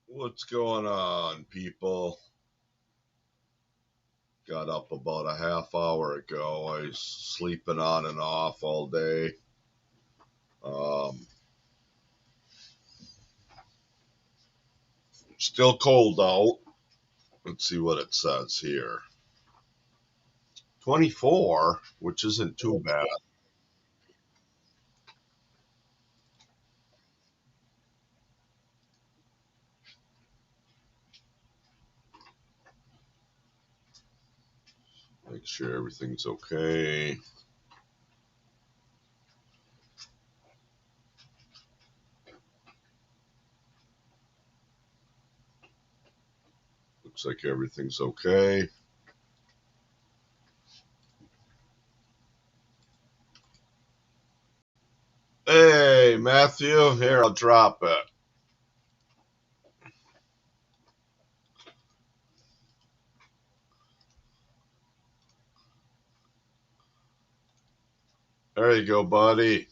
What's going on, people? Got up about a half hour ago. I was sleeping on and off all day. Um, Still cold out. Let's see what it says here. 24, which isn't too bad. Make sure everything's okay. Looks like everything's okay. Hey, Matthew. Here, I'll drop it. There you go, buddy.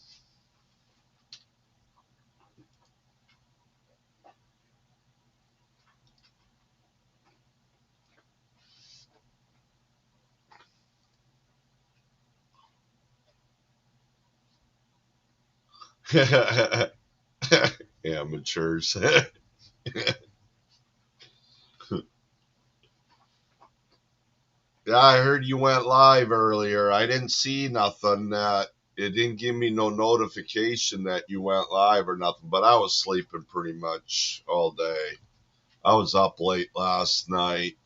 Amateurs. Yeah, I heard you went live earlier. I didn't see nothing that it didn't give me no notification that you went live or nothing, but I was sleeping pretty much all day. I was up late last night.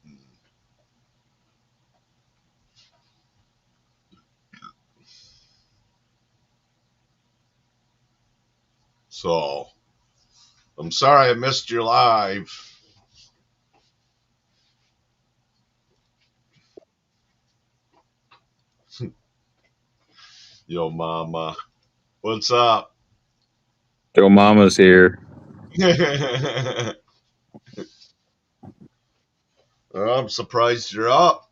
So I'm sorry I missed your live. Yo, mama. What's up? Joe Mama's here. I'm surprised you're up.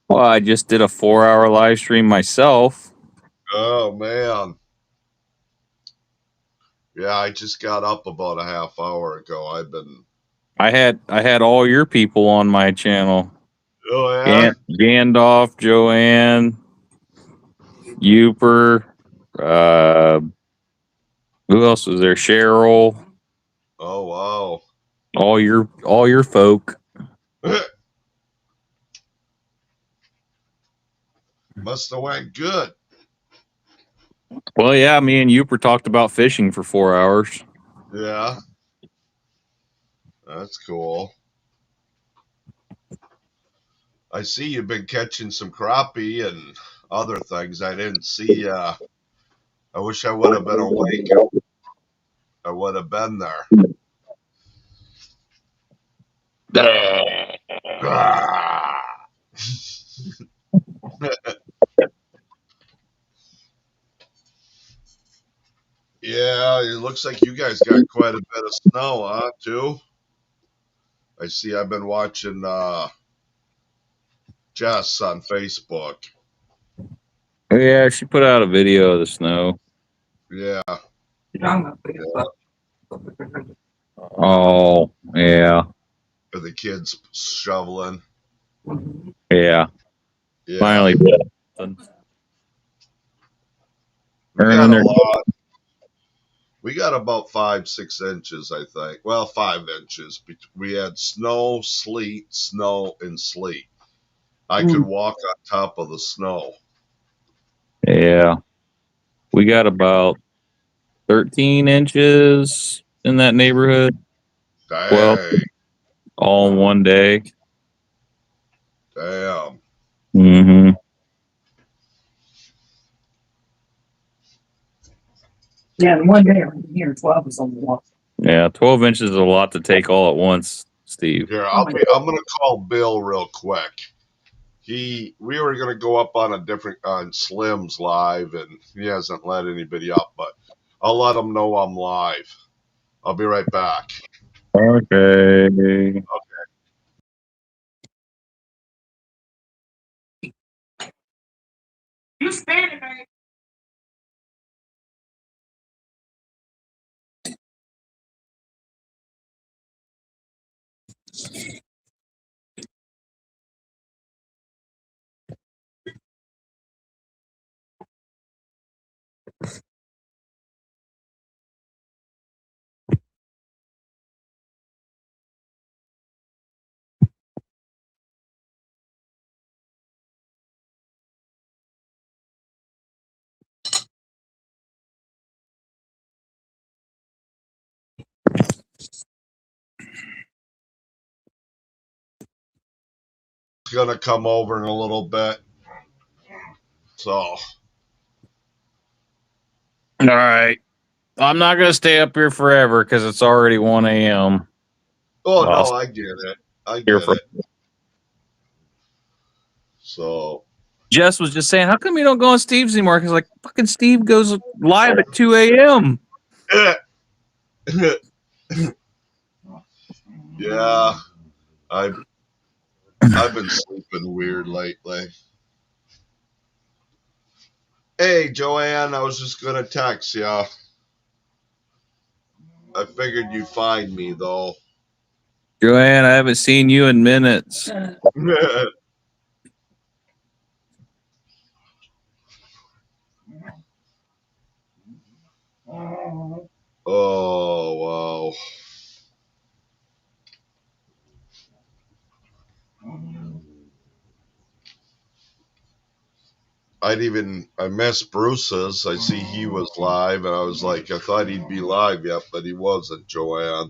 Well, I just did a 4-hour live stream myself. Oh, man. Yeah, I just got up about a half hour ago. I've been. I had all your people on my channel. Oh, yeah? Gandalf, Joanne, Uper, uh, who else was there? Cheryl, Oh, wow. all your folk. Must have went good. Well, yeah, me and Uper talked about fishing for 4 hours. Yeah, that's cool. I see you've been catching some crappie and other things. I didn't see. I wish I would have been awake. I would have been there. Ah! Yeah, it looks like you guys got quite a bit of snow, huh? Too. I see. I've been watching Jess on Facebook. Yeah, she put out a video of the snow. Yeah, Oh, yeah, for the kids shoveling. yeah. Yeah, Finally, we got earning a their. lot. We got about 5, 6 inches, I think. Well, 5 inches. We had snow, sleet, snow, and sleet. I could walk on top of the snow. Yeah, we got about 13 inches in that neighborhood. Well, Dang, all in one day. damn. Mm-hmm. Yeah, in one day here, 12 is on the wall. Yeah, 12 inches is a lot to take all at once, Steve. Here, I'm gonna call Bill real quick. We were gonna go up on a different on Slim's live, and he hasn't let anybody up, but I'll let him know I'm live. I'll be right back. Okay. You standing there. gonna come over in a little bit. So. All right. I'm not going to stay up here forever because it's already 1 a.m. Oh, no, I get it. I get it. So. Jess was just saying, how come you don't go on Steve's anymore? Because, like, fucking Steve goes live at 2 a.m. Yeah. I've been sleeping weird lately. Hey, Joanne, I was just going to text you. I figured you'd find me, though. Joanne, I haven't seen you in minutes. Oh, wow. I missed Bruce's. I see he was live, and I was like, I thought he'd be live yet, but he wasn't, Joanne.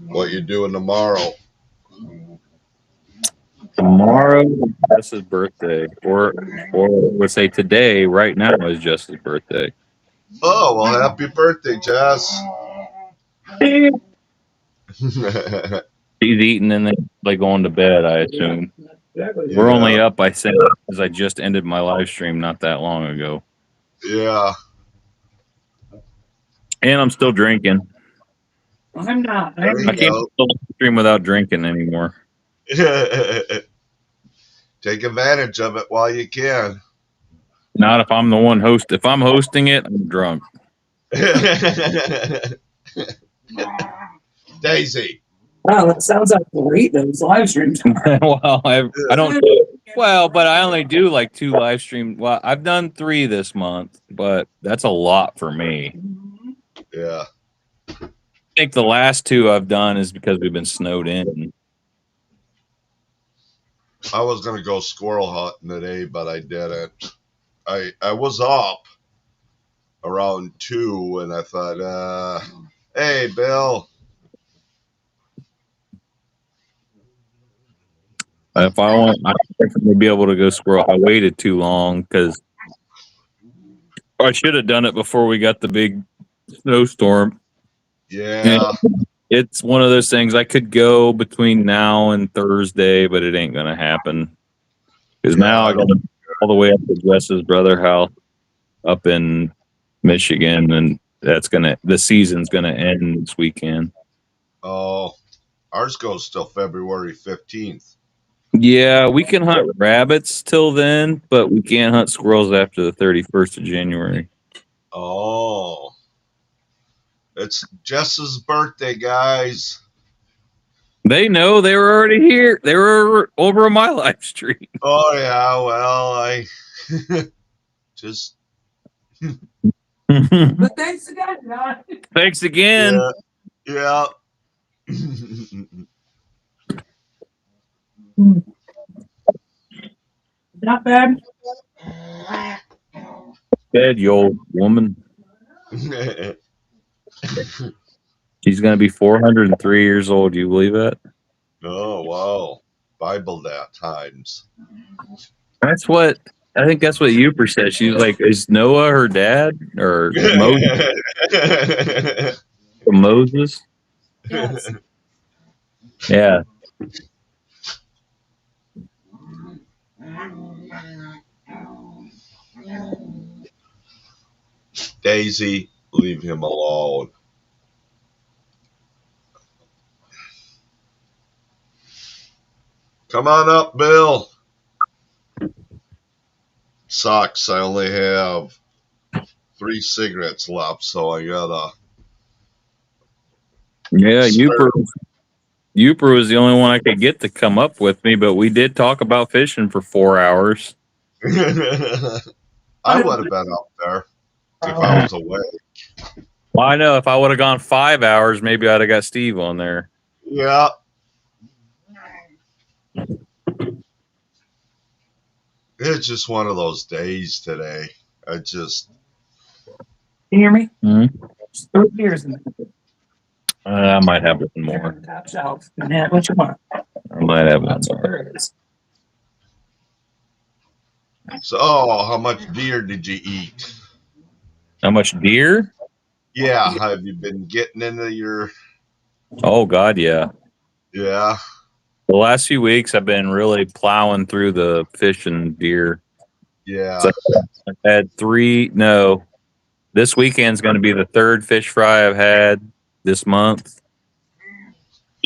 What you doing tomorrow? Tomorrow is Jess's birthday, or let's say today, right now is Jess's birthday. Oh, well, happy birthday, Jess. She's eating and then like going to bed, I assume. Yeah. We're only up, I said, because I just ended my live stream not that long ago. Yeah. And I'm still drinking. I'm not. I can't still stream without drinking anymore. Take advantage of it while you can. Not if I'm the one host. If I'm hosting it, I'm drunk. Daisy. Wow, that sounds like great. Those live streams. Well, I don't. Well, but I only do like 2 live streams. Well, I've done 3 this month, but that's a lot for me. Yeah. I think the last 2 I've done is because we've been snowed in. I was gonna go squirrel hunting today, but I didn't. I was up around 2, and I thought, hey, Bill. If I want, I definitely be able to go squirrel. I waited too long because I should have done it before we got the big snowstorm. Yeah. And it's one of those things. I could go between now and Thursday, but it ain't gonna happen because now I got to all the way up to Jess's brother house up in Michigan, and the season's gonna end this weekend. Oh, ours goes till February 15th. Yeah, we can hunt rabbits till then, but we can't hunt squirrels after the 31st of January. Oh. It's Jess's birthday, guys. They know. They were already here. They were over on my live stream. Oh, yeah, well, I just... But thanks again, John. Thanks again. Yeah. Not bad. Bad, you old woman. She's going to be 403 years old. Do you believe that? Oh, wow. Bible that times. That's what, I think that's what Uper said. She's like, is Noah her dad? Or Moses? Yes. Yeah. Daisy, leave him alone. Come on up, Bill. Sucks. I only have 3 cigarettes left, so I gotta. Yeah, Uper was the only one I could get to come up with me, but we did talk about fishing for 4 hours. I would have been up there if I was awake. Well, I know if I would have gone 5 hours, maybe I'd have got Steve on there. Yeah. It's just one of those days today. Can you hear me? Mm-hmm. 3 beers in there. I might have one more. Top shelf. Man, what you want? I might have one That's what more. there is. So, how much deer did you eat? How much deer? Yeah, have you been getting into your? Oh God, yeah. Yeah, The last few weeks, I've been really plowing through the fish and deer. yeah, So I've had three. No, this weekend's going to be the third fish fry I've had this month,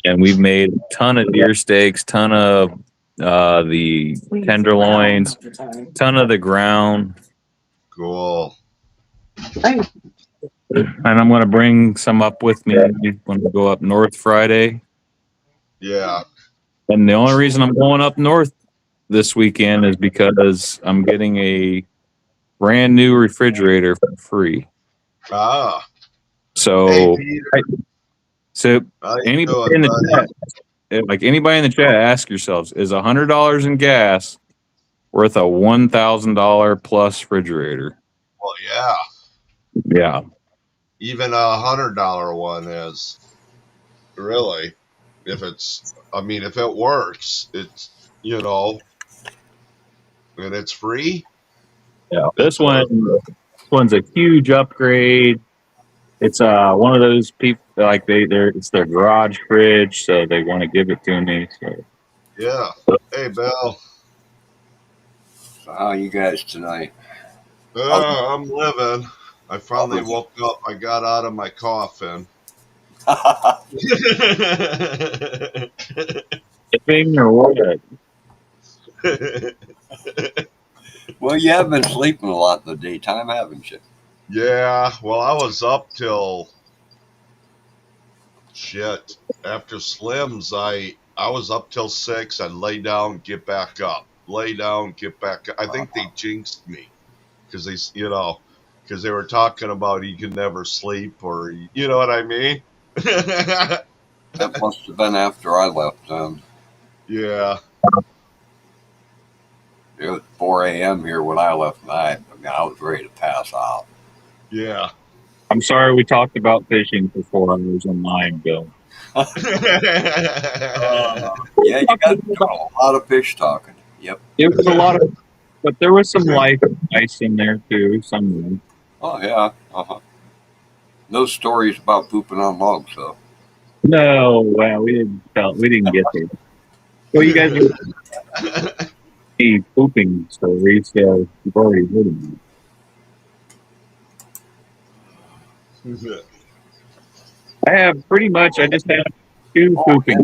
and we've made a ton of deer steaks, ton of the tenderloins, ton of the ground, cool. and I'm going to bring some up with me when we go up north Friday. Yeah, And the only reason I'm going up north this weekend is because I'm getting a brand new refrigerator for free. ah. Hey, So, Peter, so how you anybody doing, in the buddy? chat, like anybody in the chat, ask yourselves: is $100 in gas worth a $1,000 plus refrigerator? Well, yeah, Yeah, even $100 one is really. If it's, I mean, if it works, it's and it's free. yeah. It's worth. This one's a huge upgrade. It's one of those people like it's their garage fridge, so they want to give it to me. So Yeah. Hey, Bill. So how are you guys tonight? I'm living. I finally woke up. I got out of my coffin. shipping or what? Well, you have been sleeping a lot in the daytime, haven't you? Yeah, well, I was up till shit. After Slim's, I was up till 6. I'd lay down, get back up. Lay down, get back up. I think they jinxed me because because they were talking about he could never sleep, or you know what I mean? That must have been after I left. Yeah. It was 4 a.m. here when I left, and I mean, I was ready to pass out. Yeah. I'm sorry we talked about fishing for 4 hours on mine, Bill. Yeah, you got a lot of fish talking. Yep. It was a lot of, but there was some life advice in there too. Some. Oh yeah. No stories about pooping on logs, though. No, well, we didn't get there. Well, you guys are pooping stories, so you've already heard them. I have pretty much. I just have two pooping.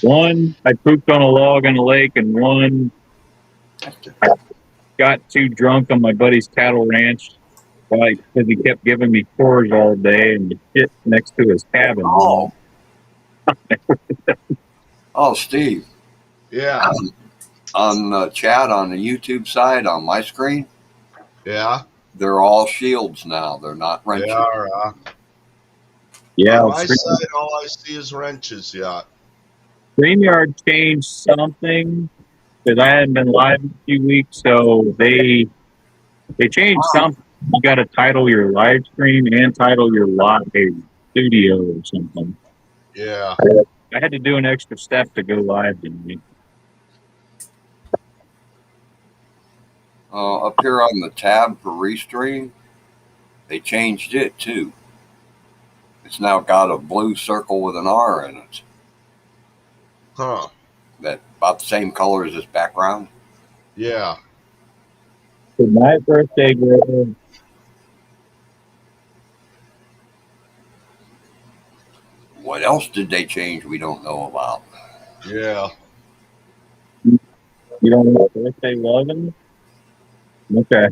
One, I pooped on a log in a lake, and one, I got too drunk on my buddy's cattle ranch, because he kept giving me chores all day and the shit next to his cabin. Oh, Steve. Yeah. On chat on the YouTube side on my screen, Yeah. they're all shields now. They're not They wrenches. are. Yeah, On my side, all I see is wrenches. Yeah. StreamYard changed something because I hadn't been live in a few weeks, so they changed something. You got to title your live stream and title your live studio or something. Yeah. I had to do an extra step to go live tonight. Up here on the tab for Restream, they changed it too. It's now got a blue circle with an R in it. Huh. That about the same color as this background. Yeah. Good night, birthday girl. What else did they change we don't know about? Yeah. You don't want birthday loving? Okay.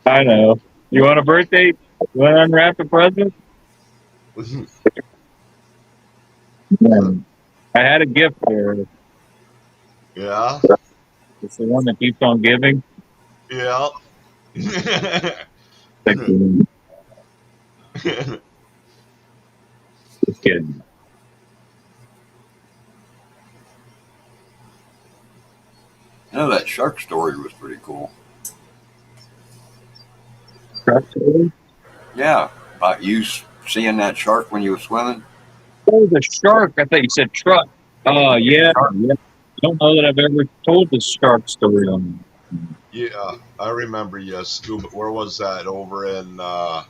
I know. You want a birthday? You want to unwrap a present? I had a gift for her. Yeah. It's the one that keeps on giving. Yeah. Just kidding. You know, that shark story was pretty cool. Truck story? Yeah, about you seeing that shark when you were swimming. Oh, the shark. I thought you said truck. Yeah. I don't know that I've ever told the shark story on. Yeah, I remember you scuba. Where was that? Over in One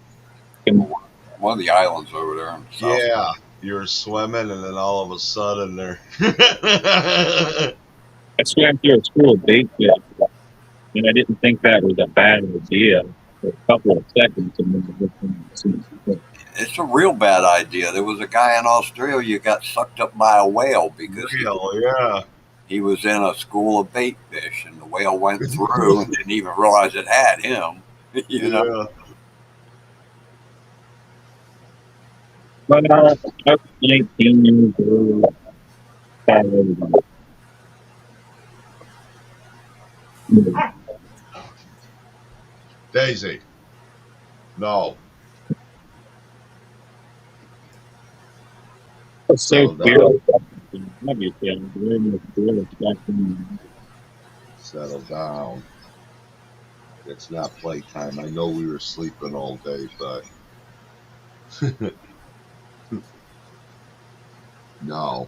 of the islands over there in the south. yeah, you're swimming and then all of a sudden there. I swam through a school of bait fish, and I didn't think that was a bad idea for a couple of seconds. And then It's a real bad idea. There was a guy in Australia got sucked up by a whale because Real, yeah. he was in a school of bait fish, and the whale went through and didn't even realize it had him. You know, Yeah. But I was 19 years old. Daisy. No. It's so Settle clear. Settle down. It's not playtime. I know we were sleeping all day, but no.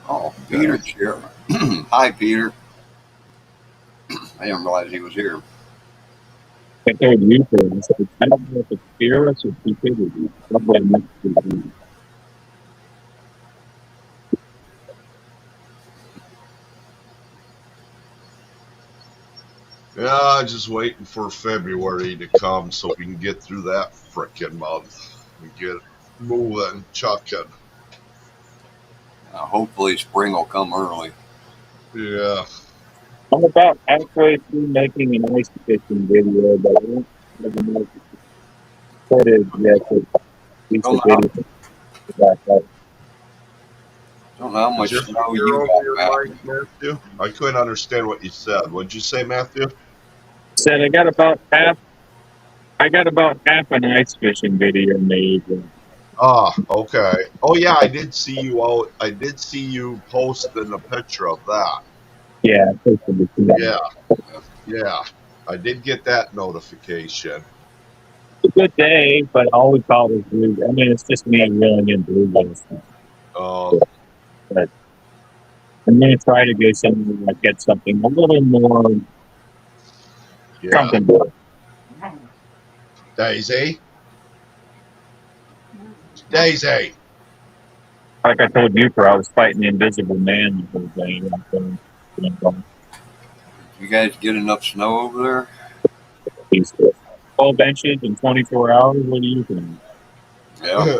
oh, Peter's here. Hi, Peter. I didn't realize he was here. I told you, I don't know if it's fearless or stupidity. Probably next to you. Yeah, just waiting for February to come so we can get through that frickin' month and get moving, chucking. Hopefully, spring will come early. Yeah. I'm about halfway through making an ice fishing video, but I don't have enough footage yet to piece Oh, the video back up. Don't know how much Is your snow finger you over your got back. mic, Matthew? I couldn't understand what you said. What'd you say, Matthew? Said I got about half an ice fishing video made. Ah, okay. Oh yeah, I did see you out. I did see you posting a picture of that. Yeah, I posted it. Yeah, yeah. I did get that notification. It's a good day, but I always thought it was blue. I mean, it's just me reeling in bluegrass. I'm going to try to go somewhere that gets something a little more Yeah. comfortable. Daisy. Daisy. Like I told you, I was fighting the invisible man the whole day. You guys get enough snow over there? He's 12 inches in 24 hours. What do you think? Yeah.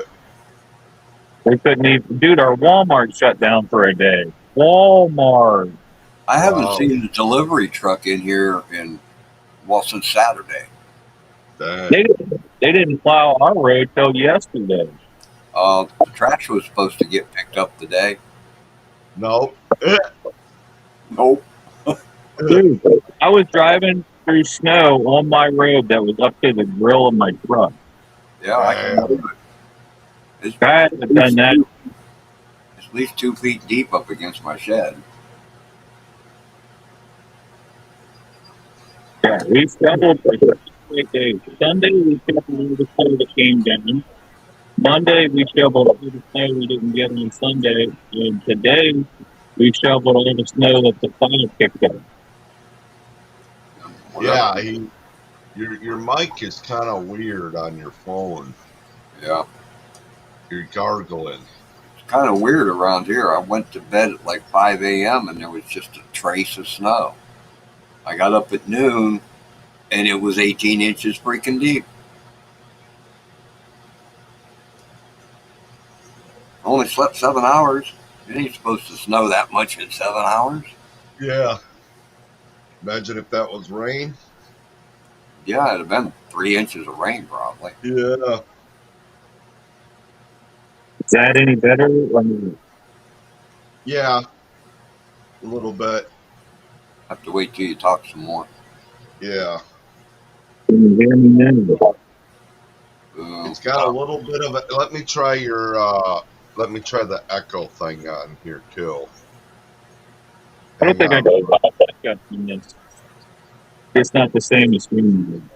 We couldn't even, dude, our Walmart shut down for a day. Walmart. I haven't Wow. seen a delivery truck in here since Saturday. They didn't plow our road till yesterday. The trash was supposed to get picked up today. Nope. Nope. Dude, I was driving through snow on my road that was up to the grill of my truck. Yeah, I can believe it. It's I haven't done that. at least 2 feet deep up against my shed. Yeah, we shoveled for 8 days. Sunday, we shoveled all the snow that came down. Monday, we shoveled all the snow we didn't get on Sunday. And today, we shoveled all the snow that the fire picked up. Yeah, your mic is kind of weird on your phone. Yeah. You're gargling. It's kind of weird around here. I went to bed at like 5 a.m. and there was just a trace of snow. I got up at noon and it was 18 inches freaking deep. Only slept 7 hours. It ain't supposed to snow that much in 7 hours. Yeah. Imagine if that was rain. Yeah, it'd have been 3 inches of rain probably. Yeah. Is that any better? Yeah. A little bit. Have to wait till you talk some more. Yeah. Can you hear me now? It's got a little bit of it. Let me try the echo thing on here too. I don't think I got that. It's not the same as screen.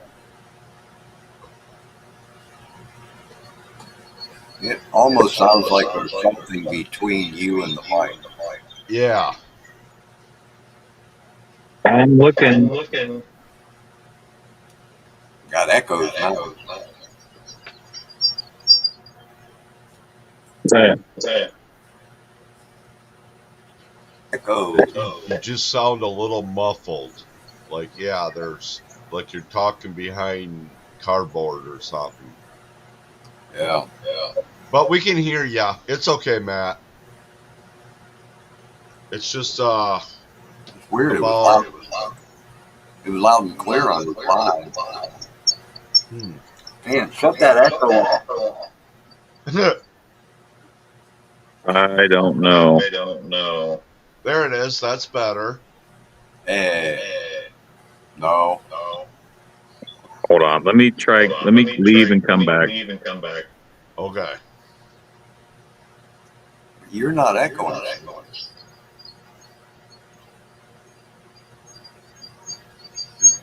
Almost sounds like there's something between you and the mic. Yeah. I'm looking. Got echoes now. Echoes. You just sound a little muffled. Like, yeah, there's like you're talking behind cardboard or something. Yeah. But we can hear ya. It's okay, Matt. It's just It's weird. It about was loud and clear on the line. hmm. Man, shut that echo off. I don't know. There it is. That's better. No. Hold on. Let me try. Let me leave and come back. Okay. You're not echoing.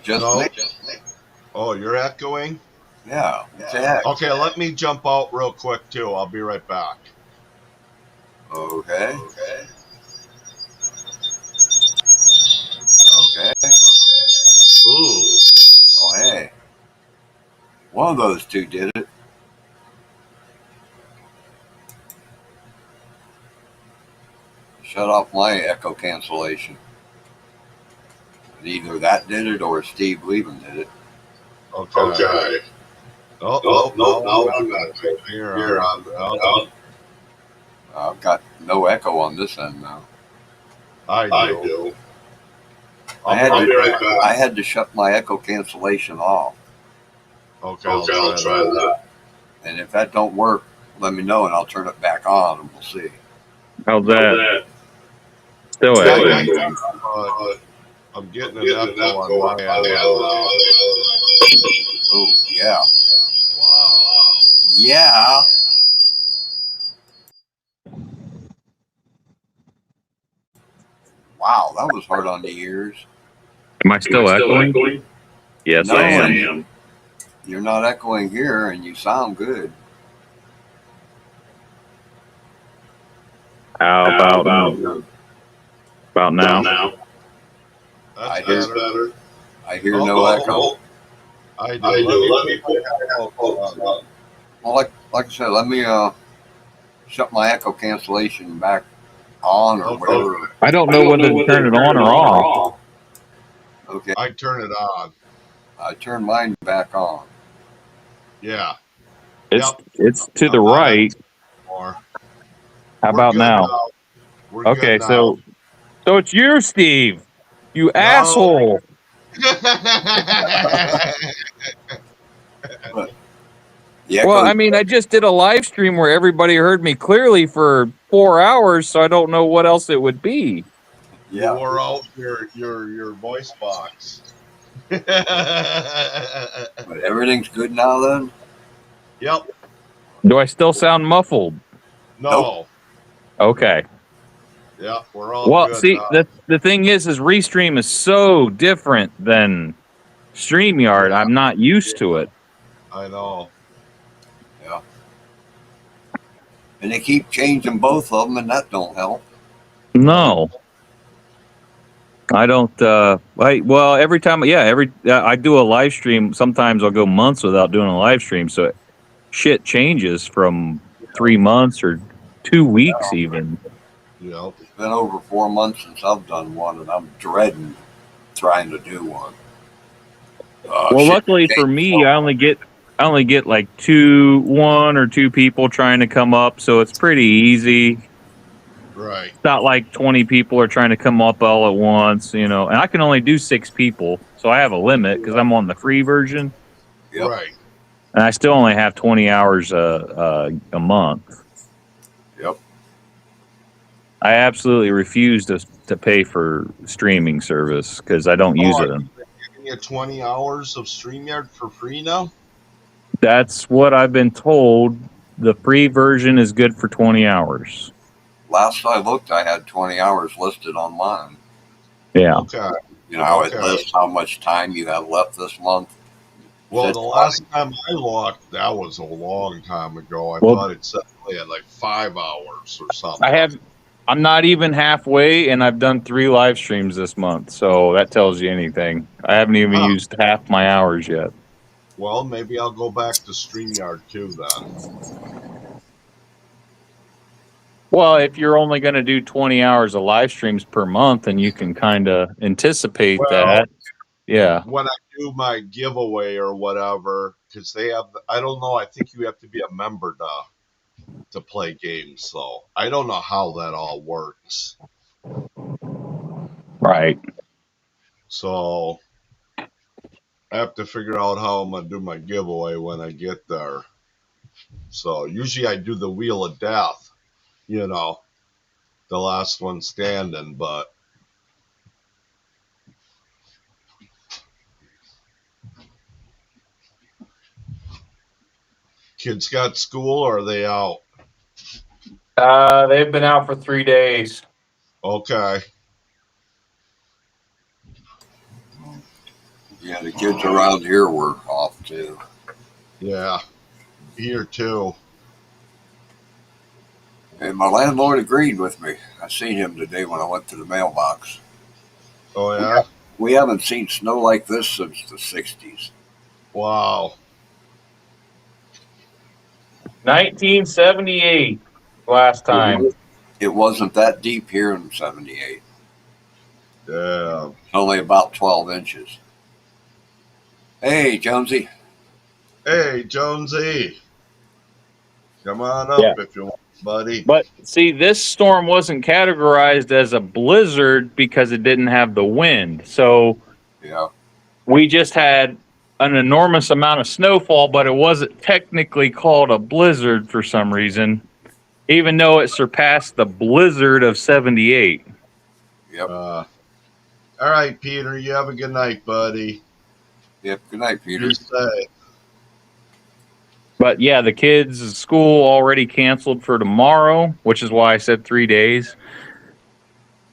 Just No. me. Oh, you're echoing? Yeah. It's echo. Okay, let me jump out real quick too. I'll be right back. Okay. Ooh. Oh, hey. One of those two did it. Shut off my echo cancellation. Either that did it or Steve Levin did it. Okay. Oh, no, I'm not here on. I've got no echo on this end now. I do. I'll be right back. I had to shut my echo cancellation off. Okay, I'll try that. And if that don't work, let me know and I'll turn it back on and we'll see. How's that? Still echoing. I'm getting an echo on my end. Oh, yeah. Wow. Yeah. Wow, that was hard on the ears. Am I still echoing? Yes, No, I am. You're not echoing here and you sound good. How about now? That's better. I hear no echo. I do. Let me put Well, like I said, let me shut my echo cancellation back on or whatever. I don't know whether to turn it on or off. Okay, I turn it on. I turn mine back on. Yeah. It's to the right. More. How about now? We're Okay, good now. so it's you, Steve. You asshole. Yeah. Well, I mean, I just did a live stream where everybody heard me clearly for 4 hours, so I don't know what else it would be. You wore out your voice box. But everything's good now then? Yep. Do I still sound muffled? No. Okay. Yeah, we're all Well, good see, now. the thing is Restream is so different than StreamYard. I'm not used to it. I know. Yeah. And they keep changing both of them, and that don't help. No. I don't. Well, every time, I do a live stream. Sometimes I'll go months without doing a live stream, so shit changes from 3 months or 2 weeks even. Yep. It's been over 4 months since I've done one, and I'm dreading trying to do one. Well, luckily for me, I only get like 1 or 2 people trying to come up, so it's pretty easy. Right. It's not like 20 people are trying to come up all at once, and I can only do 6 people, so I have a limit because I'm on the free version. Yep. Right. And I still only have 20 hours a month. Yep. I absolutely refuse to pay for streaming service because I don't use it. Giving you 20 hours of StreamYard for free now? That's what I've been told. The free version is good for 20 hours. Last I looked, I had 20 hours listed on mine. Yeah. Okay. You know how it lists how much time you have left this month? Well, That's the last time I looked, that was a long time ago. I Well- thought it said we had like 5 hours or something. I'm not even halfway, and I've done 3 live streams this month, so that tells you anything. I haven't even Huh. used half my hours yet. Well, maybe I'll go back to StreamYard too then. Well, if you're only going to do 20 hours of live streams per month, and you can kind of anticipate Well, that. Yeah. when I do my giveaway or whatever, because they have, I don't know, I think you have to be a member to play games. So I don't know how that all works. Right. So I have to figure out how I'm gonna do my giveaway when I get there. So usually I do the Wheel of Death, you know, the last one standing, but kids got school or are they out? They've been out for 3 days. Okay. Yeah, the kids around here were off too. Yeah. Here too. And my landlord agreed with me. I seen him today when I went to the mailbox. Oh yeah? We haven't seen snow like this since the 60s. Wow. 1978 last time. It wasn't that deep here in 78. Yeah. Only about 12 inches. Hey, Jonesy. Hey, Jonesy. Come on up if you want, buddy. But see, this storm wasn't categorized as a blizzard because it didn't have the wind. So Yeah. we just had an enormous amount of snowfall, but it wasn't technically called a blizzard for some reason, even though it surpassed the blizzard of 78. Yep. All right, Peter. You have a good night, buddy. Yep. Good night, Peter. You say. But yeah, the kids' school already canceled for tomorrow, which is why I said 3 days.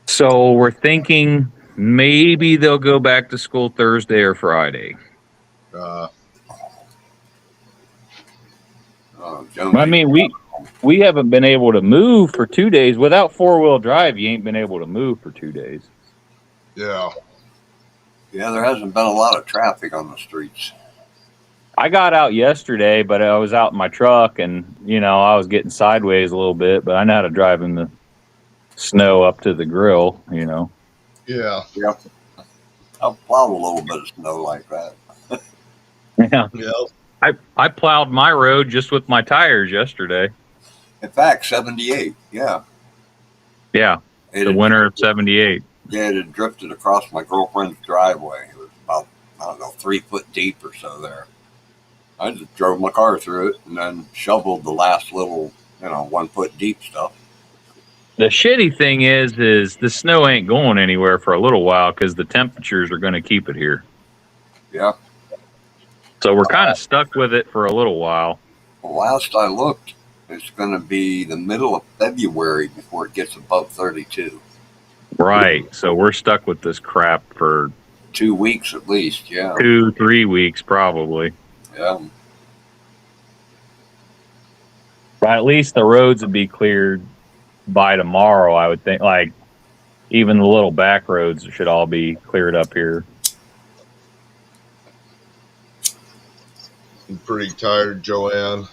So we're thinking maybe they'll go back to school Thursday or Friday. Jonesy. I mean, we haven't been able to move for 2 days. Without 4-wheel drive, you ain't been able to move for 2 days. Yeah. Yeah, there hasn't been a lot of traffic on the streets. I got out yesterday, but I was out in my truck and, I was getting sideways a little bit, but I know how to drive in the snow up to the grill, Yeah. Yep. I'll plow a little bit of snow like that. Yeah. Yeah. I plowed my road just with my tires yesterday. In fact, 78. Yeah. Yeah. The winter of 78. Yeah, it had drifted across my girlfriend's driveway. It was about, 3 foot deep or so there. I just drove my car through it and then shoveled the last little, 1 foot deep stuff. The shitty thing is the snow ain't going anywhere for a little while because the temperatures are going to keep it here. Yeah. So we're kind of stuck with it for a little while. Well, last I looked, it's going to be the middle of February before it gets above 32. Right. So we're stuck with this crap for 2 weeks at least. Yeah. 2-3 weeks probably. Yeah. But at least the roads would be cleared by tomorrow, I would think. Like, even the little back roads should all be cleared up here. I'm pretty tired, Joanne.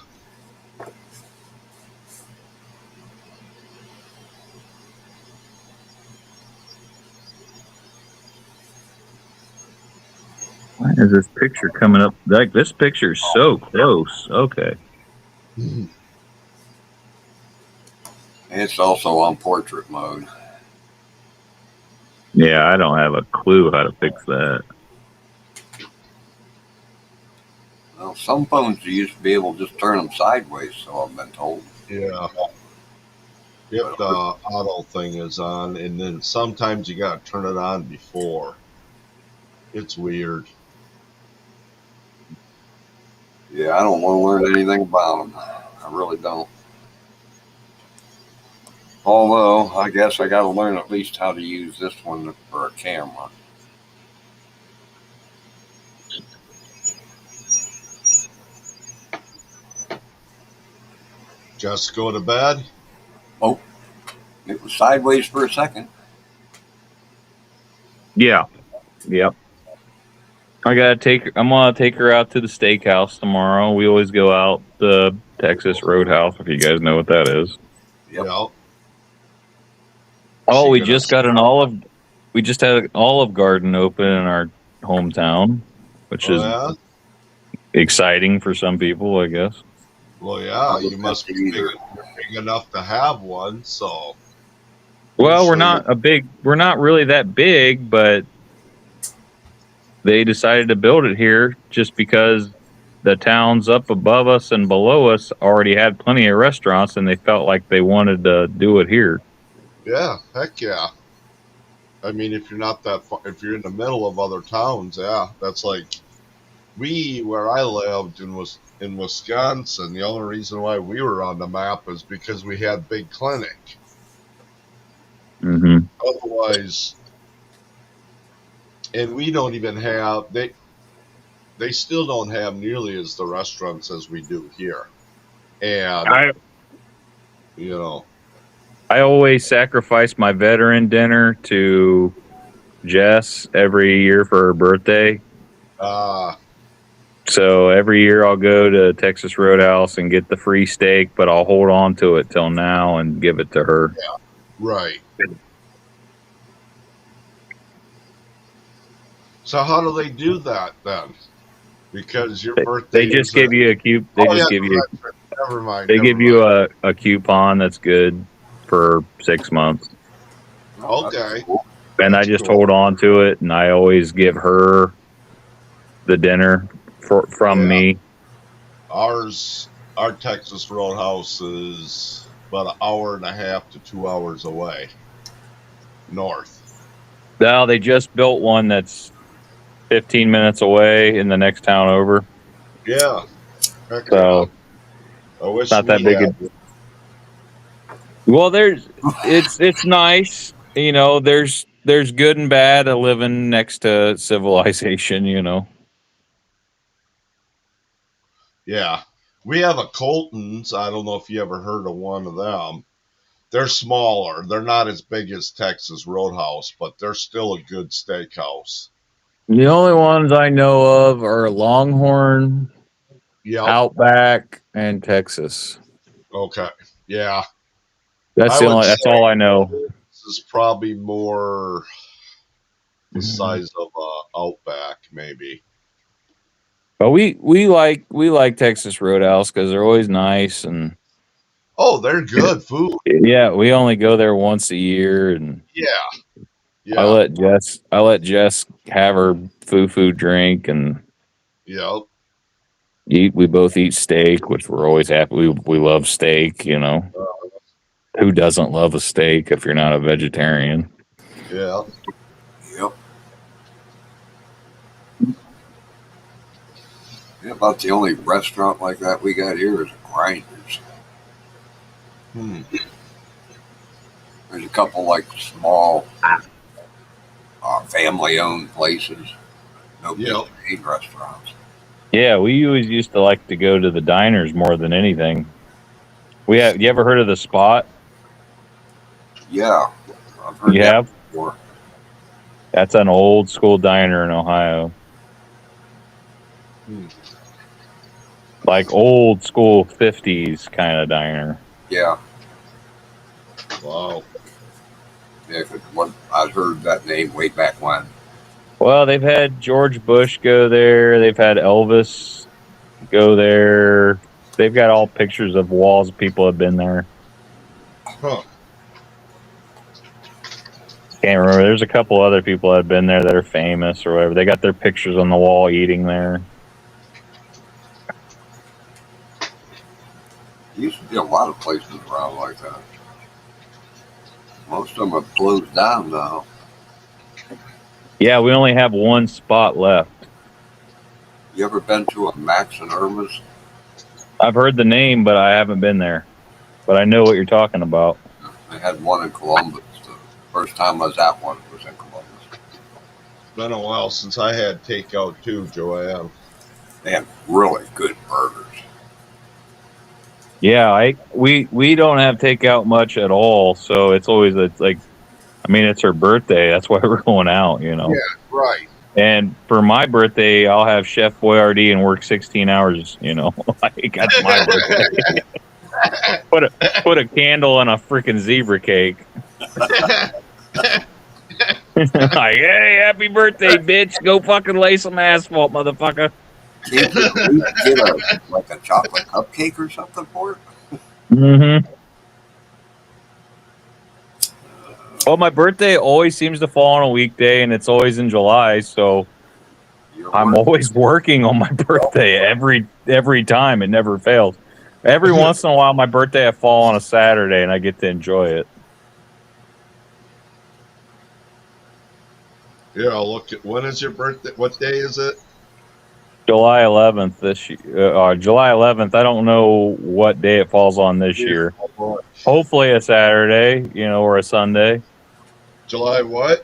Why is this picture coming up? Like, this picture is so close. Okay. And it's also on portrait mode. Yeah, I don't have a clue how to fix that. Well, some phones you used to be able to just turn them sideways, so I've been told. Yeah. If the auto thing is on, and then sometimes you got to turn it on before. It's weird. Yeah, I don't want to learn anything about them. I really don't. Although, I guess I got to learn at least how to use this one for a camera. Just go to bed? Oh, it was sideways for a second. Yeah. Yep. I'm gonna take her out to the steakhouse tomorrow. We always go out the Texas Roadhouse, if you guys know what that is. Yep. Yeah. Oh, She we gonna- just had an Olive Garden open in our hometown, which is yeah? exciting for some people, I guess. Well, yeah, you must be big enough to have one, so. Well, we're Usually- not really that big, but they decided to build it here just because the towns up above us and below us already had plenty of restaurants, and they felt like they wanted to do it here. Yeah, heck yeah. I mean, if you're not that far, if you're in the middle of other towns, yeah, that's like where I lived in Wisconsin. The only reason why we were on the map is because we had big clinic. Mm-hmm. Otherwise, and we don't even have they still don't have nearly as the restaurants as we do here. And you know, I always sacrifice my veteran dinner to Jess every year for her birthday. So every year I'll go to Texas Roadhouse and get the free steak, but I'll hold on to it till now and give it to her. right. So how do they do that then? Because your birthday They just give you a coupon. They just give you. Never mind. They give you a coupon that's good for 6 months, Okay. and That's I just cool. hold on to it, and I always give her the dinner from Yeah. me. Our Texas Roadhouse is about an hour and a half to 2 hours away, north. Now they just built one that's 15 minutes away in the next town over. Yeah. Heck So yeah. I wish not that we big. had. Well, it's nice. You know, there's good and bad of living next to civilization. You know. Yeah. We have a Colton's. I don't know if you ever heard of one of them. They're smaller. They're not as big as Texas Roadhouse, but they're still a good steakhouse. The only ones I know of are Longhorn, Yep. Outback, and Texas. Okay. Yeah. That's that's all I know. This is probably more the size of Outback, maybe. But we like Texas Roadhouse because they're always nice, and Oh, they're good food. yeah, we only go there once a year, and Yeah. Yeah. I let Jess have her foo drink, and Yep. we both eat steak, which we're always happy. We love steak, you know. Who doesn't love a steak if you're not a vegetarian? Yeah. Yep. Yeah, about the only restaurant like that we got here is Grinders. There's a couple like small family-owned places. No big Yep. chain restaurants. Yeah, we always used to like to go to the diners more than anything. You ever heard of the Spot? Yeah, I've heard You that have? before. That's an old school diner in Ohio. Like old school 50s kind of diner. Yeah, Wow. yeah. 'Cause I'd heard that name way back when. Well, they've had George Bush go there. They've had Elvis go there. They've got all pictures of walls of people have been there. Huh. Can't remember. There's a couple other people that have been there that are famous or whatever. They got their pictures on the wall eating there. There used to be a lot of places around like that. Most of them have closed down now. Yeah, we only have one spot left. You ever been to a Max and Irma's? I've heard the name, but I haven't been there. But I know what you're talking about. They had one in Columbus. The first time I was at one was in Columbus. Been a while since I had takeout too, Joanne. They had really good burgers. Yeah, we don't have takeout much at all, so it's always it's like, I mean, it's her birthday. That's why we're going out, you know. Yeah, right. And for my birthday, I'll have Chef Boyardee and work 16 hours, you know. Like, that's my birthday. Put a candle on a freaking zebra cake. Like, hey, happy birthday, bitch. Go fucking lay some asphalt, motherfucker. Can't you at least get a chocolate cupcake or something for it? Mm-hmm. Well, my birthday always seems to fall on a weekday, and it's always in July, so I'm always working on my birthday every time. It never fails. Every once in a while, my birthday I fall on a Saturday, and I get to enjoy it. Yeah, I'll look at when is your birthday? What day is it? July 11th this year. July 11th. I don't know what day it falls on this year. Hopefully a Saturday, you know, or a Sunday. July what?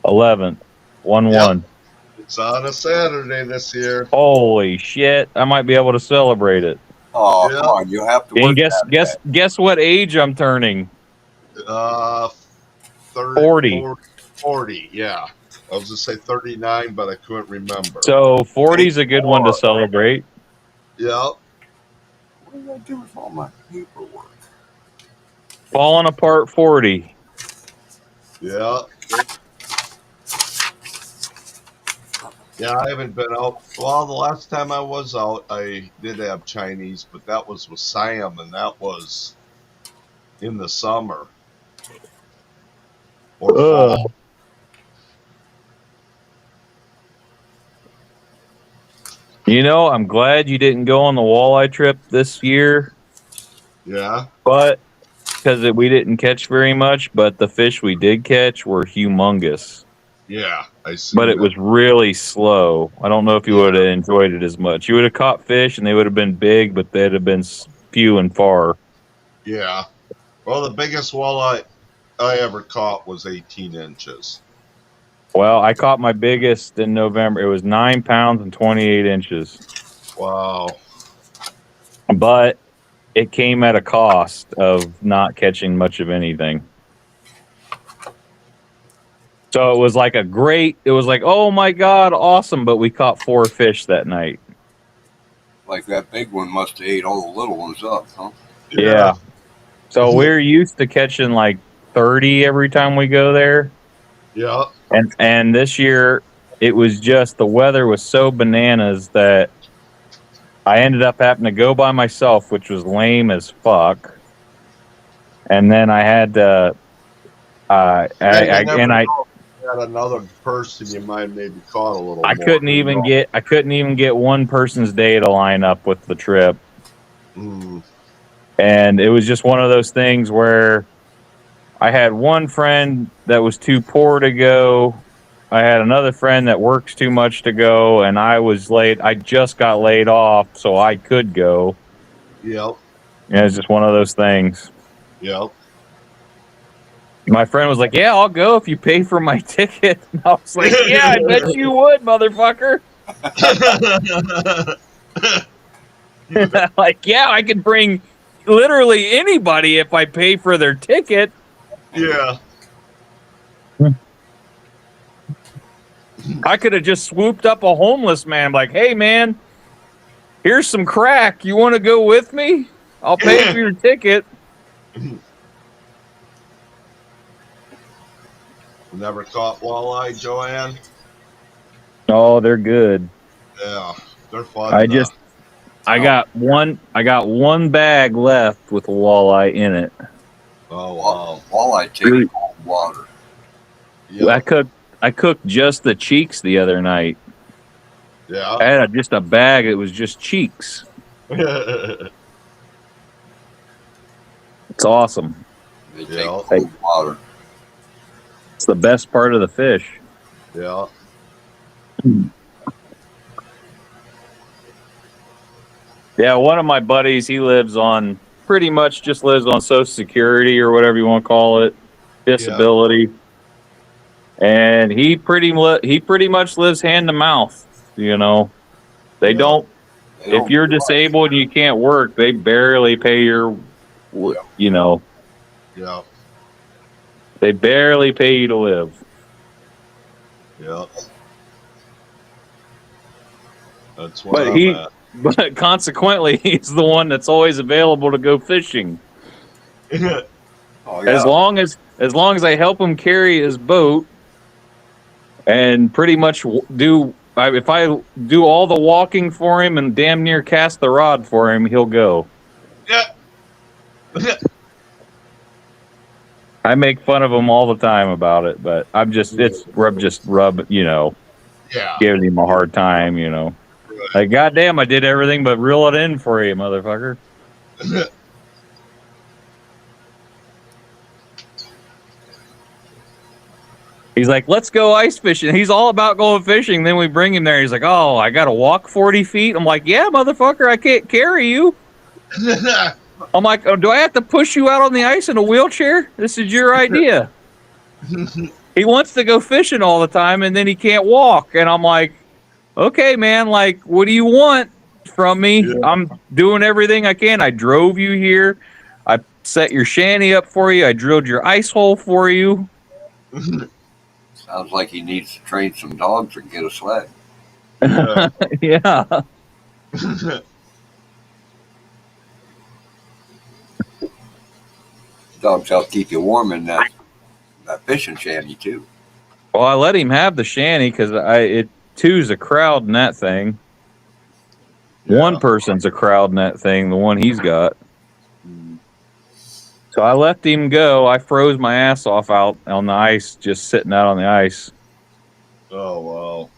11th. 1-1. Yep. It's on a Saturday this year. Holy shit! I might be able to celebrate it. Oh, Yeah. come on! You have to. And Work guess what age I'm turning? 30, 40. 40. Yeah. I was gonna say 39, but I couldn't remember. So 40 is a good one to celebrate. Yeah. What did I do with all my paperwork? Falling apart 40. Yeah. Yeah, I haven't been out. Well, the last time I was out, I did have Chinese, but that was with Sam, and that was in the summer. Or fall. You know, I'm glad you didn't go on the walleye trip this year. Yeah. But because we didn't catch very much, but the fish we did catch were humongous. Yeah, I see. But it was really slow. I don't know if you would have enjoyed it as much. You would have caught fish, and they would have been big, but they'd have been few and far. Yeah. Well, the biggest walleye I ever caught was 18 inches. Well, I caught my biggest in November. It was 9 pounds and 28 inches. Wow. But it came at a cost of not catching much of anything. So it was like oh my God, awesome. But we caught 4 fish that night. Like that big one must have ate all the little ones up, huh? Yeah. So we're used to catching like 30 every time we go there. Yeah. And this year it was just, the weather was so bananas that I ended up having to go by myself, which was lame as fuck. And then I had to, had another person you might maybe caught a little more. I couldn't even get one person's day to line up with the trip. And it was just one of those things where I had one friend that was too poor to go. I had another friend that works too much to go, and I was late. I just got laid off, so I could go. Yep. Yeah, it's just one of those things. Yep. My friend was like, "Yeah, I'll go if you pay for my ticket." And I was like, "Yeah, I bet you would, motherfucker." Like, yeah, I could bring literally anybody if I pay for their ticket. Yeah. I could have just swooped up a homeless man, like, "Hey, man, here's some crack. You want to go with me? I'll pay for your ticket." Never caught walleye, Joanne? Oh, they're good. Yeah, they're fun. I got one bag left with walleye in it. Oh wow, walleye take cold water. Yep. I cooked just the cheeks the other night. Yeah. I had just a bag. It was just cheeks. It's awesome. They take cold water. It's the best part of the fish. Yeah. Yeah, one of my buddies, he pretty much just lives on Social Security or whatever you want to call it, disability. Yeah. And he pretty much lives hand to mouth, you know. They don't if you're disabled and you can't work, they barely pay your, you know, Yeah. they barely pay you to live. Yeah. That's But where I'm at. but consequently, he's the one that's always available to go fishing. Oh, yeah. As long as I help him carry his boat and pretty much if I do all the walking for him and damn near cast the rod for him, he'll go. Yeah. I make fun of him all the time about it, but I'm just you know, Yeah. giving him a hard time, you know. Like, goddamn, I did everything but reel it in for you, motherfucker. He's like, let's go ice fishing. He's all about going fishing. Then we bring him there. He's like, oh, I got to walk 40 feet. I'm like, yeah, motherfucker, I can't carry you. I'm like, oh, do I have to push you out on the ice in a wheelchair? This is your idea. He wants to go fishing all the time, and then he can't walk. And I'm like, okay, man, like, what do you want from me? Yeah. I'm doing everything I can. I drove you here. I set your shanty up for you. I drilled your ice hole for you. Sounds like he needs to train some dogs or get a sled. Yeah. Yeah. Dogs help keep you warm in that fishing shanty too. Well, I let him have the shanty because two's a crowd in that thing. Yeah. One person's a crowd in that thing, the one he's got. So I let him go. I froze my ass off out on the ice, just sitting out on the ice. Oh, wow.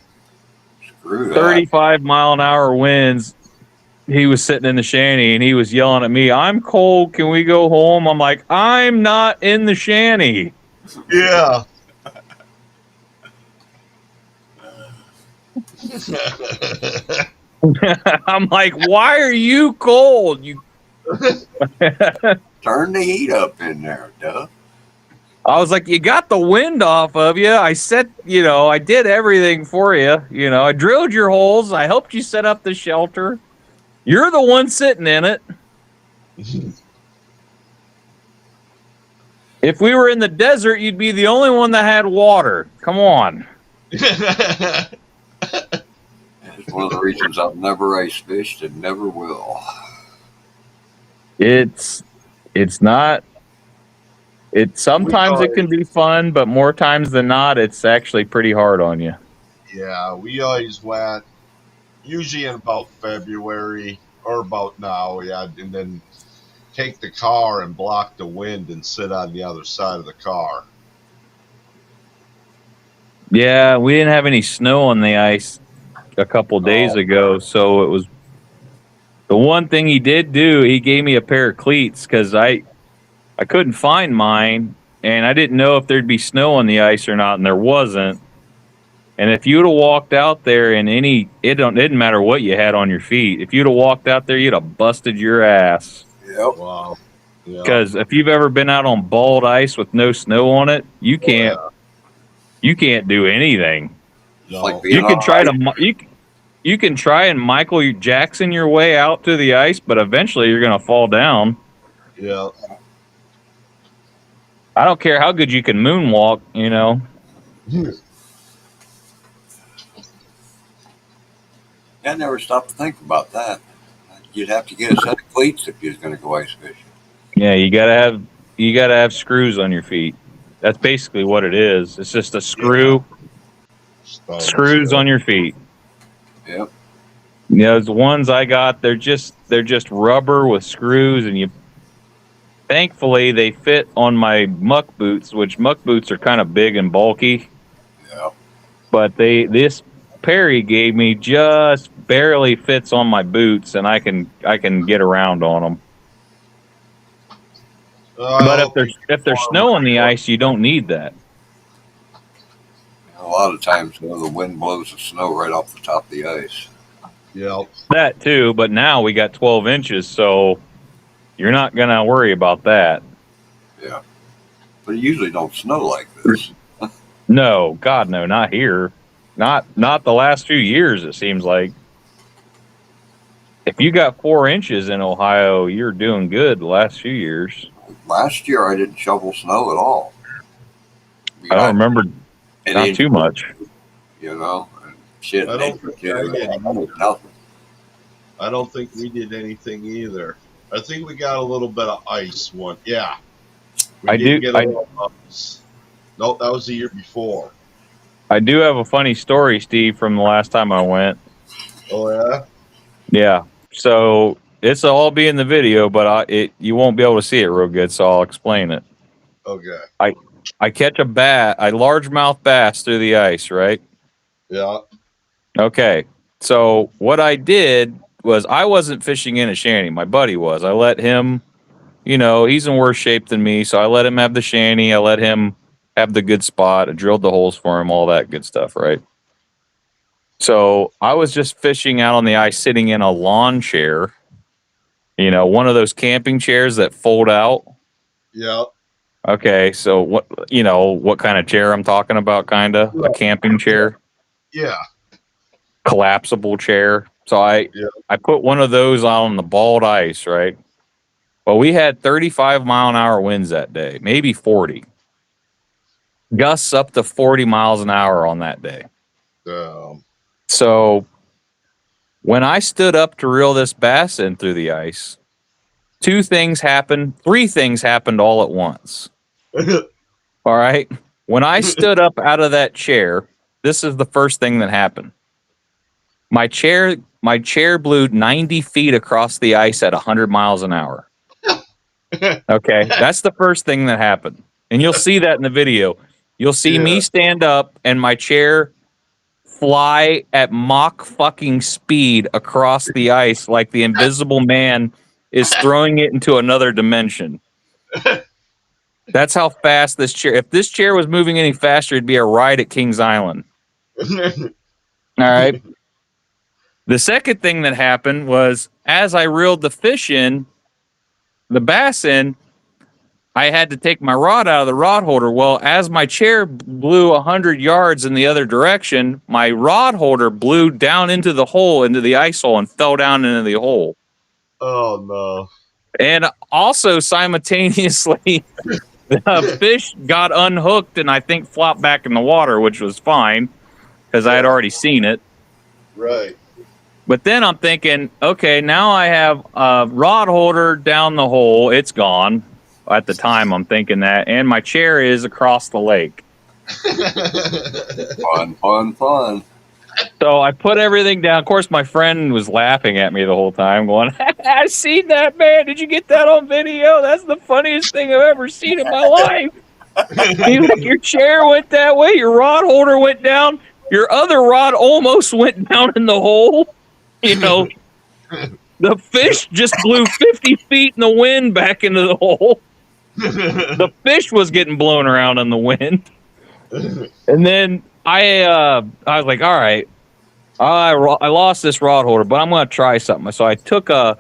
Screw that. 35-mile-an-hour winds. He was sitting in the shanty and he was yelling at me, I'm cold. Can we go home? I'm like, I'm not in the shanty. Yeah. I'm like, why are you cold? You. Turn the heat up in there, duh. I was like, you got the wind off of you. I said, you know, I did everything for you. You know, I drilled your holes. I helped you set up the shelter. You're the one sitting in it. If we were in the desert, you'd be the only one that had water. Come on. It's one of the reasons I've never ice fished and never will. It's not. Sometimes it can be fun, but more times than not, it's actually pretty hard on you. Yeah, we always went, usually in about February or about now, yeah, and then take the car and block the wind and sit on the other side of the car. Yeah, we didn't have any snow on the ice a couple days ago, so it was the one thing he did do. He gave me a pair of cleats because I couldn't find mine, and I didn't know if there'd be snow on the ice or not, and there wasn't. And if you'd have walked out there in it didn't matter what you had on your feet. If you'd have walked out there, you'd have busted your ass. Yep. Wow. Yeah. Because if you've ever been out on bald ice with no snow on it, you can't do anything. No. Like being You can on try ice. you can try and Michael Jackson your way out to the ice, but eventually you're gonna fall down. Yeah. I don't care how good you can moonwalk, you know. I never stopped to think about that. You'd have to get a set of cleats if you was going to go ice fishing. Yeah, you gotta have screws on your feet. That's basically what it is. It's just a screw, screws on your feet. Yep. You know, the ones I got, they're just rubber with screws, and thankfully they fit on my muck boots, which muck boots are kind of big and bulky. Yeah. But this pair he gave me just barely fits on my boots, and I can get around on them. But if there's snow on the ice, you don't need that. A lot of times, the wind blows the snow right off the top of the ice. Yeah. That too, but now we got 12 inches, so you're not gonna worry about that. Yeah. But it usually don't snow like this. No, God, no, not here. Not the last few years. It seems like. if you got 4 inches in Ohio, you're doing good the last few years. Last year I didn't shovel snow at all. We I don't got remember an not inch, too much. you know, and shit, I an don't inch or think I two, did. nothing. I don't think we did anything either. I think we got a little bit of ice one. Yeah. We I did do- get a I- little ice. Nope, that was the year before. I do have a funny story, Steve, from the last time I went. Oh, yeah? Yeah. So it's all be in the video, but you won't be able to see it real good, so I'll explain it. Okay. I catch a largemouth bass through the ice, right? Yeah. Okay. So what I did was I wasn't fishing in a shanty. My buddy was. I let him, he's in worse shape than me, so I let him have the shanty. I let him have the good spot. I drilled the holes for him, all that good stuff, right? So I was just fishing out on the ice, sitting in a lawn chair, one of those camping chairs that fold out. Yeah. Okay, so what kind of chair I'm talking about? Kind of a camping chair, Yeah. collapsible chair. So I Yeah. put one of those on the bald ice, right? Well, we had 35-mile-an-hour winds that day, maybe 40. Gusts up to 40 miles an hour on that day. So when I stood up to reel this bass in through the ice, 3 things happened all at once. All right. When I stood up out of that chair, this is the first thing that happened. My chair blew 90 feet across the ice at 100 miles an hour. Okay. That's the first thing that happened. And you'll see that in the video. You'll see me stand up and my chair fly at Mach fucking speed across the ice like the Invisible Man is throwing it into another dimension. That's how fast this chair. If this chair was moving any faster, it'd be a ride at Kings Island. All right. The second thing that happened was as I reeled the bass in, I had to take my rod out of the rod holder. Well, as my chair blew 100 yards in the other direction, my rod holder blew down into the ice hole, and fell down into the hole. Oh, no. And also simultaneously, the fish got unhooked and I think flopped back in the water, which was fine because I had already seen it. Right. But then I'm thinking, okay, now I have a rod holder down the hole. It's gone. At the time, I'm thinking that. And my chair is across the lake. Fun. So I put everything down. Of course, my friend was laughing at me the whole time, going, I seen that, man. Did you get that on video? That's the funniest thing I've ever seen in my life. He's like, your chair went that way. Your rod holder went down. Your other rod almost went down in the hole. The fish just blew 50 feet in the wind back into the hole. The fish was getting blown around in the wind. And then I was like, all right, I lost this rod holder, but I'm going to try something. So I took a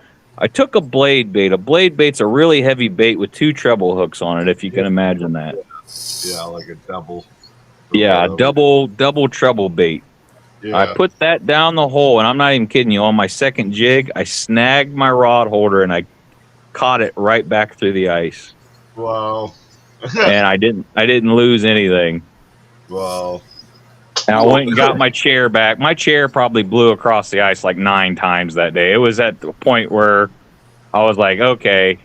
blade bait. A blade bait's a really heavy bait with 2 treble hooks on it, if you can imagine that. Yeah, like a double. Yeah, double treble bait. Yeah. I put that down the hole, and I'm not even kidding you. On my second jig, I snagged my rod holder, and I caught it right back through the ice. Wow. And I didn't lose anything. Wow. And I went and got my chair back. My chair probably blew across the ice like 9 times that day. It was at the point where I was like, okay,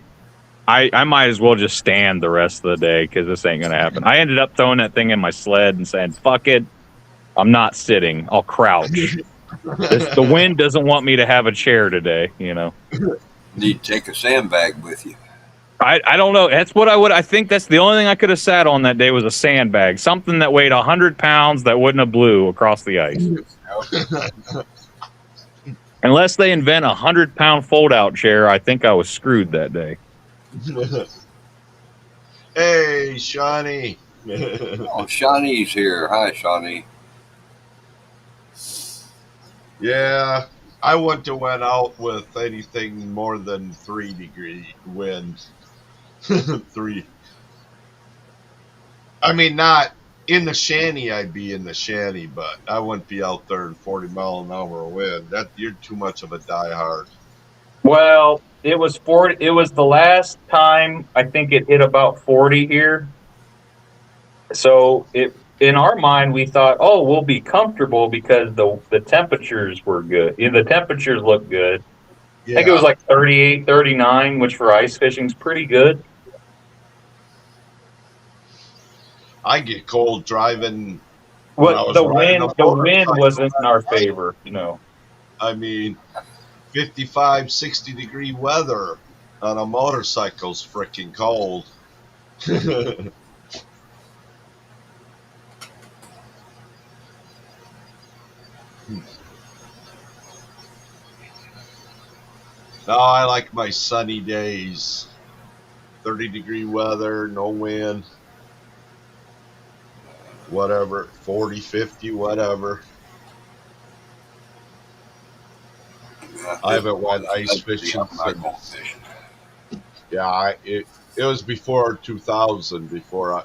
I might as well just stand the rest of the day because this ain't going to happen. I ended up throwing that thing in my sled and saying, fuck it. I'm not sitting. I'll crouch. The wind doesn't want me to have a chair today, Need to take a sandbag with you. I don't know. That's what I think that's the only thing I could have sat on that day was a sandbag. Something that weighed 100 pounds that wouldn't have blew across the ice. Unless they invent 100-pound fold-out chair, I think I was screwed that day. Hey, Shawnee. Oh, Shawnee's here. Hi, Shawnee. Yeah, I wouldn't have went out with anything more than 3-degree wind. 3. I mean, not in the shanty. I'd be in the shanty, but I wouldn't be out there in 40-mile-an-hour wind. You're too much of a diehard. Well, it was 40. It was the last time I think it hit about 40 here. So it in our mind we thought, oh, we'll be comfortable because the temperatures were good. Yeah, the temperatures look good. I think it was Yeah, like 38, 39, which for ice fishing is pretty good. I get cold driving when I What was riding a the wind motorcycle wasn't in our at night. favor, you know. I mean, 55, 60-degree weather on a motorcycle's freaking cold. No, I like my sunny days. 30-degree weather, no wind, whatever, 40, 50, whatever. Yeah, I haven't went ice that's the fishing I'm not going since, fishing. yeah, it was before 2000, before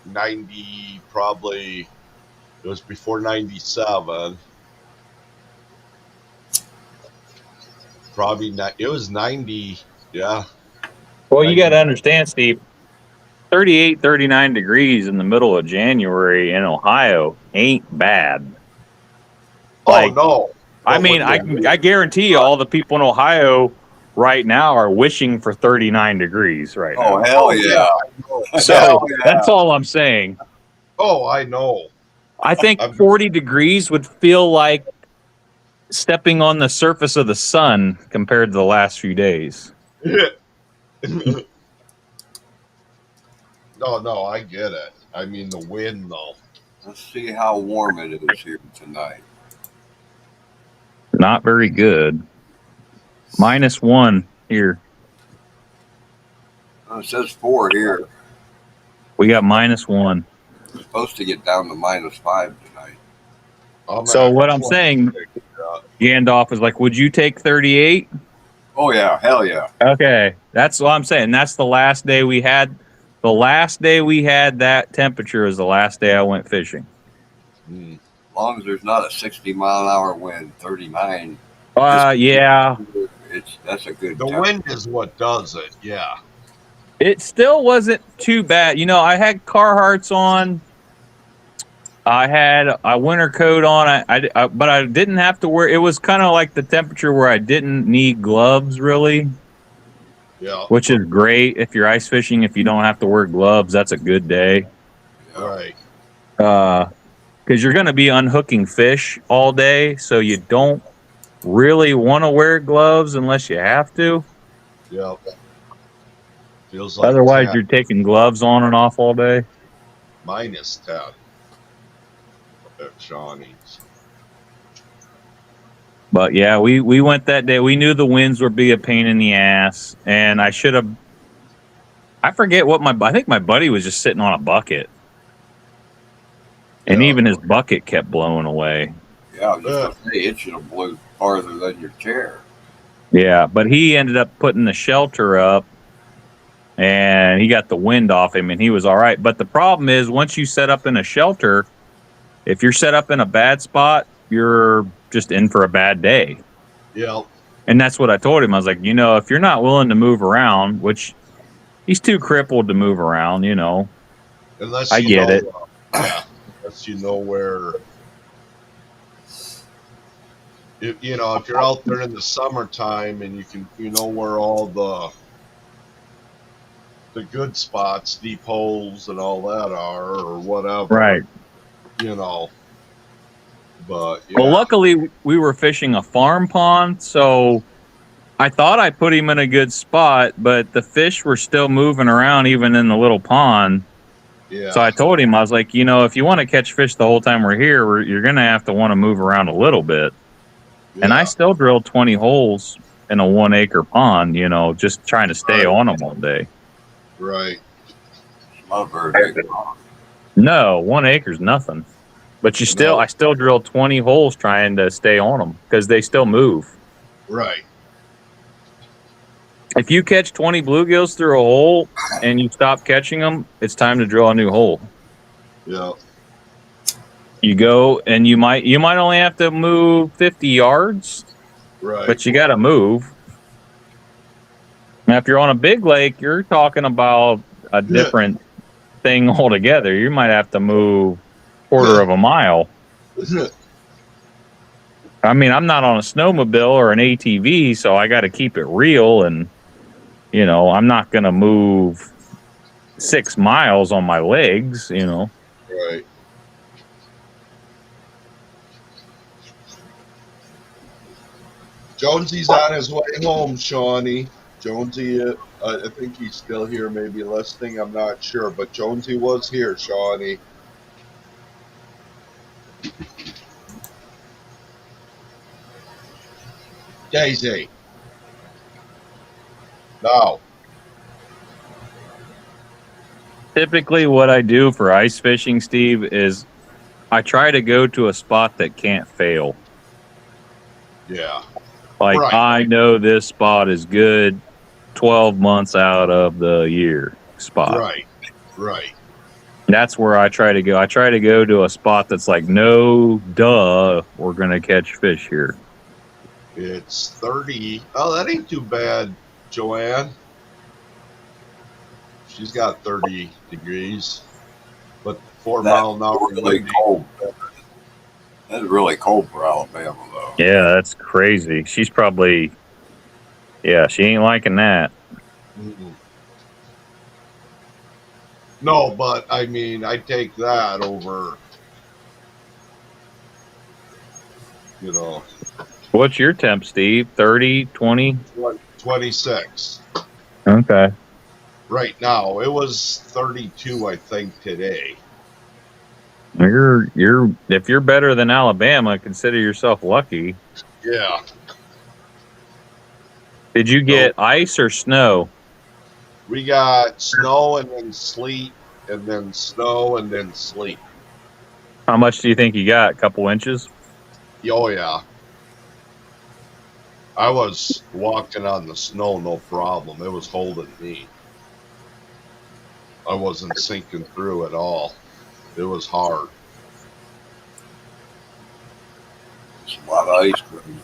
90, probably, it was before 97. Probably not, it was 90, yeah. Well, you got 90, to understand, Steve, 38, 39 degrees in the middle of January in Ohio ain't bad. oh, Like, no. I But mean, when the wind, I guarantee you all the people in Ohio right now are wishing for 39 degrees right Oh, now. hell oh, yeah. yeah, I know. So Hell yeah. that's all I'm saying. Oh, I know. I think I'm- 40 degrees would feel like stepping on the surface of the sun compared to the last few days. No, I get it. I mean, the wind, though. Let's see how warm it is here tonight. Not very good. -1 here. Oh, it says 4 here. We got -1. It's supposed to get down to -5 tonight. So at what I'm 26. saying, Gandalf is like, would you take 38? Oh, yeah. Hell yeah. Okay. That's what I'm saying. That's the last day we had. The last day we had that temperature is the last day I went fishing. Mm. As long as there's not a 60-mile-an-hour wind, 39. Yeah. That's a good The temperature. wind is what does it. Yeah. It still wasn't too bad. You know, I had Carhartts on. I had a winter coat on. But I didn't have to wear. It was kind of like the temperature where I didn't need gloves really, Yeah. which is great if you're ice fishing. If you don't have to wear gloves, that's a good day. Yeah. Right. Because you're going to be unhooking fish all day, so you don't really want to wear gloves unless you have to. Yeah. Feels like Otherwise, 10, you're taking gloves on and off all day. -10 at Shawnee's. But yeah, we went that day. We knew the winds would be a pain in the ass, and I should have. I forget what I think my buddy was just sitting on a bucket, and Yeah. even his bucket kept blowing away. Yeah, I was just going to say, it should have blew farther than your chair. Yeah, but he ended up putting the shelter up, and he got the wind off him, and he was all right. But the problem is, once you set up in a shelter, if you're set up in a bad spot, you're just in for a bad day. Yeah. And that's what I told him. I was like, you know, if you're not willing to move around, which he's too crippled to move around, you know. Unless I you get know, it. Yeah. Unless you know where. If you're out there in the summertime and you know where all the good spots, deep holes and all that are, or whatever. Right. But yeah. Well, luckily we were fishing a farm pond, so I thought I put him in a good spot, but the fish were still moving around even in the little pond. Yeah. So I told him, I was like, you know, if you want to catch fish the whole time we're here, you're going to have to want to move around a little bit. And I still drilled 20 holes in a 1 acre pond, you know, just trying to stay on them all day. Right. Not very big. No, 1 acre's nothing. But I still drilled 20 holes trying to stay on them because they still move. Right. If you catch 20 bluegills through a hole and you stop catching them, it's time to drill a new hole. Yeah. You go and you might only have to move 50 yards, Right. but you got to move. Now, if you're on a big lake, you're talking about a different thing altogether. You might have to move quarter of a mile. I mean, I'm not on a snowmobile or an ATV, so I got to keep it real. And, you know, I'm not going to move 6 miles on my legs, you know. Right. Jonesy's on his way home, Shawnee. Jonesy, I think he's still here, maybe listening. I'm not sure, but Jonesy was here, Shawnee. Daisy. No. Typically, what I do for ice fishing, Steve, is I try to go to a spot that can't fail. Yeah. Like, Right. I know this spot is good 12 months out of the year spot. Right. Right. That's where I try to go. I try to go to a spot that's like, no, duh, we're going to catch fish here. It's 30. Oh, that ain't too bad, Joanne. She's got 30 degrees, but 4 mile an hour really wind. cold. That's really cold for Alabama, though. Yeah, that's crazy. She's probably, yeah, she ain't liking that. Mm-mm. No, but I mean, I take that over, you know, What's your temp, Steve? 30, 20? 26. Okay. Right now, it was 32, I think, today. If you're better than Alabama, consider yourself lucky. Yeah. Did you get ice or snow? We got snow and then sleet, and then snow and then sleet. How much do you think you got? A couple inches? Oh, yeah. I was walking on the snow, no problem. It was holding me. I wasn't sinking through at all. It was hard. It's a lot of ice cream.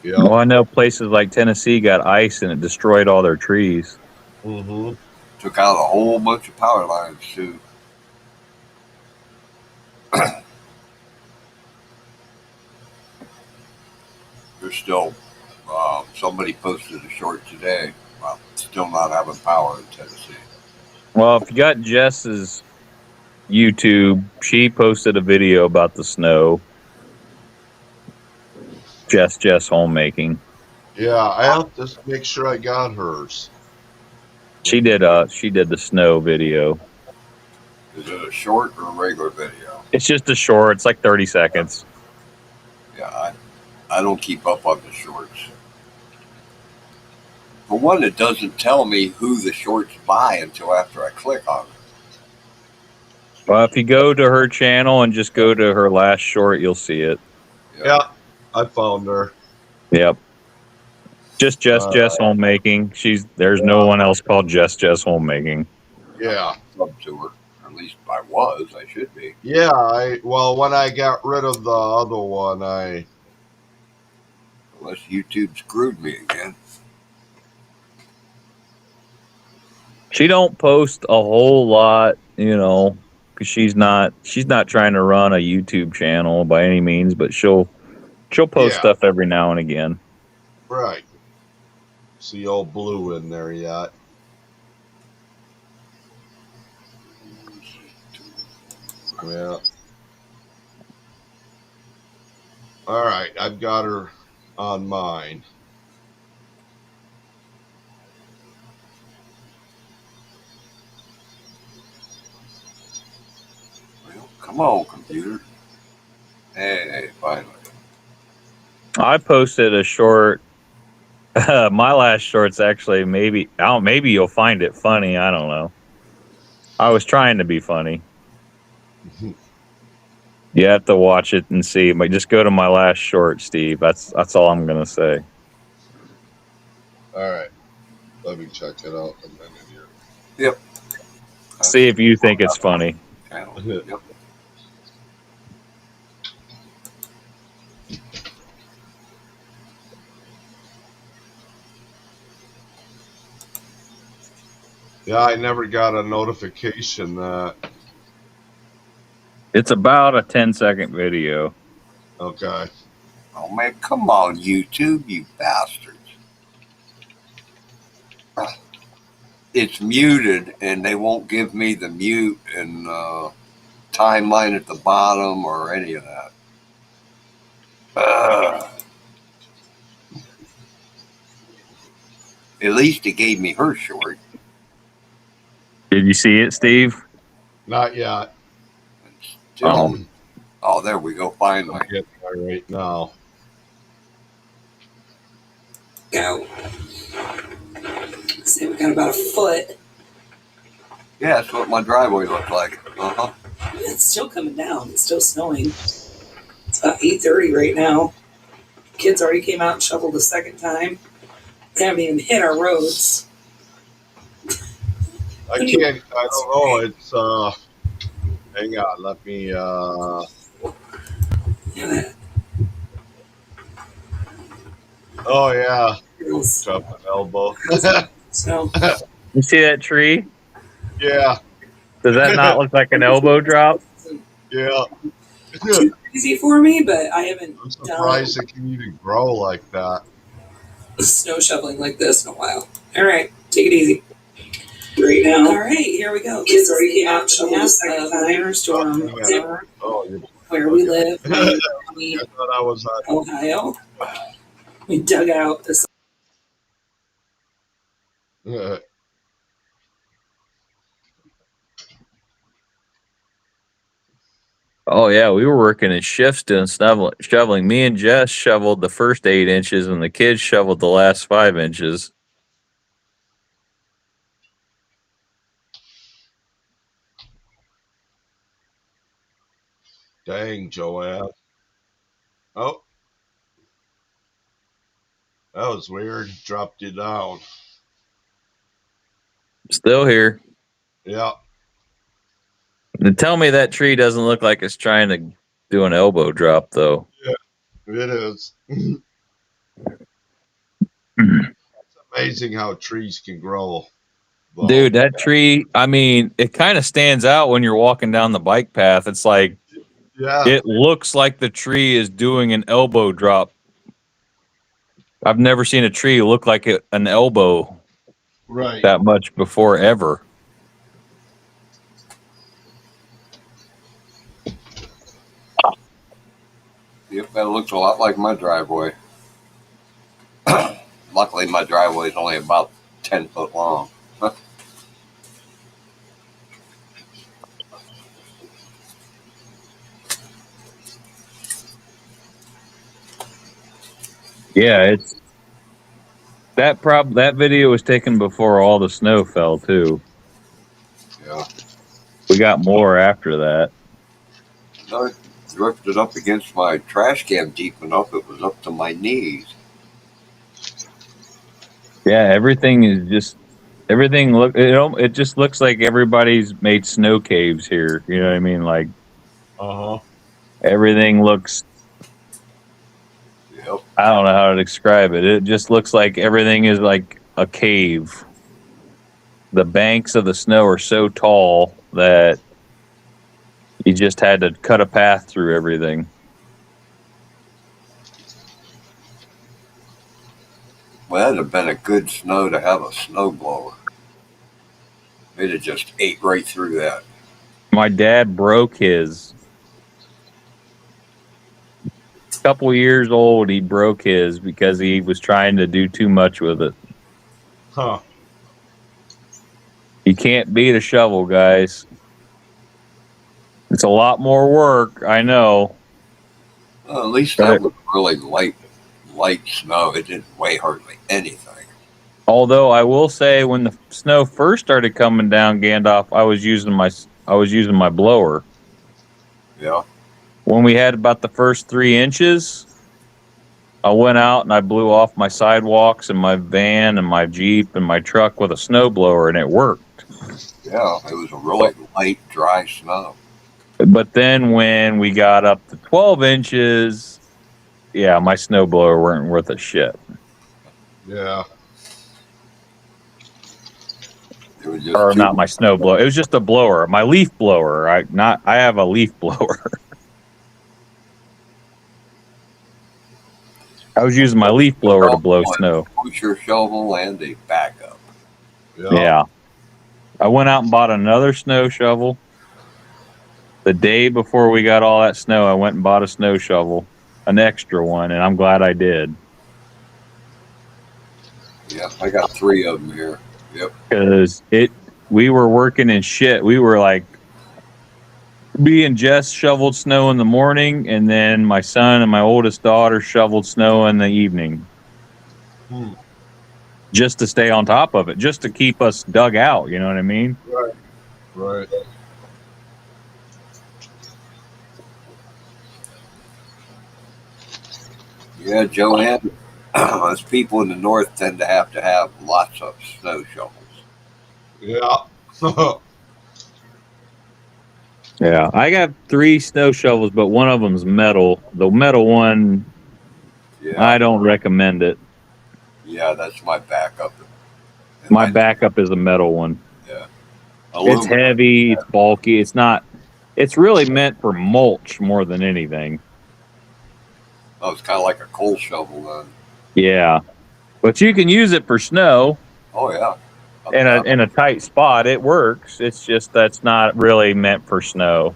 Yeah. Well, I know places like Tennessee got ice and it destroyed all their trees. Mm-hmm. Took out a whole bunch of power lines, too. There's still, somebody posted a short today about still not having power in Tennessee. Well, if you got Jess's YouTube, she posted a video about the snow. Jess homemaking. Yeah, I have to make sure I got hers. She did the snow video. Is it a short or a regular video? It's just a short, it's like 30 seconds. Yeah, I don't keep up on the shorts. For one, it doesn't tell me who the shorts by until after I click on it. Well, if you go to her channel and just go to her last short, you'll see it. Yeah, I found her. Yep. Just Jess homemaking. There's no one else called Jess homemaking. Yeah. Sub to her. Or at least I was. I should be. Yeah, when I got rid of the other one, Unless YouTube screwed me again. She don't post a whole lot, you know, because she's not trying to run a YouTube channel by any means, but she'll post stuff every now and again. Right. See old Blue in there yet. Yeah. All right, I've got her on mine. Well, come on, computer. Hey, finally. I posted a short. My last short's actually maybe you'll find it funny. I don't know. I was trying to be funny. You have to watch it and see. But just go to my last short, Steve. That's all I'm gonna say. All right. Let me check it out a minute here. Yep. See if you think it's funny. Yep. Yeah, I never got a notification that. It's about a 10-second video. Okay. Oh man, come on, YouTube, you bastards! It's muted, and they won't give me the mute and timeline at the bottom or any of that. At least it gave me her short. Did you see it, Steve? Not yet. Still, oh, there we go. Finally. I'm getting there right now. Go. Say we got about a foot. Yeah, that's what my driveway looked like. It's still coming down. It's still snowing. It's about 8:30 right now. Kids already came out and shoveled the second time. They haven't even hit our roads. I don't know. It's hang on, let me Yeah, oh yeah. that Drop an elbow. So You see that tree? Yeah, Does that not look like an elbow drop? yeah. too crazy for me, but I haven't I'm surprised it can even grow like that. done snow shoveling like this in a while. All right, take it easy. Right now. All right, here we go. Kids already came out and shoveled the second time. Winter storm Oh, you where we live, I thought I was on. Ohio. We dug out this. Oh yeah, we were working in shifts doing shoveling. Me and Jess shoveled the first 8 inches, and the kids shoveled the last 5 inches. Dang, Joanne. Oh, that was weird. Dropped you down. Still here. Yeah. And tell me that tree doesn't look like it's trying to do an elbow drop, though. It is. It's amazing how trees can grow. Well, Dude, that tree, I mean, it kind of stands out when you're walking down the bike path. It's like, yeah. it looks like the tree is doing an elbow drop. I've never seen a tree look like an elbow Right. that much before, ever. Yep, that looks a lot like my driveway. Luckily, my driveway is only about 10 foot long. Yeah, it's that video was taken before all the snow fell too. Yeah. We got more after that. I drifted up against my trash can deep enough, it was up to my knees. Yeah, everything it just looks like everybody's made snow caves here. You know what I mean? Like everything looks, Yep. I don't know how to describe it. It just looks like everything is like a cave. The banks of the snow are so tall that you just had to cut a path through everything. Well, that'd have been a good snow to have a snow blower. It'd have just ate right through that. My dad broke his. A couple years old, he broke his because he was trying to do too much with it. Huh. You can't beat a shovel, guys. It's a lot more work, I know. Well, at least that was really light snow. It didn't weigh hardly anything. Although I will say, when the snow first started coming down, Gandalf, I was using my blower. Yeah. When we had about the first 3 inches, I went out and I blew off my sidewalks and my van and my Jeep and my truck with a snowblower, and it worked. Yeah, it was a really light, dry snow. But then when we got up to 12 inches, yeah, my snowblower weren't worth a shit. Yeah. It was just or too not my snow blower. It was just a blower, my leaf blower. I have a leaf blower. I was using my leaf blower to blow snow. Pusher shovel and a backup. Yeah. I went out and bought another snow shovel. The day before we got all that snow, I went and bought a snow shovel, an extra one, and I'm glad I did. Yeah, I got 3 of them here. Yep. Because we were working in shit. We were like, me and Jess shoveled snow in the morning, and then my son and my oldest daughter shoveled snow in the evening. Just to stay on top of it, just to keep us dug out. You know what I mean? Right. Yeah, Joanne, us people in the north tend to have lots of snow shovels. Yeah. Yeah, I got 3 snow shovels, but one of them's metal. The metal one, Yeah, I don't recommend it. yeah, that's my backup. And My backup is a metal one. It's aluminum. heavy, it's bulky, it's not. It's really meant for mulch more than anything. Oh, it's kind of like a coal shovel then. Yeah, but you can use it for snow Oh yeah. in a tight spot. It works. It's just that's not really meant for snow.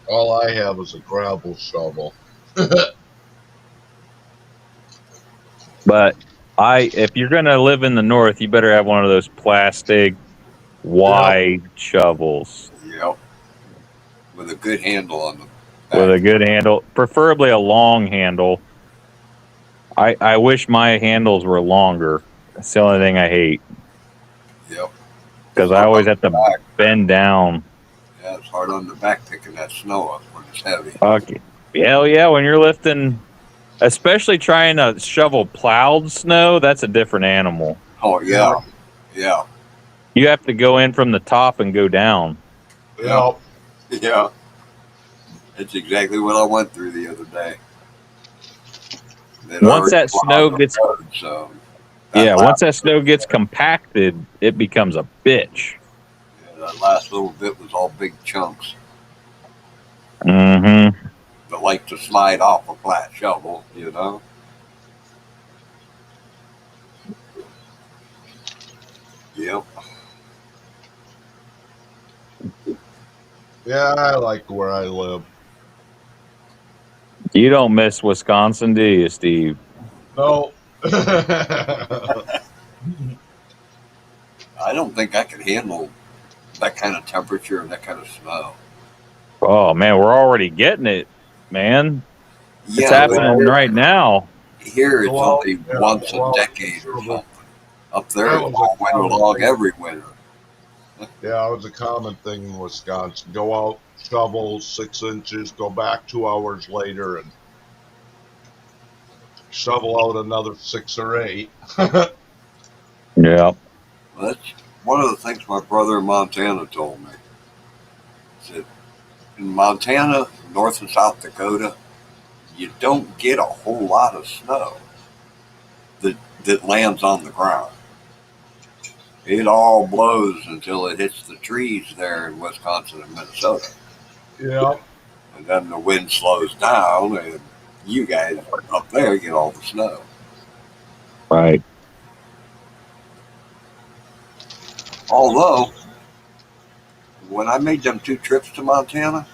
All I have is a gravel shovel. But if you're gonna live in the north, you better have one of those plastic wide shovels Yep. With a good handle on them. with a good handle, preferably a long handle. I wish my handles were longer. That's the only thing I hate. Yep. Because I always have to bend down. Yeah, it's hard on the back picking that snow up when it's heavy. Okay. Hell yeah, when you're lifting, especially trying to shovel plowed snow, that's a different animal. Oh yeah. Yeah. You have to go in from the top and go down. Yep. Yeah. That's exactly what I went through the other day. Once that snow gets once that snow gets compacted, it becomes a bitch. Yeah, that last little bit was all big chunks. Mm-hmm. But like to slide off a flat shovel, you know? Yep. Yeah, I like where I live. You don't miss Wisconsin, do you, Steve? No. I don't think I could handle that kind of temperature and that kind of snow. Oh man, we're already getting it, man. It's happening right now. Here it's only once a decade or something. Up there it's all winter log every winter. Yeah, it was a common thing in Wisconsin. Go out, shovel 6 inches, go back 2 hours later and shovel out another 6 or 8. Yeah. Well, that's one of the things my brother in Montana told me. He said, in Montana, North and South Dakota, you don't get a whole lot of snow that lands on the ground. It all blows until it hits the trees there in Wisconsin and Minnesota. Yep. And then the wind slows down and you guys up there get all the snow. Right. Although, when I made them 2 trips to Montana,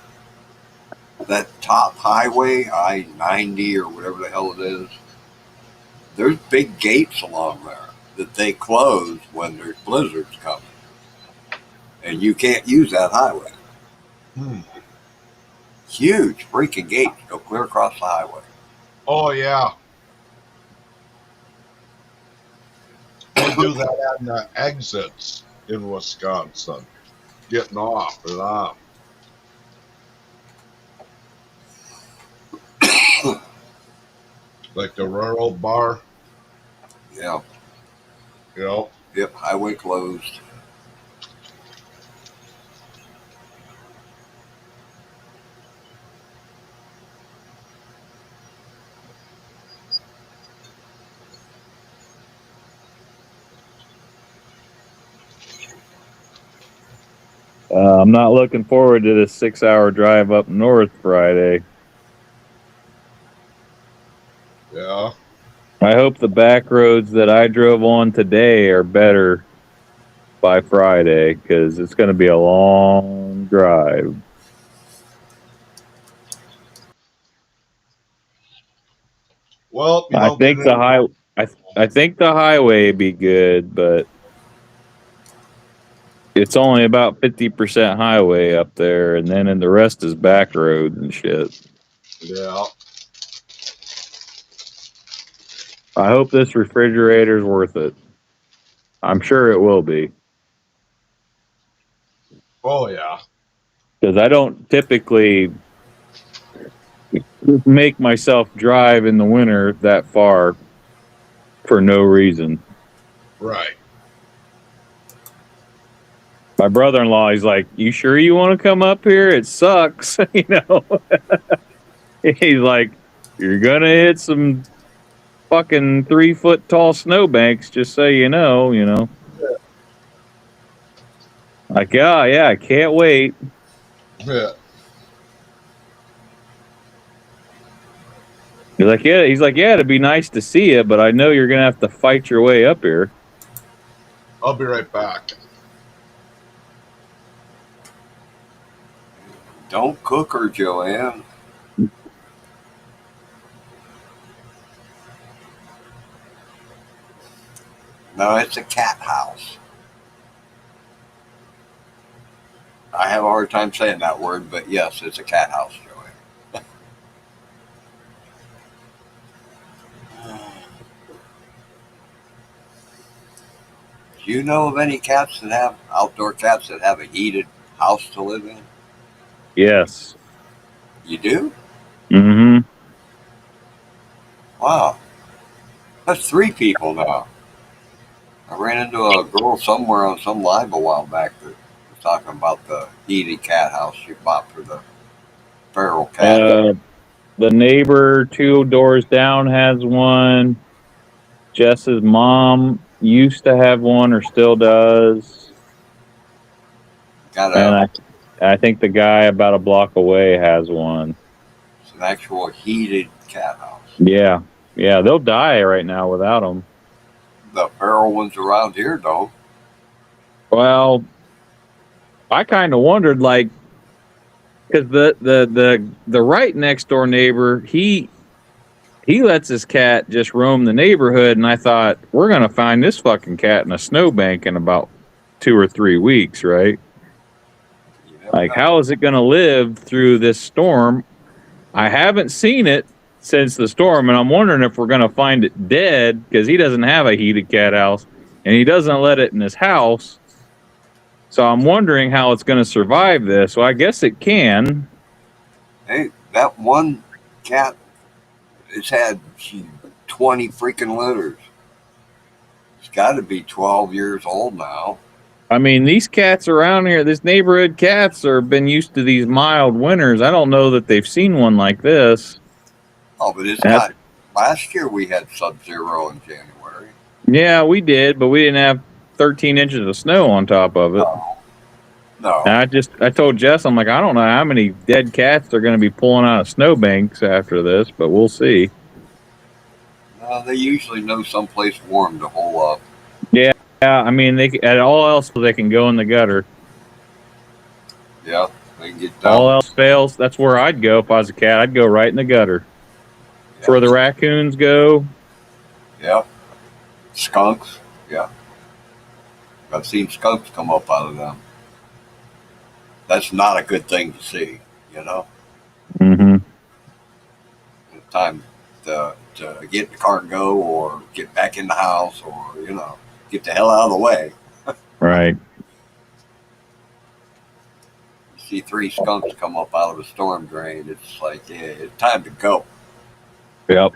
that top highway, I-90 or whatever the hell it is, there's big gates along there that they close when there's blizzards coming. And you can't use that highway. Huge freaking gates go clear across the highway. Oh, yeah. They do that on the exits in Wisconsin. Getting off and on. Like the railroad bar. Yeah. Yep. Yep, highway closed. I'm not looking forward to this 6-hour drive up north Friday. Yeah. I hope the back roads that I drove on today are better by Friday, because it's going to be a long drive. Well, you I don't think get the any. I think the highway be good, but it's only about 50% highway up there, and then the rest is back roads and shit. Yeah. I hope this refrigerator's worth it. I'm sure it will be, Oh yeah. because I don't typically make myself drive in the winter that far for no reason. Right. My brother-in-law, he's like, "You sure you want to come up here? It sucks." You know. He's like, "You're gonna hit some fucking 3-foot tall snowbanks, just so you know." Like, yeah, I can't wait. Yeah. He's like, yeah, it'd be nice to see you, but I know you're gonna have to fight your way up here. I'll be right back. Don't cook her, Joanne. No, it's a cat house. I have a hard time saying that word, but yes, it's a cat house, Joanne. Do you know of any cats that have outdoor cats that have a heated house to live in? Yes. You do? Mm-hmm. Wow. That's 3 people now. I ran into a girl somewhere on some live a while back that was talking about the heated cat house she bought for the feral cat. The neighbor 2 doors down has one. Jess's mom used to have one, or still does. Got And I think the guy about a block away has one. it's an actual heated cat house. Yeah, they'll die right now without them. The feral ones around here don't. Well, I kind of wondered, like, because the right next door neighbor, he lets his cat just roam the neighborhood, and I thought, we're gonna find this fucking cat in a snowbank in about 2 or 3 weeks, right? You never Like, know. how is it gonna live through this storm? I haven't seen it since the storm, and I'm wondering if we're gonna find it dead, because he doesn't have a heated cat house, and he doesn't let it in his house. So I'm wondering how it's gonna survive this. So I guess it can. Hey, that one cat has had 20 freaking litters. It's got to be 12 years old now. I mean, these cats around here, this neighborhood cats are been used to these mild winters. I don't know that they've seen one like this. Oh, but it's That's- not. Last year we had sub-zero in January. Yeah, we did, but we didn't have 13 inches of snow on top of it. No. And I told Jess, I'm like, I don't know how many dead cats they're going to be pulling out of snowbanks after this, but we'll see. No, they usually know someplace warm to hole up. Yeah, I mean, at all else they can go in the gutter. Yeah, they can get down. All else fails, that's where I'd go if I was a cat. I'd go right in the gutter. That's where the raccoons go. Yeah. Skunks. Yeah. I've seen skunks come up out of them. That's not a good thing to see, you know? Mm-hmm. It's time to get in the car and go, or get back in the house, or, get the hell out of the way. Right. You see 3 skunks come up out of a storm drain. It's like, yeah, it's time to go. Yep.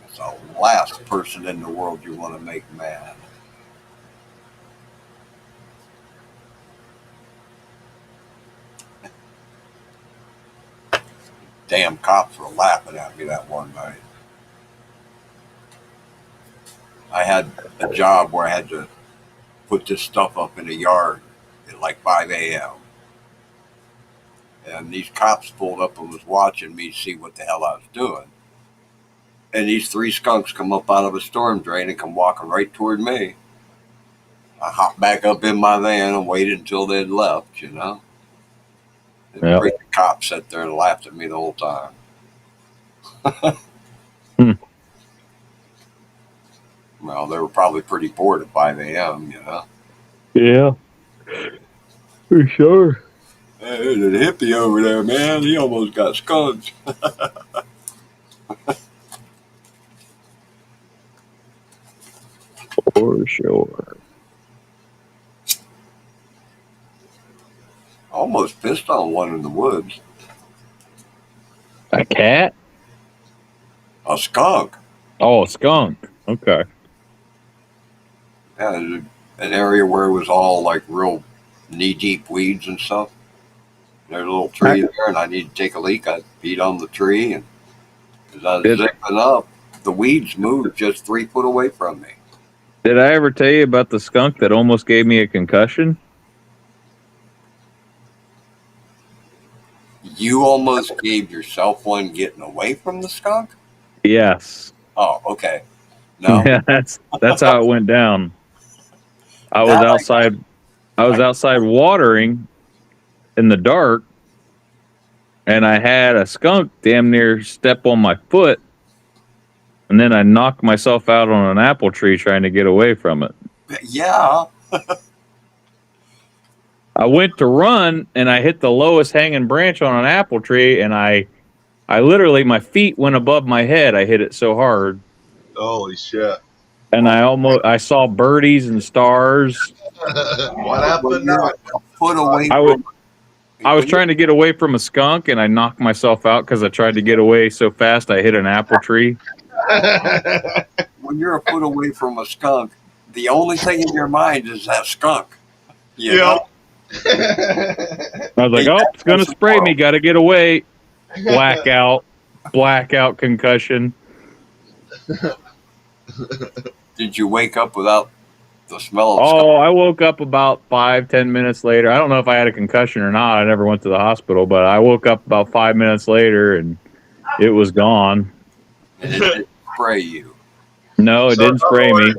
It's the last person in the world you want to make mad. Damn cops were laughing at me that one night. I had a job where I had to put this stuff up in the yard at like 5 a.m. And these cops pulled up and was watching me to see what the hell I was doing. And these 3 skunks come up out of a storm drain and come walking right toward me. I hopped back up in my van and waited until they'd left, you know. And Yep. the cops sat there and laughed at me the whole time. Well, they were probably pretty bored at 5 a.m., you know. Yeah. For sure. Hey, there's a hippie over there, man. He almost got skunked. For sure. Almost pissed on one in the woods. A cat? A skunk. Oh, a skunk. Okay. Yeah, there's an area where it was all like real knee-deep weeds and stuff. There's a little tree there, and I need to take a leak. I beat on the tree, and as I was Did- zipping up, the weeds moved just 3 foot away from me. Did I ever tell you about the skunk that almost gave me a concussion? You almost gave yourself one getting away from the skunk? Yes. Oh, okay. No, Yeah, that's how it went down. I was outside watering in the dark, and I had a skunk damn near step on my foot, and then I knocked myself out on an apple tree trying to get away from it. yeah. I went to run, and I hit the lowest hanging branch on an apple tree, and I literally, my feet went above my head. I hit it so hard. Holy shit. And I saw birdies and stars. What happened now? A foot away I was trying to get away from a skunk, and I knocked myself out because I tried to get away so fast I hit an apple tree. When you're a foot away from a skunk, the only thing in your mind is that skunk. You Yeah. know? I was like, oh, it's going to spray me. Got to get away. Blackout concussion. Did you wake up without the smell of Oh, skunk? I woke up about 5-10 minutes later. I don't know if I had a concussion or not. I never went to the hospital, but I woke up about 5 minutes later and it was gone. And it didn't spray you. No, it So didn't spray me.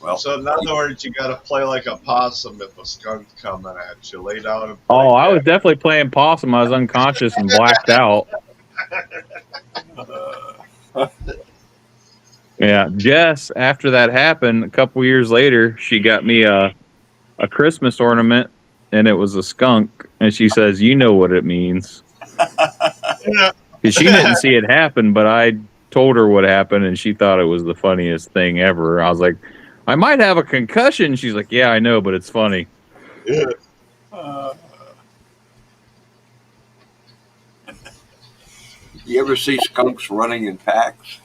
Well, So in other words, you got to play like a possum if a skunk's coming at you. Lay down and play Oh, I was dead. definitely playing possum. I was unconscious and blacked out. Yeah, Jess, after that happened, a couple years later, she got me a Christmas ornament, and it was a skunk. And she says, "You know what it means." Because she didn't see it happen, but I told her what happened, and she thought it was the funniest thing ever. I was like, "I might have a concussion." She's like, "Yeah, I know, but it's funny." Yeah. You ever see skunks running in packs?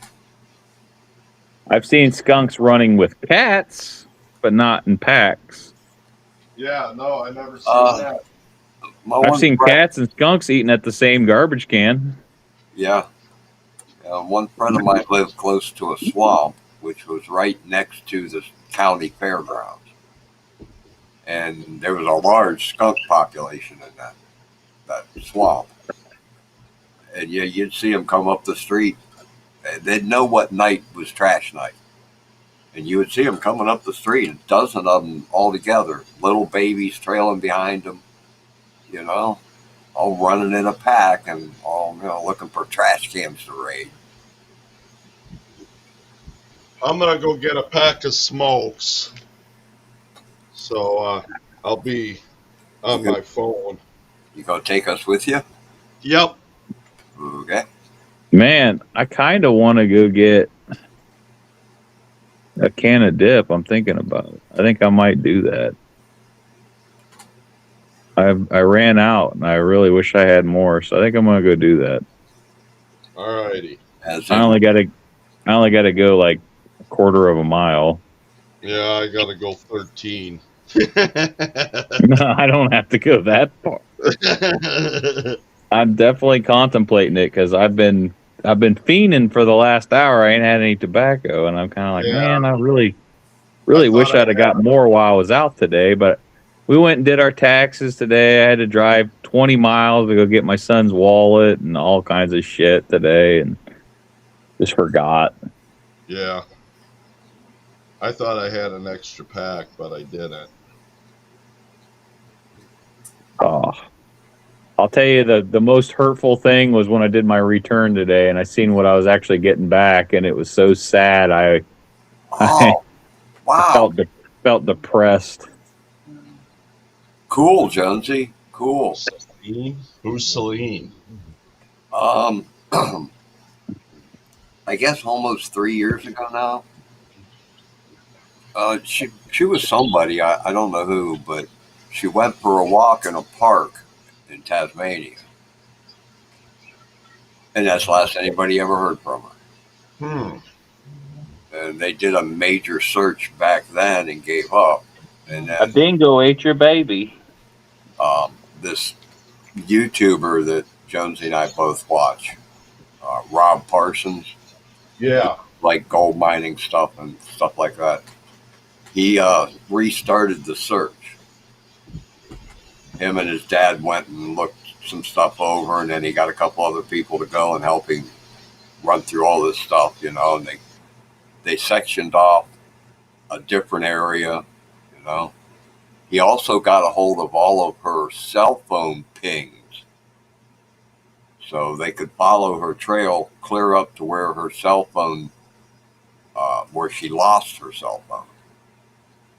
I've seen skunks running with cats, but not in packs. Yeah, no, I never seen that. I've seen cats and skunks eating at the same garbage can. Yeah. One friend of mine lived close to a swamp, which was right next to the county fairgrounds. And there was a large skunk population in that swamp. And yeah, you'd see them come up the street. They'd know what night was trash night. And you would see them coming up the street, a dozen of them all together, little babies trailing behind them, you know, all running in a pack and all, looking for trash cans to raid. I'm gonna go get a pack of smokes. So I'll be on my phone. You gonna take us with you? Yep. Okay. Man, I kind of want to go get a can of dip. I'm thinking about it. I think I might do that. I ran out, and I really wish I had more. So I think I'm gonna go do that. Alrighty. As I only got to go like a quarter of a mile. Yeah, I gotta go 13. No, I don't have to go that far. I'm definitely contemplating it because I've been fiending for the last hour. I ain't had any tobacco, and I'm kind of like, Yeah. man, I really Really I wish thought I I'd have got more while I was out today, but we went and did our taxes today. I had to drive 20 miles to go get my son's wallet and all kinds of shit today and just forgot. Yeah. I thought I had an extra pack, but I didn't. Oh, I'll tell you the most hurtful thing was when I did my return today and I seen what I was actually getting back, and it was so sad. I Oh, wow. felt depressed. Cool, Jonesy. Cool. Celine? Who's Celine? Um, I guess almost 3 years ago now. She was somebody, I don't know who, but she went for a walk in a park in Tasmania. And that's the last anybody ever heard from her. Hmm. And they did a major search back then and gave up. And A then dingo ate your baby. this YouTuber that Jonesy and I both watch, Rob Parsons, Yeah. like gold mining stuff and stuff like that. He restarted the search. Him and his dad went and looked some stuff over, and then he got a couple other people to go and help him run through all this stuff, and they sectioned off a different area, you know. He also got a hold of all of her cell phone pings, so they could follow her trail clear up to where her cell phone, where she lost her cell phone.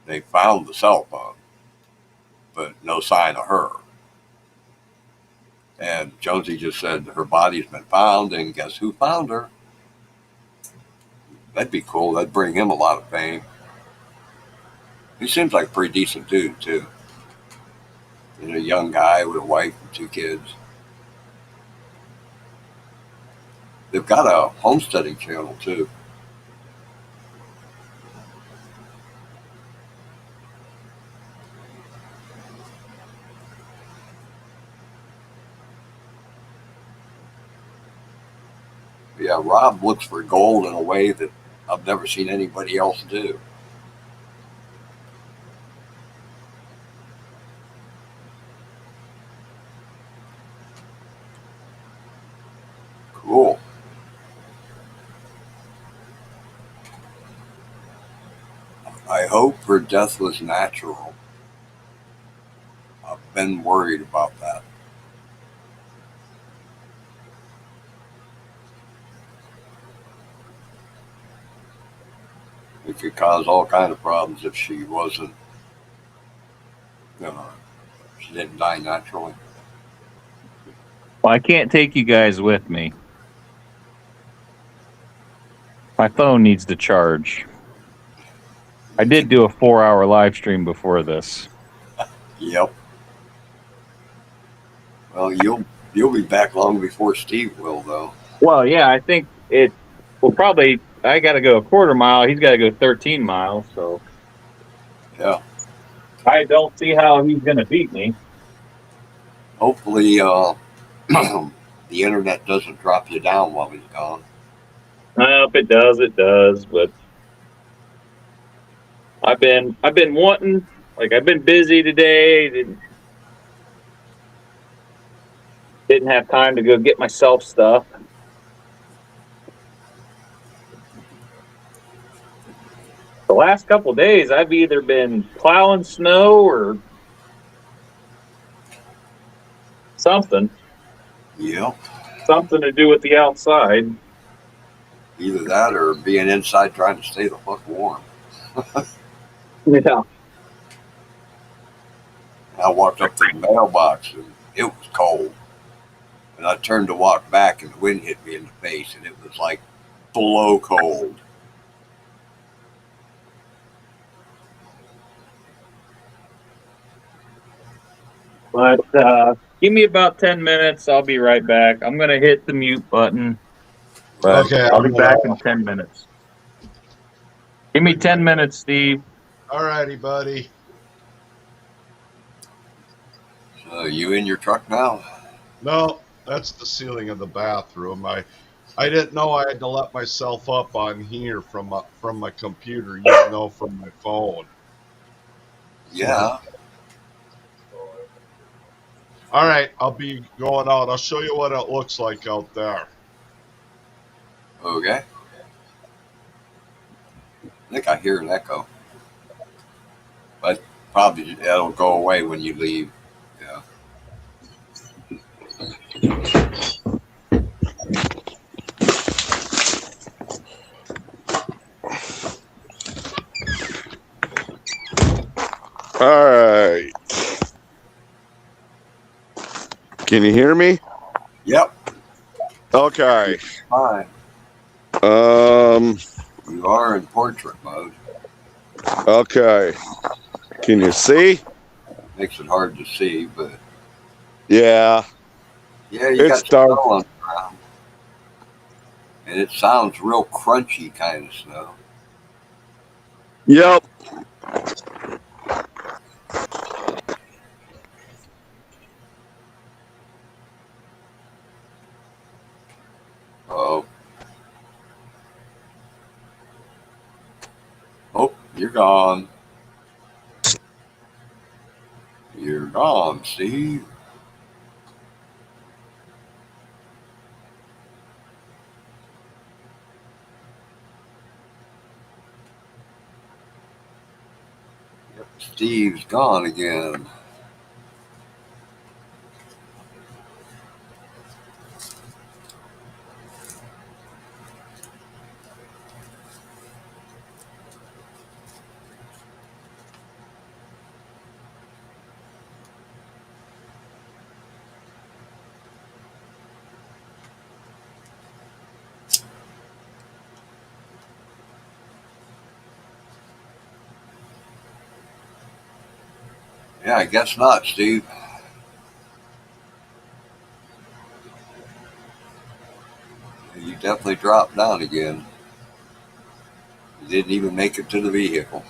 They found the cell phone, but no sign of her. And Jonesy just said her body's been found, and guess who found her? That'd be cool. That'd bring him a lot of fame. He seems like a pretty decent dude, too. A young guy with a wife and 2 kids. They've got a homesteading channel, too. Yeah, Rob looks for gold in a way that I've never seen anybody else do. Cool. I hope her death was natural. I've been worried about that. It could cause all kind of problems if she wasn't, she didn't die naturally. Well, I can't take you guys with me. My phone needs to charge. I did do a 4-hour live stream before this. Yep. Well, you'll be back long before Steve will, though. Well, yeah, I think it will probably. I got to go a quarter mile. He's got to go 13 miles. So Yeah. I don't see how he's going to beat me. Hopefully, the internet doesn't drop you down while he's gone. If it does, it does. But I've been wanting. Like, I've been busy today. Didn't have time to go get myself stuff. The last couple of days, I've either been plowing snow or something Yep. to do with the outside. Either that or being inside trying to stay the fuck warm. Yeah. I walked up to the mailbox and it was cold. And I turned to walk back and the wind hit me in the face and it was like below cold. But give me about 10 minutes. I'll be right back. I'm going to hit the mute button. But Okay, I'll be back in 10 minutes. Give me 10 minutes, Steve. All righty, buddy. So you in your truck now? No, that's the ceiling of the bathroom. I I didn't know I had to let myself up on here from my computer, even though from my phone. Yeah. All right, I'll be going out. I'll show you what it looks like out there. Okay. I think I hear an echo. But probably it'll go away when you leave. Yeah. All right. Can you hear me? Yep. Okay. Fine. Um. You are in portrait mode. Okay. Can you see? Makes it hard to see, but Yeah. yeah, you It's got snow dark. on the ground. And it sounds real crunchy kind of snow. Yep. Oh. Oh, you're gone. You're gone, Steve. Yep, Steve's gone again. Yeah, I guess not, Steve. You definitely dropped down again. You didn't even make it to the vehicle.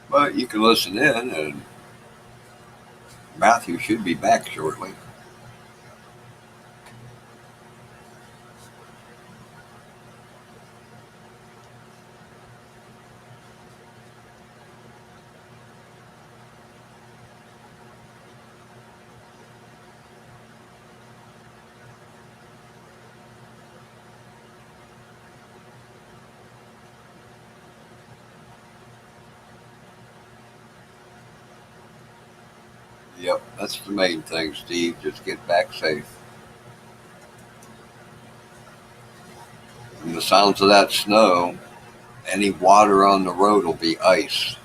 But you can listen in, and Matthew should be back shortly. Yep, that's the main thing, Steve. Just get back safe. From the sounds of that snow, any water on the road will be ice.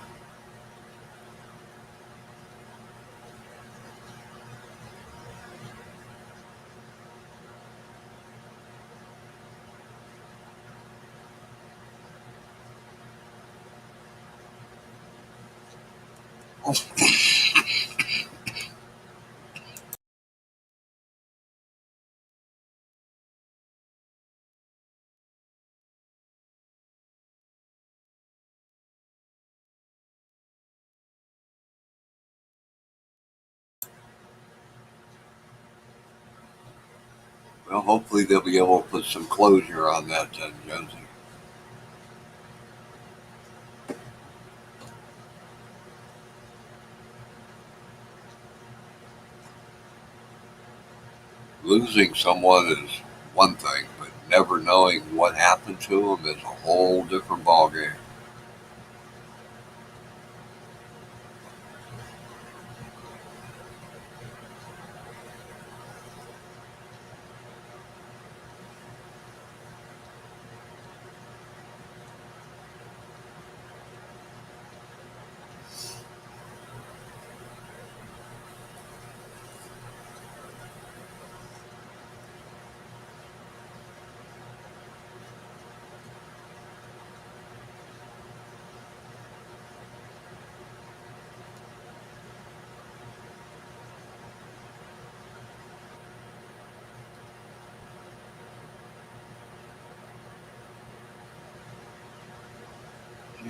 Well, hopefully they'll be able to put some closure on that then, Jonesy. Losing someone is one thing, but never knowing what happened to them is a whole different ballgame.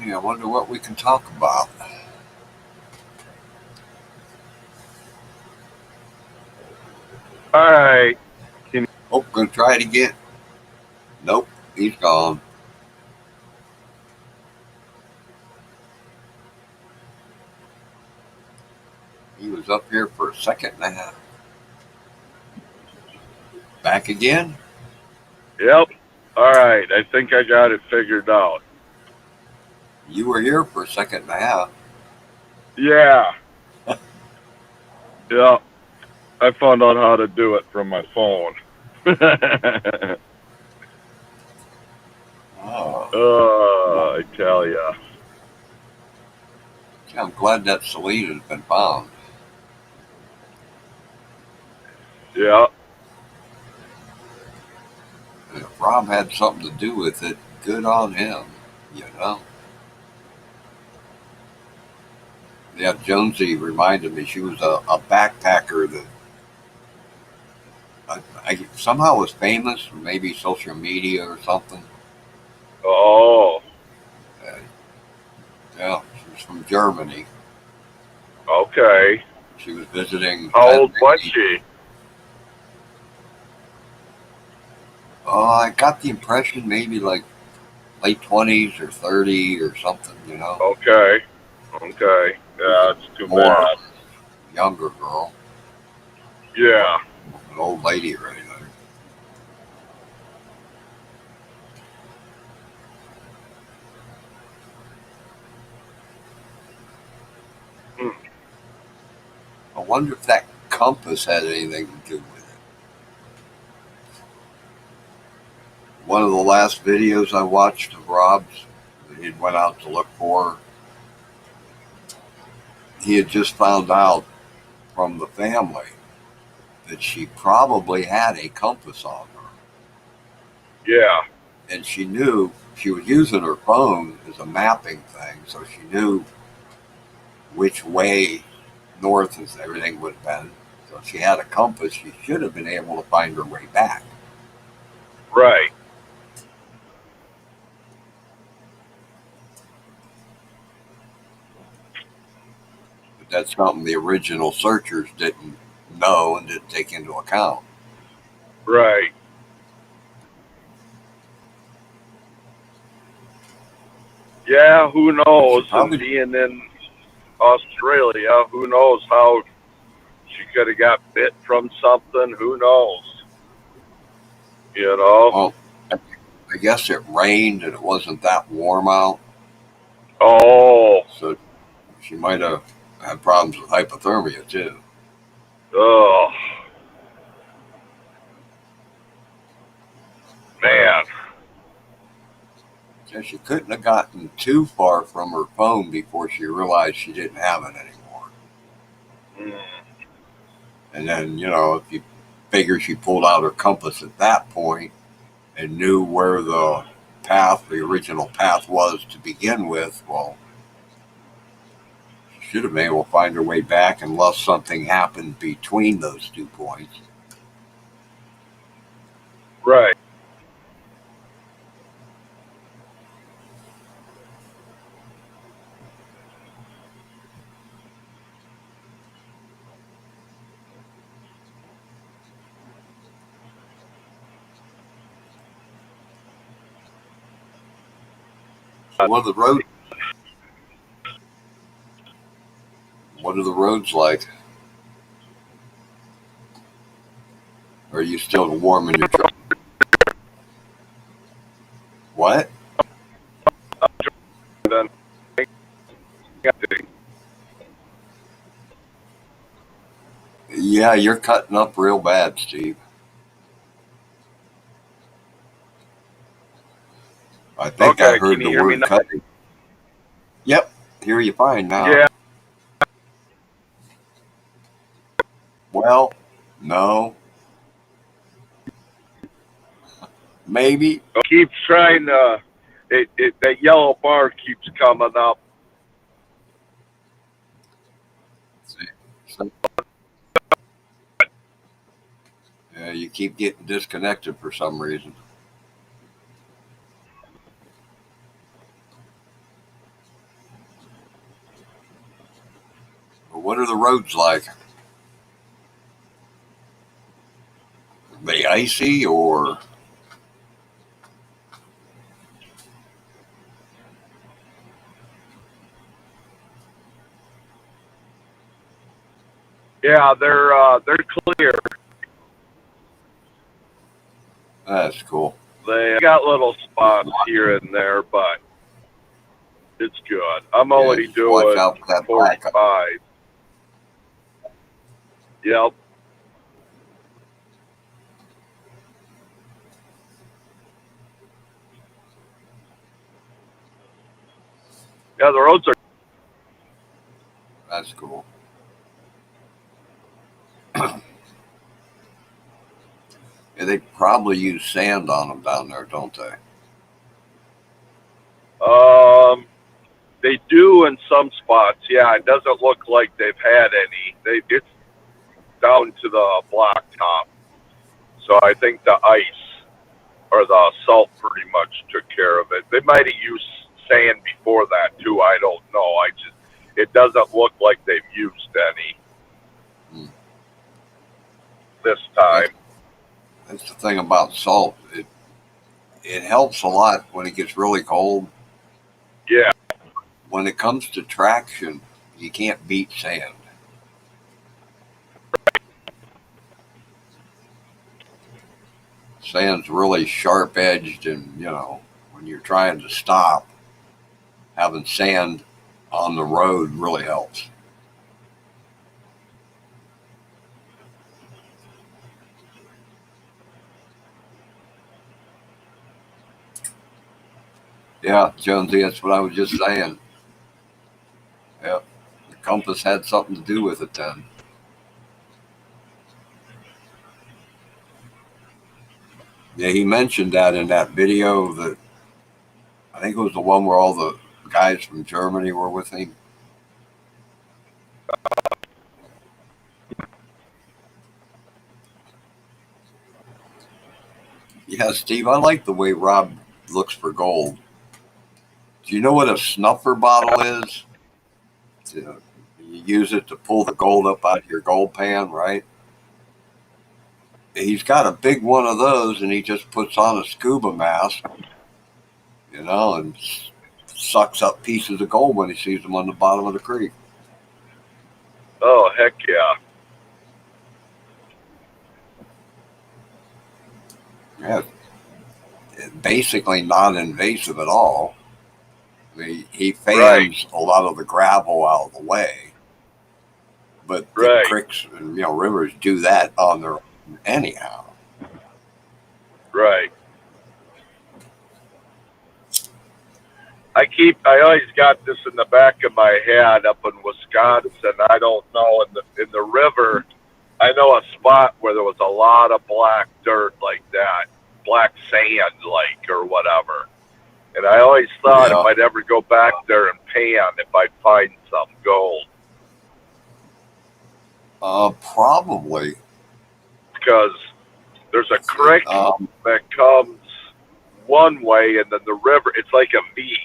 Yeah, I wonder what we can talk about. All right. Oh, gonna try it again. Nope, he's gone. He was up here for a second and a half. Back again? Yep. All right. I think I got it figured out. You were here for a second and a half. Yeah. Yep. I found out how to do it from my phone. Oh, I tell ya. I'm glad that Celine has been found. Yeah. And if Rob had something to do with it, good on him, you know? Yeah, Jonesy reminded me she was a backpacker that I somehow was famous, maybe social media or something. Oh. Yeah, she was from Germany. Okay. She was visiting. How old was she? I got the impression maybe like late 20s or 30 or something, you know. Okay. Okay. Yeah, it's too More bad. younger girl, Yeah. an old lady right there. I wonder if that compass had anything to do with it. One of the last videos I watched of Rob's, he went out to look for her. He had just found out from the family that she probably had a compass on her. Yeah. And she knew she was using her phone as a mapping thing, so she knew which way north as everything would have been. So if she had a compass, she should have been able to find her way back. Right. But that's something the original searchers didn't know and didn't take into account. Right. Yeah, who knows? And being in Australia, who knows how she could have got bit from something? Who knows? You know? Well, I guess it rained and it wasn't that warm out. Oh. So she might have had problems with hypothermia too. Oh. Man. So she couldn't have gotten too far from her phone before she realized she didn't have it anymore. Mm. And then, you know, if you figure she pulled out her compass at that point and knew where the original path was to begin with, well, she should have been able to find her way back unless something happened between those 2 points. Right. So what are the roads like? Are you still warm in your truck? What? Then Yeah, you're cutting up real bad, Steve. I think I okay, heard can the you hear me word now? cutting. Yep, hear you fine now. Yeah. Well, no. Maybe. Keeps trying to that yellow bar keeps coming up. So, you keep getting disconnected for some reason. But what are the roads like? they icy or? Yeah, they're clear. That's cool. They got little spots here and there, but it's good. I'm only Just watch doing out for that black. 45. Yep. Yeah, the roads are. That's cool. Yeah, they probably use sand on them down there, don't they? They do in some spots. Yeah, it doesn't look like they've had any. It's down to the blacktop. So I think the ice or the salt pretty much took care of it. They might have used sand before that too. I don't know. It doesn't look like they've used any this time. That's the thing about salt. It helps a lot when it gets really cold. Yeah. When it comes to traction, you can't beat sand. Sand's really sharp edged, and when you're trying to stop, having sand on the road really helps. Yeah, Jonesy, that's what I was just saying. Yep, the compass had something to do with it then. Yeah, he mentioned that in that video that I think it was the one where all the guys from Germany were with him. Yeah, Steve, I like the way Rob looks for gold. Do you know what a snuffer bottle is? You use it to pull the gold up out of your gold pan, right? He's got a big one of those, and he just puts on a scuba mask, and sucks up pieces of gold when he sees them on the bottom of the creek. Oh, heck yeah. Yeah, basically non-invasive at all. I mean, he fans a lot of the gravel out of the way, but the creeks and rivers do that on their own anyhow. Right. I always got this in the back of my head up in Wisconsin. I don't know, in the river, I know a spot where there was a lot of black dirt like that, black sand like or whatever. And I always thought if I'd ever go back there and pan, if I'd find some gold. Probably. Because there's a creek that comes one way, and then the river, it's like a V.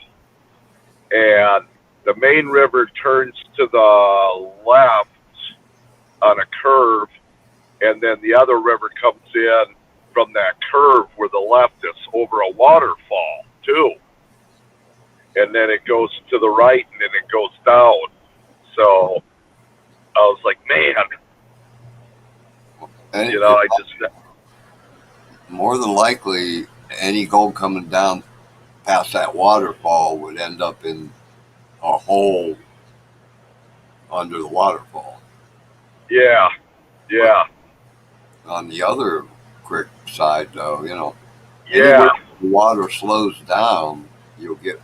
And the main river turns to the left on a curve, and then the other river comes in from that curve where the left is over a waterfall, too. And then it goes to the right, and then it goes down. So I was like, man, I just... More than likely, any gold coming down past that waterfall would end up in a hole under the waterfall. Yeah, yeah. But on the other creek side, though, yeah, the water slows down, you'll get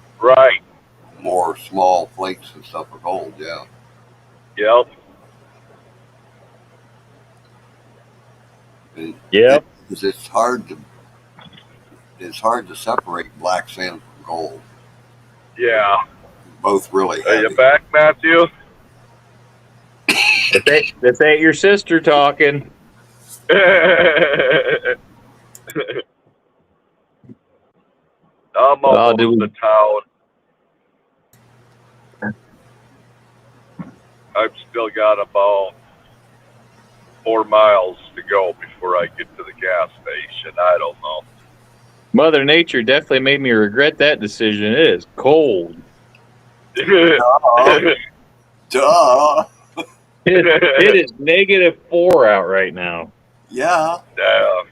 more small flakes and stuff of gold. Yeah. Yep. Yep. It's hard to separate black sand from gold. Yeah. Both really heavy. Are you back, Matthew? This ain't your sister talking. I'm almost to town. I've still got about 4 miles to go before I get to the gas station. I don't know. Mother Nature definitely made me regret that decision. It is cold. Duh. It is -4 out right now. Yeah. Yeah.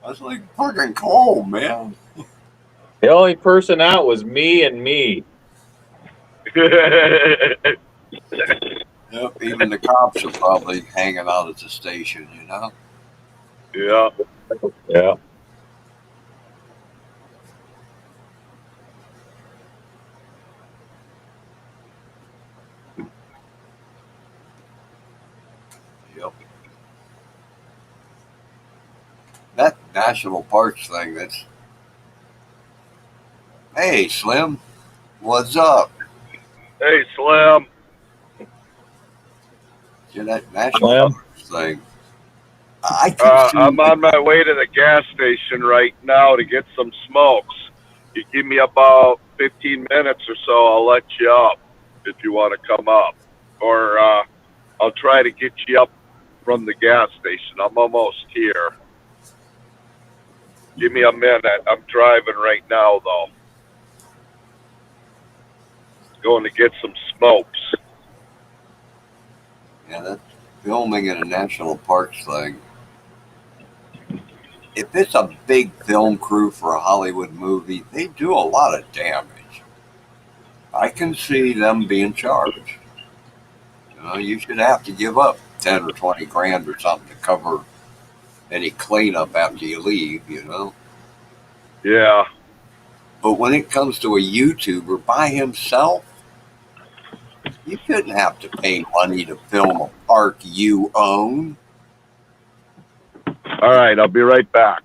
That's like fucking cold, man. The only person out was me and me. Yep, even the cops are probably hanging out at the station, you know? Yeah. Yeah. Yep. That national parks thing, that's... Hey, Slim, what's up? Hey, Slim. Yeah, that national Slim? parks thing. I can see... I'm on my way to the gas station right now to get some smokes. You give me about 15 minutes or so, I'll let you up if you want to come up. Or I'll try to get you up from the gas station. I'm almost here. Give me a minute. I'm driving right now, though. Going to get some smokes. Yeah, that filming in a national parks thing. If it's a big film crew for a Hollywood movie, they do a lot of damage. I can see them being charged. You know, you should have to give up 10 or 20 grand or something to cover any cleanup after you leave, you know. Yeah. But when it comes to a YouTuber by himself, you shouldn't have to pay money to film a park you own. All right, I'll be right back.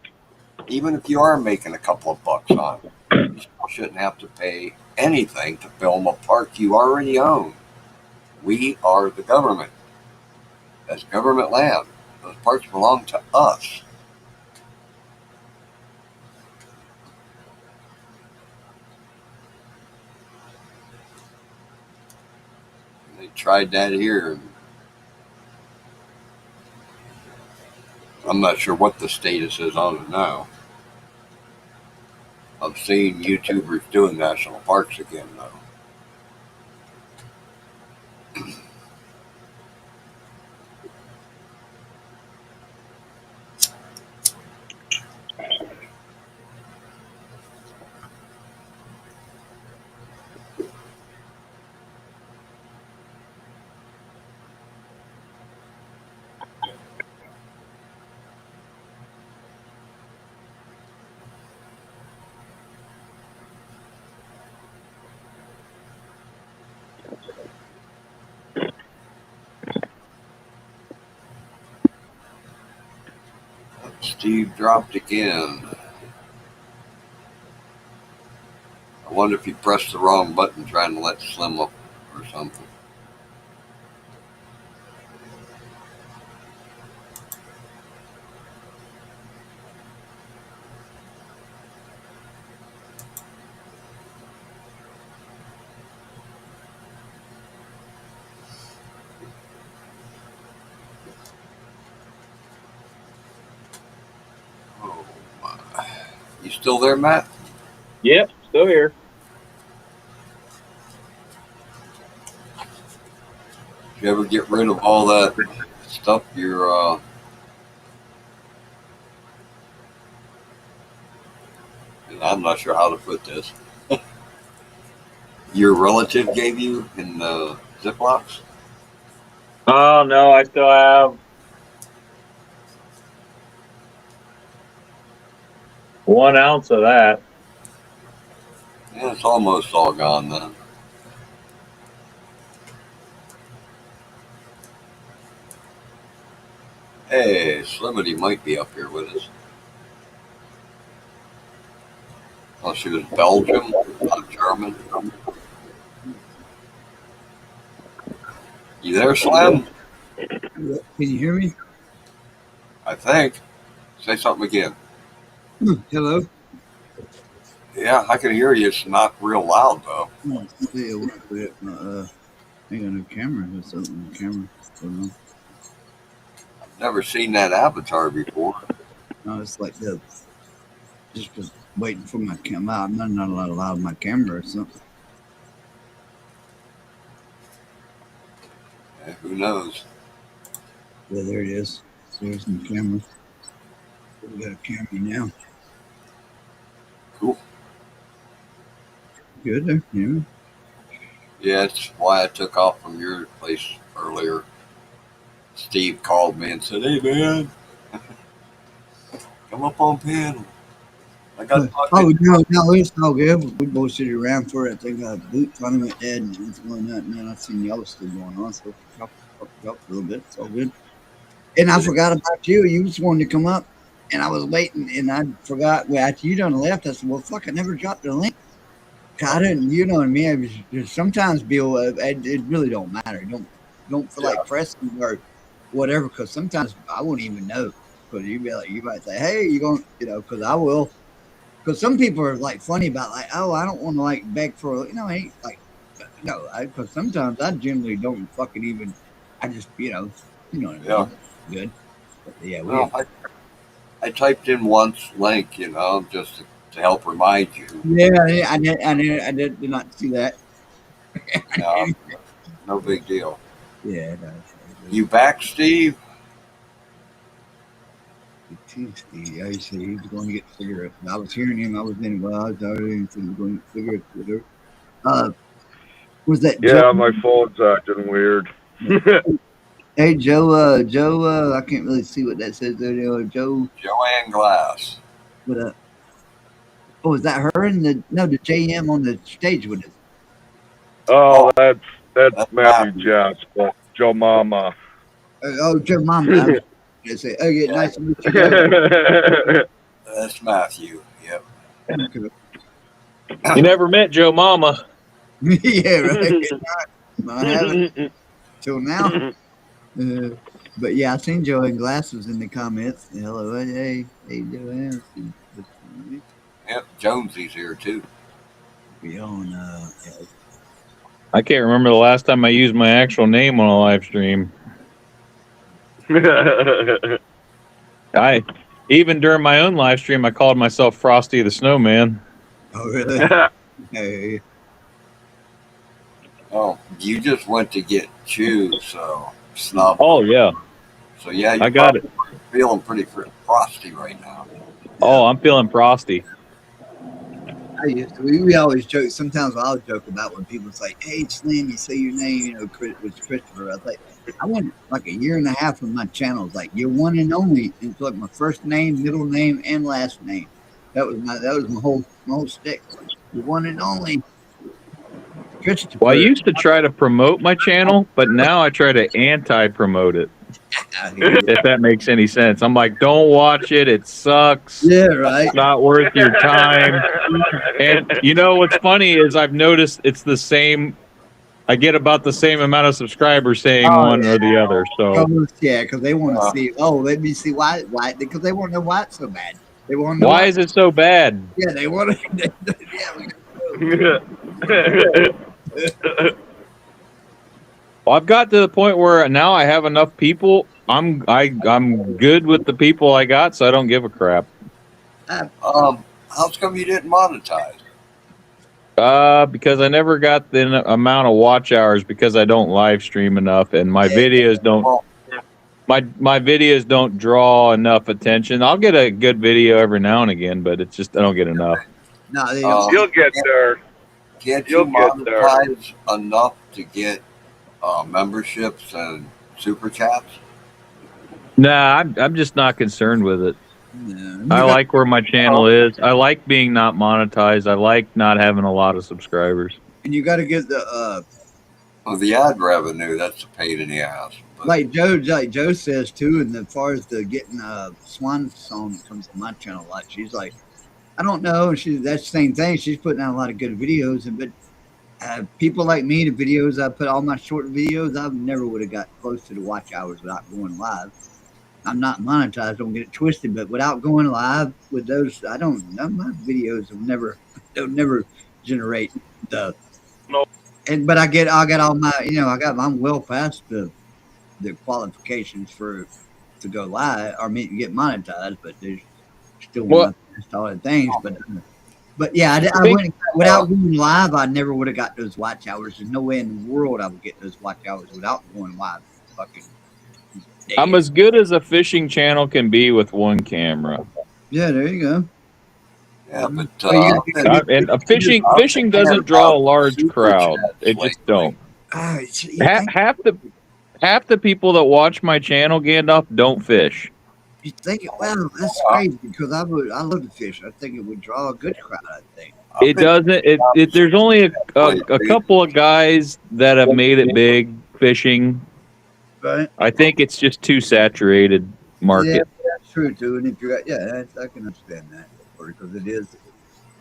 Even if you are making a couple of bucks on it, you still shouldn't have to pay anything to film a park you already own. We are the government. That's government land. Those parks belong to us. They tried that here. I'm not sure what the status is on it now. I've seen YouTubers doing national parks again, though. Steve dropped again. I wonder if he pressed the wrong button trying to let Slim up or something. Oh my. You still there, Matt? Yep, still here. Did you ever get rid of all that stuff I'm not sure how to put this. Your relative gave you in the Ziplocs? Oh, no, I still have 1 ounce of that. Yeah, it's almost all gone then. Hey, Slimity might be up here with us. Oh, she was Belgium, not German. You there, Slim? Can you hear me? I think. Say something again. Hello. Yeah, I can hear you. It's not real loud, though. Oh, yeah, wait a minute. Ain't got no camera. That's open the camera. Hold on. Never seen that avatar before. No, it's like the just was waiting for my camera. I'm not allowed my camera or something. Yeah, who knows? Yeah, there it is. There's my camera. We got a camera now. Cool. Good there. Yeah. Yeah, that's why I took off from your place earlier. Steve called me and said, "Hey man, come up on panel. I got Oh no, it's all good. We bullshitted around for it. I think boot tournament dead and it's going on. And I seen y'all still going on, so help a little bit. It's all good. And I forgot about you. You just wanted to come up, and I was waiting, and I forgot. Well, after you done left, I said, "Well, fuck, I never dropped the link." I didn't, you know what I mean? I was just, sometimes, Bill, it really don't matter. Don't feel like pressing or whatever, because sometimes I won't even know. Because you might say, "Hey, you going?" You know, because I will. Because some people are like funny about like, "Oh, I don't want to like beg for," you know, ain't like, no. Because sometimes I generally don't fucking even. I just, you know what I mean? Yeah. Good. But yeah, Well, I typed in once link, just to help remind you. Yeah, I did not see that. No, no big deal. Yeah, no. You back, Steve? Yeah, he said he was going to get cigarettes. I was hearing him. I was in. Well, I was already said he was going to get cigarettes with her. Was that Yeah, Joe? my phone's acting weird. Hey, Joe. Joe. I can't really see what that says there. Joe. Joanne Glass. What? Oh, is that her and the JM on the stage with us? Oh, that's Matthew Jasper, Joe Mama. Joe Mama. I say, oh yeah, nice to meet you. Joe. That's Matthew. Yep. You never met Joe Mama. Yeah, right. I haven't till now. But yeah, I seen Joe in glasses in the comments. Hello, hey, Joanne. Yep, Jonesy's here too. We on. I can't remember the last time I used my actual name on a live stream. I even during my own live stream, I called myself Frosty the Snowman. Oh really? Hey. Oh, you just went to get Chew, so snub. Oh yeah. So yeah, I got it. Feeling pretty frosty right now. Oh, I'm feeling frosty. I used to. We always joke. Sometimes I'll joke about when people's like, "Hey, Slim, you say your name," was Christopher. I was like, I went like a year and a half with my channels. Like, you're one and only. It's like my first name, middle name, and last name. That was my whole stick. You're one and only. Christopher. Well, I used to try to promote my channel, but now I try to anti-promote it. If that makes any sense. I'm like, don't watch it. It sucks. Yeah, right. It's not worth your time. And you know what's funny is I've noticed it's the same. I get about the same amount of subscribers saying one or the other. So yeah, because they want to see. Oh, let me see why. Because they want to know why it's so bad. They want to know why is it so bad? Yeah, they want to. Yeah. Well, I've got to the point where now I have enough people. I'm good with the people I got, so I don't give a crap. How come you didn't monetize? Because I never got the amount of watch hours because I don't live stream enough, and my videos don't. My videos don't draw enough attention. I'll get a good video every now and again, but it's just I don't get enough. No, they don't. You'll get there. Can't you monetize enough to get memberships and super chats? Nah, I'm just not concerned with it. No. I like where my channel is. I like being not monetized. I like not having a lot of subscribers. And you got to get the the ad revenue. That's a pain in the ass. But like Joe says too. And as far as the getting Swan song that comes to my channel a lot, she's like, I don't know. That's the same thing. She's putting out a lot of good videos, but people like me, the videos I put, all my short videos, I never would have got close to the watch hours without going live. I'm not monetized, don't get it twisted, but without going live with those, my videos will never generate the but I got all my, I'm well past the qualifications to go live or get monetized, but there's still Well- all the things. But yeah, I think- wouldn't, without going live, I never would have got those watch hours. There's no way in the world I would get those watch hours without going live. Fucking. I'm as good as a fishing channel can be with one camera. Yeah, there you go. Yeah, but And fishing doesn't draw a large crowd. It just don't. Half the people that watch my channel, Gandalf, don't fish. You think, well, that's crazy because I love to fish. I think it would draw a good crowd. I think It doesn't. There's only a couple of guys that have made it big fishing. right. I think it's just too saturated market. Yeah, that's true too. And if you got, I can understand that because it is.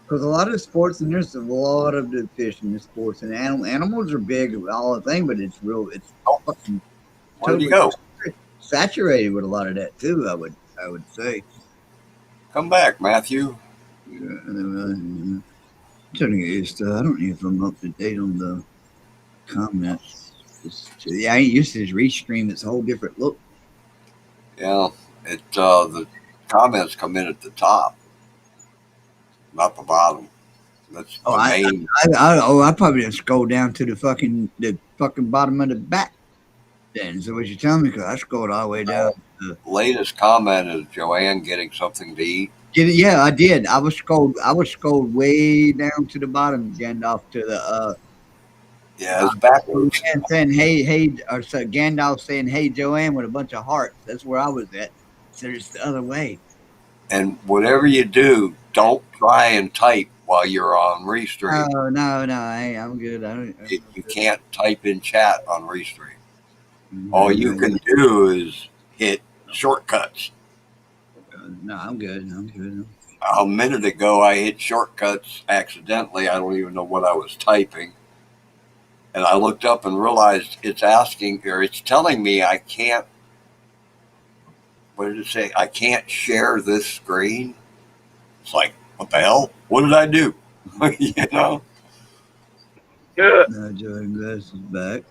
Because a lot of sports, and there's a lot of the fishing in sports, and animals are big, all the thing, but it's fucking where'd you go? saturated with a lot of that too. I would say. Come back, Matthew. Yeah, I'm trying to get used to. I don't know if I'm up to date on the comments. I ain't used to this restream. It's a whole different look. Yeah, the comments come in at the top, not the bottom. That's the main. I probably didn't scroll down to the fucking bottom of the back. Then, so what you telling me? Because I scrolled all the way down. Latest comment is Joanne getting something to eat. Yeah, I did. I was scrolled way down to the bottom, Gandalf, to the Yeah, it's backwards. and saying hey, or so Gandalf saying hey Joanne with a bunch of hearts. That's where I was at. So it's the other way. And whatever you do, don't try and type while you're on Restream. No, I'm good. You can't type in chat on Restream. All you can do is hit shortcuts. No, I'm good. A minute ago, I hit shortcuts accidentally. I don't even know what I was typing. And I looked up and realized it's telling me I can't. What did it say? I can't share this screen. It's like, what the hell? What did I do? you know? Yeah. Now Joanne Glass is back.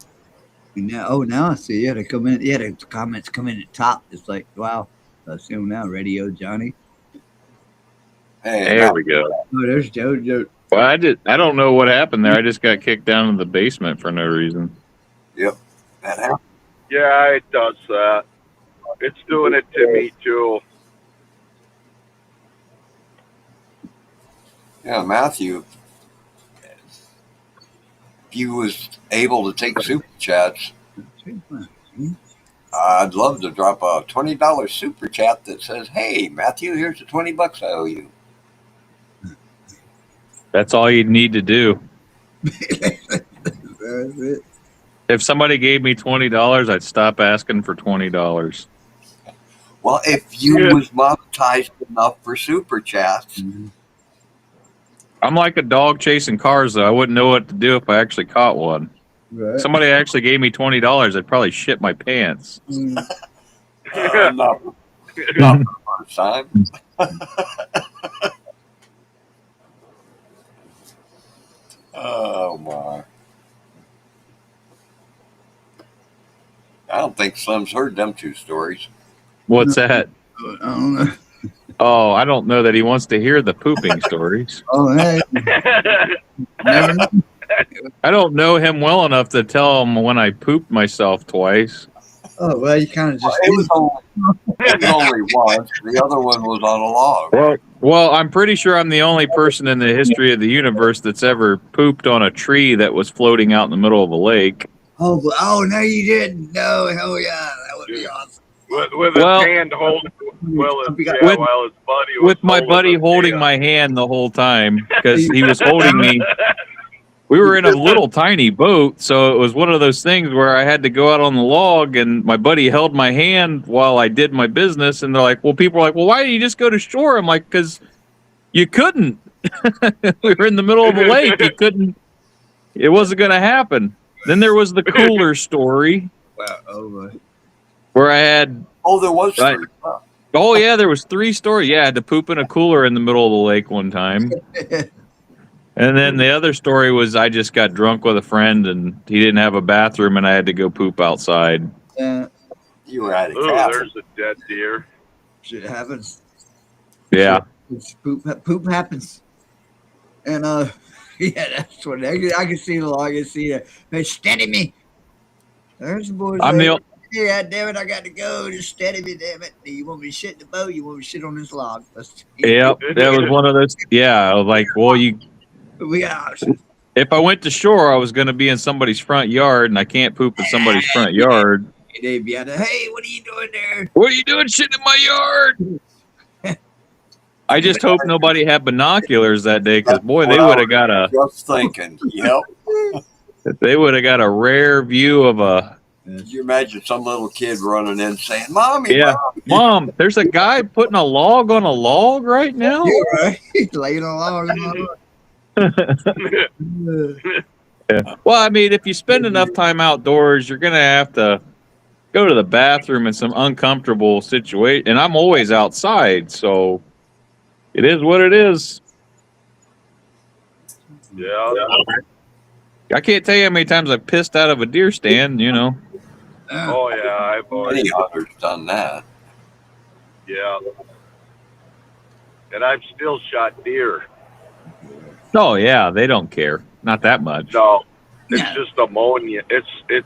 And now I see. Yeah, they come in. Yeah, the comments come in at the top. It's like, wow. I see them now. Radio Johnny. Hey, There we go. Oh, there's Joe. Well, I don't know what happened there. I just got kicked down to the basement for no reason. that happened. Yeah, it does that. It's doing it to me too. Yeah, Matthew. If you was able to take super chats, I'd love to drop a $20 super chat that says, "Hey, Matthew, here's the $20 I owe you." That's all you'd need to do. If somebody gave me $20, I'd stop asking for $20. Well, if you was monetized enough for super chats, I'm like a dog chasing cars, though. I wouldn't know what to do if I actually caught one. Right. Somebody actually gave me $20, I'd probably shit my pants. not for the first time. Oh my! I don't think Slim's heard them two stories. What's that? I don't know. Oh, I don't know that he wants to hear the pooping stories. Oh, hey. Never know. I don't know him well enough to tell him when I pooped myself twice. Oh, well, you kind of just. It was only once. The other one was on a log. Well, I'm pretty sure I'm the only person in the history of the universe that's ever pooped on a tree that was floating out in the middle of a lake. Oh, no, you didn't. No, hell yeah. That would be awesome. With his hand holding, while his buddy was With my buddy holding my hand the whole time because he was holding me. We were in a little tiny boat, so it was one of those things where I had to go out on the log, and my buddy held my hand while I did my business. And they're like, "Well, people are like, well, why didn't you just go to shore?" I'm like, "Because you couldn't. We were in the middle of the lake. You couldn't. It wasn't going to happen." Then there was the cooler story where I had. Oh, there was Right. three. Oh yeah, there was 3 stories. Yeah, I had to poop in a cooler in the middle of the lake one time. And then the other story was I just got drunk with a friend and he didn't have a bathroom and I had to go poop outside. You were at a Ooh, cabin. there's a dead deer. Shit happens. Yeah. Poop happens. And yeah, that's what I can see the log. I can see it. Hey, steady me. There's the boys. I'm the Yeah, damn it, I got to go. Just steady me, damn it. You want me to shit in the boat? You want me to shit on this log? Yep, that was one of those. Yeah, I was like, well, We got options. if I went to shore, I was going to be in somebody's front yard, and I can't poop in somebody's front yard. They'd be out there, hey, what are you doing there? What are you doing shit in my yard? I just hope nobody had binoculars that day, because boy, they would have got a. Just thinking. Yep. They would have got a rare view of a. Could you imagine some little kid running in saying, "Mommy, Yeah, Mommy." Mom, there's a guy putting a log on a log right now. You're right. He's laying along. Yeah. Well, I mean, if you spend enough time outdoors, you're gonna have to go to the bathroom in some uncomfortable situation. And I'm always outside, so it is what it is. Yeah. I can't tell you how many times I've pissed out of a deer stand. You know. Oh yeah, I've already. Any hunter's done that. Yeah. And I've still shot deer. Oh yeah, they don't care. Not that much. No, it's just ammonia. It.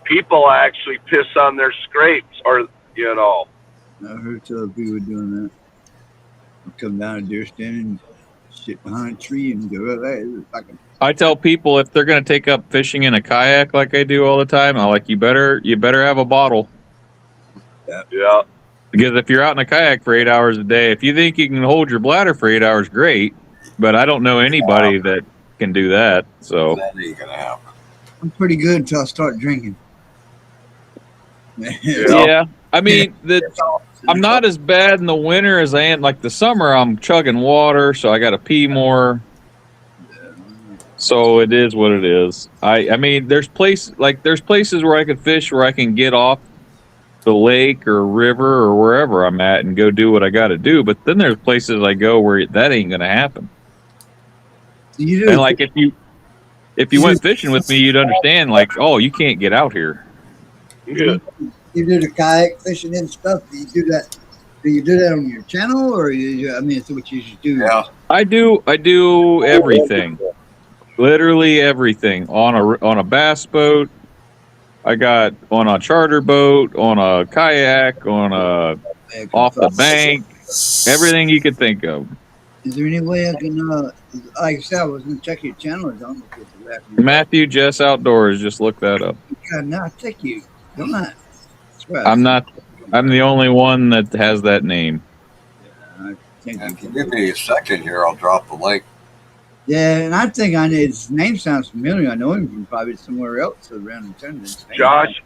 People actually piss on their scrapes, or you know. I heard other people doing that. They'll come down a deer stand and sit behind a tree and go right there. Fucking I tell people if they're going to take up fishing in a kayak like I do all the time, I'm like, you better have a bottle. Yeah. Because if you're out in a kayak for 8 hours a day, if you think you can hold your bladder for 8 hours, great. But I don't know anybody that can do that. So That ain't gonna happen. I'm pretty good until I start drinking. yeah, I mean, I'm not as bad in the winter as I am. Like the summer, I'm chugging water, so I got to pee more. So it is what it is. I mean, there's places where I could fish where I can get off the lake or river or wherever I'm at and go do what I got to do. But then there's places I go where that ain't gonna happen. And like if you went fishing with me, you'd understand. Like, oh, you can't get out here. Yeah. You do the kayak fishing and stuff. Do you do that? Do you do that on your channel, or I mean, it's what you should do. Yeah. I do everything. Literally everything on a bass boat. I got on a charter boat, on a kayak, on a off the bank, everything you could think of. Is there any way I can, like I said, I was going to check your channel. Don't look at the back. Matthew Jess Outdoors, just look that up. God, no, thank you. Come on. I'm the only one that has that name. I think And if you give me a second here, I'll drop the link. yeah, and I think his name sounds familiar. I know him from probably somewhere else around in town. Josh,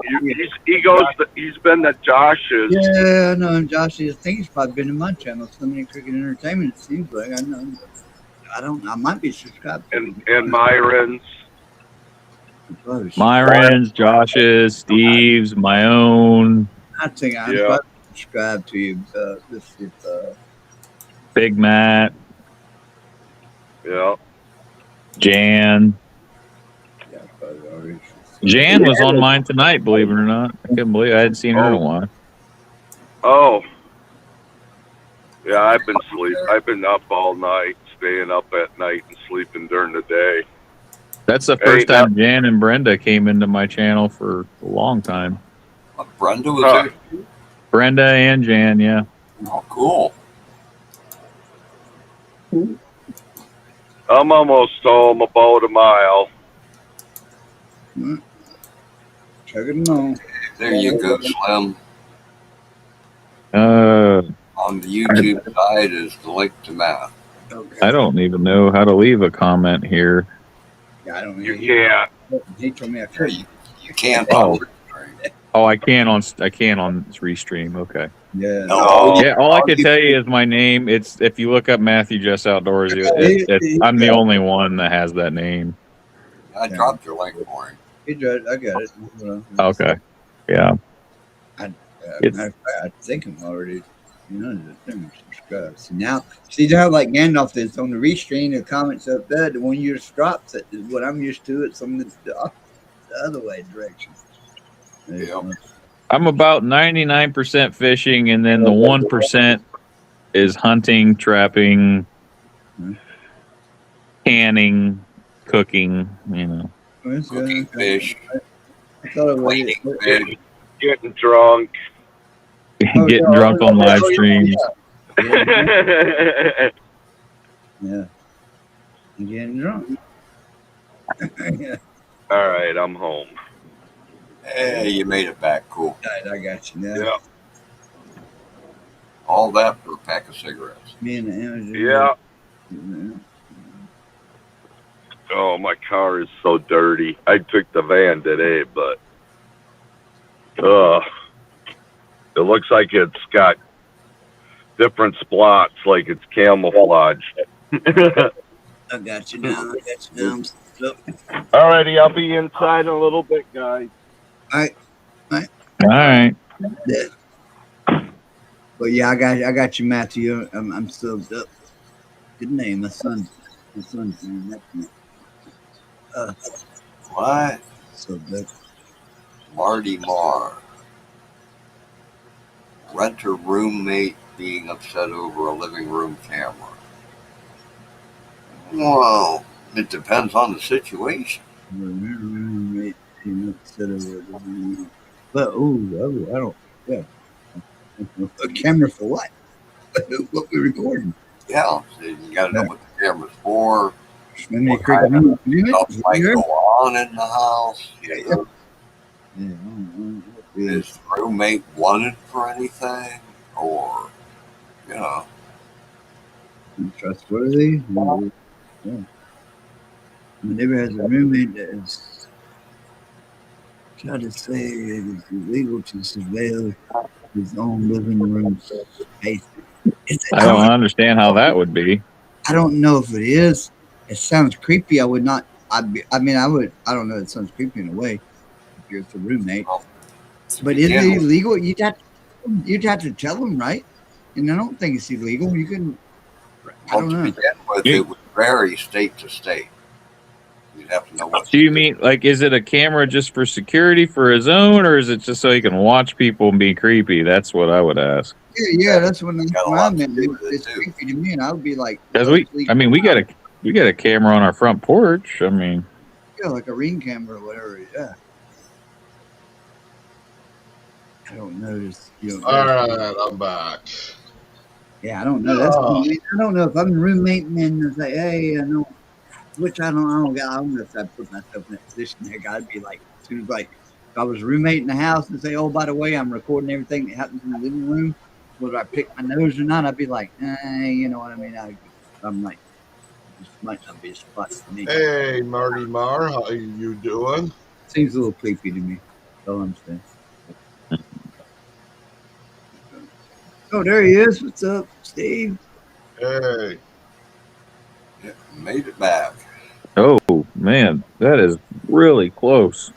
he's been to Josh's. Yeah, I know him, Josh. I think he's probably been in my channel, Swimming Cricket Entertainment. It seems like I know him. I might be subscribed. And Myron's. Myron's, Josh's, Steve's, my own. I think I'm Yeah. probably subscribed to you. This is Big Matt, Yeah. Jan. yeah, probably already. Jan was on mine tonight, believe it or not. I couldn't believe I hadn't seen her in a while. Oh. Yeah, I've been up all night, staying up at night and sleeping during the day. That's the first time Jan and Brenda came into my channel for a long time. Brenda was there. Brenda and Jan, yeah. Oh, cool. I'm almost home, about a mile. Check it out. There you go, Slim. On the YouTube side is the link to Matt. Okay. I don't even know how to leave a comment here. Yeah, I don't know. You can't. He told me I Yeah, could. you can't. Oh. Oh, I can on Restream. Okay. Yeah. No. Yeah, all I can tell you is my name. It's if you look up Matthew Jess Outdoors, I'm the only one that has that name. I dropped your link for him. He did. I got it. Okay. Yeah. I It's- think I'm already. See now, like Gandalf is on the restream, the comments up there, the one you just drops it is what I'm used to. It's on the other way direction. Yeah. I'm about 99% fishing, and then the 1% is hunting, trapping, canning, cooking. You know, Cooking fish, I thought it was cleaning fish. Getting drunk. getting drunk on live streams. Yeah. I'm getting drunk. Yeah. All right, I'm home. Hey, you made it back. Cool. I got you now. Yeah. All that for a pack of cigarettes. Me and the Amazon. Yeah. Yeah. Oh, my car is so dirty. I took the van today, but it looks like it's got different spots, like it's camouflaged. I got you now. Alrighty, I'll be inside in a little bit, guys. All right. But yeah, I got you, Matthew. I'm still up. Good name, my son's name. What? So good. Marty Marr. Renter roommate being upset over a living room camera. Well, it depends on the situation. But I don't. Yeah. A camera for what? What we recording? Yeah, so you got to know what the camera's for. What kind of stuff might go on in the house. You know, is the roommate wanted for anything, or trustworthy? Yeah. My neighbor has a roommate that is trying to say it is illegal to surveil his own living room space. I don't understand how that would be. I don't know if it is. It sounds creepy. I would not. I don't know. It sounds creepy in a way. If you're a roommate, but is it illegal? You'd have to tell them, right? And I don't think it's illegal. You can. I don't know. To begin with, it would vary state to state. You'd have to know what. Do you mean, like, is it a camera just for security for his own, or is it just so he can watch people and be creepy? That's what I would ask. Yeah, that's what I meant. It's creepy to me, and I would be like, because we got a camera on our front porch. I mean, yeah, like a Ring camera or whatever. Yeah. I don't know. All right, I'm back. Yeah, I don't know. I don't know if I'm roommating and say, hey, I know, which I don't know if I put myself in that position there. I'd be like, as soon as if I was a roommate in the house and say, oh, by the way, I'm recording everything that happens in the living room, whether I pick my nose or not, I'd be like, you know what I mean? I'm like, this might not be a spot for me. Hey, Marty Marr, how you doing? Seems a little creepy to me. That's all I'm saying. Oh, there he is. What's up, Steve? Hey. Yeah, made it back. oh man, that is really close.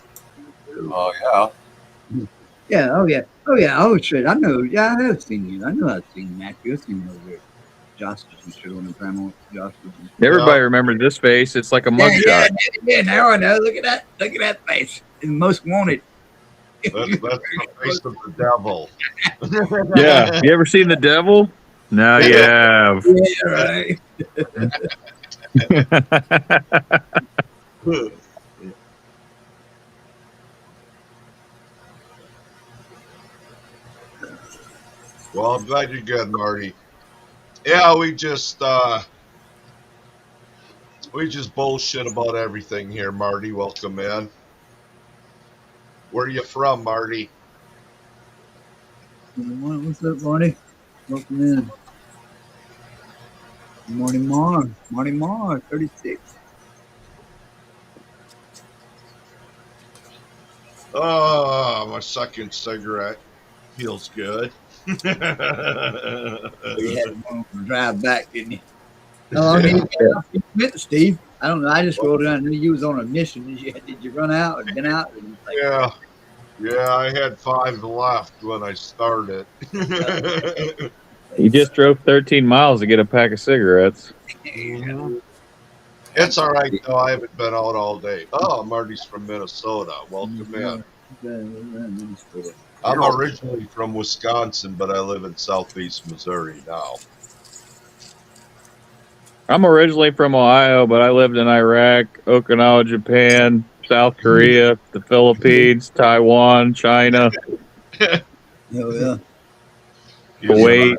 Oh yeah. Yeah. Oh yeah. Oh shit. I know. Yeah, I have seen you. I know I've seen Matthew. I've seen you over there. Josh was shit on the grandma. Everybody remembers this face. It's like a mugshot. Yeah, now I know. Look at that. Look at that face. It's most wanted. That's the face of the devil. Yeah. You ever seen The Devil? No, you have. Yeah, right. Well, I'm glad you're good, Marty. Yeah, we just bullshit about everything here, Marty. Welcome in. Where are you from, Marty? What's up, Marty? Welcome in. Marty Marr, 36. Oh, my second cigarette feels good. You had to drive back, didn't you? How long did you get, Steve? I don't know. I just rolled around and knew you was on a mission. Did you run out or been out? Yeah, I had 5 left when I started. He just drove 13 miles to get a pack of cigarettes. It's all right though. I haven't been out all day. Oh, Marty's from Minnesota. Welcome in. I'm originally from Wisconsin, but I live in southeast Missouri now. I'm originally from Ohio, but I lived in Iraq, Okinawa, Japan, South Korea, the Philippines, Taiwan, China, Oh yeah. Kuwait,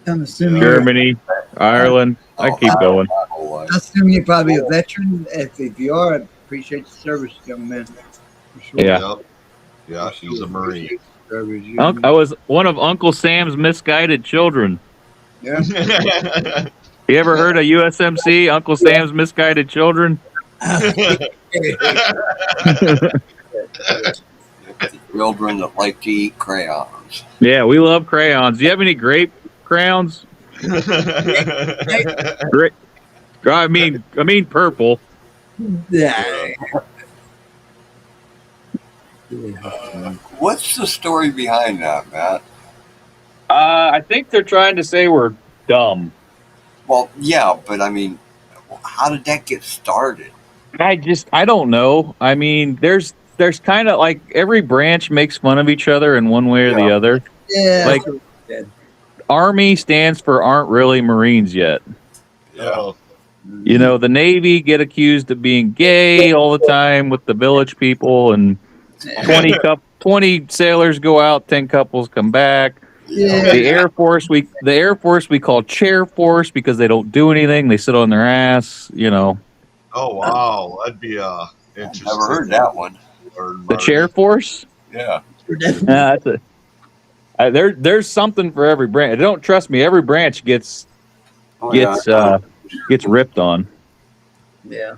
I'm assuming Germany, Ireland. I keep going. I assume you're probably a veteran. If you are, I appreciate the service, young man. For sure. Yeah. Yep. Yeah, he's a Marine. Service. I was one of Uncle Sam's misguided children. Yeah. You ever heard of USMC, Uncle Sam's Misguided Children? Children that like to eat crayons. Yeah, we love crayons. Do you have any grape crayons? Grape. I mean purple. Yeah. What's the story behind that, Matt? I think they're trying to say we're dumb. Well, yeah, but I mean, how did that get started? I don't know. I mean, there's kind of like every branch makes fun of each other in one way or the other. Yeah. Like Army stands for aren't really Marines yet. Yeah. You know, the Navy get accused of being gay all the time with the village people, and 20 sailors go out, 10 couples come back. Yeah. The Air Force we call chair force because they don't do anything. They sit on their ass, you know. Oh wow, that'd be interesting. Never heard that one. The chair force? Yeah. That's there's something for every branch. Don't trust me, every branch gets ripped on. Yeah.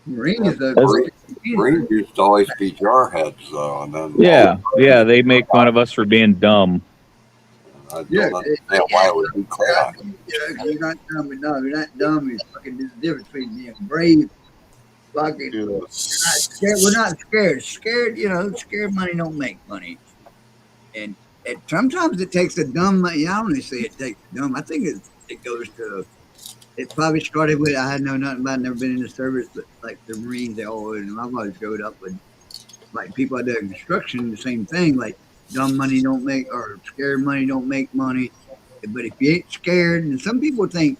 Marine is Marines used to always be jarheads, though, and then Yeah, they make fun of us for being dumb. I don't understand why it would be crayon. You're not dumb enough. You're not dumb. You're fucking. There's a difference between being brave. Fucking. We're not scared. We're not scared. Scared. You know, scared money don't make money. And sometimes it takes a dumb. I don't really say it takes dumb. I think it goes to. It probably started with I know nothing about. Never been in the service, but like the Marines, I've always growed up with like people that do construction. The same thing. Like dumb money don't make, or scared money don't make money. But if you ain't scared, and some people think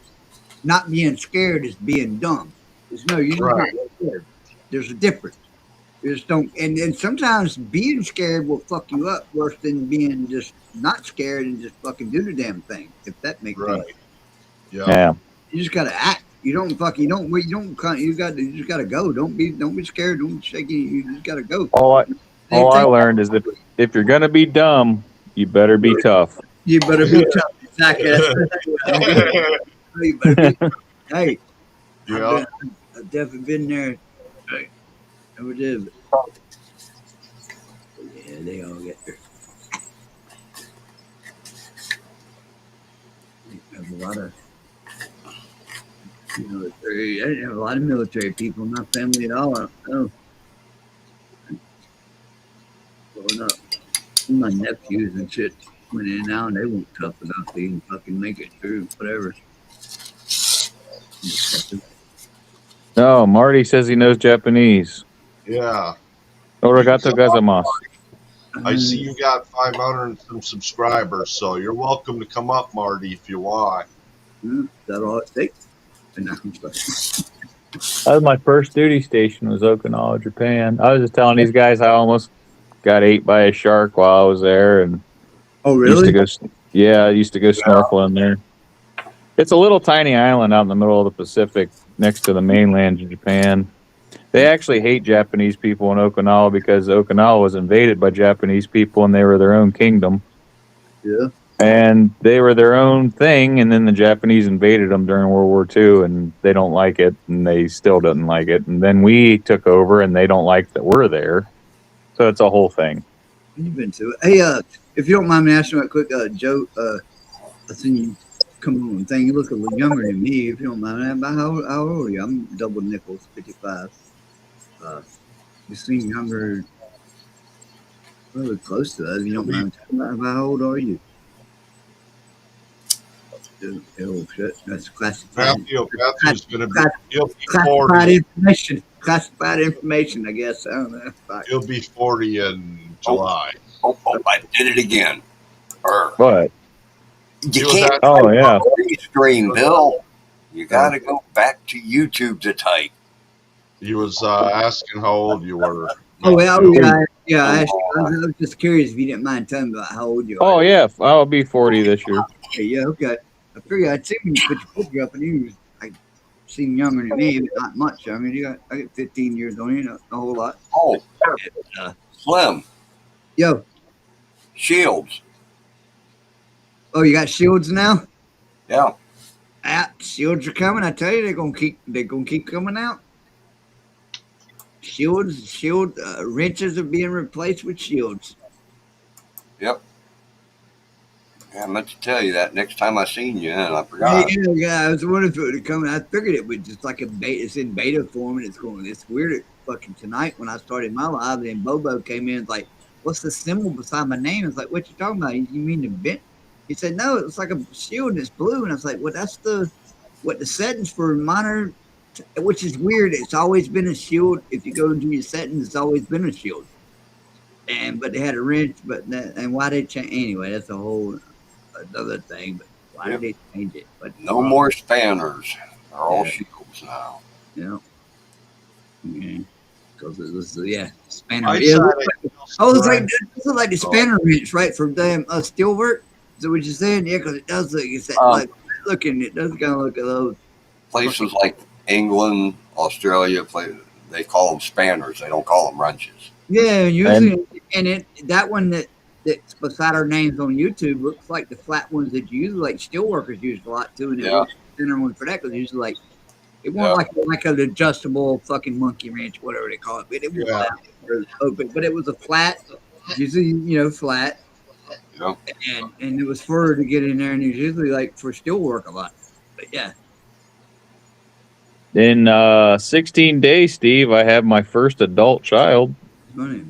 not being scared is being dumb. No, you're not scared. There's a difference. You just don't, and sometimes being scared will fuck you up worse than being just not scared and just fucking do the damn thing. If that makes sense. Yeah. You just gotta act. You just gotta go. Don't be scared. Don't be shaky. You just gotta go. All I learned is that if you're gonna be dumb, you better be tough. You better be tough. Exactly. You better be tough. Hey. Yeah. I've definitely been there. Hey. Never did. Yeah, they all get there. There's a lot of military. I didn't have a lot of military people in my family at all. I don't know. Growing up, my nephews and shit went in and out, and they weren't tough enough to even fucking make it through. Whatever. No, Marty says he knows Japanese. Yeah. Origato gozaimasu. I see you got 500 and some subscribers, so you're welcome to come up, Marty, if you want. Is that all it takes? That was my first duty station, was Okinawa, Japan. I was just telling these guys I almost got ate by a shark while I was there, and oh really? I used to go snorkeling there. It's a little tiny island out in the middle of the Pacific, next to the mainland of Japan. They actually hate Japanese people in Okinawa because Okinawa was invaded by Japanese people, and they were their own kingdom. Yeah. And they were their own thing, and then the Japanese invaded them during World War II, and they don't like it, and they still don't like it. And then we took over, and they don't like that we're there. So it's a whole thing. You've been to it. Hey, if you don't mind me asking right quick, Joe, I seen you come on and thing. You look a little younger than me, if you don't mind. About how old are you? I'm double nickels, 55. You seem younger, really close to that. If you don't mind talking about how old are you? Oh shit, that's classified. Matthew's gonna be. Class- He'll be Classified 40. information. Classified information. I guess. I don't know. Fuck. He'll be 40 in July. Oh, I did it again. What? He You was can't at- Oh yeah. stream, Bill. You got to go back to YouTube to type. He was asking how old you were. Oh well, Matthew. yeah. I was just curious if you didn't mind telling me about how old you Oh are. yeah. I'll be 40 this year. Yeah, okay. I figured I'd seen you put your picture up, and you was like seem younger than me, but not much. I mean, I got 15 years on you, not a whole lot. Oh, Slim, Yo, Shields. oh, you got shields now? Yeah. Shields are coming. I tell you, they're gonna keep coming out. Shield wrenches are being replaced with shields. Yep. Yeah, I meant to tell you that next time I seen you, and I forgot. Yeah, I was wondering if it would come. I figured it would just like a beta. It's in beta form, and it's weird. Fucking tonight when I started my live, and Bobo came in, and like, what's the symbol beside my name? I was like, what you talking about? You mean the bit? He said, no, it's like a shield and it's blue. And I was like, well, that's the settings for monitor, which is weird. It's always been a shield. If you go into your settings, it's always been a shield. But they had a wrench, and why they change? Anyway, that's a whole another thing. But why did they change it? But No more spanners. They're all shields now. Yeah. Because it was spanner. I Yeah, decided- this is like the spanner wrench, right? For damn steelwork. Is that what you're saying? Yeah, because it does look. It's that, like looking. It does kind of look at those. Places like England, Australia, they call them spanners. They don't call them wrenches. Yeah, and usually, that one that's beside our names on YouTube looks like the flat ones that you use, like steelworkers use a lot too. And Yeah. the center one for that was usually like it wasn't like an adjustable fucking monkey wrench, whatever they call it. But it was flat, open, but it was a flat, usually flat. Yeah. And it was fur to get in there, and it was usually like for steel work a lot. But yeah. In 16 days, Steve, I have my first adult child. Funny.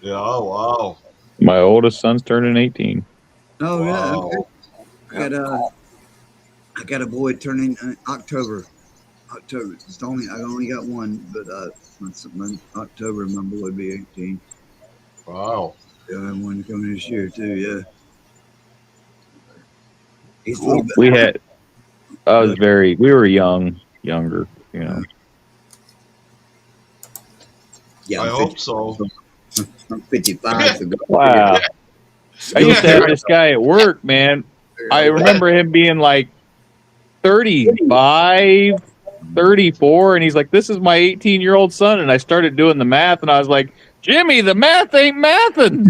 Yeah, oh, wow. My oldest son's turning 18. Oh yeah. Wow. Okay. I got a boy turning October. It's I only got one, but October my boy will be 18. Wow. Yeah, I have one coming this year too. Yeah. He's Cool. We were younger, you know. Yeah, I hope so. I'm 55. So Wow. I used to have this guy at work, man. I remember him being like 35, 34, and he's like, this is my 18-year-old son. And I started doing the math, and I was like, Jimmy, the math ain't mathing.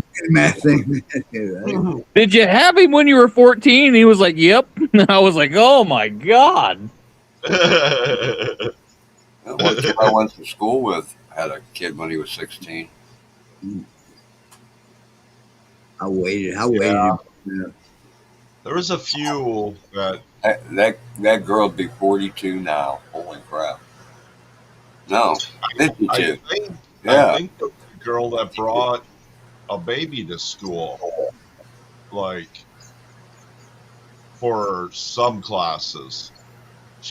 Did you have him when you were 14? He was like, yep. And I was like, oh, my God. One kid I went to school with had a kid when he was 16. I waited. Yeah. Yeah. There was a few that That girl'd be 42 now. Holy crap. No, 52. I Yeah. think the girl that brought a baby to school, like for some classes.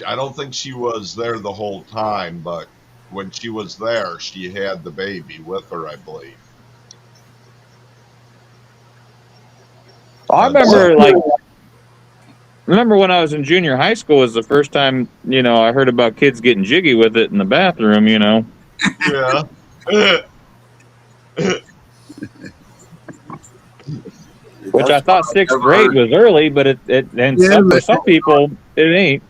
I don't think she was there the whole time, but when she was there, she had the baby with her, I believe. I remember when I was in junior high school was the first time, I heard about kids getting jiggy with it in the bathroom, Yeah. Which I thought sixth grade was early, but for some people, it ain't.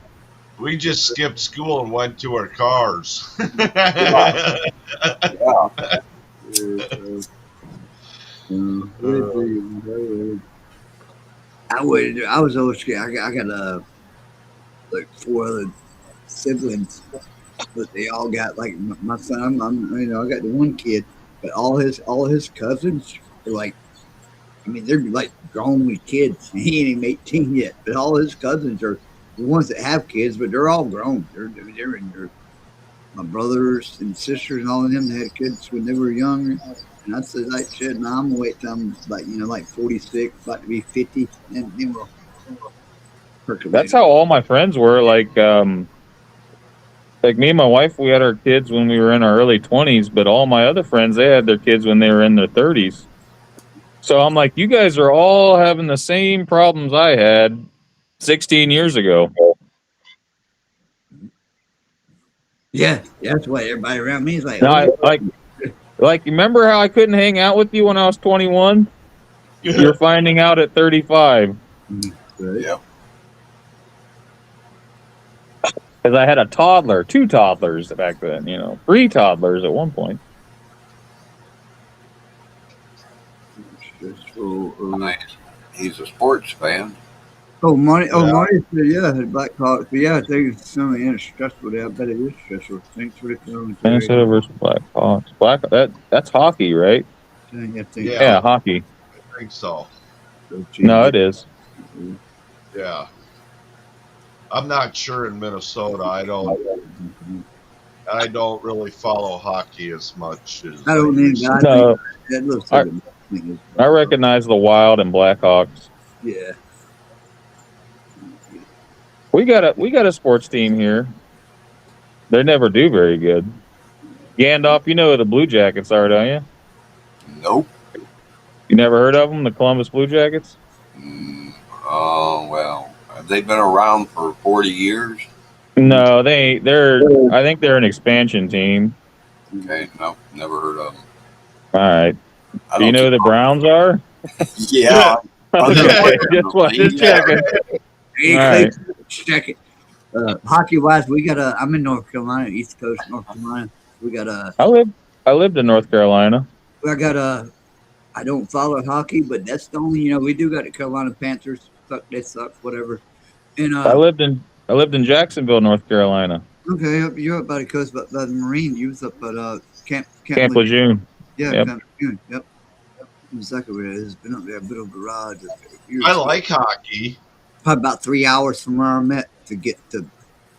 We just skipped school and went to our cars. Yeah. I was always scared. I got like 4 other siblings, but they all got like my son. I got the one kid, but all his cousins are like, they're like grown with kids. He ain't even 18 yet, but all his cousins are the ones that have kids, but they're all grown. They're my brothers and sisters and all of them had kids when they were younger. And I said, like, shit, now I'm gonna wait till I'm like 46, about to be 50, and then we'll That's how all my friends were. Like me and my wife, we had our kids when we were in our early 20s, but all my other friends, they had their kids when they were in their 30s. So I'm like, you guys are all having the same problems I had 16 years ago. Yeah, that's why everybody around me is like, Now, like, remember how I couldn't hang out with you when I was 21? You're finding out at 35. Yep. Because I had a toddler, 2 toddlers back then, 3 toddlers at one point. He's a sports fan. Marty said, yeah, the Blackhawks. But yeah, I think it's something stressful there. I bet it is stressful. Thanks for the commentary. Minnesota versus Blackhawks. That's hockey, right? Yeah, hockey. I think so. No, it is. Yeah. I'm not sure in Minnesota. I don't really follow hockey as much as I don't need No, I recognize the Wild and Blackhawks. Yeah. We got a sports team here. They never do very good. Gandalf, you know who the Blue Jackets are, don't you? Nope. You never heard of them, the Columbus Blue Jackets? Oh, well. Have they been around for 40 years? No, I think they're an expansion team. Okay, no, never heard of them. All right. Do you know who the Browns are? Yeah. Okay, just wanted to check it. Hey, All right. check it. Hockey wise, we got I'm in North Carolina, East Coast, North Carolina. We got I lived in North Carolina. I don't follow hockey, but that's the only, we do got the Carolina Panthers. They suck, whatever. And I lived in Jacksonville, North Carolina. Okay, you're up by the coast, but the Marine, you was up at Camp Lejeune. Yeah, Yep. Camp Lejeune. Yep. Exactly where it is. Been up there, a bit of a garage. I like hockey. Probably about 3 hours from where I'm at to get to,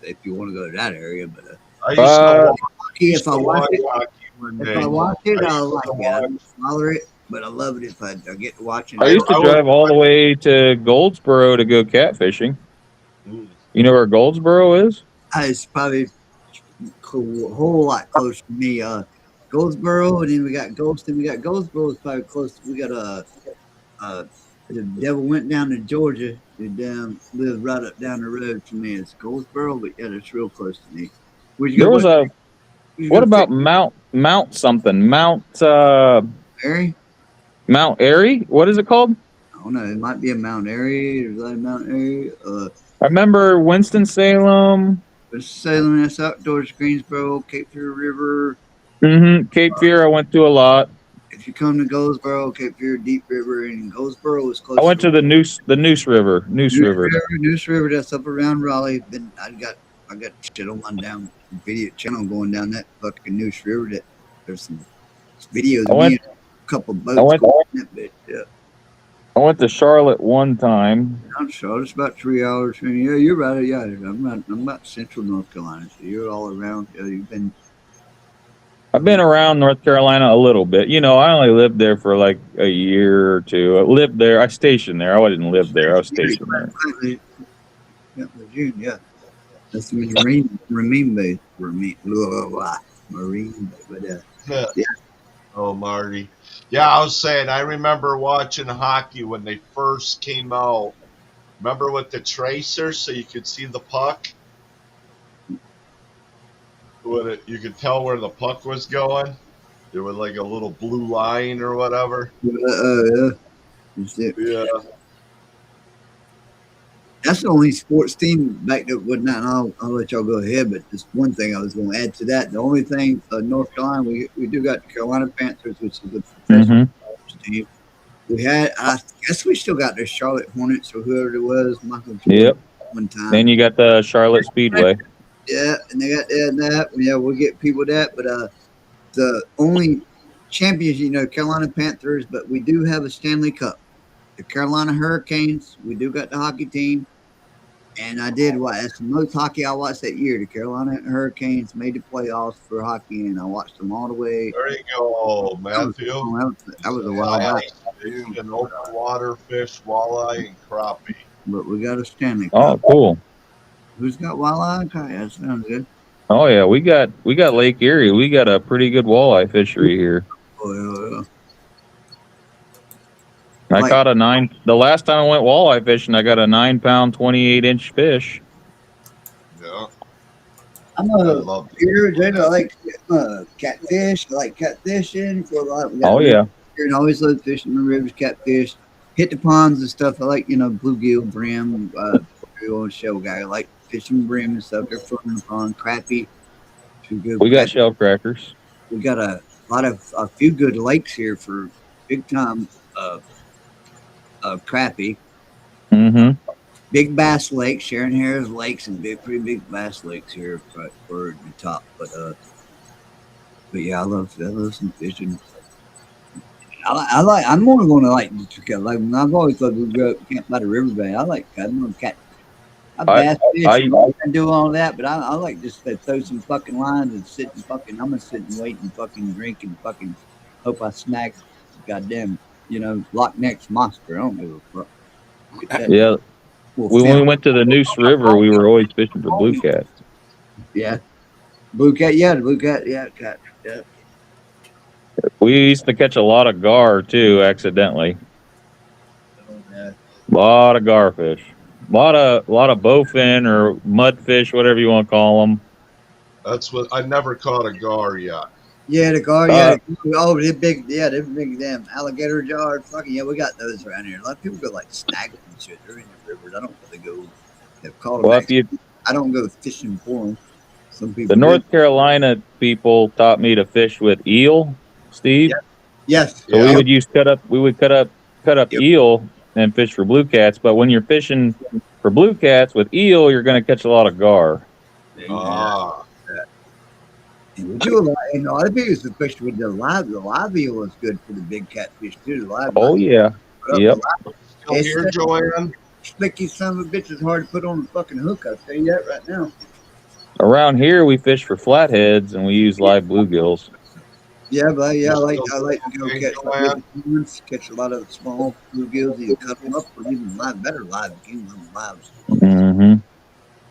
if you want to go to that area. But I used to hockey, if I watch it, I'll like it. I don't follow it, but I love it if I get to watch it. I used to drive all the way to Goldsboro to go catfishing. You know where Goldsboro is? It's probably a whole lot closer to me. Goldsboro, and then we got Goldston. We got Goldsboro is probably close. We got the devil went down to Georgia. Lives right up down the road from me. It's Goldsboro, but yeah, it's real close to me. There was what about Mount something? Mount Airy? Mount Airy? What is it called? I don't know. It might be a Mount Airy. Is that a Mount Airy? I remember Winston-Salem. Salem, that's outdoors, Greensboro, Cape Fear River. Cape Fear, I went to a lot. If you come to Goldsboro, Cape Fear, Deep River, and Goldsboro is close. I went to the Noose River. Noose River. Noose River, that's up around Raleigh. Then I got shit on my down video channel going down that fucking Noose River. That there's some videos of me and a couple of boats going that bit. Yeah. I went to Charlotte one time. I'm Charlotte. It's about 3 hours from you. Yeah, you're right. Yeah, I'm about central North Carolina, so you're all around. I've been around North Carolina a little bit. I only lived there for like a year or two. I lived there. I stationed there. I didn't live there. I was stationed there. Yeah. That's the Marine base. Marine base. But, yeah. Oh, Marty. Yeah, I was saying, I remember watching hockey when they first came out. Remember with the tracer so you could see the puck? You could tell where the puck was going. There was like a little blue line or whatever. Yeah. Yeah. That's the only sports team back there. I'll let y'all go ahead, but just one thing I was going to add to that. The only thing, North Carolina, we do got the Carolina Panthers, which is the professional team. We had, I guess we still got the Charlotte Hornets or whoever it was. Michael Jordan one time. Then you got the Charlotte Speedway. Yeah, and they got that. Yeah, we'll get people that. But the only champions, Carolina Panthers, but we do have a Stanley Cup. The Carolina Hurricanes, we do got the hockey team. And I did that's the most hockey I watched that year. The Carolina Hurricanes made the playoffs for hockey, and I watched them all the way. There you go, Matthew. That was a while back. An open water fish, walleye, and crappie. but we got a Stanley Oh, Cup. cool. Who's got walleye and kayak? That sounds good. Oh yeah, we got Lake Erie. We got a pretty good walleye fishery here. Oh yeah, I Like- caught a 9. The last time I went walleye fishing, I got a 9-pound, 28-inch fish. Yeah, I'm I a love Peter. I like catfish. I like catfishing for a lot. We got Oh yeah, here and I always love fishing the rivers, catfish, hit the ponds and stuff. I like bluegill, brim, bluegill and shell guy. I like fishing brim and stuff. They're fun in the pond. Crappie. Too good. we got shell crackers. We got a few good lakes here for big time crappie. Mm-hmm. Big Bass Lake, Sharon Harris Lakes, and pretty big Bass Lakes here for the top. But yeah, I love some fishing. I'm only going to I've always loved to go up camp by the riverbank. I bass fish and do all that, but I like just to throw some fucking lines and sit and fucking. I'm gonna sit and wait and fucking drink and fucking hope I snag goddamn Loch Ness monster. I don't give a fuck. Yeah, when we went to the Noose River, we were always fishing for blue cats. Yeah, blue cat. Yeah, the blue cat. Yeah, cat. Yeah. We used to catch a lot of gar too, accidentally. Yeah. A lot of garfish. A lot of bowfin or mudfish, whatever you want to call them. That's what I never caught a gar yet. Yeah, the gar. They're big damn alligator jar. Fucking yeah, we got those around here. A lot of people go like snagging and shit. They're in the rivers. I don't really go. Have caught them. Well, I don't go fishing for them. Some people. The North Carolina people taught me to fish with eel, Steve. Yes. So we would cut up eel and fish for blue cats. But when you're fishing for blue cats with eel, you're going to catch a lot of gar. Ah, And we do a lot. And a lot of people used to fish with the live eel is good for the big catfish too. The live. Oh yeah. Yep. still here, Joanne? Slicky son of a bitch is hard to put on the fucking hook. I'll tell you that right now. Around here, we fish for flatheads and we use live bluegills. Yeah, but yeah, I like to go catch a lot of small bluegills. You cut them up or even better live lives. Mm-hmm.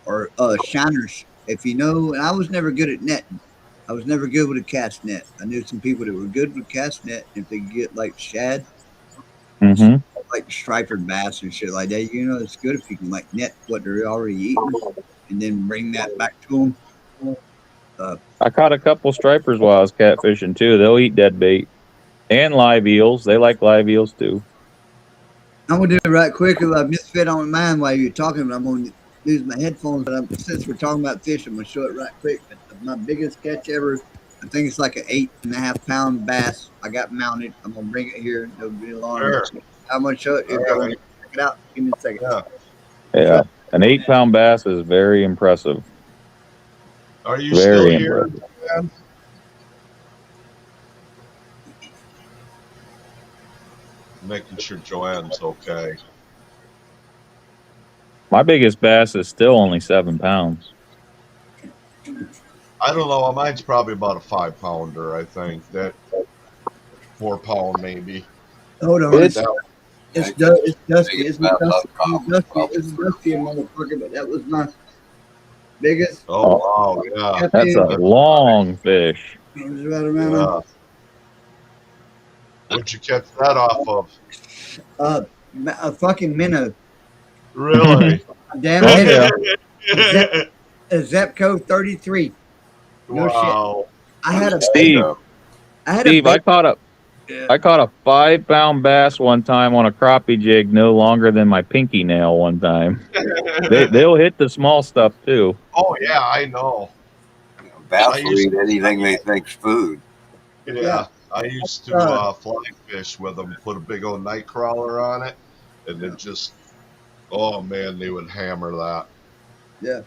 Or shiners. If you know, and I was never good at netting. I was never good with a cast net. I knew some people that were good with cast net. If they get like shad, Mm-hmm. like striper bass and shit like that, it's good if you can like net what they're already eating and then bring that back to them. I caught a couple stripers while I was catfishing too. They'll eat dead bait and live eels. They like live eels too. I'm gonna do it right quick. If I misfit on my mind while you're talking, I'm gonna use my headphones. But since we're talking about fish, I'm gonna show it right quick. My biggest catch ever, I think it's like an 8.5 pound bass. I got mounted. I'm gonna bring it here. It'll be long. Sure. I'm gonna show it. All right. Check it out. Give me a second. Yeah. Yeah, an 8-pound bass is very impressive. Are you Very still here? impressive. Joanne? Making sure Joanne's okay. My biggest bass is still only 7 pounds. I don't know. Mine's probably about a 5-pounder. I think that 4-pound maybe. Hold on. It's- It's dusty. It's dusty. It's dusty, motherfucker. But that was my biggest. Oh wow, yeah. That's a long fish. It was right around. Yeah. Where'd you catch that off of? A fucking minnow. Really? Damn Oh, minnow. yeah. A Zepco 33. No Wow. I had a Steve, big, I caught a 5-pound bass one time on a crappie jig, no longer than my pinky nail one time. They'll hit the small stuff too. Oh yeah, I know. Bass will eat anything they think's food. Yeah. I used to fly fish with them, put a big old night crawler on it, and then just, oh man, they would hammer that. Yeah.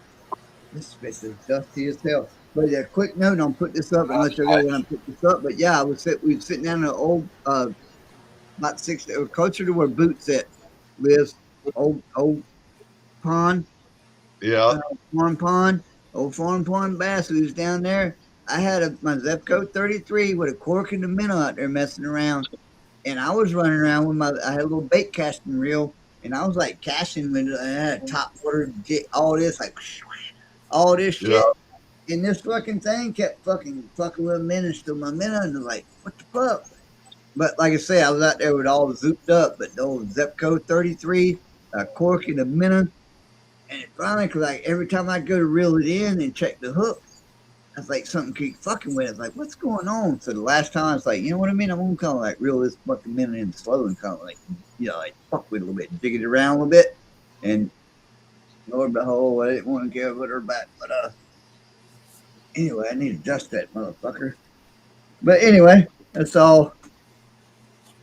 This fish is dusty as hell. But a quick note, I'll put this up and I'll show you when I put this up. But yeah, we were sitting down in an old, about 60, or closer to where Boots lives, old pond. Yeah. Old farm pond bass who's down there. I had my Zepco 33 with a cork and a minnow out there messing around. And I was running around with I had a little bait casting reel and I was like casting with top water, get all this like all this shit. Yeah. And this fucking thing kept fucking with minnows still my minnow, and I was like, what the fuck? But like I say, I was out there with all zooped up, but the old Zepco 33, a cork and a minnow. And it finally, cause like every time I go to reel it in and check the hook, I was like, something keep fucking with it. I was like, what's going on? So the last time I was like, you know what I mean? I'm gonna kind of like reel this fucking minnow in slow and kind of like, like fuck with it a little bit, dig it around a little bit. And Lord behold, I didn't want to give it her back, but anyway, I need to dust that motherfucker. But anyway, that's all.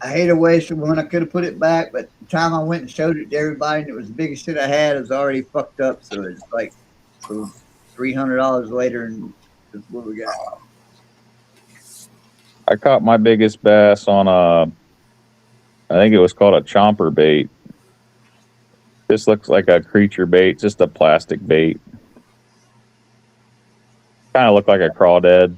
I hate to waste one. I could have put it back, but the time I went and showed it to everybody, and it was the biggest shit I had, it was already fucked up. So it's like $300 later, and that's what we got. I caught my biggest bass on I think it was called a chomper bait. This looks like a creature bait, just a plastic bait. Kind of looked like a crawdad.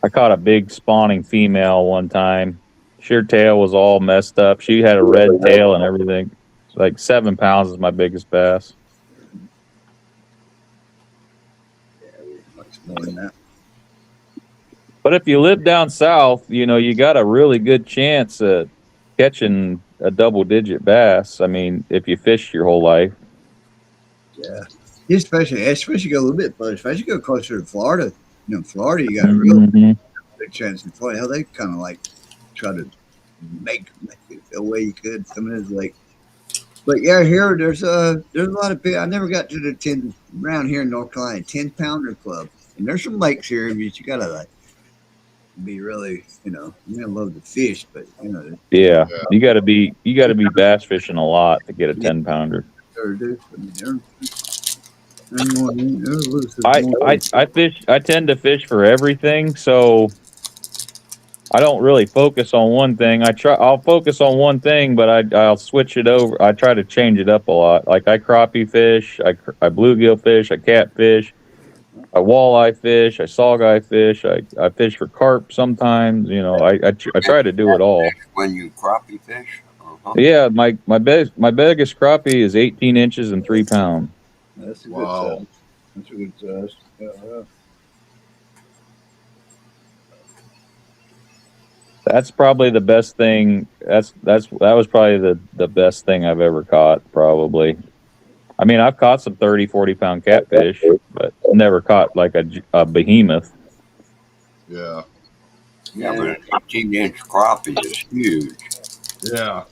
I caught a big spawning female one time. Sheer tail was all messed up. She had a red tail and everything. Like 7 pounds is my biggest bass. Yeah, much more than that. But if you live down south, you got a really good chance at catching a double-digit bass. I mean, if you fish your whole life. Yeah, especially go a little bit further. Especially go closer to Florida. Florida, you got a real good chance in Florida. Hell, they kind of like try to make it the way you could. Some of it's like, but yeah, here there's a lot of people. I never got to the 10 around here in North Carolina 10-pounder club, and there's some lakes here, but you gotta like be really, you gotta love the fish, but yeah, you gotta be bass fishing a lot to get a 10-pounder. I tend to fish for everything, so I don't really focus on one thing. I'll focus on one thing, but I'll switch it over. I try to change it up a lot. Like I crappie fish, I bluegill fish, I catfish, I walleye fish, I saugeye fish, I fish for carp sometimes. I try to do it all. When you crappie fish? Uh-huh. Yeah, my biggest crappie is 18 inches and 3 pounds. That's a good Wow. size. That's a good size. Yeah. That's probably the best thing. That was probably the best thing I've ever caught, probably. I mean, I've caught some 30, 40-pound catfish, but never caught like a behemoth. Yeah. Yeah, but an 18-inch crappie is huge. Yeah.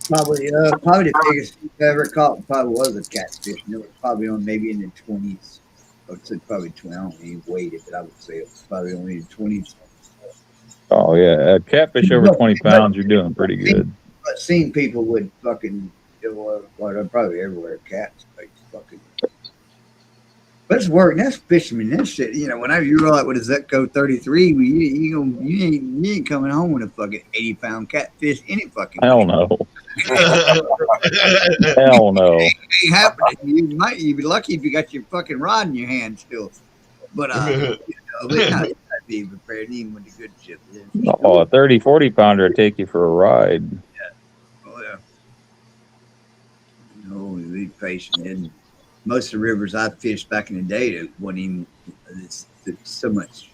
Probably the biggest I ever caught probably was a catfish. And it was probably on maybe in the 20s. I would say probably 20. I don't even weighed it, but I would say it was probably only in the 20s. Oh yeah, catfish over 20 pounds, you're doing pretty good. I've seen people would fucking, probably everywhere cats like fucking. But it's working. That's fisherman. That shit. Whenever you're like with a Zetco 33, you ain't coming home with a fucking 80-pound catfish any fucking. Hell no. Hell no. It ain't happening. You'd be lucky if you got your fucking rod in your hand still. But but not be prepared even with the good shit. Oh, a 30, 40-pounder would take you for a ride. Oh yeah. We be patient. And most of the rivers I fished back in the day, it wasn't even. It's so much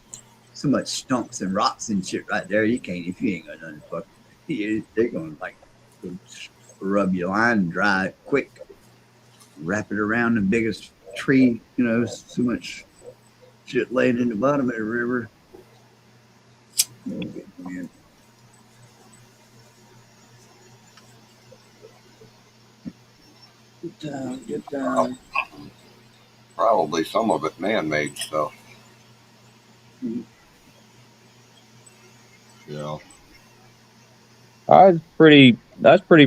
stumps and rocks and shit right there. You can't if you ain't got nothing. Fuck, they're gonna like rub your line dry quick, wrap it around the biggest tree. So much shit laying in the bottom of the river. Man. Get down. Probably some of it man-made stuff. Yeah. I was pretty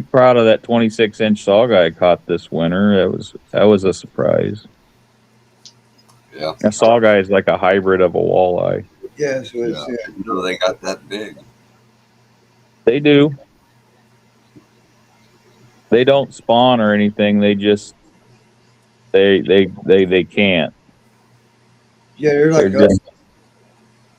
proud of that 26-inch saugeye I caught this winter. That was a surprise. Yeah. A saugeye is like a hybrid of a walleye. Yeah, so it's, Yeah. So they got that big. They do. They don't spawn or anything. They just they can't. yeah, they're like They're just,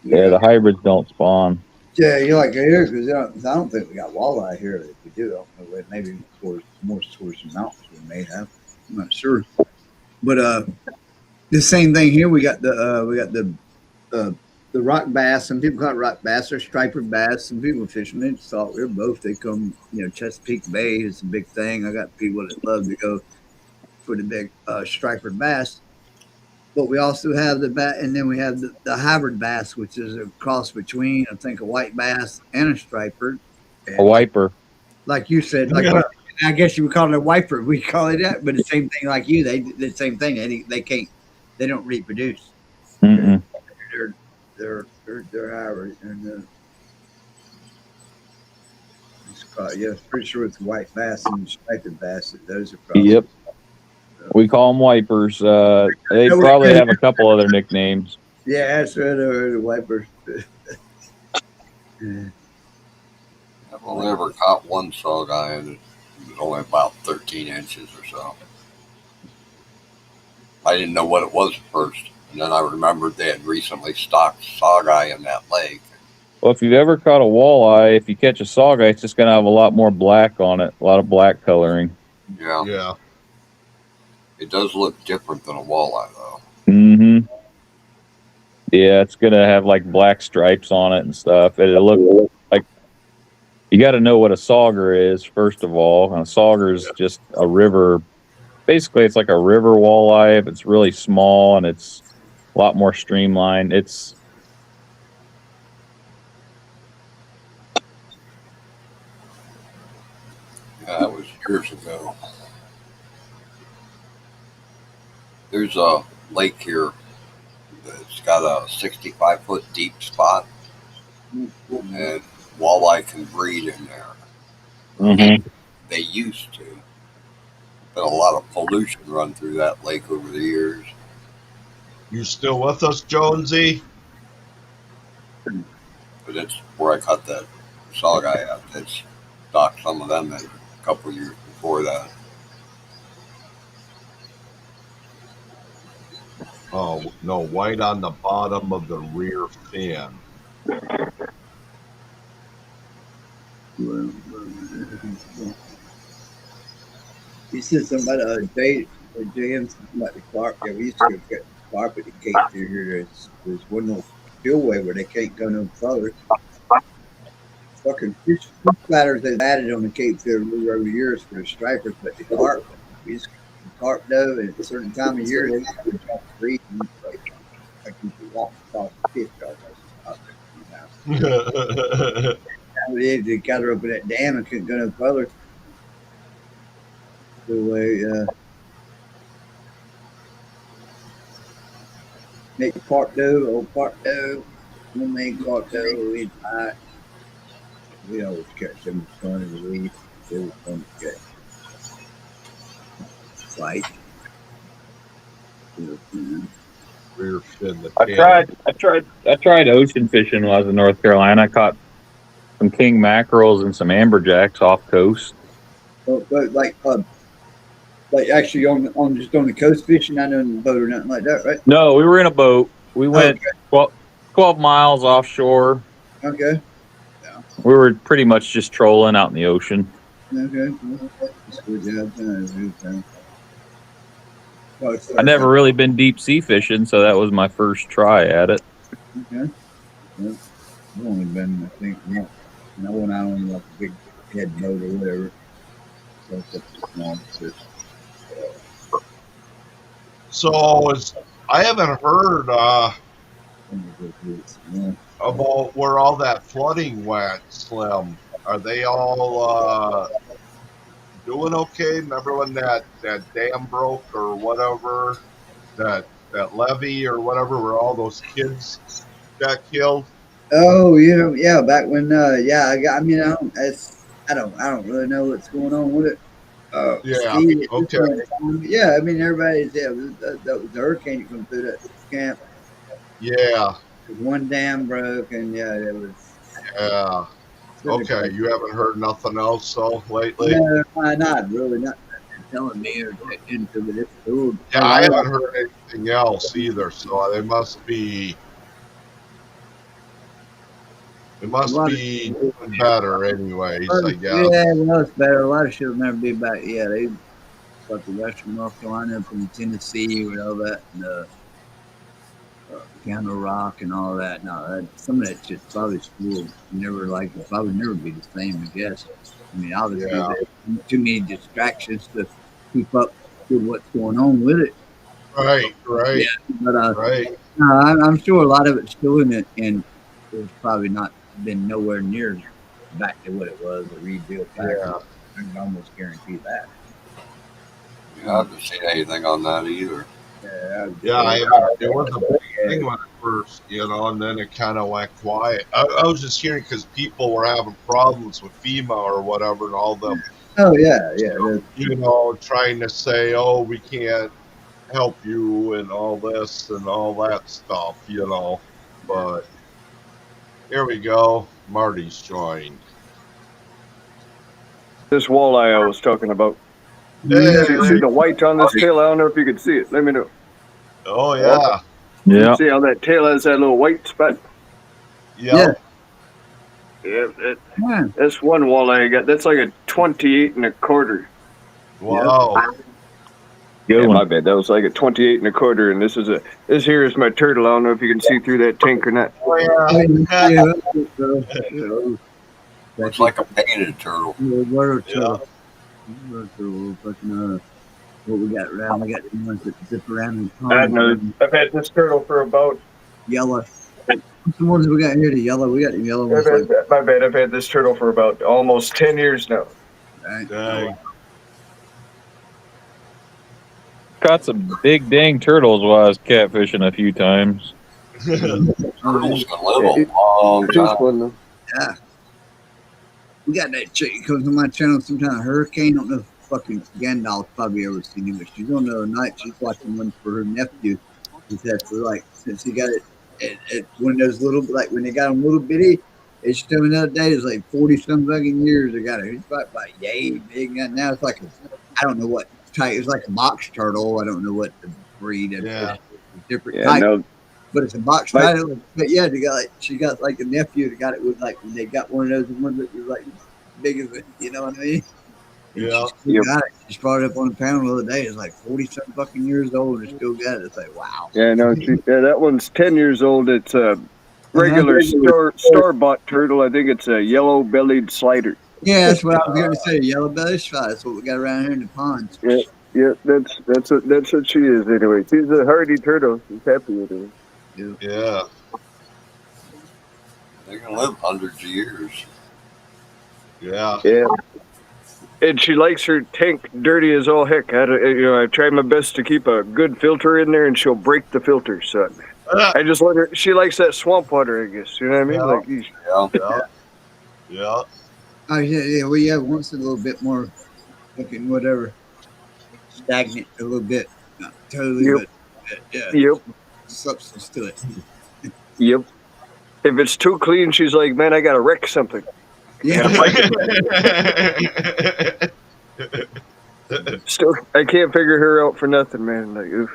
yeah, the hybrids don't spawn. Yeah, you like here because I don't think we got walleye here. If we do, I don't know. Maybe more towards the mountains we may have. I'm not sure. But the same thing here. We got the rock bass. Some people call it rock bass or striper bass. Some people fishing in salt river. Both they come. Chesapeake Bay is a big thing. I got people that love to go for the big striper bass. But we also have the bat, and then we have the hybrid bass, which is a cross between, I think, a white bass and a striper. A And wiper. like you said, I guess you would call it a wiper. We call it that, but the same thing like you. The same thing. They can't. They don't reproduce. Mm-mm. They're hybrid, and yeah, pretty sure it's white bass and striped bass. Those are probably. Yep. We call them wipers. They No, probably have a couple other nicknames. Yeah, that's right. The wipers. Yeah. I've only ever caught one saugeye, and it was only about 13 inches or so. I didn't know what it was at first, and then I remembered they had recently stocked saugeye in that lake. Well, if you've ever caught a walleye, if you catch a saugeye, it's just going to have a lot more black on it, a lot of black coloring. Yeah. Yeah. It does look different than a walleye, though. Mm-hmm. Yeah, it's going to have like black stripes on it and stuff. It'll look like, you got to know what a sauger is, first of all. And a sauger is just a river. Basically, it's like a river walleye, but it's really small and it's a lot more streamlined. It's Yeah, that was years ago. There's a lake here that's got a 65-foot deep spot, and walleye can breed in there. Mhm. They used to. Been a lot of pollution run through that lake over the years. You still with us, Jonesy? But it's where I caught that saugeye at. That's stocked some of them a couple of years before that. Oh, no, white on the bottom of the rear fin. You said something about a date or James about the Clark. Yeah, we used to go get Clark at the Cape through here. There's one little spillway where they can't go no further. Fucking fish platters they've added on the Cape Fear over years for the stripers, but the carp, we used to carp though at a certain time of year they used to jump free and like you could walk across the fish almost. Nowadays they got her up in that dam and couldn't go no further. The way make part dough, old part dough, one make part dough, we buy. We always catch them in front of the reef. They were fun to catch. Fight. Rear fin. The I tried ocean fishing when I was in North Carolina. I caught some king mackerels and some amberjacks off coast. But like actually on just on the coast fishing, not on the boat or nothing like that, right? No, we were in a boat. We went 12 miles offshore. Okay. We were pretty much just trolling out in the ocean. Okay. That's good job. I never really been deep sea fishing, so that was my first try at it. Okay. Well, I've only been, I think, no one out on like a big head boat or whatever. So it's a small fish. So I haven't heard about where all that flooding went, Slim. Are they all doing okay? Remember when that dam broke or whatever, that levee or whatever, where all those kids got killed? Oh yeah. Back when I don't really know what's going on with it. Yeah. Steve, Okay. Yeah, I mean everybody's that was the hurricane that come through that camp. Yeah. One dam broke, and it was. Yeah. Okay. You haven't heard nothing else though lately? No, why not? Really, not telling me or into it. It's cool. Yeah, I haven't heard anything else either. So they must be It must be doing better, anyways. I guess. Yeah, well, it's better. A lot of shit will never be back. Yeah, they got the Western North Carolina up in Tennessee with all that, and Candle Rock and all that. No, some of that shit's probably still never like it. Probably never be the same, I guess. I mean, obviously, there's too many distractions to keep up with what's going on with it. Right. Yeah, but Right. no, I'm sure a lot of it's still in it, and it's probably not been nowhere near back to what it was a rebuilt back. Yeah. I can almost guarantee that. Yeah, I haven't seen anything on that either. Yeah, it was a big thing when it first, and then it kind of went quiet. I was just hearing because people were having problems with FEMA or whatever, and all them, Oh yeah. trying to say, oh, we can't help you and all this and all that stuff, But here we go. Marty's joined. This walleye I was talking about. Hey, See the white on this tail? I don't know if you can see it. Let me know. oh yeah, Yeah. See how that tail has that little white spot? yeah. Yeah, Yeah. that's one walleye I got. That's like a 28 1/4. Wow. Good Yeah, one. my bad. That was like a 28 1/4, and this here is my turtle. I don't know if you can see through that tank or not. Oh yeah. Looks like a painted turtle. What we got around? We got the ones that zip around in I ponds. know. I've had this turtle for about. Yellow. What's the ones we got here? The yellow. We got the yellow ones. My bad. I've had this turtle for about almost 10 years now. Right? Dang. Caught some big dang turtles while I was catfishing a few times. Turtles can live a long Just time. one though. Yeah. We got that chick who comes on my channel sometime. Hurricane. I don't know if fucking Gandalf probably ever seen him, but she's on the other night. She's watching one for her nephew. He's had for since he got it at one of those little, like when they got him little bitty. It's still another day. It's like 40 some fucking years. They got it. It's about yay big. And now it's like I don't know what type. It's like a box turtle. I don't know what the breed is. Yeah. Different Yeah, type. no. But it's a box turtle. But yeah, she got like a nephew that got it with like when they got one of those ones that was like big as it. You know what I mean? And Yeah. she still got it. She brought it up on the panel the other day. It's like 40 some fucking years old and still got it. It's like wow. Yeah, no. That one's 10 years old. It's a regular store-bought turtle. I think it's a yellow-bellied slider. Yeah, that's what I was going to say. Yellow belly spot. That's what we got around here in the ponds. Yeah, that's what she is anyway. She's a hardy turtle. She's happy with her. Yeah. They can live hundreds of years. Yeah. Yeah. And she likes her tank dirty as all heck. I try my best to keep a good filter in there, and she'll break the filter. So I just let her. She likes that swamp water, I guess. You know what I mean? Yeah. Like, Yeah. Yeah. Oh yeah. We have once a little bit more fucking whatever stagnant a little bit. Not totally, Yep. but yeah. Yep. Substance to it. Yep. If it's too clean, she's like, man, I gotta wreck something. Yeah. Still, I can't figure her out for nothing, man. Like, oof.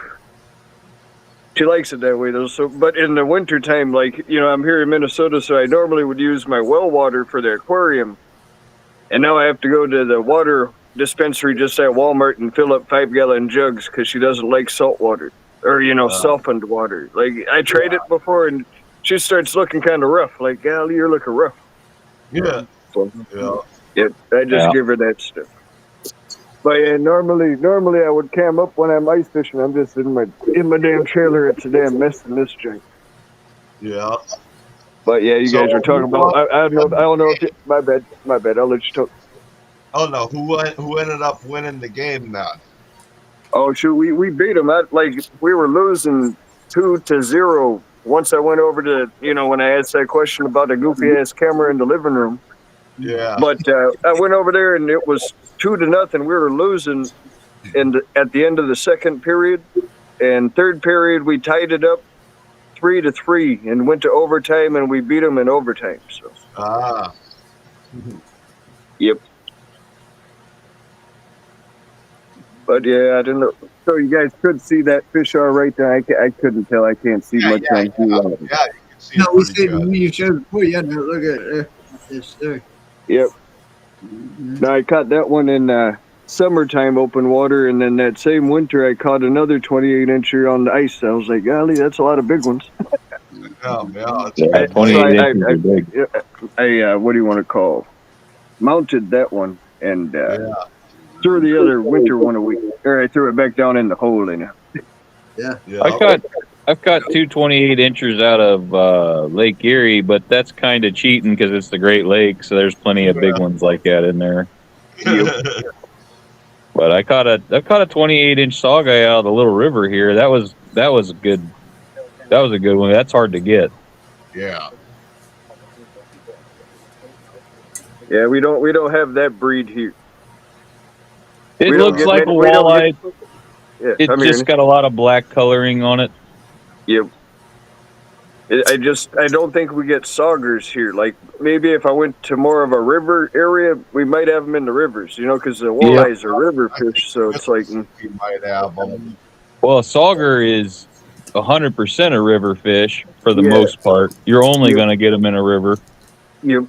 She likes it that way though. So, but in the wintertime, I'm here in Minnesota, so I normally would use my well water for the aquarium, and now I have to go to the water dispensary just at Walmart and fill up 5-gallon jugs because she doesn't like salt water or softened water. Like I tried it before, and she starts looking kind of rough. Like, gal, you're looking rough. Yeah. So, Yeah. I just give her that stuff. But yeah, normally I would cam up when I'm ice fishing. I'm just in my damn trailer. It's a damn mess in this joint. Yeah. But yeah, you guys were talking about. I don't know if my bad. I'll let you talk. Oh no, who ended up winning the game then? Oh shoot, we beat them. We were losing 2-0. Once I went over to when I asked that question about the goofy ass camera in the living room. Yeah. But I went over there and it was 2-0. We were losing at the end of the second period, and third period we tied it up 3-3 and went to overtime, and we beat them in overtime. So. Yep. But yeah, I didn't know. So you guys could see that fish all right there. I couldn't tell. I can't see much on Yeah, you can See No, it we pretty said good. when you showed before, you had to look at it. Yes, sir. Yep. Mhm. Now I caught that one in summertime open water, and then that same winter I caught another 28 incher on the ice. I was like, golly, that's a lot of big ones. Yeah, it's a Yeah, good So 28 lake. inches are big. what do you want to call? Mounted that one and Yeah. threw the other winter one a week, or I threw it back down in the hole in it. Yeah. I've caught two 28 inchers out of Lake Erie, but that's kind of cheating because it's the Great Lakes, so there's plenty of big ones like that in there. But I caught a 28 inch saugeye out of the Little River here. That was a good one. That's hard to get. Yeah. Yeah, we don't have that breed here. It We don't looks get like a many- we don't walleye. Yeah, It I'm just got a lot of black coloring on it. Yep. I don't think we get saugers here. Like maybe if I went to more of a river area, we might have them in the rivers, because the walleyes are river fish. So it's like, You might have them. Well, a sauger is 100% a river fish for the Yeah. most part. You're only Yep. going to get them in a river. yep.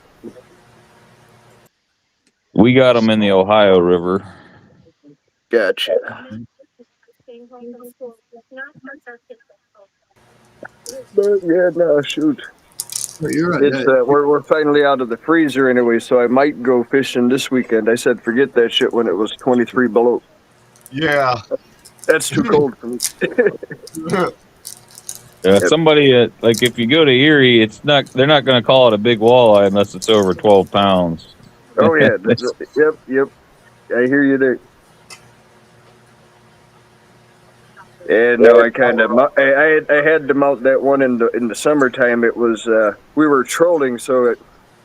We got them in the Ohio River. Gotcha. But yeah, no, shoot. But you're right. It's we're finally out of the freezer anyway, so I might go fishing this weekend. I said forget that shit when it was 23 below. Yeah. That's too cold for me. Somebody like if you go to Erie, they're not going to call it a big walleye unless it's over 12 pounds. Oh yeah, yep. I hear you there. And no, I kind of I had to mount that one in the summertime. It was we were trolling, so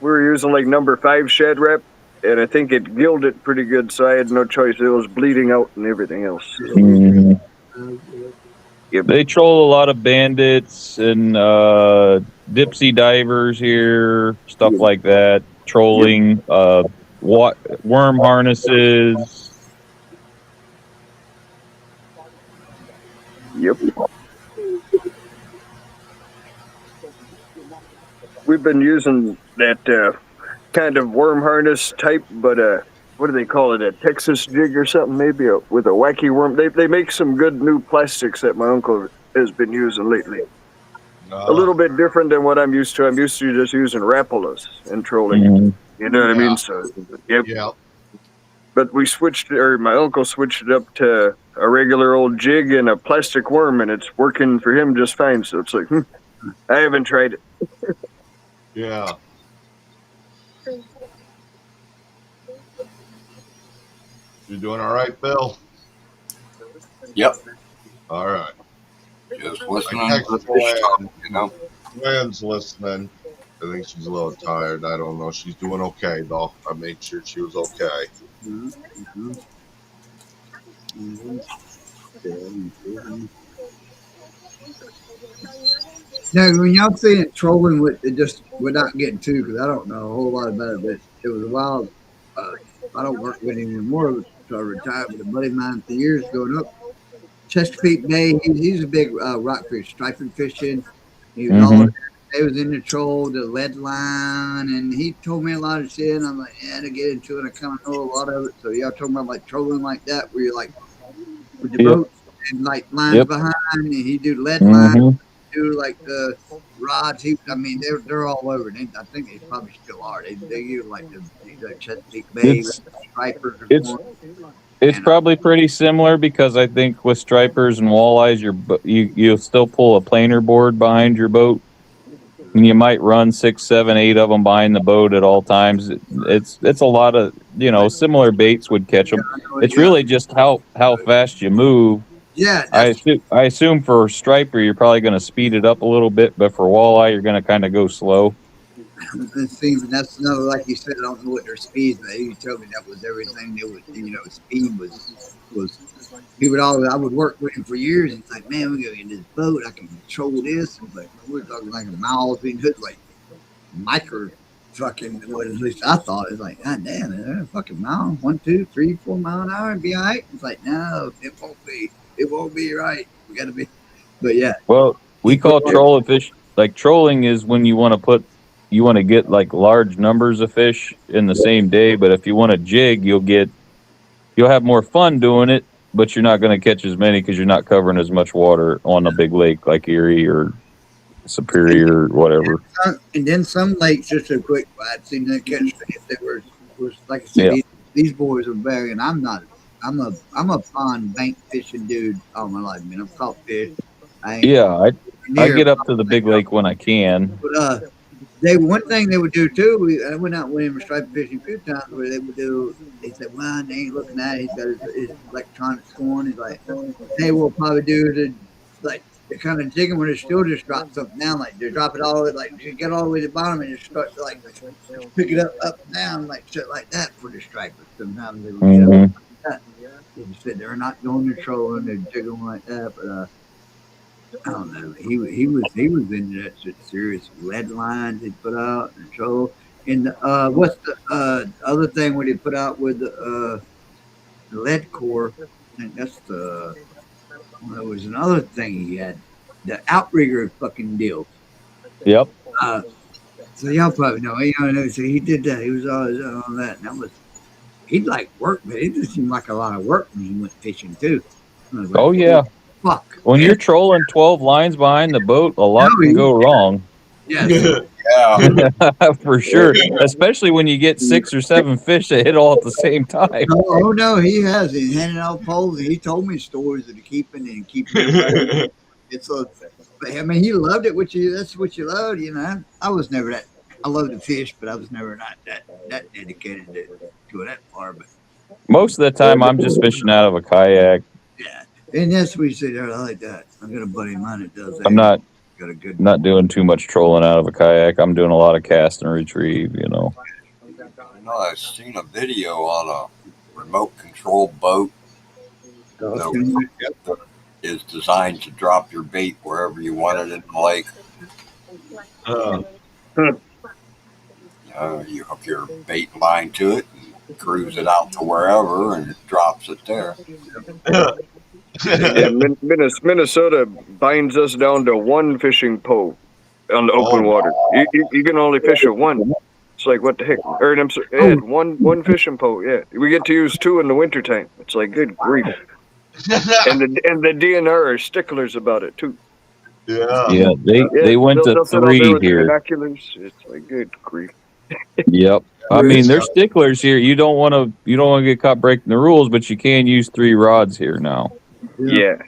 we were using like number 5 Shad Rap, and I think it gilded pretty good. So I had no choice. It was bleeding out and everything else. Mhm. Yep. They troll a lot of bandits and dipsy divers here, stuff like that. Trolling, worm harnesses. Yep. We've been using that kind of worm harness type, but what do they call it? A Texas jig or something? Maybe with a wacky worm. They make some good new plastics that my uncle has been using lately. A little bit different than what I'm used to. I'm used to just using Rapalas and trolling. Mhm. You know what I Yeah. mean? So, yep. Yeah. But we switched, or my uncle switched it up to a regular old jig and a plastic worm, and it's working for him just fine. So it's like, I haven't tried it. Yeah. You doing all right, Bill? Yep. All right. Just I listening to the texted fish talk, Lynn. Lynn's listening. I think she's a little tired. I don't know. She's doing okay, though. I made sure she was okay. Now, when y'all saying trolling with it, just without getting too, because I don't know a whole lot about it, but it was a while. I don't work with him anymore, so I retired. But a buddy of mine for years growing up, Chesapeake Bay. He's a big rockfish, striping fishing. He was all they was in the troll, the lead line, and he told me a lot of shit. And I'm like, yeah, to get into it, I kind of know a lot of it. So y'all talking about like trolling like that, where you're like with the boats and like lines behind, and he do lead line, do like the rods. I mean, they're all over. I think they probably still are. They use like the Chesapeake Bay stripers. It's probably pretty similar because I think with stripers and walleyes, you'll still pull a planer board behind your boat, and you might run 6, 7, 8 of them behind the boat at all times. It's a lot of similar baits would catch them. It's really just how fast you move. Yeah, I assume for striper you're probably going to speed it up a little bit, but for walleye you're going to kind of go slow. That's another, like you said, I don't know what their speed, but you told me that was everything. They would, speed was. He would always. I would work with him for years, and it's like, man, we go get this boat. I can control this. But we were talking like a mile between hoods, like micro fucking. What at least I thought it's like, god damn, a fucking mile, 1, 2, 3, 4 mile an hour, and be all right. It's like, no, it won't be right. We got to be. But yeah. Well, we call trolling like trolling is when you want to get like large numbers of fish in the same day. But if you want to jig, you'll have more fun doing it, but you're not going to catch as many because you're not covering as much water on a big lake like Erie or Superior or whatever. And then some lakes, just a quick, I'd seen them catch fish that was like I said, these boys are very, and I'm a pond bank fishing dude all my life, man. I've caught fish. I get up to the big lake when I can. But one thing they would do too, I went out with him striped fishing a few times where they would do, they said, well, they ain't looking at it. He's got his electronics going. He's like, hey, we'll probably do the, like, they're kind of jigging when they still just drop something down, like they drop it all the way, like you get all the way to the bottom and just start to like pick it up and down, like shit like that for the stripers. Sometimes they would get up like that. They just said they're not going to trolling, they're jiggling like that, but I don't know. He was into that shit serious. Lead lines he put out and troll. And what's the other thing when he put out with the lead core? I think that's the. There was another thing he had, the outrigger fucking deal. Yep. So y'all probably know. So he did that. He was always on that. And that was, he'd like work, but it just seemed like a lot of work when he went fishing too. Like, oh yeah. Fuck. When you're trolling 12 lines behind the boat, a lot can go wrong. Yeah. For sure. Especially when you get 6 or 7 fish that hit all at the same time. Oh no, he has. He's handing out poles. He told me stories of the keeping. It's a. I mean, he loved it. That's what you loved, you know. I was never that. I loved to fish, but I was never not that dedicated to go that far. But most of the time, I'm just fishing out of a kayak. Yeah, and that's what you said there. I like that. I got a buddy of mine that does that. I'm not doing too much trolling out of a kayak. I'm doing a lot of cast and retrieve, you know. I've seen a video on a remote control boat that is designed to drop your bait wherever you want it in the lake. You hook your bait line to it and cruise it out to wherever, and it drops it there. Yeah, Minnesota binds us down to one fishing pole on the open water. You can only fish at one. It's like, what the heck? Or I'm sorry, Ed, one fishing pole. Yeah, we get to use 2 in the wintertime. It's like, good grief. and the DNR are sticklers about it too. Yeah, they went to 3 here. Binoculars. It's like, good grief. Yep. I mean, they're sticklers here. You don't want to get caught breaking the rules, but you can use 3 rods here now. Yeah.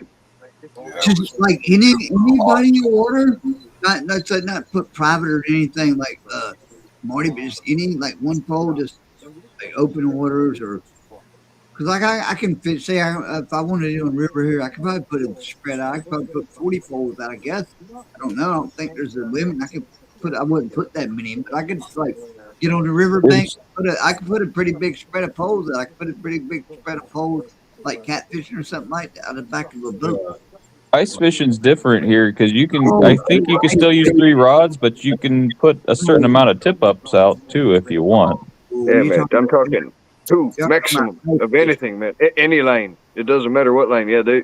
Just like anybody you order, not put private or anything like Marty, but just any like one pole, just like open waters or because like I can fit. Say if I wanted to do on river here, I could probably put it spread out. I could probably put 40 poles out. I guess I don't know. I don't think there's a limit. I wouldn't put that many in, but I could like get on the river bank. I could put a pretty big spread of poles. I could put a pretty big spread of poles. Like catfishing or something like that out of the back of a boat. Ice fishing's different here because I think you can still use 3 rods, but you can put a certain amount of tip ups out too if you want. Yeah, man. I'm talking 2 maximum of anything, man. Any line. It doesn't matter what line. Yeah, they're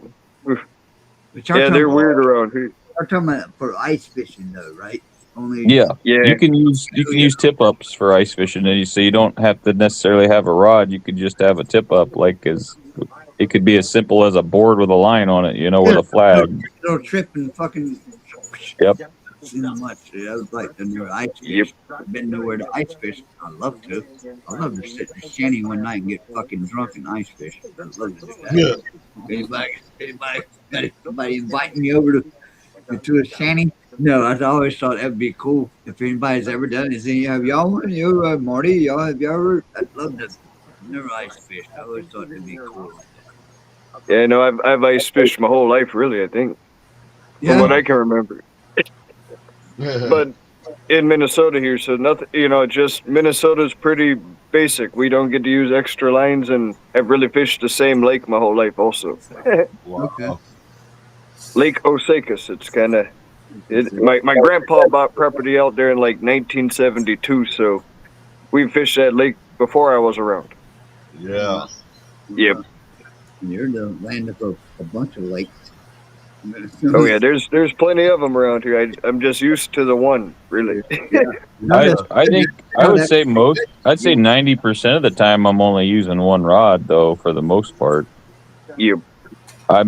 weird around here. We're talking about for ice fishing though, right? Yeah. You can use tip ups for ice fishing, and so you don't have to necessarily have a rod. You could just have a tip up, it could be as simple as a board with a line on it, with a flag. Little trip and fucking. Yep. Much. I was like the new ice fish. I've been nowhere to ice fish. I love to. I love to sit in a shanty one night and get fucking drunk and ice fish. I love to do that. Anybody inviting me over to a shanty? No, I always thought that'd be cool. If anybody's ever done it, have y'all, Marty? Have you ever? I'd love to. Never ice fish. I always thought it'd be cool. Yeah, no, I've ice fished my whole life, really. I think, from what I can remember. But in Minnesota here, so nothing. Just Minnesota's pretty basic. We don't get to use extra lines, and I've really fished the same lake my whole life. Also, Okay. Lake Osakis. It's kind of. My grandpa bought property out there in like 1972, so we fished that lake before I was around. Yeah. Yep. You're the land of a bunch of lakes. Oh yeah, there's plenty of them around here. I'm just used to the one, really. I think I would say I'd say 90% of the time I'm only using one rod though, for the most part. Yep. I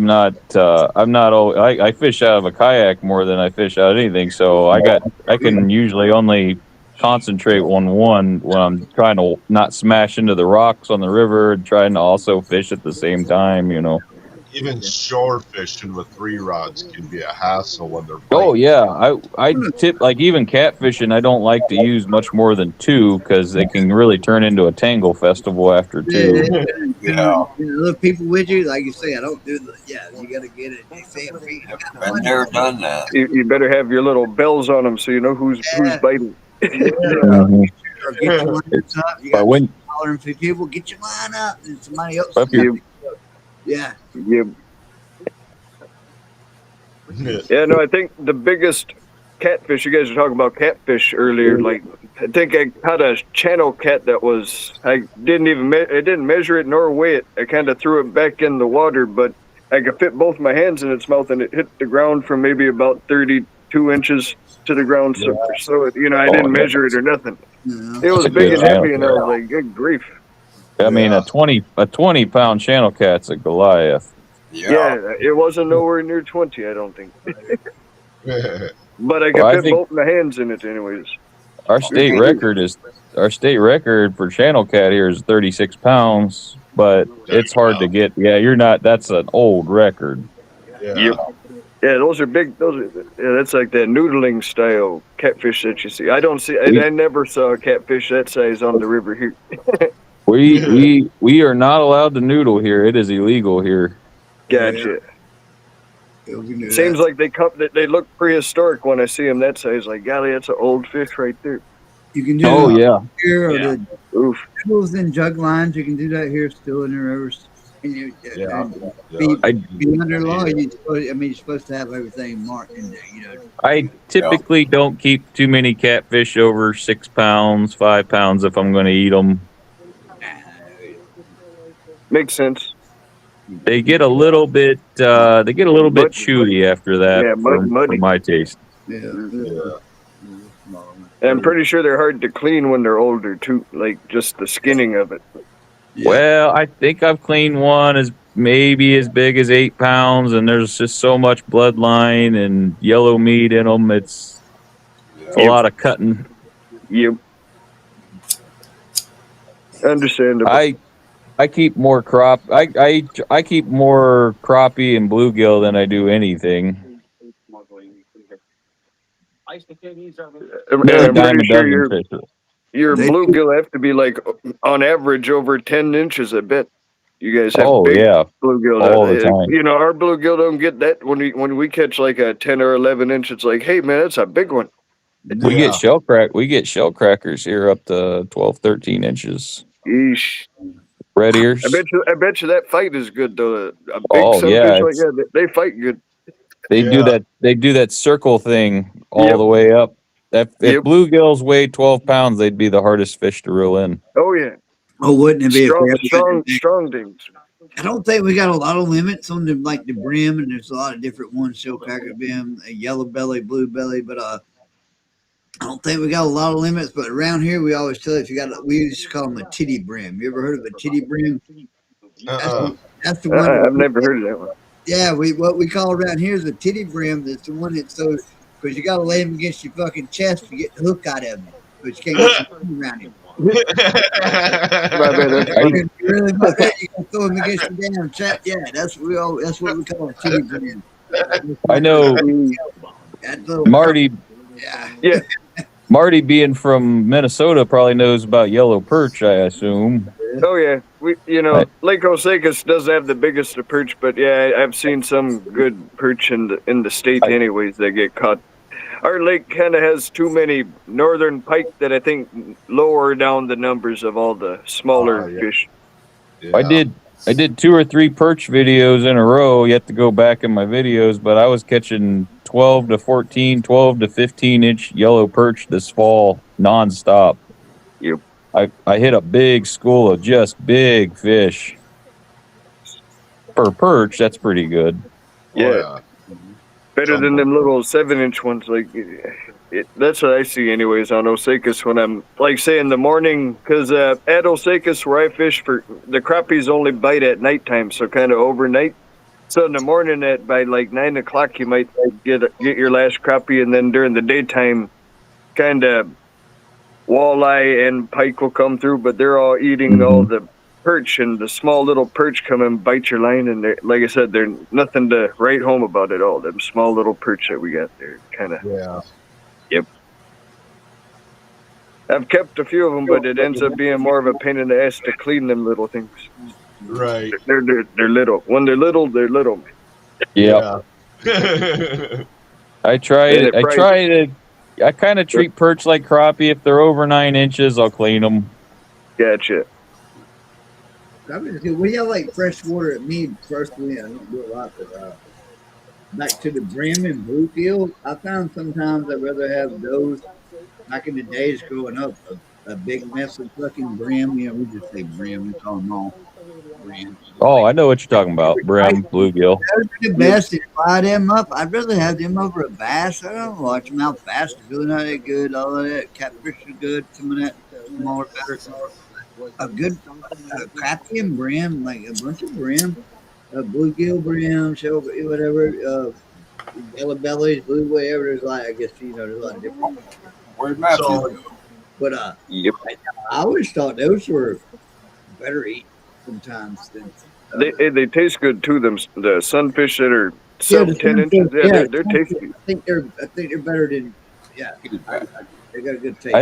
fish out of a kayak more than I fish out of anything, so I can usually only concentrate on one when I'm trying to not smash into the rocks on the river and trying to also fish at the same time, you know. Even shore fishing with 3 rods can be a hassle when they're Oh biting. yeah, I tip, like even catfishing. I don't like to use much more than 2 because they can really turn into a tangle festival after 2. Yeah. Little people with you, like you say, I don't do the. Yeah, you got to get it. They say, Been there, done that. You better have your little bells on them so you know who's biting. Mhm. Or get your lines up. You But got when hollering for people, get your line up, and somebody else. Up your- Yeah. Yep. Yeah, no, I think the biggest catfish, you guys were talking about catfish earlier. Like, I think I caught a channel cat that was, I didn't even, I didn't measure it nor weigh it. I kind of threw it back in the water, but I could fit both my hands in its mouth and it hit the ground from maybe about 32 inches to the ground. So you know, I didn't measure it or nothing. It was That's a big good and heavy, channel and I was like, good grief. I mean, a 20-pound channel cat's a Goliath. Yeah, it wasn't nowhere near 20, I don't think. But I could Well, I fit think- both my hands in it anyways. Our state record for channel cat here is 36 pounds, but it's hard to get. Yeah, that's an old record. Yep. Yeah, those are big. That's like that noodling style catfish that you see. I never saw a catfish that size on the river here. We are not allowed to noodle here. It is illegal here. Gotcha. Seems like they look prehistoric when I see them that size. Like, golly, that's an old fish right there. You can do Oh that yeah. here, or the Oof. noodles and jug lines. You can do that here still in the rivers. And be under law. You're supposed to have everything marked in there. You know. I typically don't keep too many catfish over 6 pounds, 5 pounds if I'm going to eat them. Makes sense. They get a little bit chewy after that. Yeah, muddy. For my taste. And I'm pretty sure they're hard to clean when they're older too. Like just the skinning of it. Yeah. Well, I think I've cleaned one as maybe as big as 8 pounds, and there's just so much bloodline and yellow meat in them. It's a lot of cutting. Yep. Understandable. I keep more I keep more crappie and bluegill than I do anything. I'm pretty sure your bluegill have to be like on average over 10 inches. I bet you guys have big bluegill all the time. You know, our bluegill don't get that when we catch like a 10 or 11 inch. It's like, hey man, that's a big one. We get shell crackers here up to 12, 13 inches. Eesh. Red ears. I bet you that fight is good though. A big sunfish like that, they fight good. They do that circle thing all the way up. If bluegills weighed 12 pounds, they'd be the hardest fish to reel in. Oh yeah. Oh, wouldn't it be strong things? I don't think we got a lot of limits on the brim, and there's a lot of different ones: shellcracker brim, a yellow belly, blue belly. But I don't think we got a lot of limits. But around here, we always tell you if you got, we used to call them a titty brim. You ever heard of a titty brim? That's the one. I've never heard of that one. Yeah, what we call around here is a titty brim. That's the one that's so because you got to lay him against your fucking chest to get the hook out of him, but you can't get your feet around him. Really, you can throw him against your damn chest. Yeah, that's what we call a titty brim. I know Marty. Yeah. Marty, being from Minnesota, probably knows about yellow perch, I assume. Oh yeah, Lake Osakis does have the biggest of perch, but yeah, I've seen some good perch in the state, anyways, that get caught. Our lake kind of has too many northern pike that I think lower down the numbers of all the smaller fish. Yeah. I did 2 or 3 perch videos in a row. You have to go back in my videos, but I was catching 12 to 14, 12 to 15 inch yellow perch this fall nonstop. Yep. I hit a big school of just big fish. For perch, that's pretty good. Yeah. Better than them little 7-inch ones. Like that's what I see, anyways, on Osakis when I'm like say in the morning, because at Osakis where I fish for the crappies only bite at nighttime, so kind of overnight. So in the morning at by like 9 o'clock, you might get your last crappie, and then during the daytime, kind of walleye and pike will come through, but they're all eating all the perch, and the small little perch come and bite your line, and like I said, they're nothing to write home about at all. Them small little perch that we got there, kind of. Yeah. Yep. I've kept a few of them, but it ends up being more of a pain in the ass to clean them little things. Right. They're little. When they're little, they're little. Yeah. I kind of treat perch like crappie. If they're over 9 inches, I'll clean them. Gotcha. We have like freshwater at me personally. I don't do a lot, but back to the brim and bluegill. I found sometimes I'd rather have those. Back in the days growing up, a big mess of fucking brim. You know, we just say brim. We call them all brim. Oh, I know what you're talking about. Brim, bluegill. Those are the best to fry them up. I'd rather have them over a bass. I don't watch them out fast. They're really not that good. All of that catfish are good. Some of that smaller, better. A good crappie and brim, like a bunch of brim, bluegill brim, silver, whatever, yellow bellies, blue, whatever. There's like, I guess, you know, there's a lot of different. Where'd Matthew go? But Yep. I always thought those were better eat sometimes than. They taste good too. Them the sunfish that are sub 10 inches. Yeah, they're tasty. I think they're better than. Yeah, they got a good taste.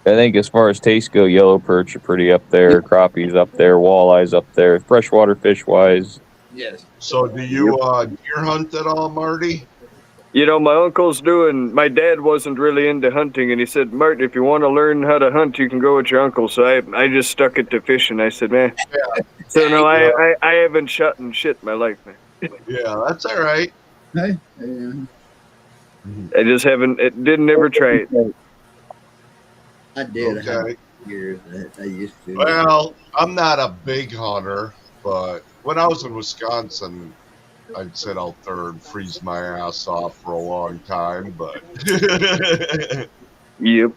I think as far as taste go, yellow perch are pretty up there. Crappies up there. Walleyes up there. Freshwater fish wise. Yes. So do you deer hunt at all, Marty? You know, my uncle's doing. My dad wasn't really into hunting, and he said, "Mart, if you want to learn how to hunt, you can go with your uncle." So I just stuck it to fishing. I said, "Man." Yeah. So no, I haven't shot and shit in my life, man. Yeah, that's all right. Hey, I just haven't. It didn't ever try it. I did. Okay. Years I used to. Well, I'm not a big hunter, but when I was in Wisconsin, I'd sit out there and freeze my ass off for a long time, but Yep.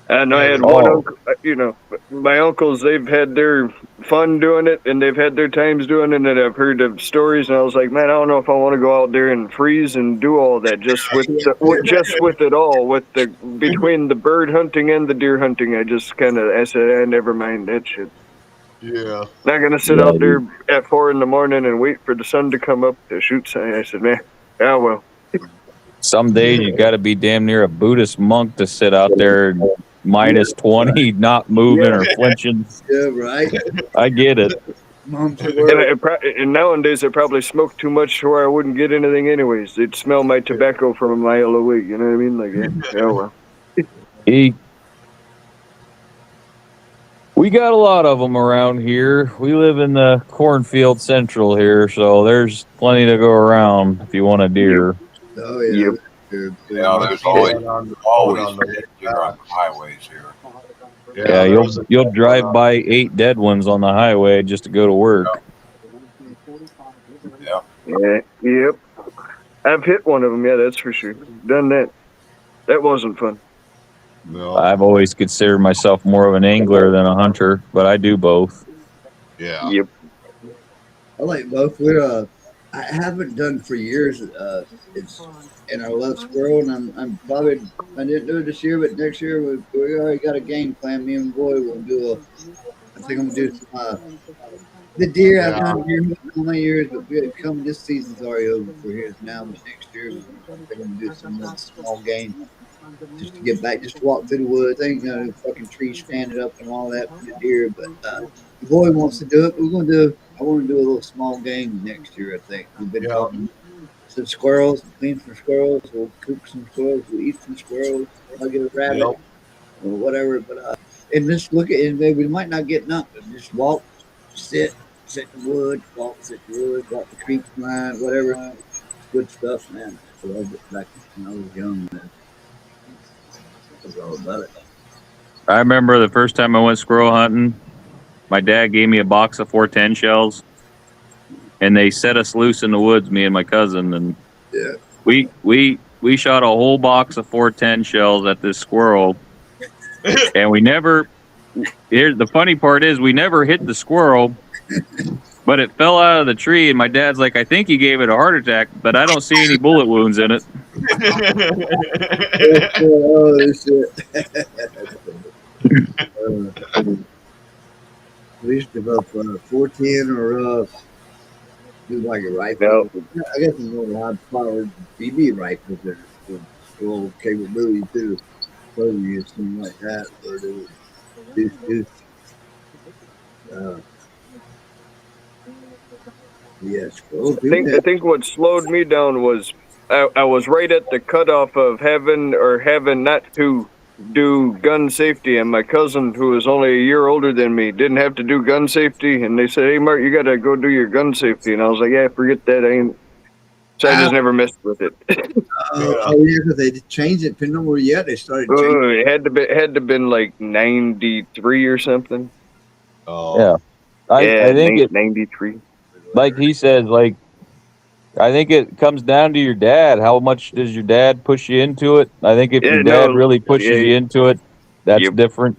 And I had one uncle, you know, my uncles, they've had their fun doing it and they've had their times doing it, and I've heard of stories, and I was like, man, I don't know if I want to go out there and freeze and do all that just with it all, with the between the bird hunting and the deer hunting. I said, never mind that shit. yeah. Not gonna sit out there at 4 a.m. and wait for the sun to come up to shoot. I said, man, yeah, well. Some days you got to be damn near a Buddhist monk to sit out there minus 20, not moving or flinching. Yeah, right. I get it. And nowadays I probably smoke too much to where I wouldn't get anything anyways. They'd smell my tobacco from a mile away. You know what I mean? Like, yeah, well. We got a lot of them around here. We live in the cornfield central here, so there's plenty to go around if you want a deer. Oh yeah. Yep. Yeah, there's always deer on the highways here. Yeah, you'll drive by 8 dead ones on the highway just to go to work. Yeah. Yep. I've hit one of them. Yeah, that's for sure. Done that. That wasn't fun. No. I've always considered myself more of an angler than a hunter, but I do both. Yeah. Yep. I like both. I haven't done for years. It's and I love squirrel, and I'm probably I didn't do it this year, but next year we already got a game plan. Me and Boy will do I think I'm gonna do some the deer. I've done deer all my years, but come this season's already over for here now. But next year we're gonna do some small game just to get back, just to walk through the woods. I ain't gonna fucking trees standing up and all that for the deer, but the boy wants to do it. We're gonna do. I want to do a little small game next year. I think we've been talking some squirrels, clean some squirrels. We'll cook some squirrels. We'll eat some squirrels. I'll get a rabbit or whatever. But and just look at it. We might not get nothing. Just walk, sit in the woods, walk the creek line, whatever. Good stuff, man. I loved it back when I was young, man. I was all about it. I remember the first time I went squirrel hunting, my dad gave me a box of 410 shells. and they set us loose in the woods, me and my cousin, and Yeah. we shot a whole box of 410 shells at this squirrel, and we never. Here's the funny part is we never hit the squirrel, but it fell out of the tree, and my dad's like, I think he gave it a heart attack, but I don't see any bullet wounds in it. Oh shit! We used to develop 410 or do like a rifle. I guess it's one of the high-powered BB rifles there. Full capability too. So you use something like that or do this. Yes. I think what slowed me down was I was right at the cutoff of having not to do gun safety, and my cousin, who was only a year older than me, didn't have to do gun safety, and they said, "Hey, Mark, you got to go do your gun safety," and I was like, "Yeah, forget that. I ain't." So I just never messed with it. Oh yeah, because they changed it. Depending on where you at, they started changing. It had to been like 93 or something. Oh. Yeah, I think 93. Like he says, like I think it comes down to your dad. How much does your dad push you into it? I think if your dad really pushes you into it, that's different.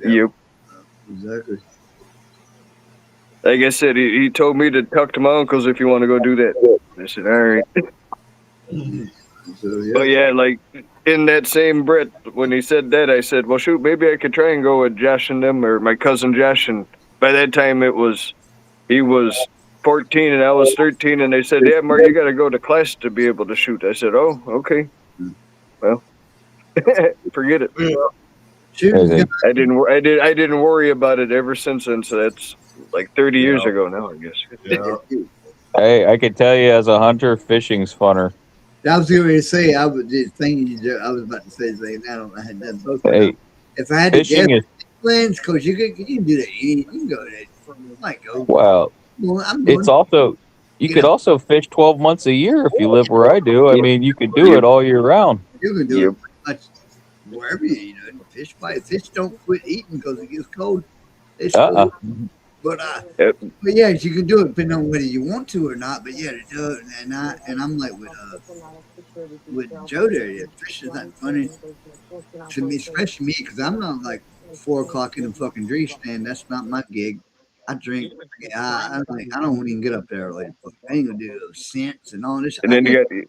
Yep. Exactly. Like I said, he told me to talk to my uncles if you want to go do that. I said, all right. So, yeah. But yeah, like in that same breath, when he said that, I said, well, shoot, maybe I could try and go with Josh and them, or my cousin Josh. And by that time, he was 14 and I was 13. And they said, yeah, Mark, you got to go to class to be able to shoot. I said, oh, okay. Well, forget it. I didn't worry about it ever since then. So that's like 30 years ago now, I guess. Yeah. Hey, I can tell you as a hunter, fishing's funner. I was going to say, I was about to say something. I had done both. Hey, if I had to fishing guess, is because you can do that. You can go there. You might go. well. It's also you could also fish 12 months a year if you live where I do. I mean, you could do it all year round. You can do it pretty much wherever you know. Fish don't quit eating because it gets cold. But yeah, you can do it depending on whether you want to or not. But yeah, and I'm like with Joe there. Yeah, fish is not funny to me, especially me, because I'm not like 4 o'clock in the fucking drink stand. That's not my gig. I drink. I don't want to even get up there early. I ain't gonna do those scents and all this. And then I can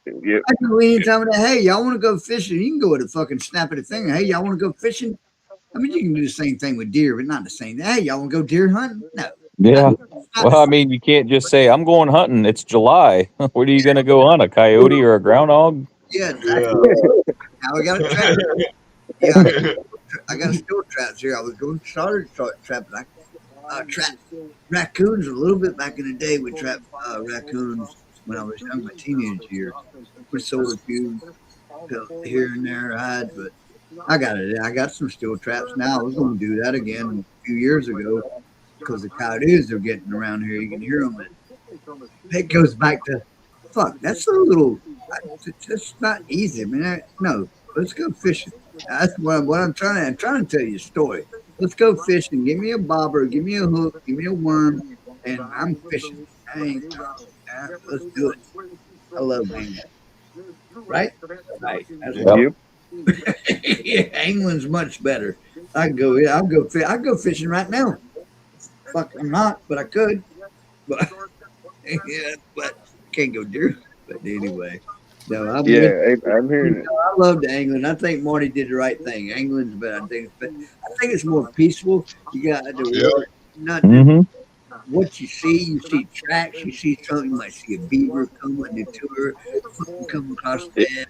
go anytime that. Hey, y'all want to go fishing? You can go with a fucking snap of the thing. Hey, y'all want to go fishing? I mean, you can do the same thing with deer, but not the same. Hey, y'all want to go deer hunting? No. Yeah. Well, I mean, you can't just say, I'm going hunting. It's July. What are you going to go on? A coyote or a groundhog? Yeah. Exactly. Now we got a trap. Yeah. I got a still traps here. I was going to start trapping. I trapped raccoons a little bit back in the day. We trapped raccoons when I was young, my teenage years. We sold a few here and there, but I got it. I got some steel traps now. I was going to do that again a few years ago because the coyotes are getting around here. You can hear them. It goes back to, fuck, that's a little, it's not easy. I mean, no, let's go fishing. That's what I'm trying to tell you a story. Let's go fishing. Give me a bobber, give me a hook, give me a worm, and I'm fishing. Let's do it. I love angling. Right? Right. Yep. Angling's much better. I'll go fishing right now. Fuck, I'm not, but I could. But yeah, but can't go deer. But anyway. No, I'm hearing it. I love the angling. I think Marty did the right thing. Angling's better. I think it's more peaceful. You got to not what you see tracks, you see something, you might see a beaver coming into her, come across the bed,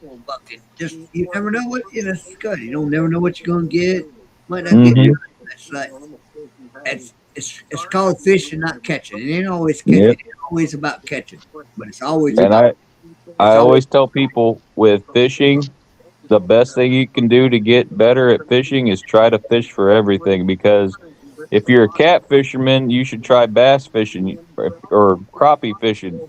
just you never know what it's good. You don't never know what you're gonna get. Might not get it. It's like it's called fishing, not catching. It ain't always catching, it's always about catching. But it's always I always tell people with fishing, the best thing you can do to get better at fishing is try to fish for everything, because if you're a cat fisherman, you should try bass fishing or crappie fishing.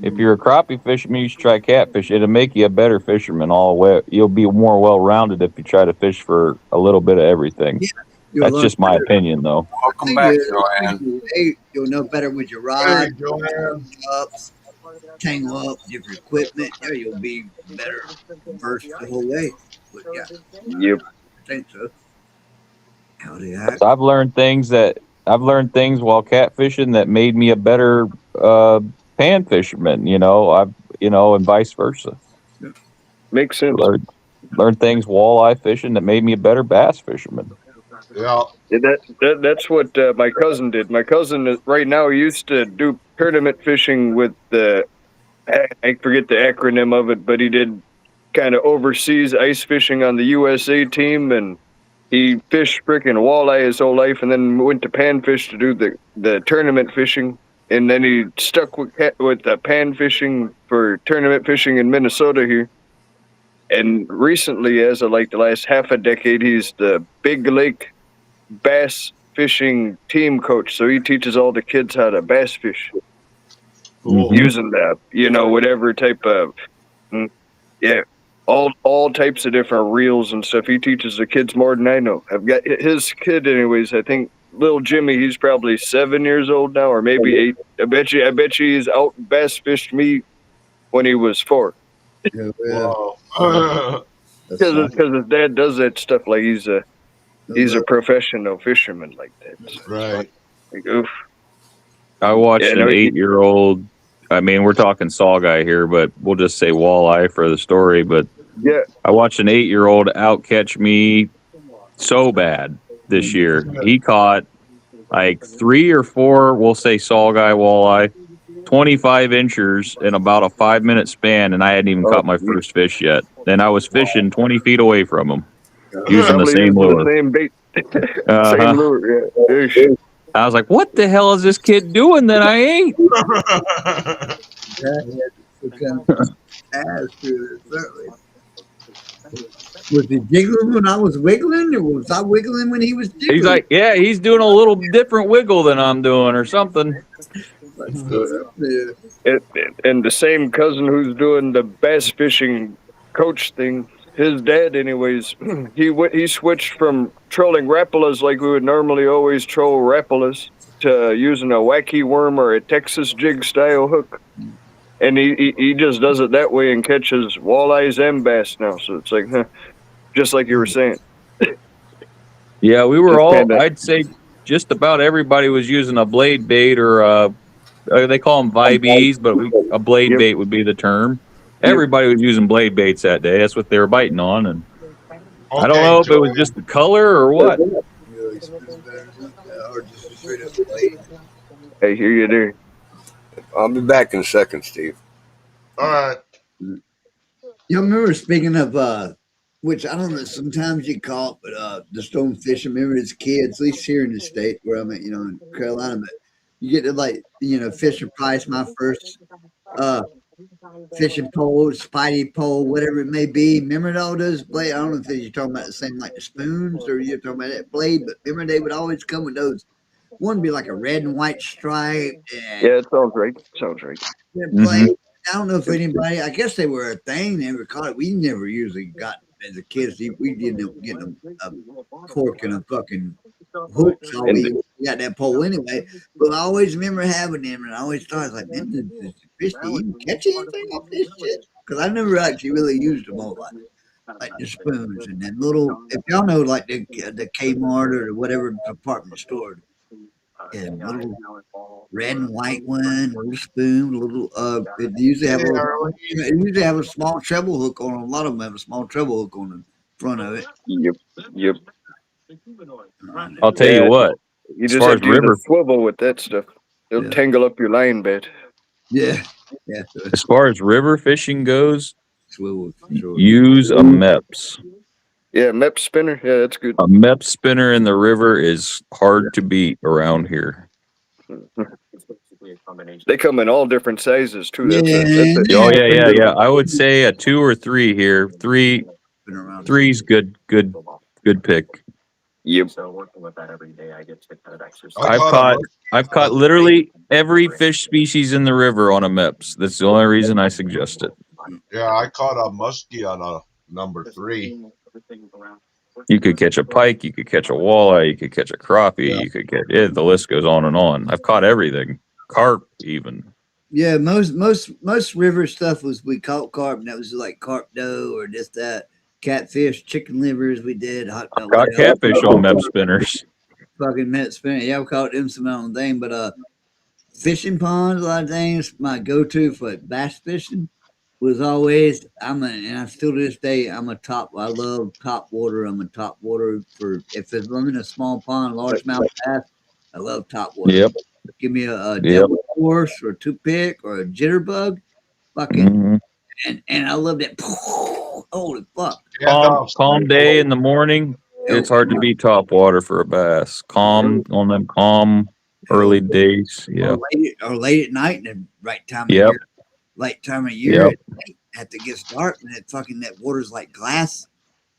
If you're a crappie fisherman, you should try catfish. It'll make you a better fisherman all the way. You'll be more well-rounded if you try to fish for a little bit of everything. You'll That's learn just my better. opinion, though. Welcome back, Joanne. Hey, you'll know better with your Hey, rod, Joanne. ups, tangle up, different equipment. Yeah, you'll be better versed the whole way. But yeah, Yep. I think so. Howdy, heck. I've learned things while catfishing that made me a better pan fisherman. And vice versa. Makes sense. Learned things walleye fishing that made me a better bass fisherman. Yeah. Yeah, that's what my cousin did. My cousin right now used to do tournament fishing with I forget the acronym of it, but he did kind of overseas ice fishing on the USA team, and he fished freaking walleye his whole life, and then went to panfish to do the tournament fishing, and then he stuck with the pan fishing for tournament fishing in Minnesota here. And recently, as of like the last half a decade, he's the Big Lake bass fishing team coach. So he teaches all the kids how to bass fish Cool. using whatever type of all types of different reels and stuff. He teaches the kids more than I know. I've got his kid, anyways. I think little Jimmy, he's probably 7 years old now, or maybe 8. I bet you he's out bass fished me when he was 4. Yeah, Wow. that's Because his dad does that stuff. Like he's a professional fisherman like that. So, Right. like, oof. I watched Yeah, an no, 8-year-old. I mean, we're talking saw guy here, but we'll just say walleye for the story. But Yeah, I watched an 8-year-old outcatch me so bad this year. He caught like 3 or 4, we'll say saw guy walleye, 25 inchers in about a 5-minute span, and I hadn't even caught my first fish yet. And I was fishing 20 feet away from him using the probably same using lure. the same bait, Uh-huh. same lure. Yeah. Oosh. I was like, what the hell is this kid doing that I ain't? certainly. Was he jiggling when I was wiggling, or was I wiggling when he was jiggling? He's like, yeah, he's doing a little different wiggle than I'm doing or something. And the same cousin who's doing the bass fishing coach thing, his dad, anyways, he switched from trolling rapalas like we would normally always troll rapalas to using a wacky worm or a Texas jig style hook. And he just does it that way and catches walleyes and bass now. So it's like, just like you were saying. Yeah, we were Just all, kinda- I'd say just about everybody was using a blade bait or they call them vibes, but a blade Yep. bait would be the term. Everybody was using blade baits that day. That's what they were biting on. And I don't know if it was just the color or what. Hey, here you do. I'll be back in a second, Steve. All right. You remember, speaking of which I don't know, sometimes you call it, but the stonefish, I remember as kids, at least here in the state where I'm at, in Carolina, but you get to Fisher Price, my first fishing pole, spidey pole, whatever it may be. Remember all those blade? I don't know if you're talking about the same like the spoons or you're talking about that blade, but remember they would always come with those. One would be like a red and white stripe. And Yeah, it sounds right. Sounds right. blade. I don't know if anybody, I guess they were a thing, never caught it. We never usually got, as a kids, we didn't get a cork and a fucking hook. So we got that pole anyway. But I always remember having them, and I always thought, like, man, does the fish even catch anything off this shit? Because I never actually really used them all like the spoons and then little, if y'all know, like the Kmart or whatever department store. Yeah, little red and white one, little spoon, little it usually have a small treble hook on. A lot of them have a small treble hook on the front of it. Yep. I'll tell you what. You As just far have as to use river- a swivel with that stuff. It'll tangle up your line bed. Yeah. As far as river fishing goes, Swivel, sure. use a MEPS. Yeah, MEP spinner. Yeah, that's good. A MEP spinner in the river is hard to beat around here. They come in all different sizes too. Oh yeah. I would say a 2 or 3 here. Three's good pick. Yep. I've caught literally every fish species in the river on a MEPS. That's the only reason I suggest it. Yeah, I caught a muskie on a number 3. You could catch a pike, you could catch a walleye, you could catch a crappie, you could get it. The list goes on and on. I've caught everything, carp even. Yeah, most river stuff was we caught carp, and that was like carp doe or just that catfish, chicken livers. We did hot dog. Caught catfish on Meb spinners. Fucking met spinner. Yeah, we caught them some own thing, but fishing ponds, a lot of things. My go-to for bass fishing was always and I still to this day I love top water. I'm a top water for if I'm in a small pond, largemouth bass. I love top water. Yep. Give me a devil horse or a toothpick or a jitterbug, fucking, and I love that. Holy fuck! Calm day in the morning. It's hard to beat top water for a bass. Calm on them calm early days. Yeah. Or late at night, and the right time of year. Late time of year, after it gets dark, and that water's like glass.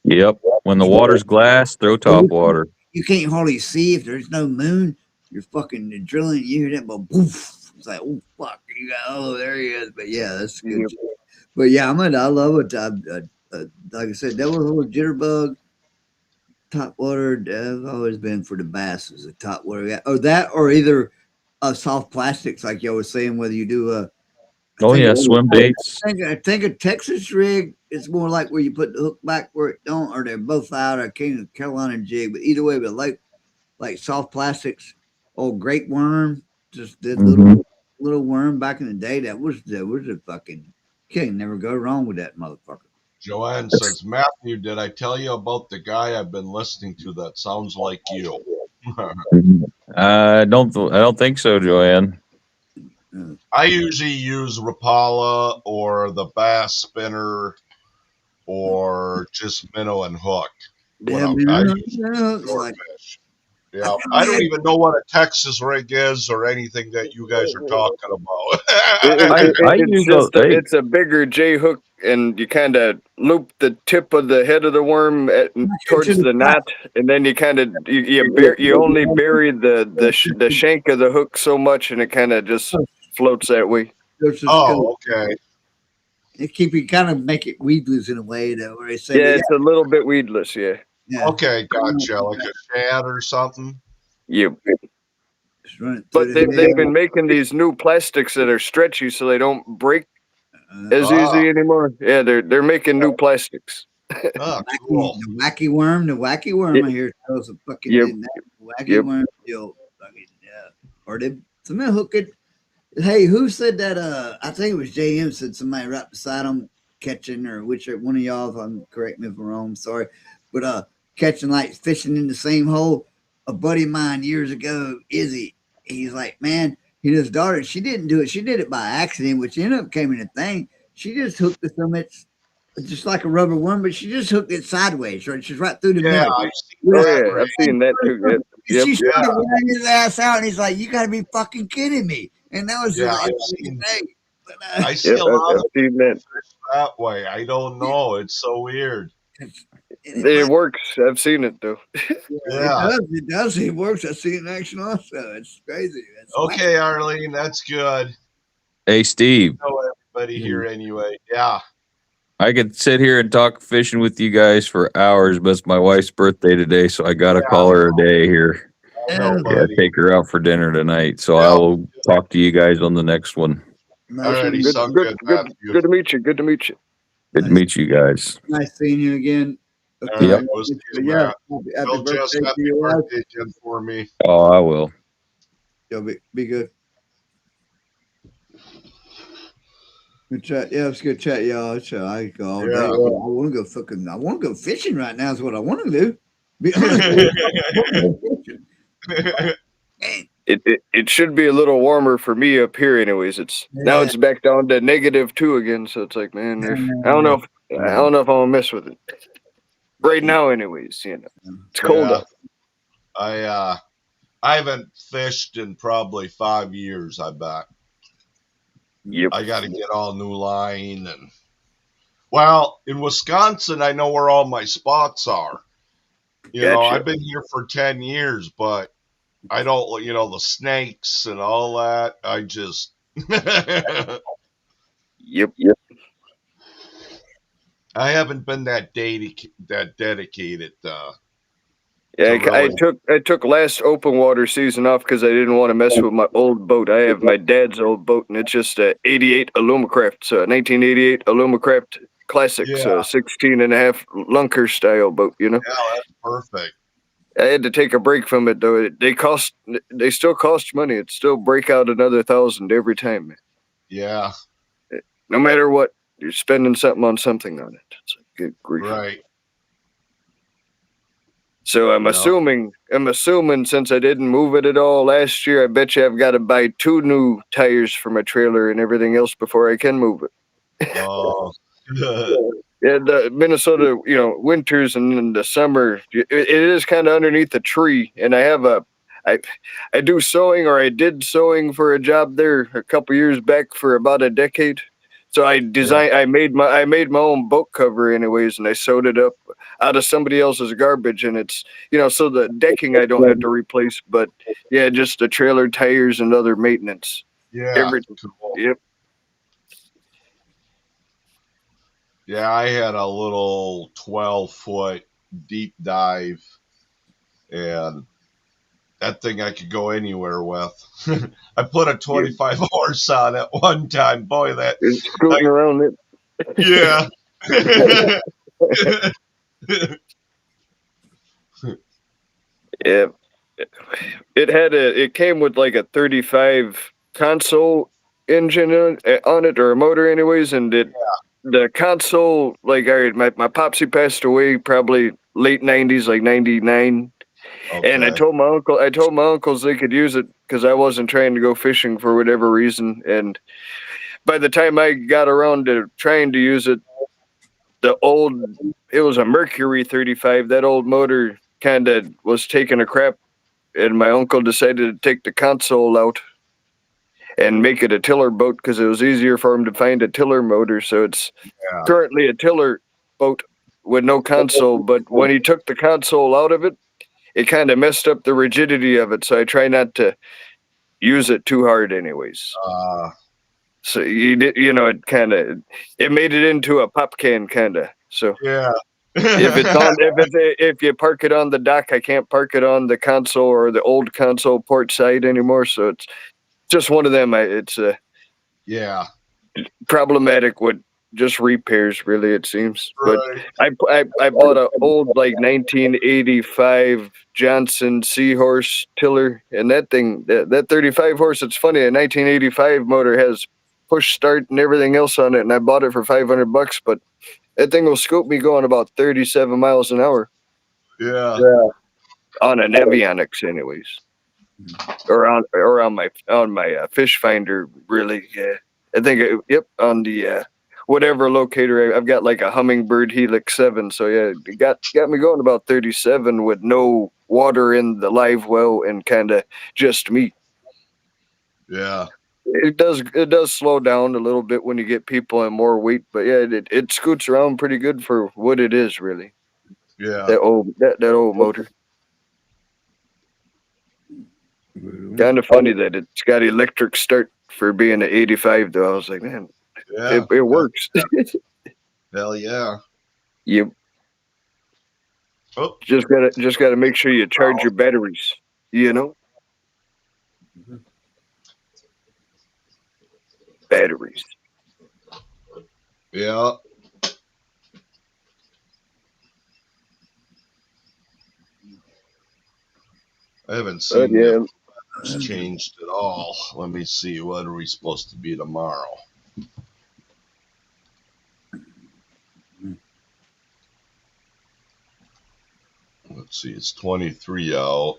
Yep. When the water's glass, throw top water. You can't hardly see if there's no moon. You're fucking drilling. You hear that, but poof. It's like, oh fuck, you got, there he is. But yeah, that's good. But yeah, I love it. Like I said, that was a little jitterbug. Top water. I've always been for the bass as a top water. Or that, or either soft plastics, like y'all was saying. Whether you do swim baits. I think a Texas rig is more like where you put the hook back where it don't, or they're both out. I can't Carolina jig, but either way, but like soft plastics. Oh, great worm, just did little worm back in the day. That was a fucking. Can't never go wrong with that motherfucker. Joanne says, Matthew, did I tell you about the guy I've been listening to that sounds like you? I don't think so, Joanne. I usually use Rapala or the bass spinner or just minnow and hook. Yeah, Yeah, I don't even know what a Texas rig is or anything that you guys are talking about. It's a bigger J hook, and you kind of loop the tip of the head of the worm towards the knot, and then you kind of you only bury the shank of the hook so much, and it kind of just floats that way. Oh, okay. You kind of make it weedless in a way, though, where they say it's a little bit weedless, yeah. Okay, gotcha. Like a shad or something? Yep. But they've been making these new plastics that are stretchy so they don't break as easy anymore. Yeah, they're making new plastics. Oh, cool. The wacky worm I hear tells a fucking wacky worm deal. Or they somebody hook it. Hey, who said that? I think it was JM said somebody right beside him catching, or which one of y'all, if I'm correct me if I'm wrong, sorry. But catching like fishing in the same hole. A buddy of mine years ago, Izzy, he's like, man, his daughter, she didn't do it. She did it by accident, which ended up becoming a thing. She just hooked it so much, just like a rubber worm, but she just hooked it sideways, right? She's right through the middle. I've seen that too. Yep. She started wearing his ass out, and he's like, you got to be fucking kidding me. And that was I see a lot of fish that way. I don't know. It's so weird. It works. I've seen it though. Yeah, it does. It works. I see it in action also. It's crazy. Okay, Arlene, that's good. Hey, Steve. I know everybody here anyway. Yeah. I could sit here and talk fishing with you guys for hours, but it's my wife's birthday today, so I gotta call her a day here. Take her out for dinner tonight. So I will talk to you guys on the next one. Alrighty, good to meet you. Good to meet you. Good to meet you guys. Nice seeing you again. Okay. Yep. Happy birthday again for me. Oh, I will. You'll be good. Good chat. Yeah, it's good chat, y'all. I go all day. I want to go fishing right now. Is what I want to do. It should be a little warmer for me up here, anyways. Now it's back down to -2 again. So it's like, man, I don't know if I'm gonna mess with it. Right now, anyways, it's cold up. I haven't fished in probably 5 years. I bet. Yep. I got to get all new line well, in Wisconsin, I know where all my spots are. You know, I've been here for 10 years, but I don't, the snakes and all that. I just. Yep. I haven't been that dedicated. Yeah, To really- I took last open water season off because I didn't want to mess with my old boat. I have my dad's old boat, and it's just a '88 Alumacraft, so 1988 Alumacraft Classic, so 16 and a half lunker style boat. You know, Yeah, that's perfect. I had to take a break from it though. They still cost money. It still break out another 1,000 every time, man. Yeah, No matter what, you're spending something on something on it. It's like, good grief. right. So I'm Yeah. assuming since I didn't move it at all last year, I bet you I've got to buy 2 new tires for my trailer and everything else before I can move it. Oh, Yeah, the Minnesota, winters and in the summer, it is kind of underneath the tree. And I do sewing, or I did sewing for a job there a couple years back for about a decade. So I made my own boat cover anyways, and I sewed it up out of somebody else's garbage, and it's so the decking I don't have to replace, but yeah, just the trailer tires and other maintenance. yeah. Everything. Cool. Yep. Yeah, I had a little 12-foot deep dive, and that thing I could go anywhere with. I put a 25 horse on it one time. Boy, that It's scooting around it. yeah. Yeah. It came with like a 35 console engine on it, or a motor anyways, and the console, like my popsy passed away probably late 90s, like 99. Okay. And I told my uncles they could use it because I wasn't trying to go fishing for whatever reason. And by the time I got around to trying to use it, it was a Mercury 35. That old motor kind of was taking a crap, and my uncle decided to take the console out and make it a tiller boat because it was easier for him to find a tiller motor. So it's currently a tiller boat with no console. But when he took the console out of it, it kind of messed up the rigidity of it. So I try not to use it too hard anyways. So it made it into a pop can kind of. So yeah. if you park it on the dock, I can't park it on the console or the old console port side anymore. So it's just one of them. It's problematic with just repairs, really, it seems. Right. But I bought an old 1985 Johnson Seahorse tiller, and that thing, that 35 horse, it's funny, a 1985 motor has push start and everything else on it, and I bought it for $500, but that thing will scoop me going about 37 miles an hour. Yeah. On an avionics anyways. Or on my fish finder, really. Yeah. I think on the whatever locator I've got, like a Humminbird Helix 7. So yeah, it got me going about 37 with no water in the live well and kind of just me. Yeah. It does slow down a little bit when you get people and more weight, but yeah, it scoots around pretty good for what it is, really. Yeah. That old motor. Kind of funny that it's got electric start for being an 85, though. I was like, man, it works. Hell yeah. Yep. Oh. Just gotta make sure you charge your batteries. Batteries. Yeah. I haven't seen it's changed at all. Let me see. What are we supposed to be tomorrow? Let's see. It's 23 out.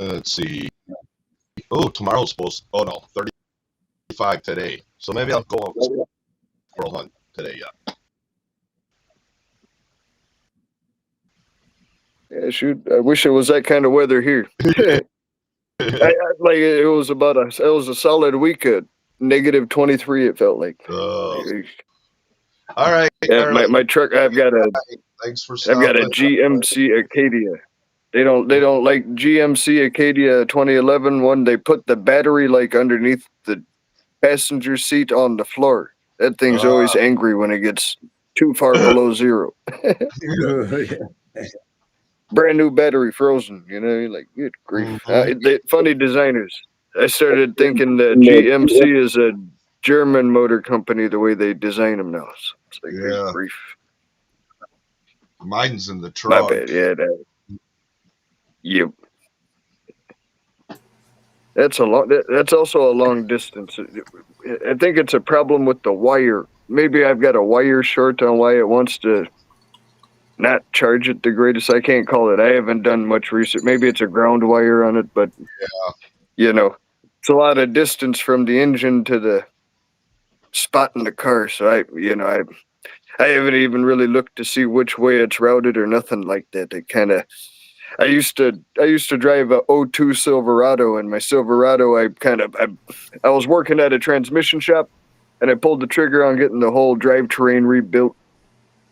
Let's see. Oh, tomorrow's supposed. Oh no, 35 today. So maybe I'll go on squirrel hunt today. Yeah. Yeah, shoot. I wish it was that kind of weather here. It was a solid week at -23. It felt like. All right. Yeah, my truck. I've got a Thanks for stopping. GMC Acadia. They don't like GMC Acadia 2011 one. They put the battery like underneath the passenger seat on the floor. That thing's always angry when it gets too far below zero. Brand new battery frozen, you know, like good grief. Funny designers. I started thinking that GMC is a German motor company the way they design them now. So it's like good grief. Mine's in the My truck. bad. Yeah, that. Yep. That's a long. That's also a long distance. I think it's a problem with the wire. Maybe I've got a wire short on why it wants to not charge it the greatest. I can't call it. I haven't done much research. Maybe it's a ground wire on it, but you know, it's a lot of distance from the engine to the spot in the car. So I haven't even really looked to see which way it's routed or nothing like that. It kind of. I used to drive a 02 Silverado, and my Silverado, I was working at a transmission shop, and I pulled the trigger on getting the whole drivetrain rebuilt.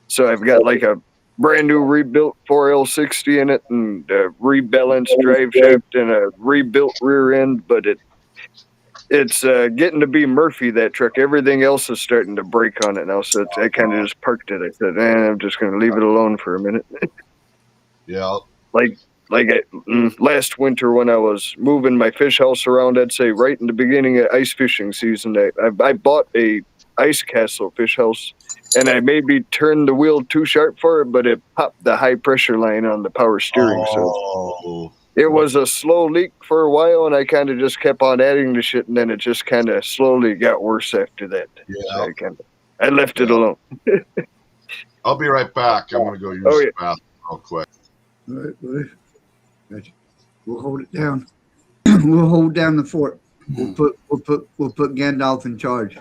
So I've got like a brand new rebuilt 4L60 in it, and a rebalanced drive shaft, and a rebuilt rear end. But it's getting to be Murphy, that truck. Everything else is starting to break on it now, so I kind of just parked it. I said, I'm just going to leave it alone for a minute. Yeah. Like last winter when I was moving my fish house around, I'd say right in the beginning of ice fishing season, I bought a ice castle fish house, and I maybe turned the wheel too sharp for it, but it popped the high pressure line on the power steering. So it was a slow leak for a while, and I kind of just kept on adding the shit, and then it just kind of slowly got worse after that. Yeah. So I left it alone. I'll be right back. I'm going to go use the bathroom real quick. All right, buddy. Gotcha. We'll hold it down. We'll hold down the fort. We'll put Gandalf in charge.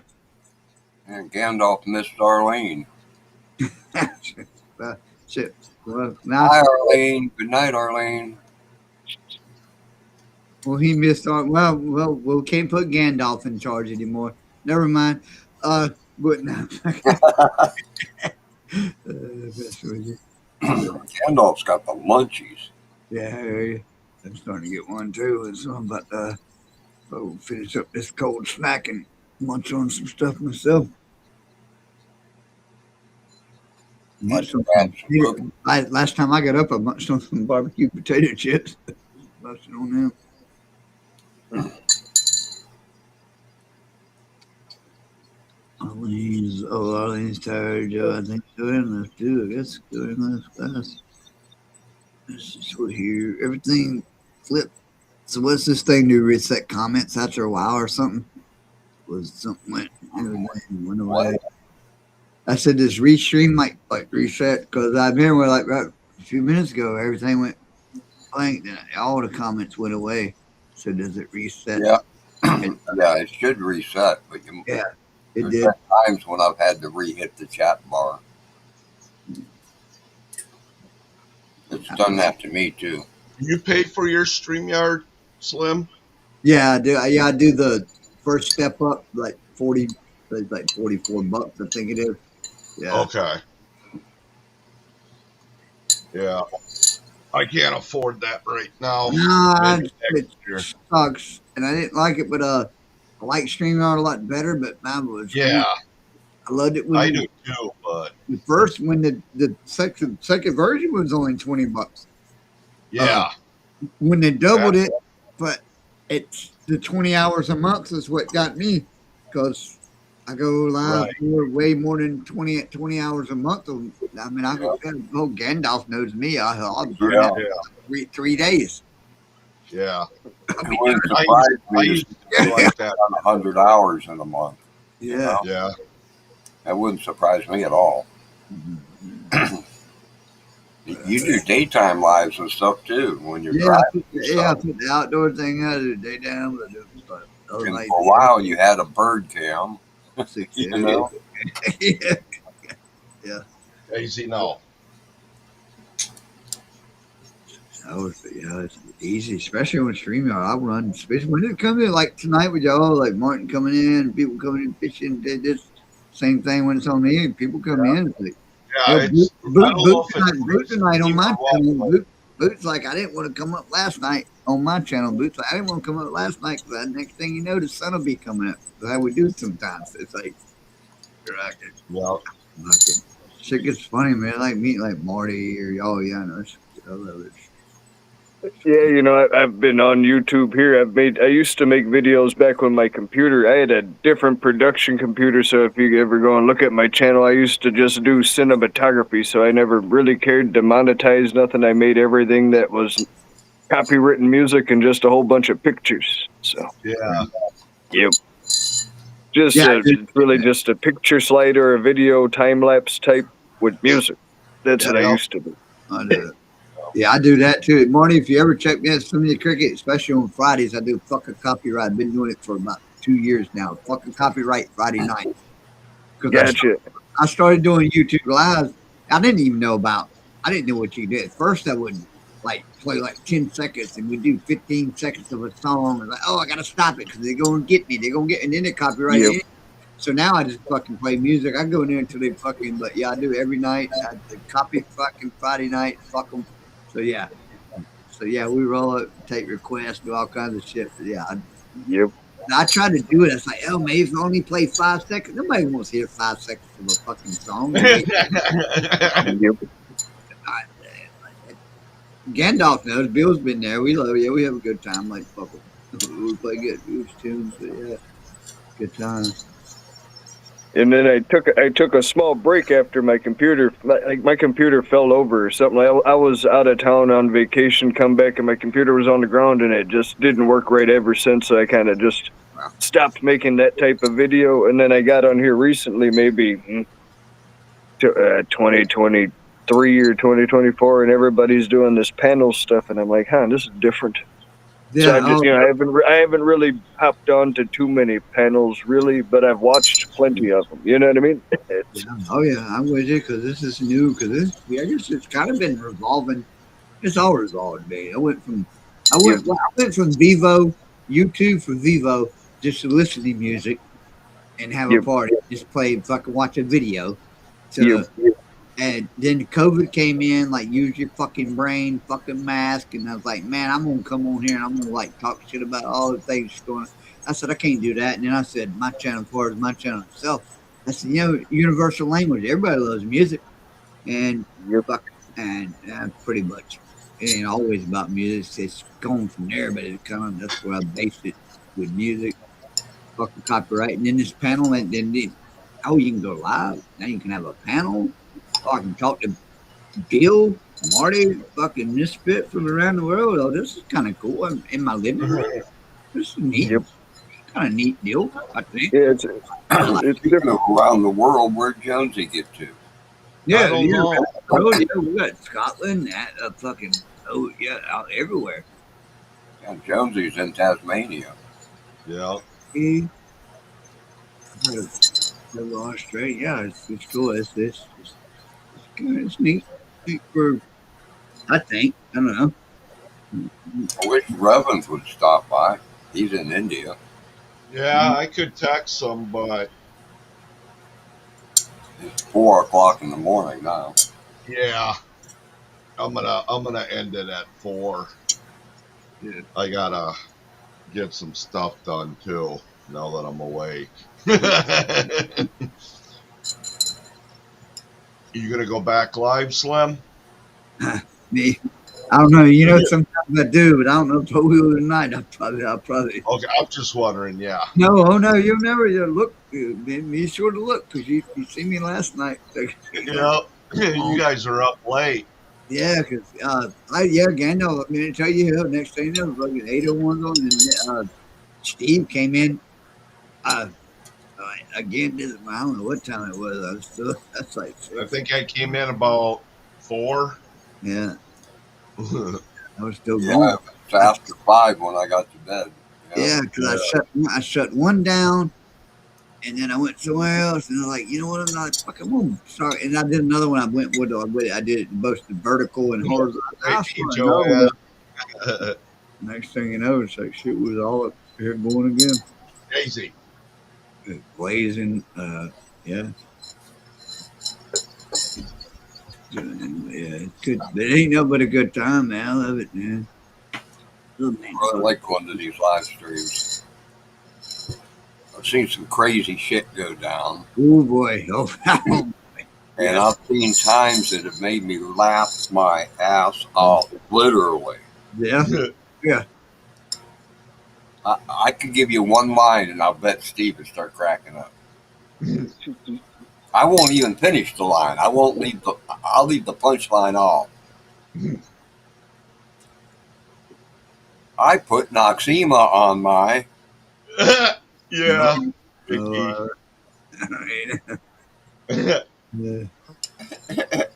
And Gandalf missed Arlene. Shit. Well, now. Hi, Arlene. Good night, Arlene. Well, he missed our. Well, we can't put Gandalf in charge anymore. Never mind. But now. Gandalf's got the munchies. Yeah, I'm starting to get one too. So I'm about to finish up this cold snack and munch on some stuff myself. Last time I got up, I munched on some barbecue potato chips. Busted on them. Arlene's tired, Joe. I think go ahead and let's do it. Let's go ahead and let's Let's just go here. Everything flipped. So what's this thing to reset comments after a while or something? Was something went away. I said this restream might like reset because I remember like right a few minutes ago everything went blank and all the comments went away. So does it reset? Yeah. Yeah, it should reset, but it did. Times when I've had to re-hit the chat bar. It's done that to me too. You pay for your StreamYard, Slim? Yeah, I do. I do the first step up, like 40, like $44, I think it is. Yeah. Okay. Yeah. I can't afford that right now. No, it sucks, and I didn't like it, but I like StreamYard a lot better. But mine was I loved it when I do too, but the first when the second version was only $20. Yeah. When they doubled it, but it's the 20 hours a month is what got me because I go live for way more than 20 hours a month. I mean, Gandalf knows me. I'll burn out 3 days. Yeah. It wouldn't surprise me like that on 100 hours in a month. Yeah. You know? Yeah. That wouldn't surprise me at all. You do daytime lives and stuff too when you're driving. I put the outdoor thing out, I do daytime. And for a while you had a bird cam. You know? Yeah. Easy now. It's easy, especially when StreamYard. I run, especially when it comes in like tonight with y'all, like Martin coming in, people coming in fishing. They just same thing when it's on me. People come in. It's like, boot tonight on my channel. Boots like, I didn't want to come up last night on my channel. Boots like, I didn't want to come up last night because next thing you know, the sun will be coming up. That's how we do sometimes. It's like, you're acting. Well, Shit gets funny, man. I like meeting like Marty or y'all. Yeah, I know. I love it. Yeah, you know, I've been on YouTube here. I used to make videos back when my computer, I had a different production computer. So if you ever go and look at my channel, I used to just do cinematography. So I never really cared to monetize nothing. I made everything that was copywritten music and just a whole bunch of pictures. So, yeah. yep. Just Yeah, it's really just a picture slide or a video time lapse type with music. That's what I Yeah. used to do. I do it. Yeah, I do that too. Marty, if you ever check me at Slimmy Cricket, especially on Fridays, I do fucking copyright. I've been doing it for about 2 years now. Fucking copyright Friday night. Because Gotcha. I started doing YouTube lives. I didn't know what you did. At first, I would like play like 10 seconds and we do 15 seconds of a song. And like, oh, I got to stop it because they're going to get me. They're going to get, and then they copyright Yep. it. So now I just fucking play music. I go in there until they fucking, but yeah, I do every night. I copy fucking Friday night. Fuck them. So yeah, we roll it, take requests, do all kinds of shit. But yeah, Yep. I tried to do it. It's like, oh, maybe if I only play 5 seconds, nobody wants to hear 5 seconds of a fucking song. Yep. Gandalf knows. Bill's been there. We love you. We have a good time. Like fuck it. We play good tunes. But yeah, good times. And then I took a small break after my computer, like my computer fell over or something. I was out of town on vacation, come back, and my computer was on the ground, and it just didn't work right ever since. So I kind of just stopped making that type of video. And then I got on here recently, maybe 2023 or 2024, and everybody's doing this panel stuff, and I'm like, this is different. Yeah, So I'm just, I haven't really hopped on to too many panels really, but I've watched plenty of them. You know what I mean? oh yeah, I'm with you because this is new. Because I guess it's kind of been revolving. It's all revolved, man. I went from Vivo, YouTube for Vivo, just to listen to music and have a party, just play, fucking watch a video. And then COVID came in, like, use your fucking brain, fucking mask. And I was like, man, I'm going to come on here and I'm going to, like, talk shit about all the things going on. I said, I can't do that. And then I said, my channel, as far as my channel itself, I said, universal language. Everybody loves music. And pretty much, it ain't always about music. It's going from there, but it's kind of, that's where I based it with music, fucking copyright. And then this panel, and then you can go live. Now you can have a panel. I can talk to Bill, Marty, fucking Misfit from around the world. Oh, this is kind of cool. I'm in my living room. This is neat. Yep. Kind of neat deal, I think. Yeah, it's different around the world. Where'd Jonesy get to? Yeah, we got Scotland, fucking out everywhere. Yeah, Jonesy's in Tasmania. Yeah. Australia. Yeah, it's cool. It's neat for, I think. I don't know. I wish Revens would stop by. He's in India. Yeah, I could text him, but it's 4 o'clock in the morning now. Yeah, I'm gonna end it at 4. Yeah. I gotta get some stuff done too. Now that I'm awake. You gonna go back live, Slim? Me, I don't know. Sometimes I do, but I don't know if I will tonight. I'll probably. Okay, I'm just wondering. Yeah. No, you'll never look. Be sure to look because you see me last night. Yeah, you guys are up late. Yeah, because Gandalf. I'm gonna tell you, next thing you know, fucking 801 on, and Steve came in. Again, I don't know what time it was. That's like. I think I came in about 4. Yeah. I was still Yeah, going. it's after 5 when I got to bed. Yeah, because I shut one down, and then I went somewhere else, and I was like, you know what? I'm not fucking sorry. And I did another one. I went with I did it both the vertical and horizontal. Next thing you know, it's like shit was all up here going again. Easy. Blazing, yeah. Yeah, it's good. But it ain't no but a good time, man. I love it, man. Love I really like going to these live streams. I've seen some crazy shit go down. Oh boy. Oh, And I've seen times that have made me laugh my ass off, literally. yeah. I could give you one line and I'll bet Steve would start cracking up. I won't even finish the line. I'll leave the punchline off. I put Noxema on my Yeah. Yeah.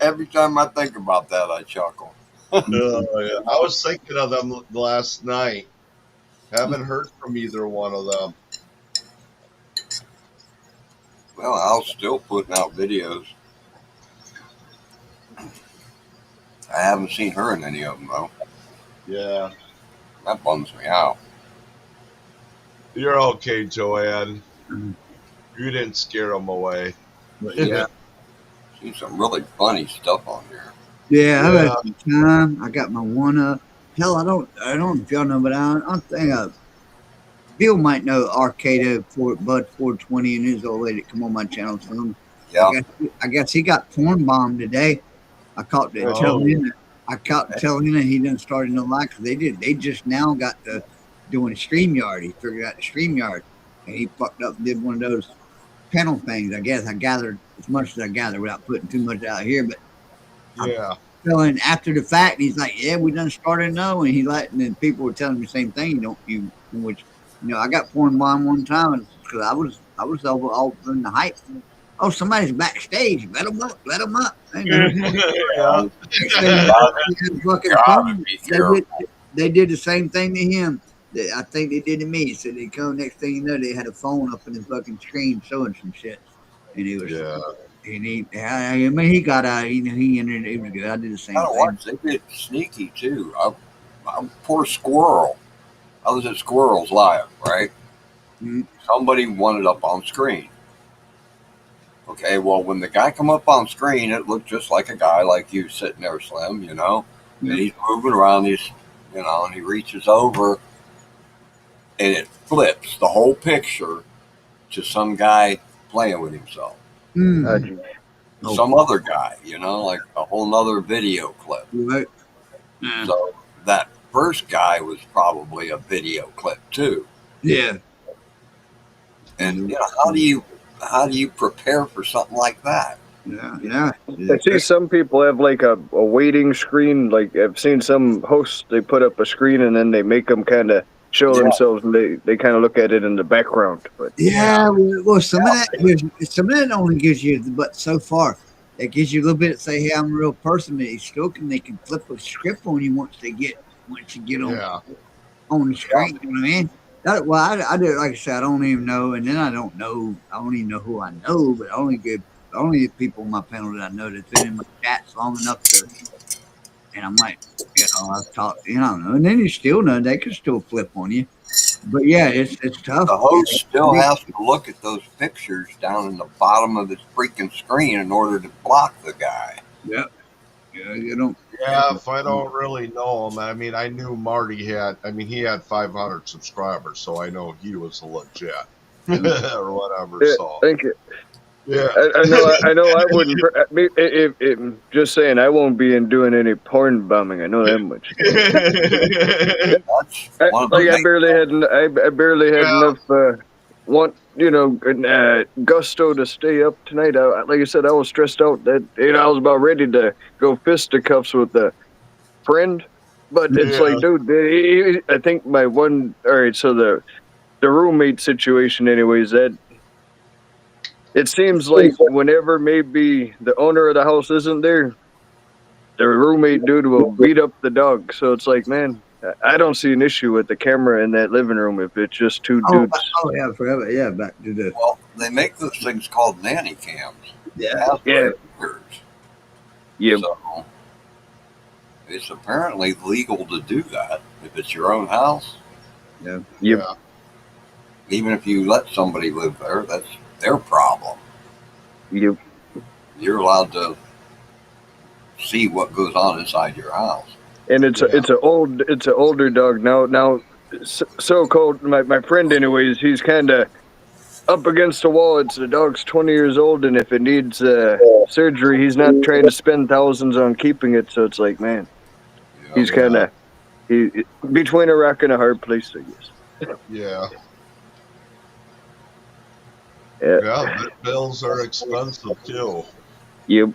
every time I think about that I chuckle. Yeah. I was thinking of them last night. Haven't heard from either one of them. Well, Al's still putting out videos. I haven't seen her in any of them though. Yeah. That bums me out. You're okay, Joanne. You didn't scare them away. But Yeah. Seen some really funny stuff on here. yeah, I had some time. I got my one up. Hell, I don't know if y'all know, but I think Bill might know Arcado for Bud 420 and his old lady that come on my channel from. Yeah. I guess he got porn bombed today. I caught the telling him that he done started no like they just now got to doing StreamYard. He figured out the StreamYard and he fucked up and did one of those panel things. I guess I gathered as much as I gathered without putting too much out here, but Yeah. telling after the fact, he's like, "Yeah, we done started now," and and then people were telling me the same thing. Which I got porn bomb one time because I was over in the hype. Oh, somebody's backstage. Let them up. Let them up. Yeah. They did the same thing to him. I think they did to me. So they come. Next thing you know, they had a phone up in the fucking screen showing some shit, and he was. Yeah. And he got out. He entered. It was good. I did the same thing. Watch, they did sneaky too. Poor Squirrel. I was at Squirrel's live, right? Mm-hmm. Somebody wanted up on screen. Okay, well, when the guy come up on screen, it looked just like a guy like you sitting there, Slim, And he's moving around, and he reaches over, and it flips the whole picture to some guy playing with himself. Mm. Some other guy, like a whole nother video clip. Right. So that first guy was probably a video clip too. Yeah. And how do you prepare for something like that? Yeah. I see some people have like a waiting screen. Like I've seen some hosts, they put up a screen and then they make them kind of show themselves and they kind of look at it in the background. But well, some of that only gives you, but so far it gives you a little bit. Say, hey, I'm a real person. They can flip a script on you once you get on the screen. You know what I mean? I do. Like I said, I don't even know, and then I don't even know who I know, but only people on my panel that I know that's been in my chats long enough to. And I might, I've talked, I don't know. And then you still know they can still flip on you. But yeah, it's tough. The host still has to look at those pictures down in the bottom of his freaking screen in order to block the guy. Yep. Yeah, you don't. Yeah, if I don't really know him, I mean, I knew Marty he had 500 subscribers, so I know he was a legit or whatever. Yeah, so thank you. yeah, I know. I wouldn't. Just saying, I won't be doing any porn bombing. I know that much. I barely had enough gusto to stay up tonight. Like I said, I was stressed out that I was about ready to go fisticuffs with a friend, but it's like, dude, I think my one. All right, so the roommate situation, anyways, that. It seems like whenever maybe the owner of the house isn't there, the roommate dude will beat up the dog. So it's like, man, I don't see an issue with the camera in that living room if it's just two dudes. Oh yeah, forever. Yeah, back to the. Well, they make those things called nanny cams. Yeah. Yeah. So it's apparently legal to do that if it's your own house. Yeah. Yep. Yeah. Even if you let somebody live there, that's their problem. Yep. You're allowed to see what goes on inside your house. And it's an older dog now. So called my friend, anyways. He's kind of up against the wall. The dog's 20 years old, and if it needs surgery, he's not trying to spend thousands on keeping it. So it's like, man, he's kind of between a rock and a hard place, I guess. Yeah. Yeah. Vet bills are expensive too. Yep.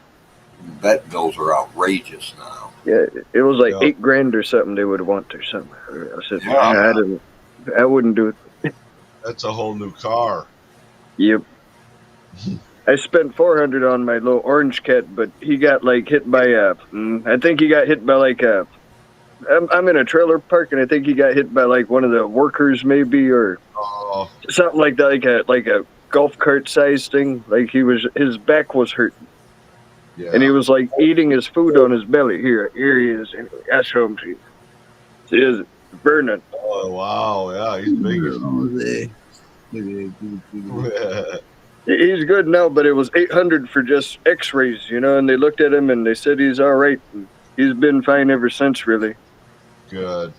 Vet bills are outrageous now. Yeah, it was like Yeah. $8,000 or something they would want or something. I said, Yeah. I wouldn't do it. That's a whole new car. Yep. I spent $400 on my little orange cat, but he got like hit by I think he got hit by like I'm in a trailer park, and I think he got hit by like one of the workers, maybe, or Oh, something like that, like a golf cart size thing. Like his back was hurt, yeah. and he was like eating his food on his belly. Here he is. Anyway, I show him to you. It is burning. Oh, wow. Yeah, he's bigger. He's good now, but it was $800 for just X-rays, and they looked at him and they said he's all right. And he's been fine ever since, really. Good.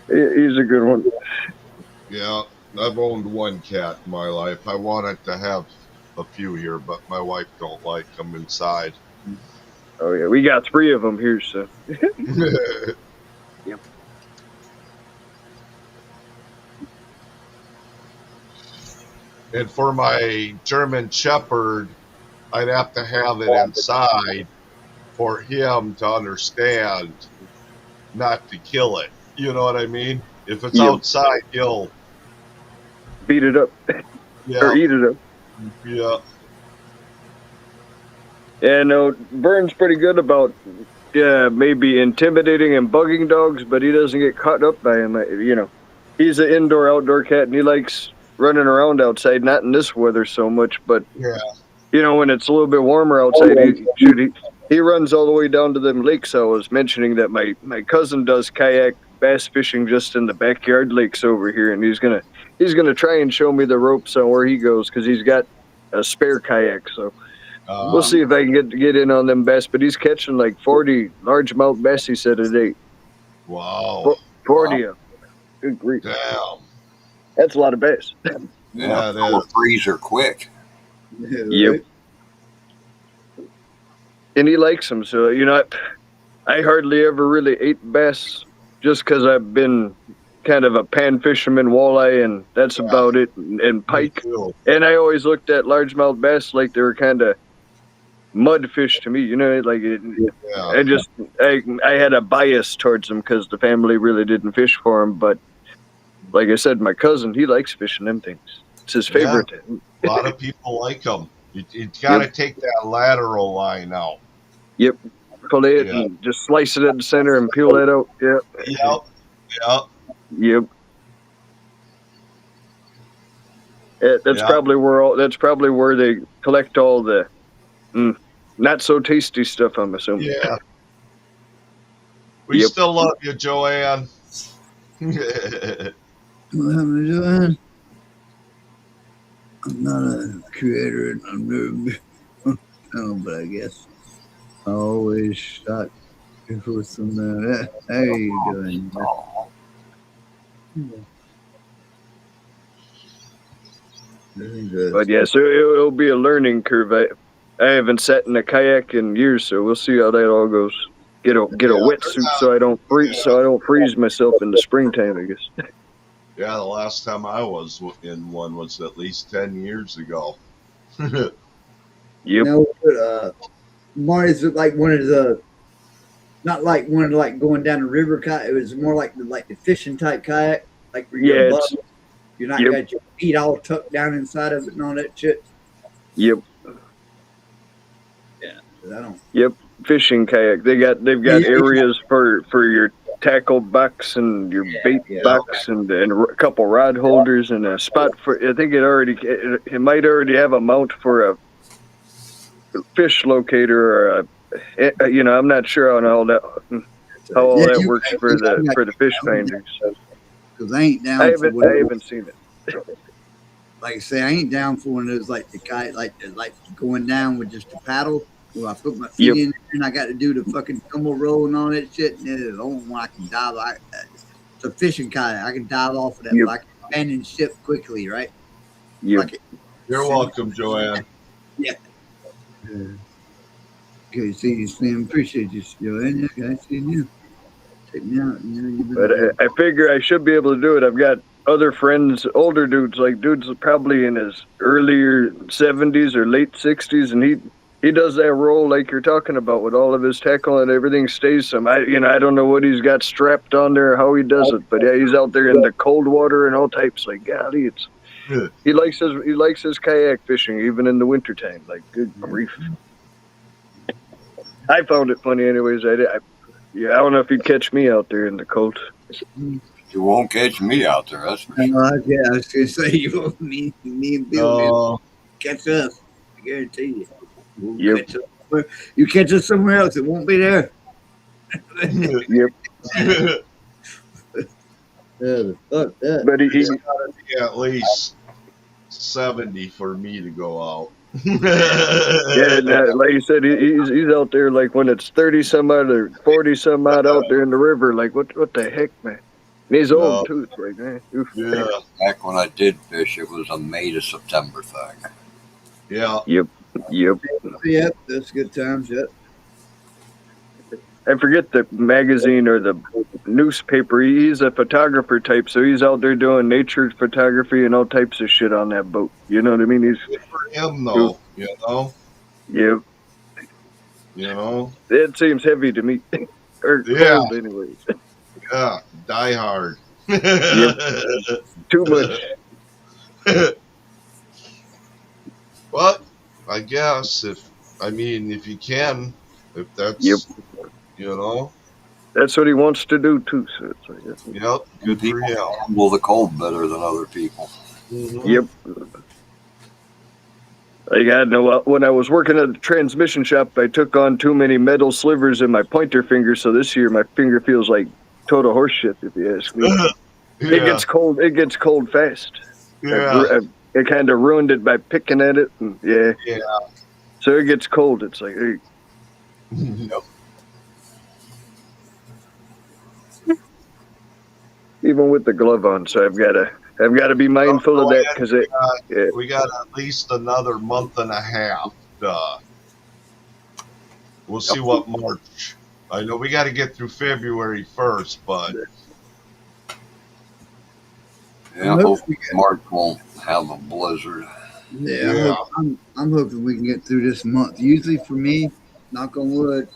He's a good one. Yeah, I've owned one cat in my life. I wanted to have a few here, but my wife don't like them inside. Oh yeah, we got 3 of them here, so. Yep. And for my German Shepherd, I'd have to have it inside for him to understand not to kill it. You know what I mean? If it's Yep. outside, he'll Beat it up or yeah, eat it up. yeah. Yeah, no, Vern's pretty good about maybe intimidating and bugging dogs, but he doesn't get caught up by him. He's an indoor-outdoor cat, and he likes running around outside. Not in this weather so much, but Yeah. when it's a little bit warmer outside, he runs all the way down to them lakes. I was mentioning that my cousin does kayak bass fishing just in the backyard lakes over here, and he's gonna try and show me the ropes on where he goes because he's got a spare kayak. So we'll see if I can get in on them bass. But he's catching like 40 largemouth bass, he said, a day. Wow. 40 of them. Good grief. Damn. That's a lot of bass. Yeah, it Or is. freezer quick. Yep. And he likes them. So, I hardly ever really ate bass just because I've been kind of a pan fisherman, walleye, and that's about it, and pike. Cool. And I always looked at largemouth bass like they were kind of mud fish to me, Yeah. I had a bias towards them because the family really didn't fish for them. But like I said, my cousin, he likes fishing them things. It's his favorite. A lot of people like them. You got to take that lateral line out. Yep. Fillet it Yeah. and just slice it in the center and peel that out. Yep. Yep. Yep. Yep. That's Yeah. probably where they collect all the not so tasty stuff, I'm assuming. Yeah. We Yep. still love you, Joanne. What happened to Joanne? I'm not a creator and I've never been. No, but I guess I always shot for some. How are you doing? Very good. But yeah, so it'll be a learning curve. I haven't sat in a kayak in years, so we'll see how that all goes. Get a wetsuit so I don't freeze myself in the springtime, I guess. Yeah, the last time I was in one was at least 10 years ago. Yep. Now, Marty's like one of the, not like one of like going down the river kayak. It was more like the fishing type kayak, like where you're above. You're not got your feet all tucked down inside of it and all that shit. Yep. Yeah, I don't. Yep. Fishing kayak. They've got areas for your tackle box and your bait box and a couple rod holders and a spot for. I think it might already have a mount for a fish locator or I'm not sure on all that how all that works for the fish finders. Because I ain't down. I haven't seen it. like I say, I ain't down for one of those like the guy like going down with just a paddle. Where I put my feet Yep. in there and I got to do the fucking tumble roll and all that shit. And the only one I can dive. It's a fishing kayak. I can dive off of that. Yep. But I can abandon ship quickly, right? Yep. Like You're welcome, Joanne. Okay, see you, Sam. Appreciate you, Joanne. Yeah, guys, see you. Take me out. You know, you've been But I figure I should be able to do it. I've got other friends, older dudes, like dudes probably in his earlier 70s or late 60s, and he does that roll like you're talking about with all of his tackle and everything stays some. I don't know what he's got strapped on there, how he does it, but yeah, he's out there in the cold water and all types. Like, golly, it's Yeah. he likes his kayak fishing even in the wintertime. Like, good grief. I found it funny, anyways. I don't know if you'd catch me out there in the cold. You won't catch me out there. That's for sure. yeah, I was gonna say me and Bill Oh, catch us. I guarantee you. We'll Yep. catch us. You catch us somewhere else, it won't be there. Yep. Fuck that. But he yeah, at least 70 for me to go out. yeah, and, like you said, he's out there like when it's 30 some odd or 40 some odd out there in the river. Like what the heck, man? And he's old too. It's like, man, oof. Yeah, Back when I did fish, it was a May to September thing. yeah. Yep. Yep, that's good times. Yep. I forget the magazine or the newspaper. He's a photographer type, so he's out there doing nature photography and all types of shit on that boat. You know what I mean? He's Good for him, though. You know. yep. You know. It seems heavy to me. Or Yeah. cold, anyways. Yeah. Die hard. Too much. But I guess if you can, if that's Yep. you know, That's what he wants to do too. So it's like, yep, good for People him. handle the cold better than other people. Mhm. yep. Like I know when I was working at the transmission shop, I took on too many metal slivers in my pointer finger, so this year my finger feels like total horseshit. If you ask me, it Yeah, gets cold. It gets cold fast. yeah, It kind of ruined it by picking at it, and yeah. So it gets cold. It's like, hey, Yep. even with the glove on, so I've got to be mindful of that because it. Yeah. We got at least another month and a half. We'll see what March. I know we got to get through February first, but Yeah, hopefully March won't have a blizzard. Yeah, I'm hoping we can get through this month. Usually for me, knock on wood,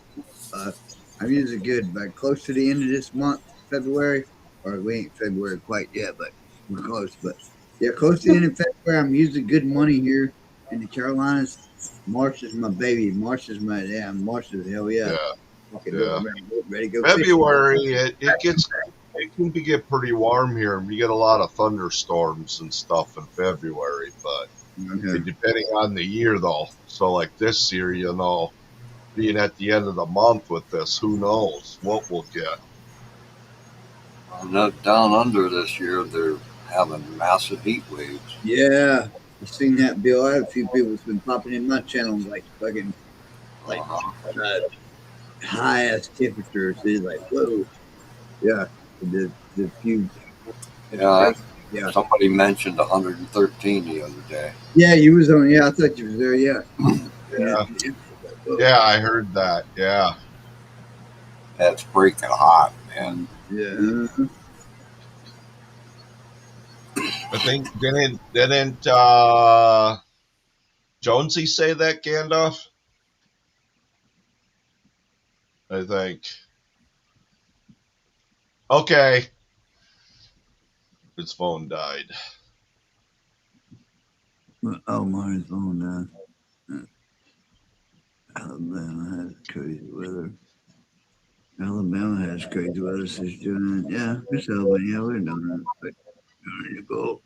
I'm usually good by close to the end of this month, February, or we ain't February quite yet, but we're close. But yeah, close to the end of February, I'm usually good money here in the Carolinas. March is my baby. March is hell yeah. Fucking Yeah. ready to go fishing. February it can get pretty warm here, and we get a lot of thunderstorms and stuff in February, but Okay. depending on the year though. So like this year, being at the end of the month with this, who knows what we'll get. Down under this year, they're having massive heat waves. Yeah, I've seen that, Bill. I have a few people that's been popping in my channel like fucking like high ass temperatures. It's like whoa, yeah, the few. Yeah, Yeah, somebody mentioned 113 the other day. yeah, you was on. Yeah, I thought you was there. Yeah, Yeah, I heard that. Yeah. That's freaking hot, man. yeah. I think didn't Jonesy say that, Gandalf? I think. Okay. His phone died. Oh, mine's on now. Alabama has crazy weather. Alabama has crazy weather since June. Yeah, it's Alabama. Yeah, we're done that. But ready to go.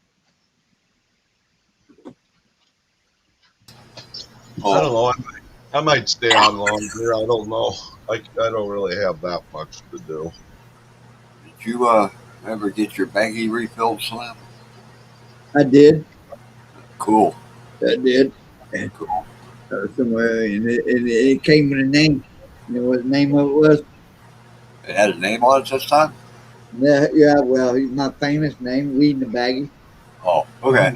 I don't know. I might stay on longer. I don't know. I don't really have that much to do. Did you ever get your baggie refilled, Slim? I did. Cool. That did. Cool. Somewhere, and it came with a name. You know what the name of it was? It had a name on it this time? Yeah, well, my famous name, Weed in the Baggie. Oh, okay.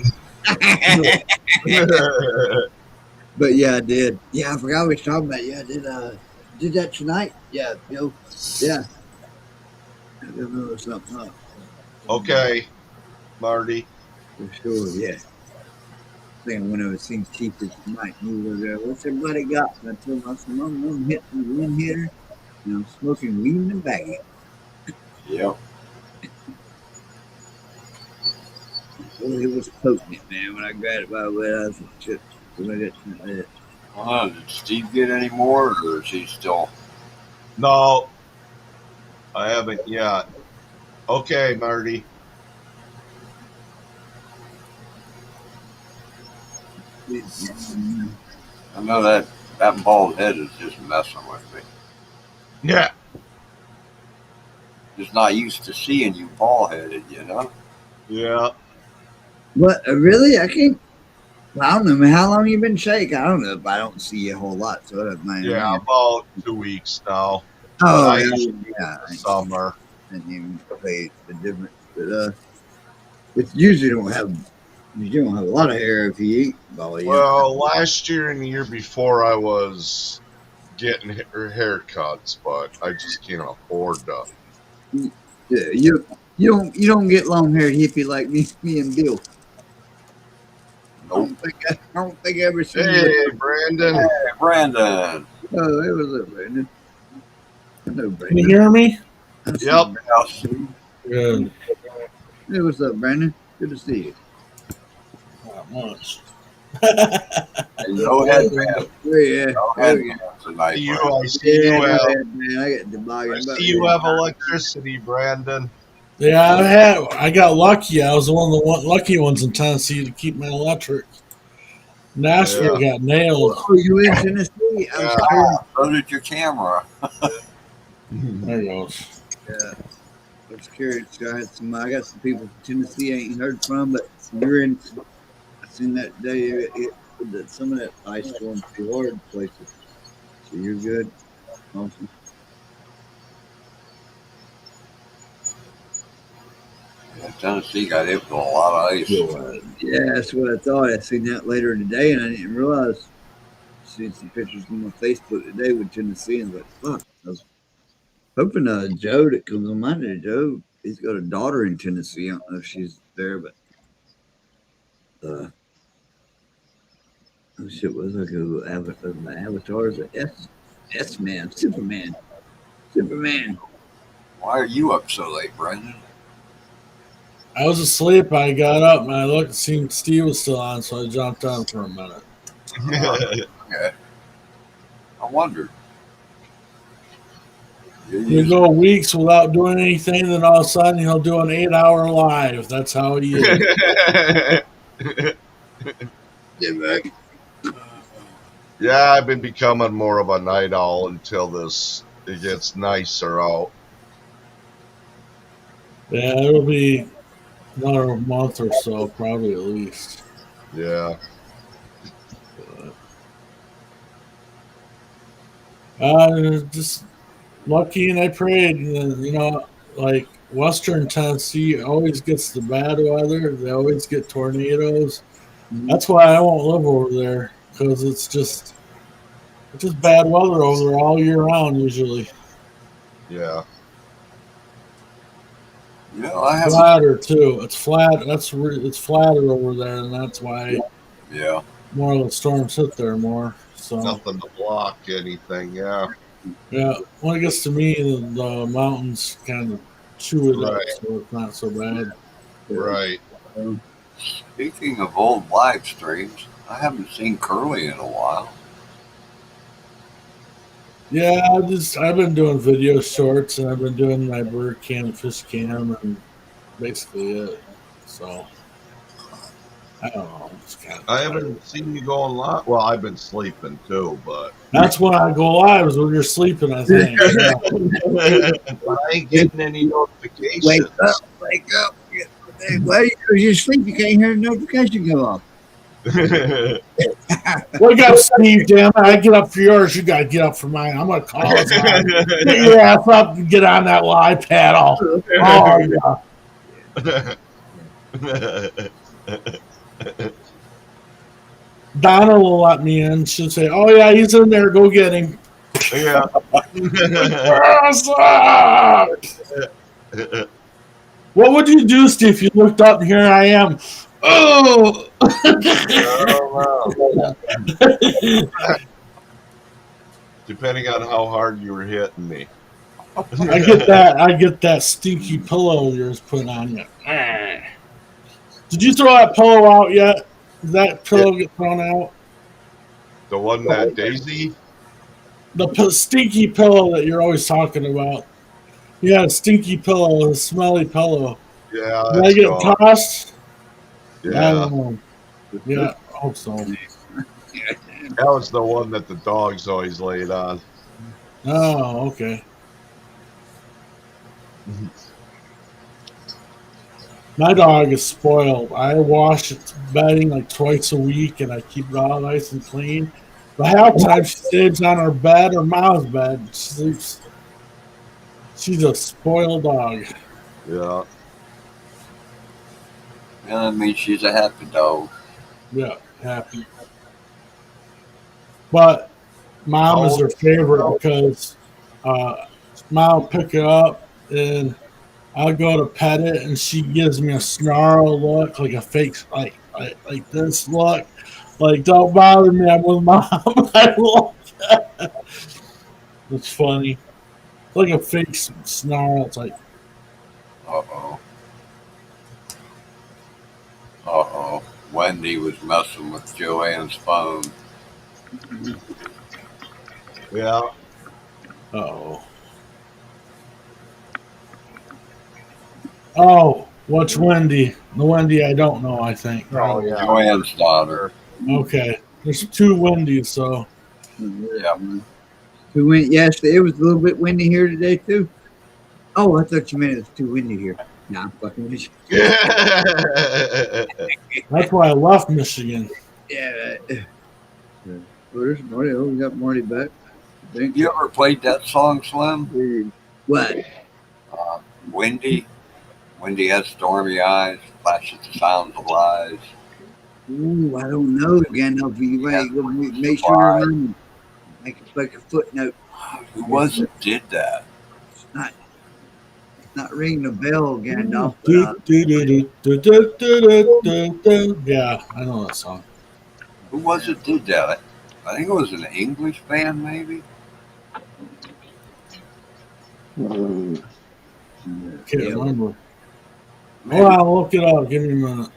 But yeah, I did. Yeah, I forgot what we was talking about. Yeah, I did that tonight. Yeah, Joe. Yeah. I don't know what's up, huh? Okay, Marty. For sure, yeah. I think when I was seeing Chiefs tonight, he was there. What's everybody got? And I told him, I said, I'm hitting one hitter, and I'm smoking weed in the baggie. Yep. Boy, it was potent, man. When I grabbed it by the way, I was like, shit. When I got that. Did Steve get any more, or is he still? No, I haven't yet. Okay, Marty. I know that bald head is just messing with me. Yeah. Just not used to seeing you bald headed, you know? Yeah. What? Really? I can't. Well, I don't know, man. How long you been shaking? I don't know if I don't see you a whole lot, so that might. Yeah, about 2 weeks now. Oh, I yeah. usually Yeah. summer. I didn't even play the difference, but it's usually don't have. You don't have a lot of hair if you eat. Well, last year and the year before, I was getting haircuts, but I just can't afford to. Yeah, you don't get long haired hippie like me and Bill. Nope. I don't think I ever seen Hey, you. Brandon. Hey, Brandon. Oh, it was up, Brandon. I know Can Brandon. you hear me? Yep. Good. Hey, what's up, Brandon? Good to see you. Not much. No headband. Oh, yeah. No Oh, yeah. headband tonight. You, Brandon. I see you Yeah, have. man. I got the bug. I see you have electricity, Brandon. Yeah, I got lucky. I was one of the lucky ones in Tennessee to keep my electric. Nashville got nailed. Oh, you in Tennessee? I was curious. So did your camera. There it goes. Yeah. I was curious. I got some people from Tennessee I ain't heard from, but you're in. I seen that day that some of that ice going through hard places. So you're good. Awesome. Yeah, Tennessee got hit with a lot of ice. Yeah, that's what I thought. I seen that later today, and I didn't realize. Seen some pictures on my Facebook today with Tennessee, and I was like, fuck. I was hoping Joe that comes on Monday. Joe, he's got a daughter in Tennessee. I don't know if she's there, but oh shit, was like my avatar is a S man, Superman. Why are you up so late, Brandon? I was asleep. I got up and I looked and seen Steve was still on, so I jumped on for a minute. Okay. I wondered. You go weeks without doing anything, then all of a sudden he'll do an 8-hour live. That's how he is. Yeah, I've been becoming more of a night owl until it gets nicer out. Yeah, it'll be another month or so, probably at least. Yeah. Just lucky, and I prayed. You know, like Western Tennessee always gets the bad weather. They always get tornadoes. That's why I won't live over there, because it's just bad weather over there all year round usually. Yeah. Yeah, I have flatter too. It's flat. It's flatter over there, and that's why. Yeah. More of the storms hit there more. So nothing to block anything. Yeah. Yeah. When it gets to me, the mountains kind of chew it up, so it's not so bad. Right. Speaking of old live streams, I haven't seen Curly in a while. Yeah, I've been doing video shorts, and I've been doing my bird cam, fish cam, and basically it. So I don't know. I haven't seen you going live. Well, I've been sleeping too, but that's when I go live is when you're sleeping. I think. But I ain't getting any notifications. Wake up! Why? Because you sleep, you can't hear the notification go off. Wake up, Steve, damn it. I get up for yours. You got to get up for mine. I'm going to call us on. Get your ass up and get on that live paddle. Oh, yeah. Donna will let me in. She'll say, oh, yeah, he's in there. Go get him. Yeah. What would you do, Steve, if you looked up and here I am? Oh! Depending on how hard you were hitting me. I get that stinky pillow yours put on you. Did you throw that pillow out yet? Did that pillow get thrown out? The one that Daisy? The stinky pillow that you're always talking about. Yeah, a stinky pillow, a smelly pillow. Yeah. Did I get tossed? I Yeah. don't know. Yeah, I hope so. That was the one that the dogs always laid on. Oh, okay. My dog is spoiled. I wash its bedding like twice a week, and I keep it all nice and clean. But half the time she stays on her bed or mom's bed. And she sleeps. She's a spoiled dog. Yeah. Yeah, I mean, she's a happy dog. Yeah, happy. But mom is her favorite because mom will pick it up and I'll go to pet it and she gives me a snarl look, like a fake, like this look. Like, don't bother me, I'm with mom. I love that. It's funny. It's like a fake snarl. It's like, Uh-oh. Uh-oh. Wendy was messing with Joanne's phone. Yeah. uh-oh. Oh, what's Wendy? The Wendy I don't know, I think. Oh, yeah. Joanne's daughter. Okay. There's two Wendy's, so. Yeah. We went yesterday. It was a little bit windy here today too. Oh, I thought you meant it was too windy here. Nah, I'm fucking with you. That's why I left Michigan. Yeah. Well, there's Marty. Oh, we got Marty back. I think. You ever played that song, Slim? What? Windy. Windy has stormy eyes, flashes the sounds of lies. Ooh, I don't know again. No, you right. Make sure you remember. Make it like a footnote. Who was it did that? It's not ringing a bell, Gandalf. Yeah, I know that song. Who was it did that? I think it was an English band, maybe. Can't remember. Hold on, I'll look it up. Give me a minute.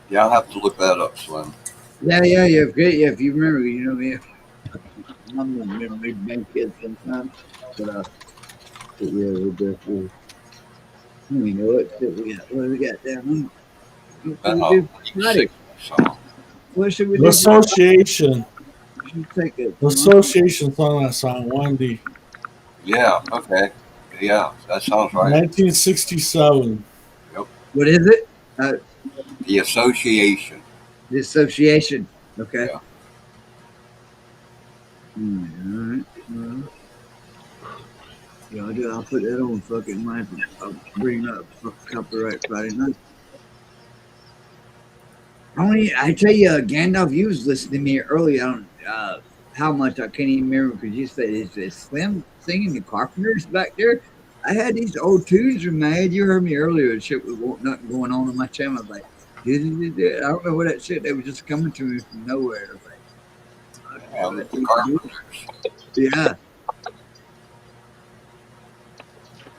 Yeah, I'll have to look that up, Slim. Yeah. Great. Yeah, if you remember, you know me. I'm gonna remember big band kids sometimes. But yeah, we'll definitely. We know it. What do we got down? What should we do? The Association. Take it. The Association song that song, Wendy. Yeah, okay. Yeah, that sounds right. 1967. Yep. What is it? The Association. The Association. Okay. Yeah. All right. Yeah, I'll put that on fucking live. I'll bring up copyright Friday night. I tell you, Gandalf, you was listening to me earlier on how much I can't even remember because you said it's Slim singing the Carpenters back there. I had these old tunes in my head. You heard me earlier. Shit was nothing going on my channel. I was like, I don't know what that shit. They were just coming to me from nowhere. I was like, Yeah, the Carpenters. yeah.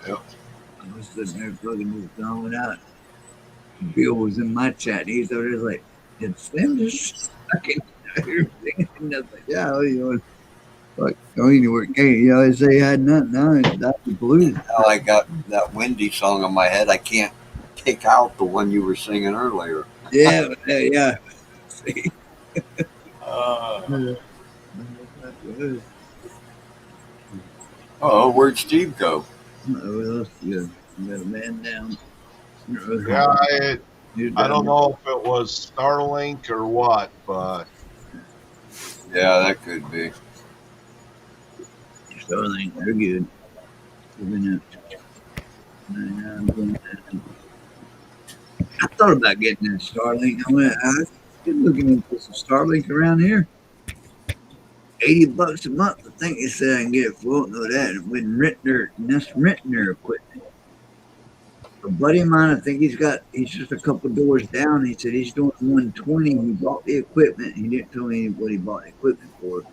Yep. I was sitting there fucking just going out. Bill was in my chat. He's over there like, did Slim just fucking everything? And I was like, yeah, you know, like, don't even work. Hey, you know, they say I had nothing. Now that's the blues. Now I got that Windy song in my head. I can't take out the one you were singing earlier. Yeah, yeah. See? Oh, where'd Steve go? Yeah, we got a man down. Yeah, I don't know if it was Starlink or what, but Yeah, that could be. Starlink, they're good. I thought about getting that Starlink. I've been looking into some Starlink around here. $80 a month. I think they said I can get it floating with that with renting their equipment. A buddy of mine, I think he's just a couple doors down. He said he's doing 120. He bought the equipment. He didn't tell me what he bought the equipment for,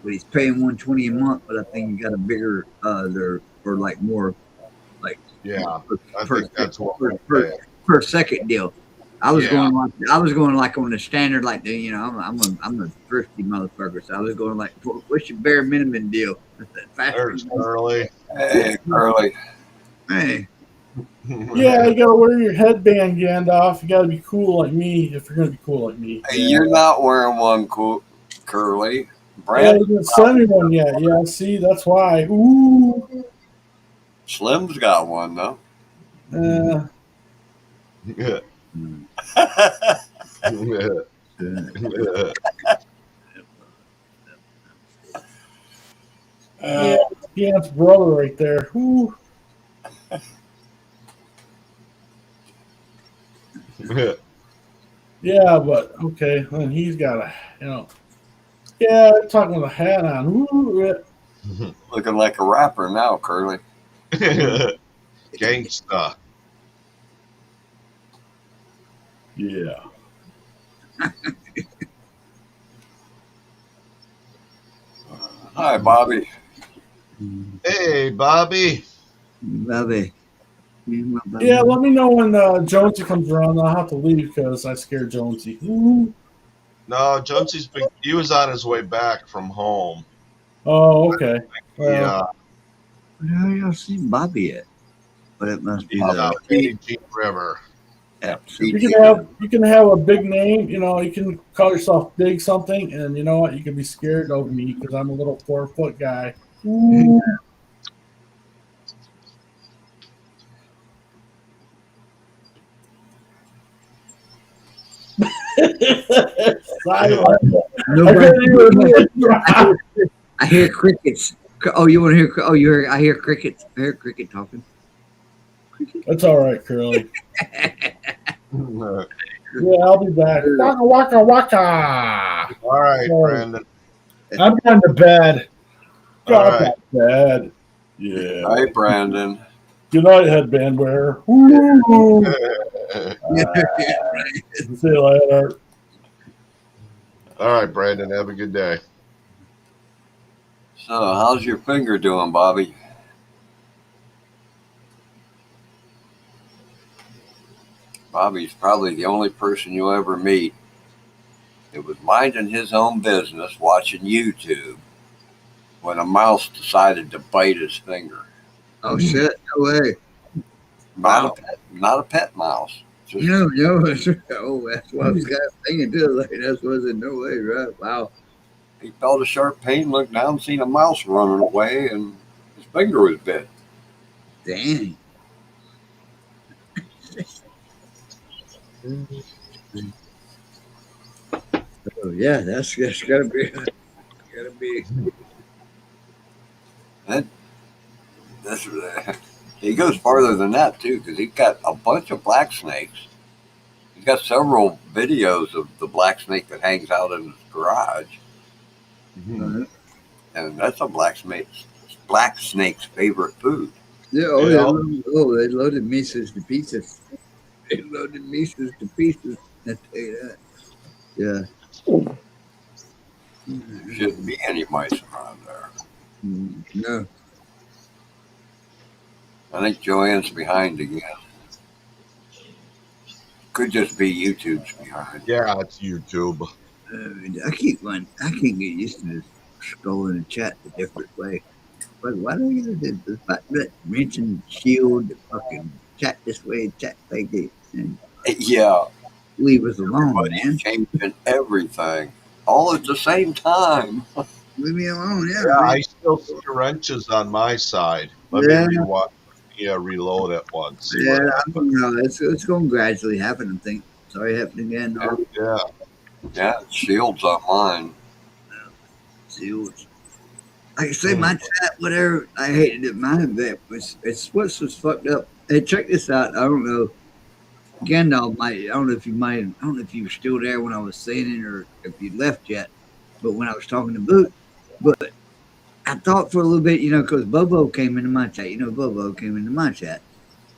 but he's paying 120 a month. But I think he got a bigger, or like more, like yeah, I per, think that's what per, we're per, paying. per second deal. I was Yeah. going like on the standard, like I'm a thrifty motherfucker, so I was going like, what's your bare minimum deal? There's Curly. Hey, Curly. Hey, Yeah, you gotta wear your headband, Gandalf. You gotta be cool like me if you're gonna be cool like me. Hey, you're not wearing one, Curly. Yeah, Brand you didn't send me one yet. Yeah, see, that's why. Ooh. Slim's got one though. Yeah. Yeah, Gant's brother right there. Ooh. Yeah, but okay, and he's got yeah, talking with a hat on. Ooh, Looking like a rapper now, Curly. Gangsta. yeah. Hi, Bobby. Hey, Bobby. Bobby. Yeah, let me know when Jonesy comes around. I'll have to leave because I scared Jonesy. Ooh. No, Jonesy's he was on his way back from home. Oh, okay. Well, Yeah, I don't see Bobby yet, but it must be the the Fiji River. you can have a big name. You can call yourself Big something, and you know what? You can be scared of me because I'm a little 4-foot guy. Ooh. I hear crickets. Oh, you want to hear? Oh, I hear crickets. I hear cricket talking. That's all right, Curly. All Yeah, I'll be back. Waka waka waka. right, Sorry. Brandon. I'm going to bed. All God, right. bed. Yeah. Hi, Brandon. Good night, headband wearer. Woo. See you later. All right, Brandon. Have a good day. So, how's your finger doing, Bobby? Bobby's probably the only person you'll ever meet that was minding his own business watching YouTube when a mouse decided to bite his finger. Oh shit! No way. Not a pet mouse. Just, No. Oh, that's what I was kind of thinking too. Like that's what I said. No way, right? Wow. he felt a sharp pain, looked down, seen a mouse running away, and his finger was bit. Dang. Oh yeah, that's gotta be. That's he goes farther than that too, because he's got a bunch of black snakes. He's got several videos of the black snake that hangs out in his garage, and that's a black snake's favorite food. Yeah. Oh yeah. They loaded Mises to pieces. They loaded Mises to pieces. I tell you that. Yeah. There shouldn't be any mice around there. No. I think Joanne's behind again. Could just be YouTube's behind. Yeah, it's YouTube. I can't get used to this scrolling the chat a different way. But why don't you do the fact that mention shield, fucking chat this way, chat like it, and Yeah, leave us alone, everybody's man. changing everything all at the same time. Leave me alone, Yeah, I still see wrenches on my side. Let Yeah. me rewatch you reload at once. See Yeah, what I happens. don't know. It's going to gradually happen, I think. Sorry, happening again. Yeah. Yeah, Shields on mine. See what's like I say, my chat, whatever. I hated it. Mine, but it's what's was fucked up. Hey, check this out. I don't know. Gandalf might. I don't know if you might. I don't know if you were still there when I was saying it, or if you left yet. But when I was talking to Boot, but I thought for a little bit, because Bobo came into my chat. Bobo came into my chat,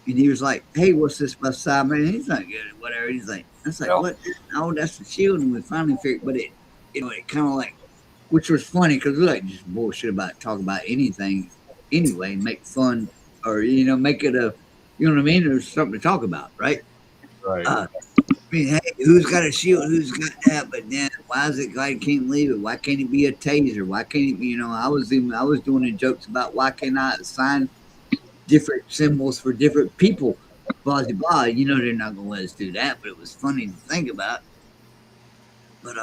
and he was like, "Hey, what's this by Simon?" And he's not good, whatever. He's like, "I was like, Yeah. what? Oh, that's the shield." And we finally figured, but it kind of like. Which was funny because we like just bullshit about talk about anything anyway, make fun or make it a what I mean, there's something to talk about, right? Right. I mean, hey, who's got a shield? Who's got that? But then why is it guy can't leave it? Why can't it be a taser? Why can't it I was doing the jokes about why can't I assign different symbols for different people? Blah blah blah. They're not gonna let us do that, but it was funny to think about. But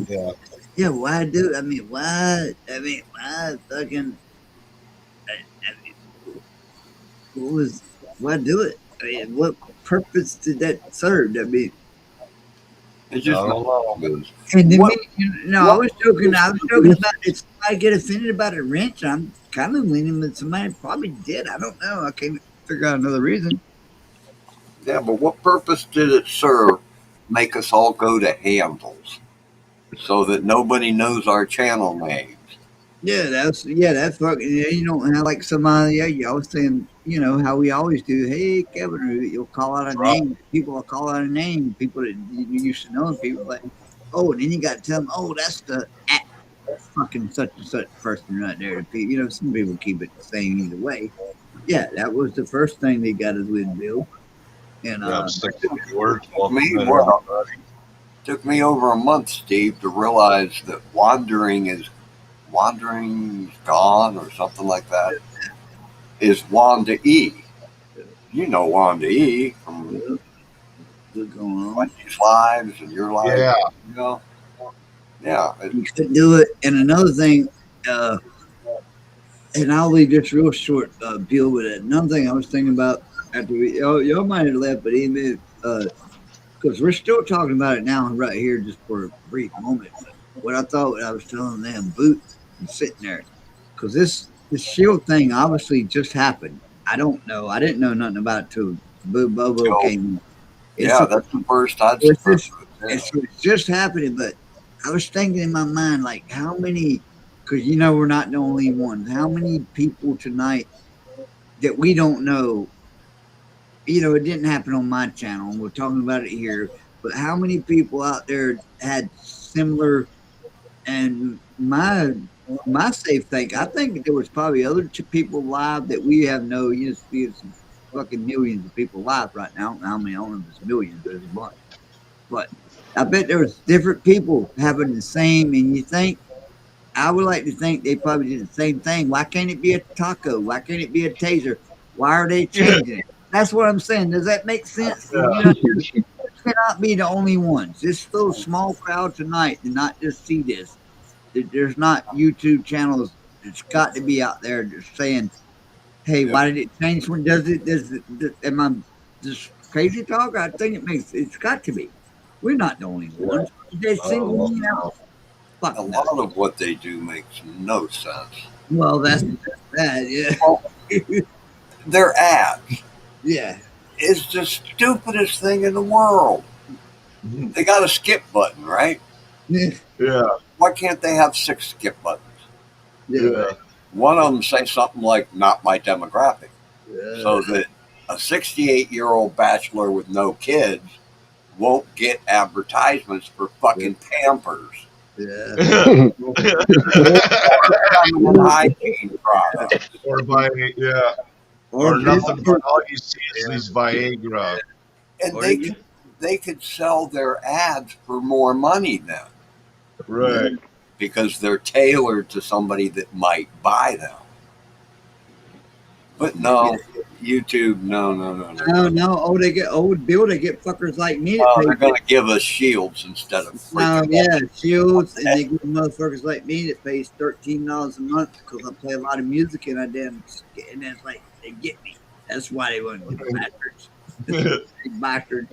Yeah. yeah, why do? I mean, why? Why fucking? Why do it? I mean, what purpose did that serve? I mean, It's just I don't know. and then What- I was joking. I was joking about if somebody get offended about a wrench. I'm kind of leaning that somebody probably did. I don't know. I can't figure out another reason. Yeah, but what purpose did it serve? Make us all go to handles so that nobody knows our channel names. Yeah, that's fucking. Yeah, you don't have like somebody. Yeah, you always saying, how we always do. Hey, Kevin, or you'll call out a name. People will call out a name. People that you used to know, and people like, oh, and then you got to tell them, oh, that's the fucking such and such person right there. Some people keep it the same either way. Yeah, that was the first thing they got us with Bill. And Yeah, I'm sticking to words. Took me over a month, Steve, to realize that Wandering's Gone or something like that is Wanda E. You know Wanda E from what's going on? Wendy's Lives and your life. Yeah. Yeah. You couldn't do it. And another thing, and I'll leave this real short, Bill, with it. Another thing I was thinking about after y'all might have left, but even because we're still talking about it now right here just for a brief moment. But what I thought I was telling them, Boot, and sitting there, because this shield thing obviously just happened. I don't know. I didn't know nothing about it till Bobo came in. That's the first I'd It's just happening, but I was thinking in my mind, like, how many, because we're not the only ones, how many people tonight that we don't know, it didn't happen on my channel, and we're talking about it here, but how many people out there had similar, and my safe think, I think there was probably other people live that we have no, there's fucking millions of people live right now. I mean, I don't know if it's millions, but it's a bunch. But I bet there was different people having the same, and I would like to think they probably did the same thing. Why can't it be a taco? Why can't it be a taser? Why are they changing it? That's what I'm saying. Does that make sense? You cannot be the only ones. This little small crowd tonight did not just see this. There's not YouTube channels that's got to be out there just saying, hey, why did it change? When does it? Am I just crazy talk? I think it's got to be. We're not the only ones. They single me out. Fuck a lot of what they do makes no sense. Well, that's bad, yeah. Well, their ads. Yeah. It's the stupidest thing in the world. They got a skip button, right? Yeah. Why can't they have 6 skip buttons? Yeah. One of them say something like, not my demographic. Yeah. So that a 68-year-old bachelor with no kids won't get advertisements for fucking Pampers. Yeah. Hygiene products. Or nothing but all you see is these Viagra. And they could sell their ads for more money then. Right. Because they're tailored to somebody that might buy them. But no, YouTube, no. No. Oh, they get Bill. They get fuckers like me. They're going to give us shields instead of shields, and they get motherfuckers like me that pays $13 a month because I play a lot of music and and it's like they get me. That's why they want to bastards. Big bastards.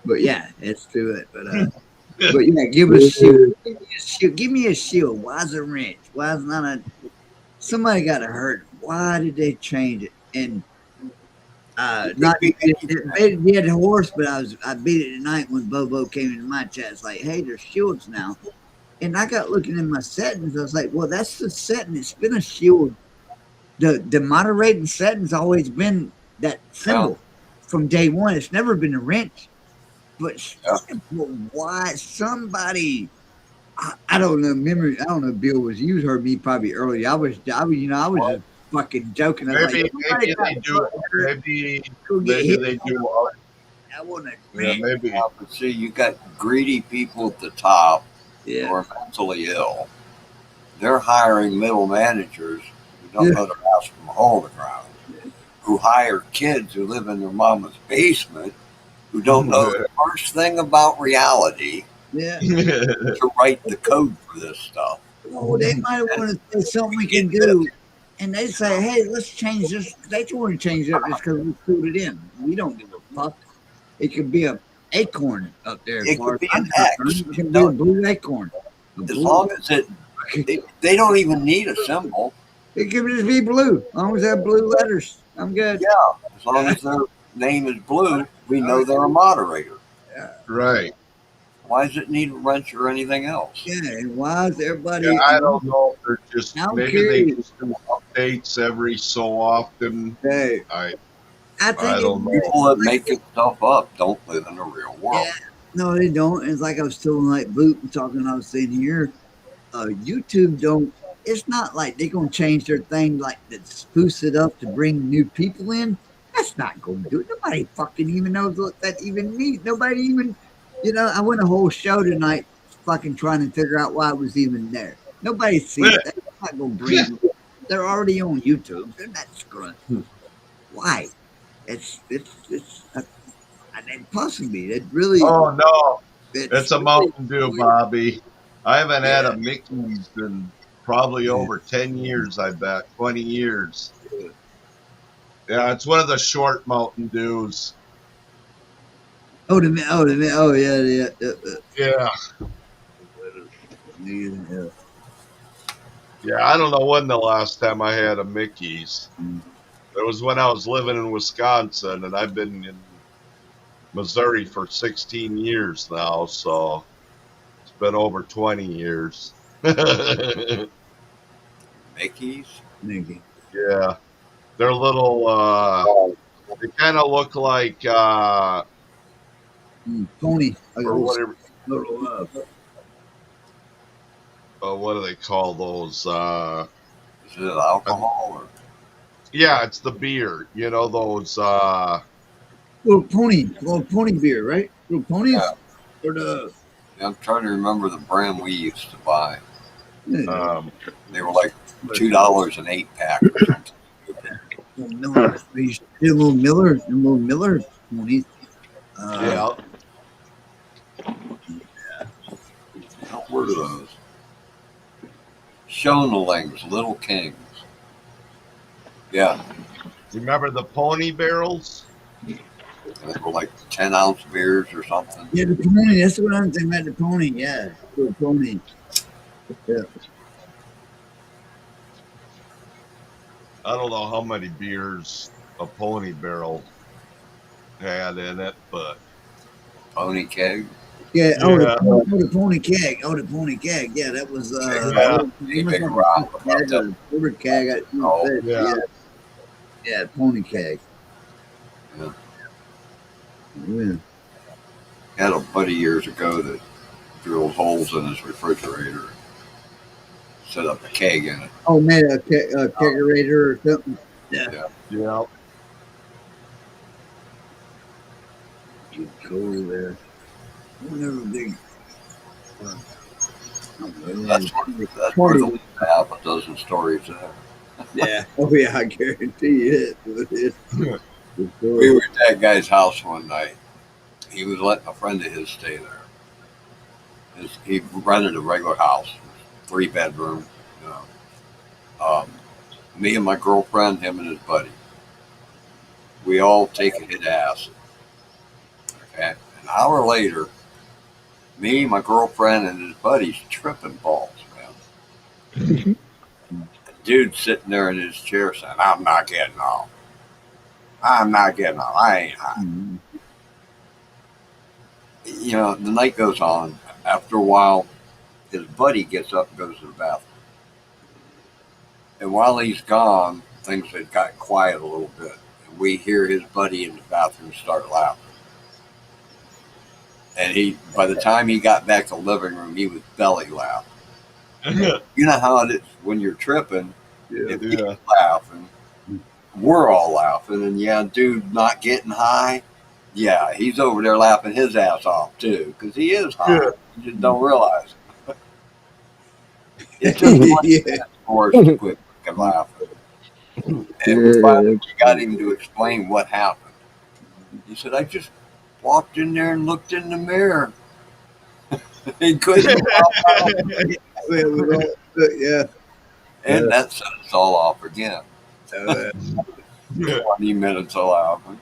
But yeah, it's to it. But yeah, give us a shield. Give me a shield. Give me a shield. Why is it wrench? Why is not a somebody got hurt? Why did they change it? And not he had a horse, but I beat it tonight when Bobo came into my chat. It's like, hey, there's shields now. And I got looking in my settings. I was like, well, that's the setting. It's been a shield. The moderating setting's always been that symbol from day one. It's never been a wrench. But why somebody? I don't know. I don't know. Bill was you heard me probably earlier. I was just fucking joking. Maybe they do. Maybe they do. I want to. Yeah, maybe. But see, you got greedy people at the top Yeah. who are mentally ill. They're hiring middle managers who don't know the house from a hole in the ground, who hire kids who live in their mama's basement, who don't know the first thing about reality. Yeah. To write the code for this stuff. Oh, they might want to say something we can do, and they say, "Hey, let's change this." They just want to change it just because we put it in. We don't give a fuck. It could be a acorn up there. It could be an X. It can be a blue acorn. As long as they don't even need a symbol. It could just be blue. As long as they have blue letters, I'm good. Yeah, as long as their name is blue, we know they're a moderator. Yeah. Right. Why does it need a wrench or anything else? Yeah, and why is everybody? Yeah, I don't know if they're just I'm maybe curious. they just do updates every so often. Hey, I think don't know. People that make this stuff up don't live in the real world. Yeah, no, they don't. It's like I was telling like Boot and talking. I was saying here, YouTube don't. It's not like they're gonna change their thing like that, spruce it up to bring new people in. That's not gonna do it. Nobody fucking even knows what that even means. Nobody even. You know, I went a whole show tonight fucking trying to figure out why I was even there. Nobody sees it. They're not going to bring it. They're already on YouTube. They're not screwing. Why? It's possibly. It really. Oh, no. It's a Mountain Dew, Bobby. I haven't had a Mickey's in probably over 10 years, I bet. 20 years. Yeah, it's one of the short Mountain Dews. Oh, yeah. Yeah. Yeah, I don't know when the last time I had a Mickey's. It was when I was living in Wisconsin, and I've been in Missouri for 16 years now, so it's been over 20 years. Mickey's? Mickey. Yeah. They're little, they kind of look like, Pony. or whatever. Little, What do they call those? Is it alcohol? Or? Yeah, it's the beer. You know, those, little pony beer, right? Little ponies? Yeah. Or the, I'm trying to remember the brand we used to buy. They were like $2 an 8-pack or something. Little Miller ponies. yeah. What are those? Shonelings, Little Kings. Yeah. Remember the pony barrels? They were like 10-ounce beers or something. Yeah, the pony. That's what I'm thinking about. The pony. Yeah, the pony. Yeah. I don't know how many beers a pony barrel had in it, but Pony keg. Yeah. Yeah. The pony keg. Oh, the pony keg. Yeah, that was. Big rock about that. Quarter keg. yeah. Yeah, pony keg. Yeah. Yeah. Had a buddy years ago that drilled holes in his refrigerator, set up a keg in it. Oh, made a kegerator or something. Yeah. Yeah. You go there. Never big. That's where the have a dozen stories there. Yeah. Oh yeah, I guarantee it. We were at that guy's house one night. He was letting a friend of his stay there. He rented a regular house, 3-bedroom. You know. Me and my girlfriend, him and his buddy. we all take a hit of acid. Okay, an hour later, me, my girlfriend, and his buddies tripping balls, man. Dude sitting there in his chair saying, "I'm not getting off. I'm not getting off. I ain't high." You know, the night goes on. After a while, his buddy gets up and goes to the bathroom. And while he's gone, things had got quiet a little bit. And we hear his buddy in the bathroom start laughing. And by the time he got back to the living room, he was belly laughing. You know how it is when you're tripping. If he's laughing, we're all laughing. And yeah, dude not getting high. Yeah, he's over there laughing his ass off too, because he is high. You just don't realize it. It took months for us to quit fucking laughing. And we finally got him to explain what happened. He said, "I just walked in there and looked in the mirror." He couldn't walk out. Yeah. And that set us all off again. 20 minutes of laughing.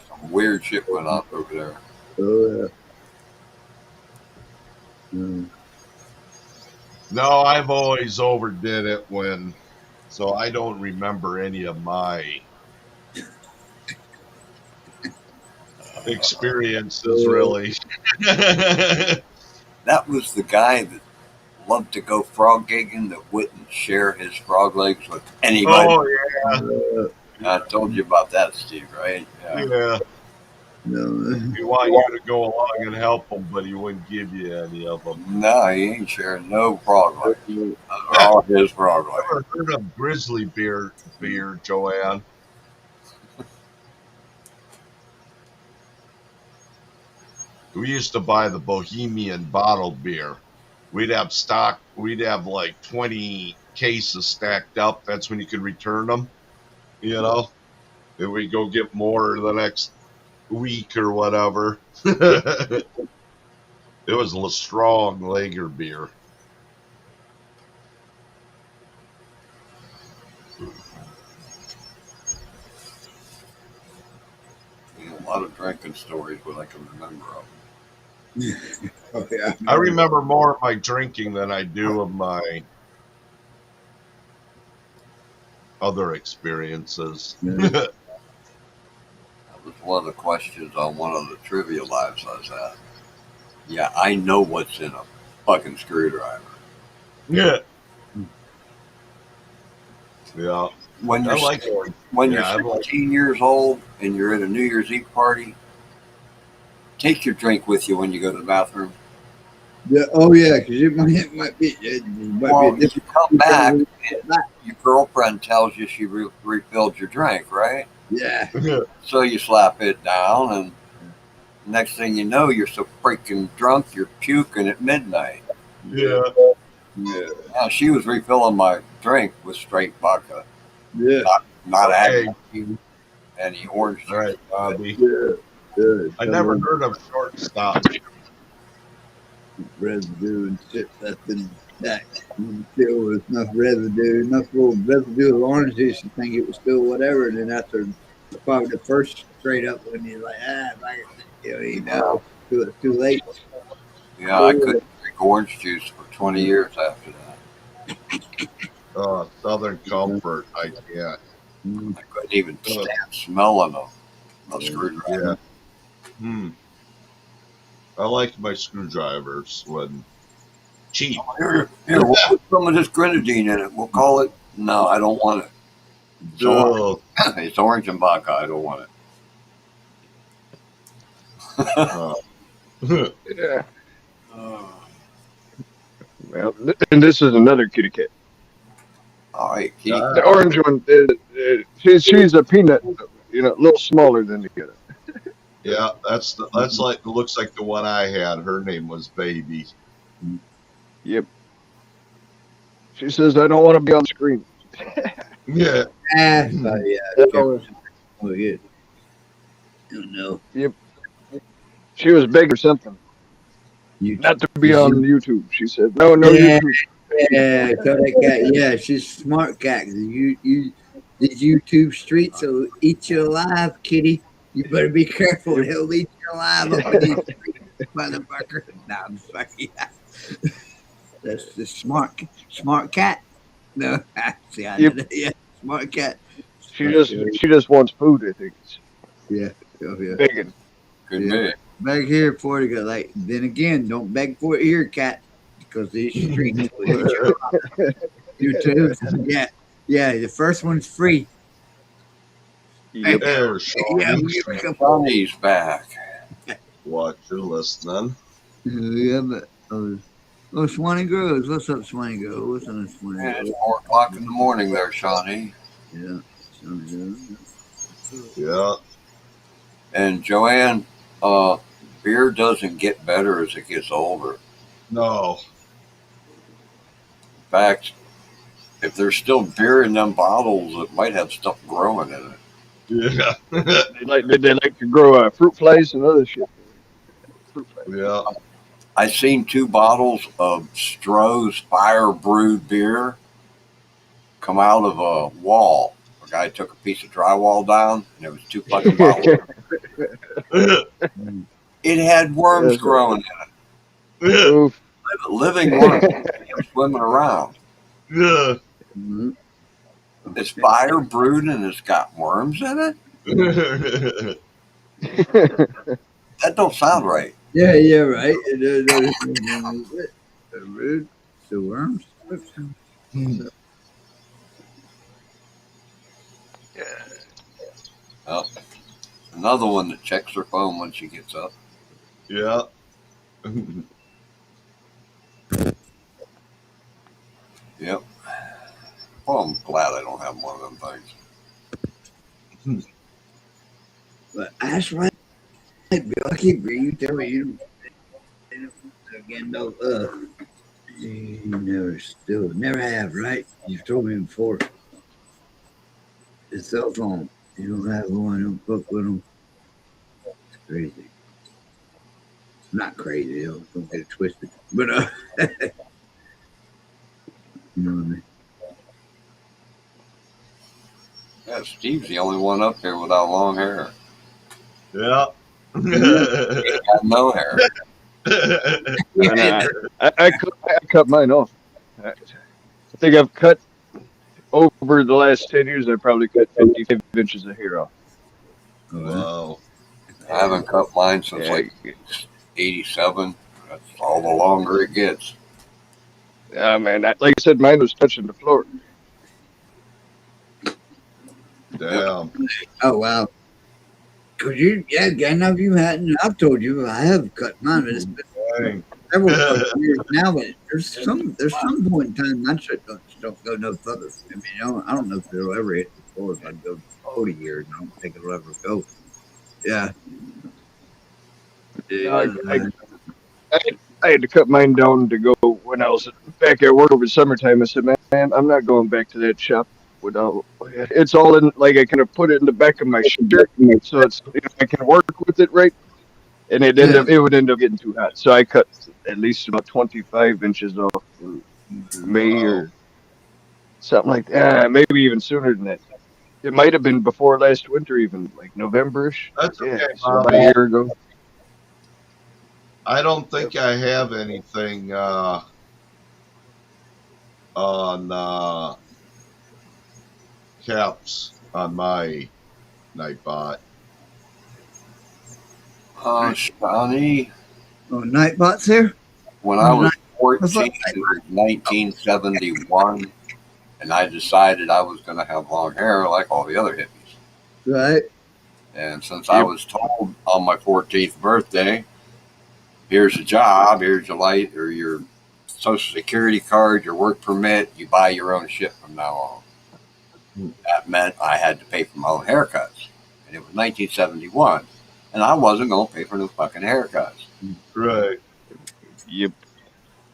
Some weird shit went on over there. No, I've always overdid it so I don't remember any of my experiences really. That was the guy that loved to go frog gigging that wouldn't share his frog legs with anybody. Oh yeah. I told you about that, Steve, right? Yeah. No. He wanted you to go along and help him, but he wouldn't give you any of them. No, he ain't sharing no frog legs. Those are all his frog legs. Ever heard of grizzly beer, Joanne? We used to buy the Bohemian bottled beer. We'd have like 20 cases stacked up. That's when you could return them, you know? And we'd go get more the next week or whatever. It was a strong lager beer. A lot of drinking stories, what I can remember of. Oh, yeah. I remember more of my drinking than I do of my other experiences. That was one of the questions on one of the trivia lives I was at. Yeah, I know what's in a fucking screwdriver. Yeah. Yeah. When you're I like it. when Yeah, I you're like 16 years old and you're at a New Year's Eve party, take your drink with you when you go to the bathroom. Yeah. Oh yeah, because it might be. It might Well, be a if you come back, and your girlfriend tells you she refilled your drink, right? Yeah. So you slap it down, and next thing you know, you're so freaking drunk, you're puking at midnight. Yeah. Yeah. Now, she was refilling my drink with straight vodka, Yeah. not Okay. adding any orange juice. All right, Bobby. Yeah. Good. I never heard of shortstop. Residue and shit left in that. Still with enough residue, enough little residue of orange juice. You think it was still whatever, and then after probably the first straight up when you're like, you know, too late. Yeah, I couldn't drink orange juice for 20 years after that. Southern Comfort. I can't. I couldn't even stand smelling a screwdriver. Yeah. I like my screwdrivers when cheap. Here, we'll put some of this grenadine in it. We'll call it. No, I don't want it. It's orange, it's orange and vodka. I don't want it. Yeah. Well, and this is another kitty cat. All right, Keith. The orange one, she's a peanut, you know, a little smaller than the other. Yeah, that's like looks like the one I had. Her name was Baby. Yep. She says, "I don't want to be on screen." Yeah. Yeah. That's all. Oh yeah. Oh no. Yep. She was big or something. You Not to be on YouTube. She said, "No, Yeah. YouTube." Yeah, Kodak cat. Yeah, she's a smart cat. These YouTube streets will eat you alive, kitty. You better be careful. He'll eat you alive up in these streets, motherfucker. No, I'm sorry. That's the smart cat. No, see, I Yep. did it. Yeah, smart cat. She just wants food. I think it's Yeah, oh, yeah. begging. Could Yeah. be. Beg here for it. Like then again, don't beg for it here, cat, because these streets will eat you alive. You too. Yeah, yeah. The first one's free. Yep. There, Yeah, Shawnee. we come. Johnny's back. What, you're listening? Yeah, but Swanee Groves. What's up, Swanee Groves? What's on Swanee Yeah, Groves? it's 4 o'clock in the morning there, Shawnee. Yeah, Swanee Groves. Yeah. And Joanne, beer doesn't get better as it gets older. No. In fact, if there's still beer in them bottles, it might have stuff growing in it. Yeah. They like to grow fruit flies and other shit. Fruit flies. Yeah. I seen 2 bottles of Stroh's Fire Brewed beer come out of a wall. A guy took a piece of drywall down, and there was 2 fucking bottles. It had worms Yes, growing in it. Oof. Living worms swimming around. Yeah. Mhm. It's fire brewed and it's got worms in it? That don't sound right. Yeah, yeah, right. Rude. The worms. Oh, another one that checks her phone when she gets up. Yeah. Yep. Well, I'm glad I don't have one of them things. But that's right. Bill, I keep reading. You tell me you again. No, you never have, right? You've told me before. The cell phone. You don't have one. Don't fuck with them. It's crazy. Not crazy. Don't get it twisted. But you know what I mean. Yeah, Steve's the only one up here without long hair. Yeah. He got no hair. And, I cut mine off. I think I've cut over the last 10 years. I probably cut 55 inches of hair off. Wow. I haven't cut mine since like 87. That's all the longer it gets. Yeah, man. Like I said, mine was touching the floor. Damn. Oh wow. Cause again, if you hadn't, I've told you I have cut mine, but it's been Dang. several fucking years now. But there's some point in time I just don't go no further. I mean, I don't know if it'll ever hit the floor if I go 40 years. I don't think it'll ever go. Yeah. I had to cut mine down to go when I was back at work over summertime. I said, man, I'm not going back to that shop without. It's all in, like I kind of put it in the back of my shirt, so it's I can work with it right. And it would end up getting too hot, so I cut at least about 25 inches off in May or something like that. Maybe even sooner than that. It might have been before last winter, even like November-ish. That's okay, so Mom. about a year ago. I don't think I have anything on caps on my Nightbot. Shawnee, Oh, Nightbot's here? when I was 14, it was 1971, and I decided I was going to have long hair like all the other hippies. Right. And since I was told on my 14th birthday, here's a job, here's your light or your social security card, your work permit, you buy your own shit from now on. That meant I had to pay for my own haircuts. And it was 1971. And I wasn't going to pay for no fucking haircuts. Right. Yep.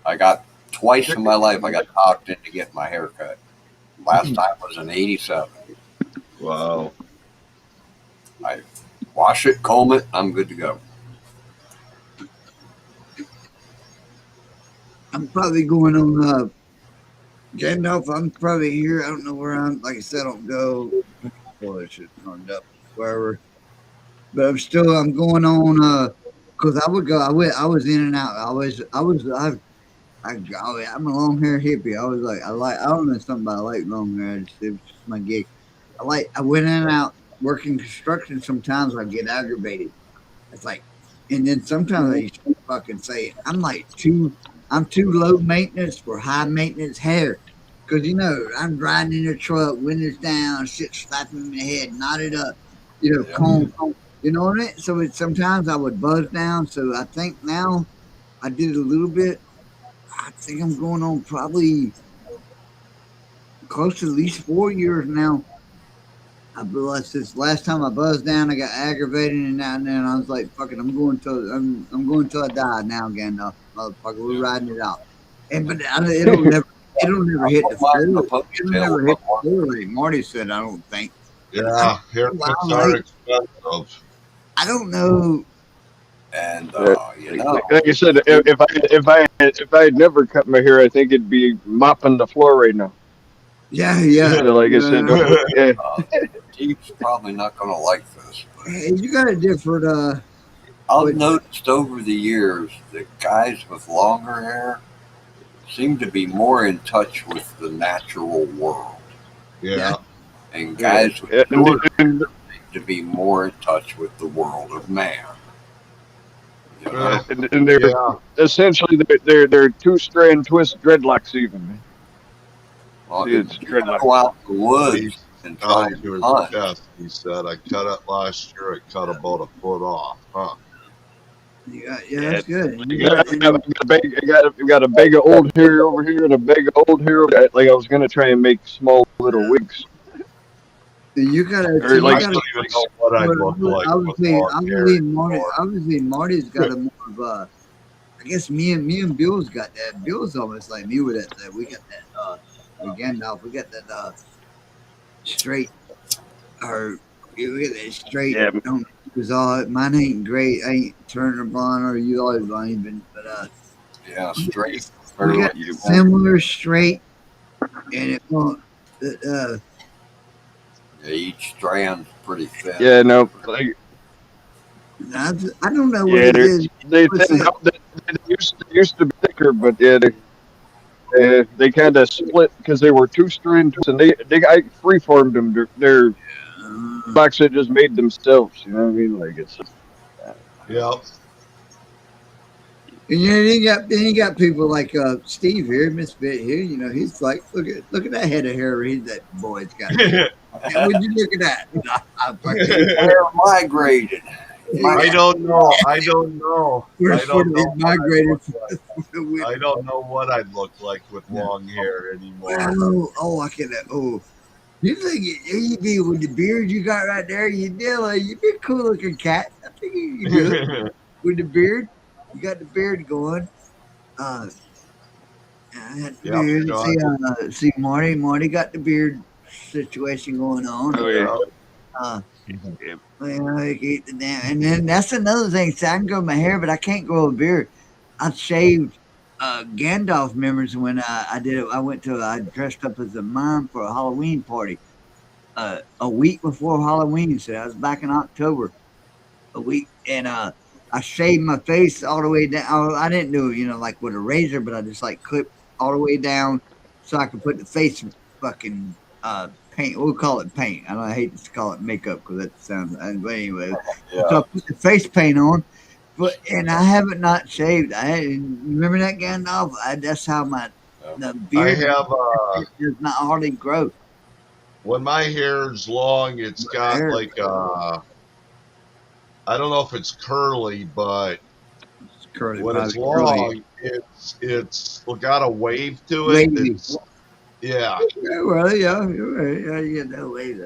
I got twice in my life I got talked into getting my haircut. Last time was in 87. Wow. I wash it, comb it, I'm good to go. I'm probably going on Gandalf, I'm probably here. I don't know where I'm. Like I said, I don't go. Boy, I should turned up wherever. But I'm going on. Cause I would go. I was in and out. I'm a long hair hippie. I was like, I don't know something about I like long hair. It was just my gig. I went in and out working construction. Sometimes I get aggravated. It's like, and then sometimes I used to fucking say, I'm too low maintenance for high maintenance hair. Cause I'm riding in the truck, windows down, shit slapping me in the head, knotted up, comb. You know what I mean? So sometimes I would buzz down. So I think now I did a little bit. I think I'm going on probably close to at least 4 years now. I realized this last time I buzzed down, I got aggravated, and then I was like, "Fuck it, I'm going till I die now, Gandalf, motherfucker. We're riding it out." But it'll never hit the floor. It'll never hit the floor like Marty said. I don't think. Yeah, haircuts are expensive. I don't know. And like I said, if I had never cut my hair, I think it'd be mopping the floor right now. Yeah. So like I said, Deep's probably not going to like this. Hey, you got a different. I've noticed over the years that guys with longer hair seem to be more in touch with the natural world. Yeah. And guys with short hair seem to be more in touch with the world of man. And they're essentially they're 2-strand twist dreadlocks even. Well, it's dreadlocks. Go out in the woods and try to hunt. Chest, he said, I cut it last year. It cut about a foot off. Huh? Yeah, that's good. I got a bag of old hair over here and a bag of old hair. Like I was gonna try and make small little wigs. You gotta. I don't even know what I look like with long hair. Obviously, Marty's got a more of a. I guess me and Bill's got that. Bill's almost like me with that. We got that. Gandalf, we got that straight. Or we got that straight. Yeah. Because mine ain't great. I ain't Turner blonde or you always blonde even. But yeah, straight. We got similar straight, and it won't. Each strand's pretty thin. Yeah, no. Like, I don't know what it is. They used to be thicker, but they kind of split because they were 2-strand twists, and I freeformed them. They're box that just made themselves. You know what I mean? Like it's. Yep. And then you got people like Steve here, Miss Bit here. He's like, look at that head of hair that boy's got. Would you look at that? Hair migrated. I don't know. I don't know migrated. I don't know what I'd look like with long hair anymore. I can. You think you'd be with the beard you got right there? You'd be a cool looking cat. I think you do with the beard. You got the beard going. I had the beard. See, Marty got the beard situation going on. Oh yeah. And then that's another thing. See, I can grow my hair, but I can't grow a beard. I shaved Gandalf members when I did it. I dressed up as a mime for a Halloween party a week before Halloween. So I was back in October, a week, and I shaved my face all the way down. I didn't do it, like with a razor, but I just like clipped all the way down so I could put the face fucking paint. We'll call it paint. I hate to call it makeup because that sounds. But anyway, so I put the face paint on. And I haven't not shaved. Remember that Gandalf? That's how the beard does not hardly grow. When my hair's long, it's got like I don't know if it's curly, but curly, when it's long, it's got a wave to it. Yeah. Well, yeah, you're right. Yeah, you get no wave.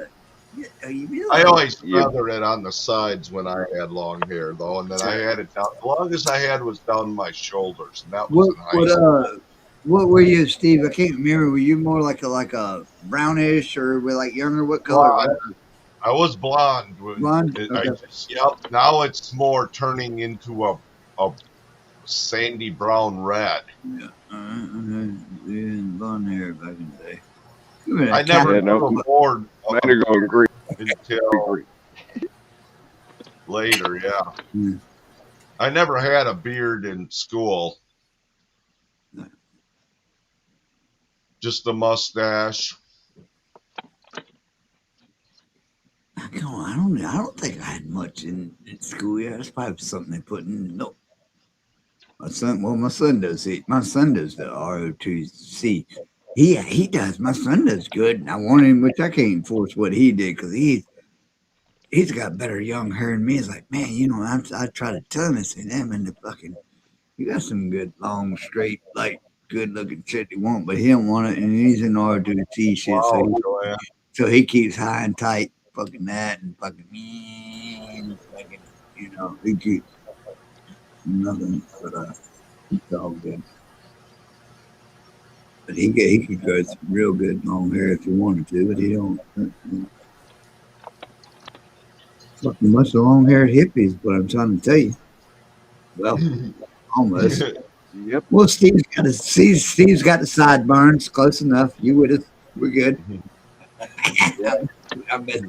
I always feathered it on the sides when I had long hair, though, and then I had it down. The longest I had was down my shoulders, and that was in high school. What were you, Steve? I can't remember. Were you more like a brownish or with like younger? What color? I was blonde. Blonde. Yep. Now it's more turning into a sandy brown red. Yeah. And blonde hair back in the day. Give me that I never Yeah, no. grew a board Mine are going green. until later. Yeah, Hmm. I never had a beard in school. Just a mustache. I don't think I had much in school. Yeah, that's probably something they put in. No, my son does it. My son does the ROTC. He does. My son does good, and I want him, which I can't force what he did because he's got better young hair than me. It's like, man, I try to tell him, I say, damn, man, you got some good, long, straight, like, good looking shit you want, but he don't want it, and he's in ROTC shit, Wow, Joanne. so he keeps high and tight, fucking that, and fucking, he keeps nothing, but it's all good. But he could grow some real good long hair if he wanted to, but he don't. Fucking much of long haired hippies, but I'm trying to tell you. Well, almost. Yep. Well, Steve's got the sideburns close enough. You with us? We're good. I bet.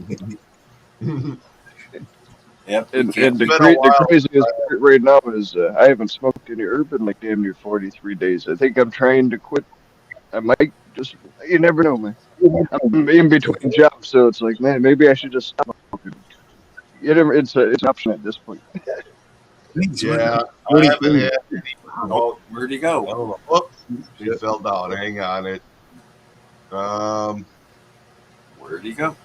Yep. And Can't the, been a the while. craziest part right now is I haven't smoked any herb in like damn near 43 days. I think I'm trying to quit. I might just, you never know, man. I'm in between jobs, so it's like, man, maybe I should just stop smoking. It's an option at this point. Yeah, I haven't had any. Oh, Where'd he I go? don't know. Whoop, he fell down. Hang on it. Where'd he go?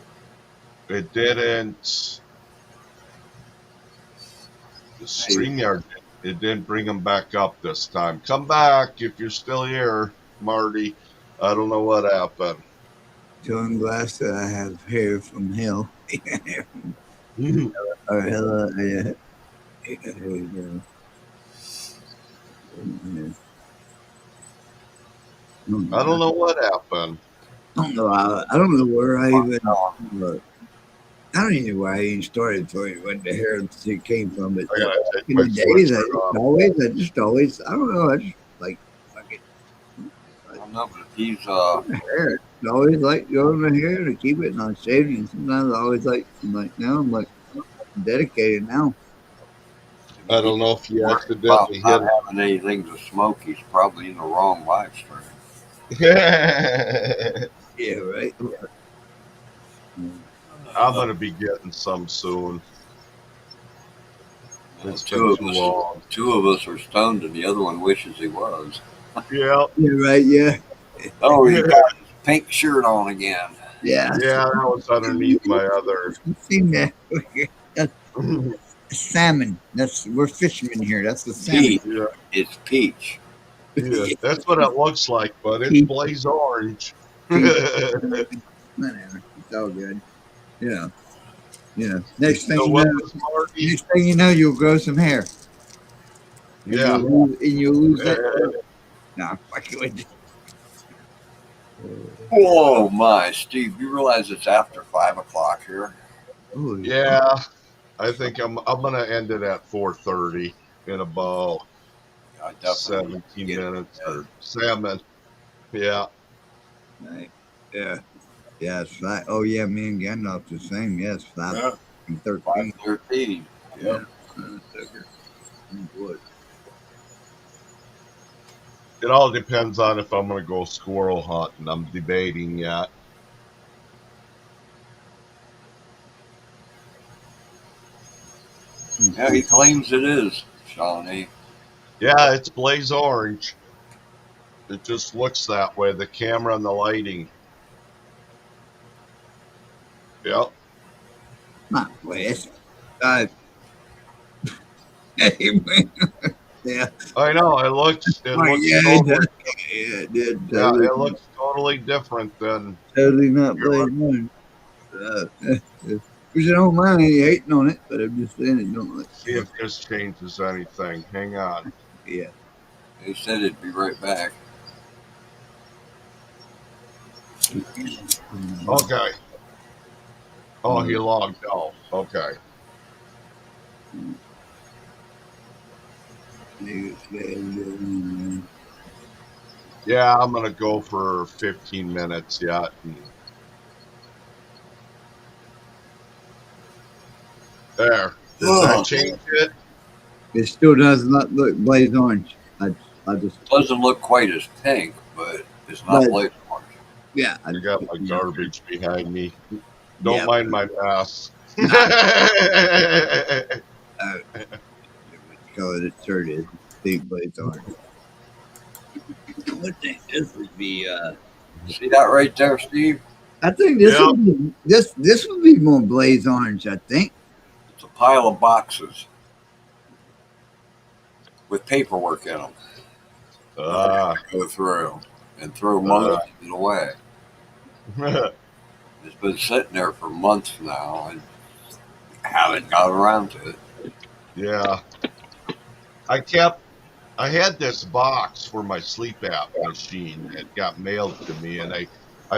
It didn't. The StreamYard, it didn't bring him back up this time. Come back if you're still here, Marty. I don't know what happened. Showing glass that I have hair from hell. Or hell, yeah. Here we go. I don't know what happened. I don't know where I even. I don't even know where I even started for it, what the hair came from. But I gotta take in my the days, I sweatshirt just always, I don't know, I just like it. I don't know, but he's Hair. I always like growing my hair to keep it, and I shaved it. And sometimes I always now I'm like dedicated now. I don't know if you about accidentally not hit having anything to smoke. He's probably in the wrong live stream. it. Yeah, right. I'm gonna be getting some soon. It's Two been too long. of us are stoned, and the other one wishes he was. Yeah, Yeah, right. Yeah, Oh, he got his pink shirt on again. yeah. yeah, that was underneath my other. I've seen that. That's salmon. We're fishermen here. That's the salmon. Peach. Yeah, It's peach. yeah, that's what it looks like, but it's blaze orange. Whatever. It's all good. Yeah. Yeah. Next thing you know, you'll grow some hair. And Yeah. you'll lose that. Nah, fucking with you. Oh my, Steve! You realize it's after 5 o'clock here? Oh, Yeah, I think I'm gonna end it at 4:30 in about I definitely 17 get it. minutes or salmon. Yeah. Right. Yeah. Yeah, it's like, oh yeah, me and Gandalf the same. Yes, 5 and 13. 5:13. Yeah. Boy. It all depends on if I'm gonna go squirrel hunting. I'm debating yet. Yeah, he claims it is, Shawnee. Yeah, it's blaze orange. It just looks that way. The camera and the lighting. Yep. Not West. Yeah. I know. It looks. Yeah, Totally, it did. yeah, it looks totally different than. Totally not Blaze Orange. Which I don't mind any hating on it, but I'm just saying it don't look. See if this changes anything. Hang on. Yeah. He said he'd be right back. Okay. Oh, he logged off. Okay. Yeah, I'm gonna go for 15 minutes yet. There. Does that change it? It still does not look blaze orange. I just Doesn't look quite as pink, but it's not But- blaze orange. yeah. I got my garbage behind me. Don't Yeah. mind my mess. Color the shirt is big blaze orange. I would think this would be. See that right there, Steve? I think this Yeah. would be, this would be more blaze orange. I think. It's a pile of boxes with paperwork in them. Go through and throw most of it away. It's been sitting there for months now and haven't got around to it. Yeah. I had this box for my sleep app machine that got mailed to me, and I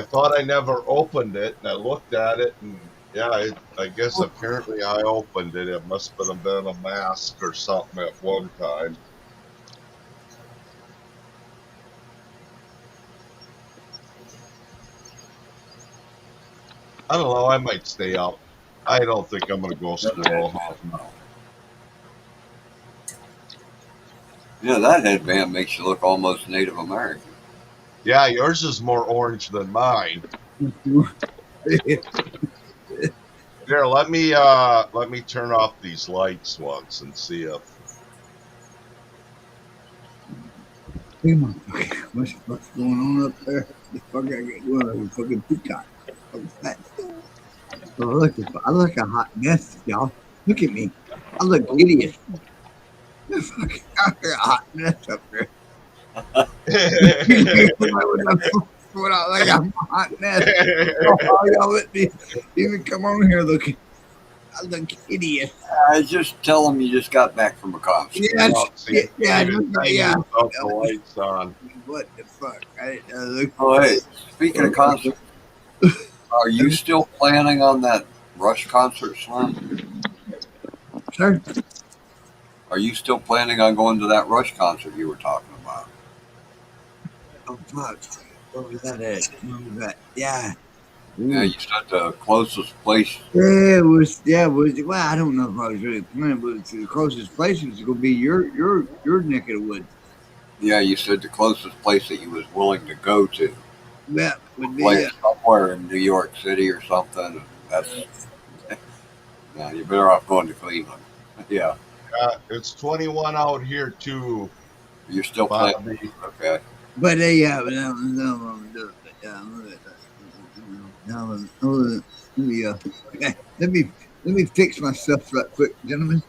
thought I never opened it, and I looked at it, and yeah, I guess apparently I opened it. It must have been a mask or something at one time. I don't know. I might stay up. I don't think I'm going to go squirrel hunting. Yeah, that headband makes you look almost Native American. Yeah, yours is more orange than mine. Here, let me turn off these lights once and see if. What's going on up there? The fuck I get going? A fucking peacock. Oh, I look a hot mess, y'all. Look at me. I look idiot. I look a hot mess up there. What I like a hot mess. Oh, y'all let me even come on here looking. I look idiot. I just tell them you just got back from a concert. Yeah, yeah. The lights on. What the fuck? I didn't look. Oh, hey, speaking of concerts, are you still planning on that Rush concert, Slim? Sure. Are you still planning on going to that Rush concert you were talking about? Oh fuck! What was that at? What was that? Yeah. Yeah, you said the closest place. Yeah, it was. Yeah, it was. Well, I don't know if I was really planning, but the closest place was going to be your neck of the woods. Yeah, you said the closest place that you was willing to go to. Yeah, would be Like somewhere in New York City or something. That's. Yeah, you're better off going to Cleveland. Yeah. It's 21 out here too. You're still Bobby. planning. Okay. But yeah, let me fix myself right quick, gentlemen.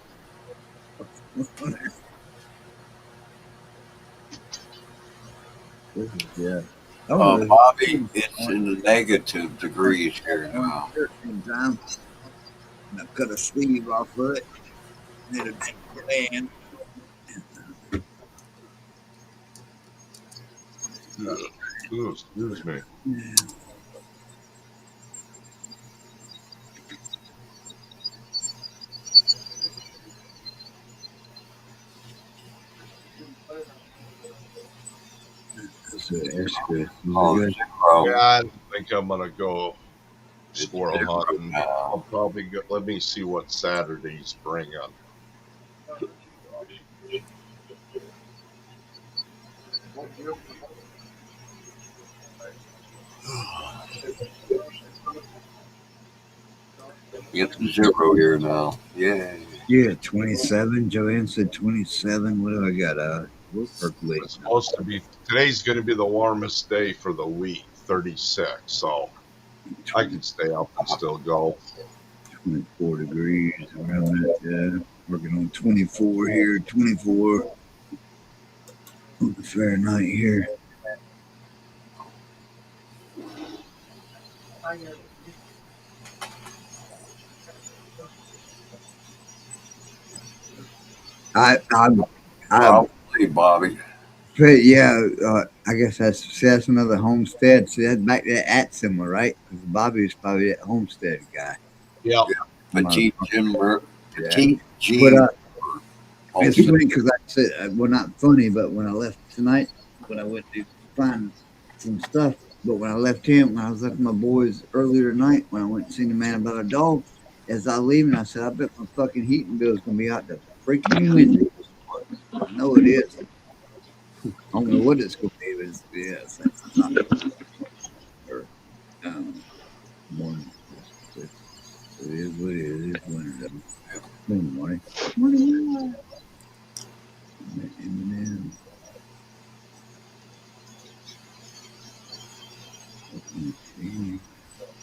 Yeah. Bobby, it's in the negative degrees here now. And I cut a sleeve off of it. Made a big band. Ooh, excuse me. Yeah. That's good. Yeah, I don't think I'm gonna go squirrel hunting. I'll probably go. Let me see what Saturday's bringing. Get to 0 here now. Yeah. Yeah, 27. Joanne said 27. What do I got? We'll percolate. It's supposed to be today's going to be the warmest day for the week, 36. So I can stay up and still go. 24 degrees around that. Yeah, working on 24 here. 24 on the Fahrenheit here. I'll see, Bobby. But yeah, I guess that's another Homestead. So that's back to that similar, right? Because Bobby was probably that Homestead guy. Yeah. Petite Jim. Yeah. Petite G. But it's funny because I well, not funny, but when I left tonight, when I went to find some stuff, but when I left him, when I was left my boys earlier tonight, when I went and seen the man about a dog, as I leaving, I said, I bet my fucking heating bill is gonna be out the freaking window. I know it is. I don't know what it's gonna be, but it's not. Or, morning. It is what it is. It's winter. Good morning. Morning. Eminem.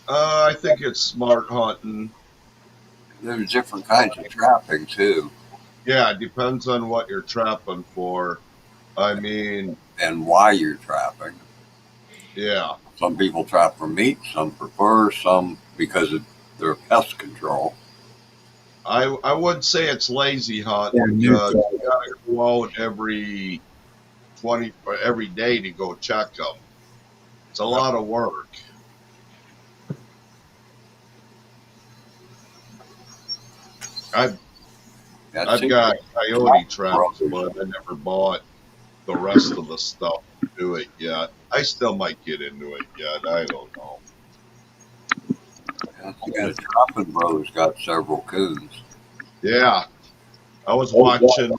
I think it's smart hunting. There's different kinds of trapping too. Yeah, it depends on what you're trapping for. I mean, and why you're trapping. Yeah. Some people trap for meat, some for fur, some because of their pest control. I would say it's lazy hunting because you gotta go out every day to go check them. It's a lot of work. I've got coyote traps, but I never bought the rest of the stuff to do it yet. I still might get into it yet. I don't know. The Trapping Bros got several coons. Yeah. I was watching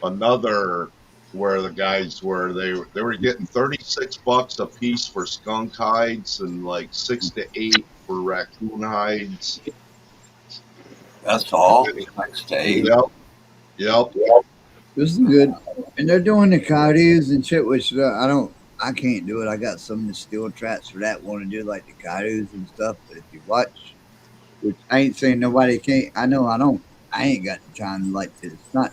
another where the guys were they were getting $36 a piece for skunk hides and like 6 to 8 for raccoon hides. That's all? 6 to 8? Yep. This is good. And they're doing the coyotes and shit, which I can't do it. I got some of the steel traps for that want to do like the coyotes and stuff. But if you watch, which I ain't saying nobody can't. I know I don't. I ain't got the time like this. It's not.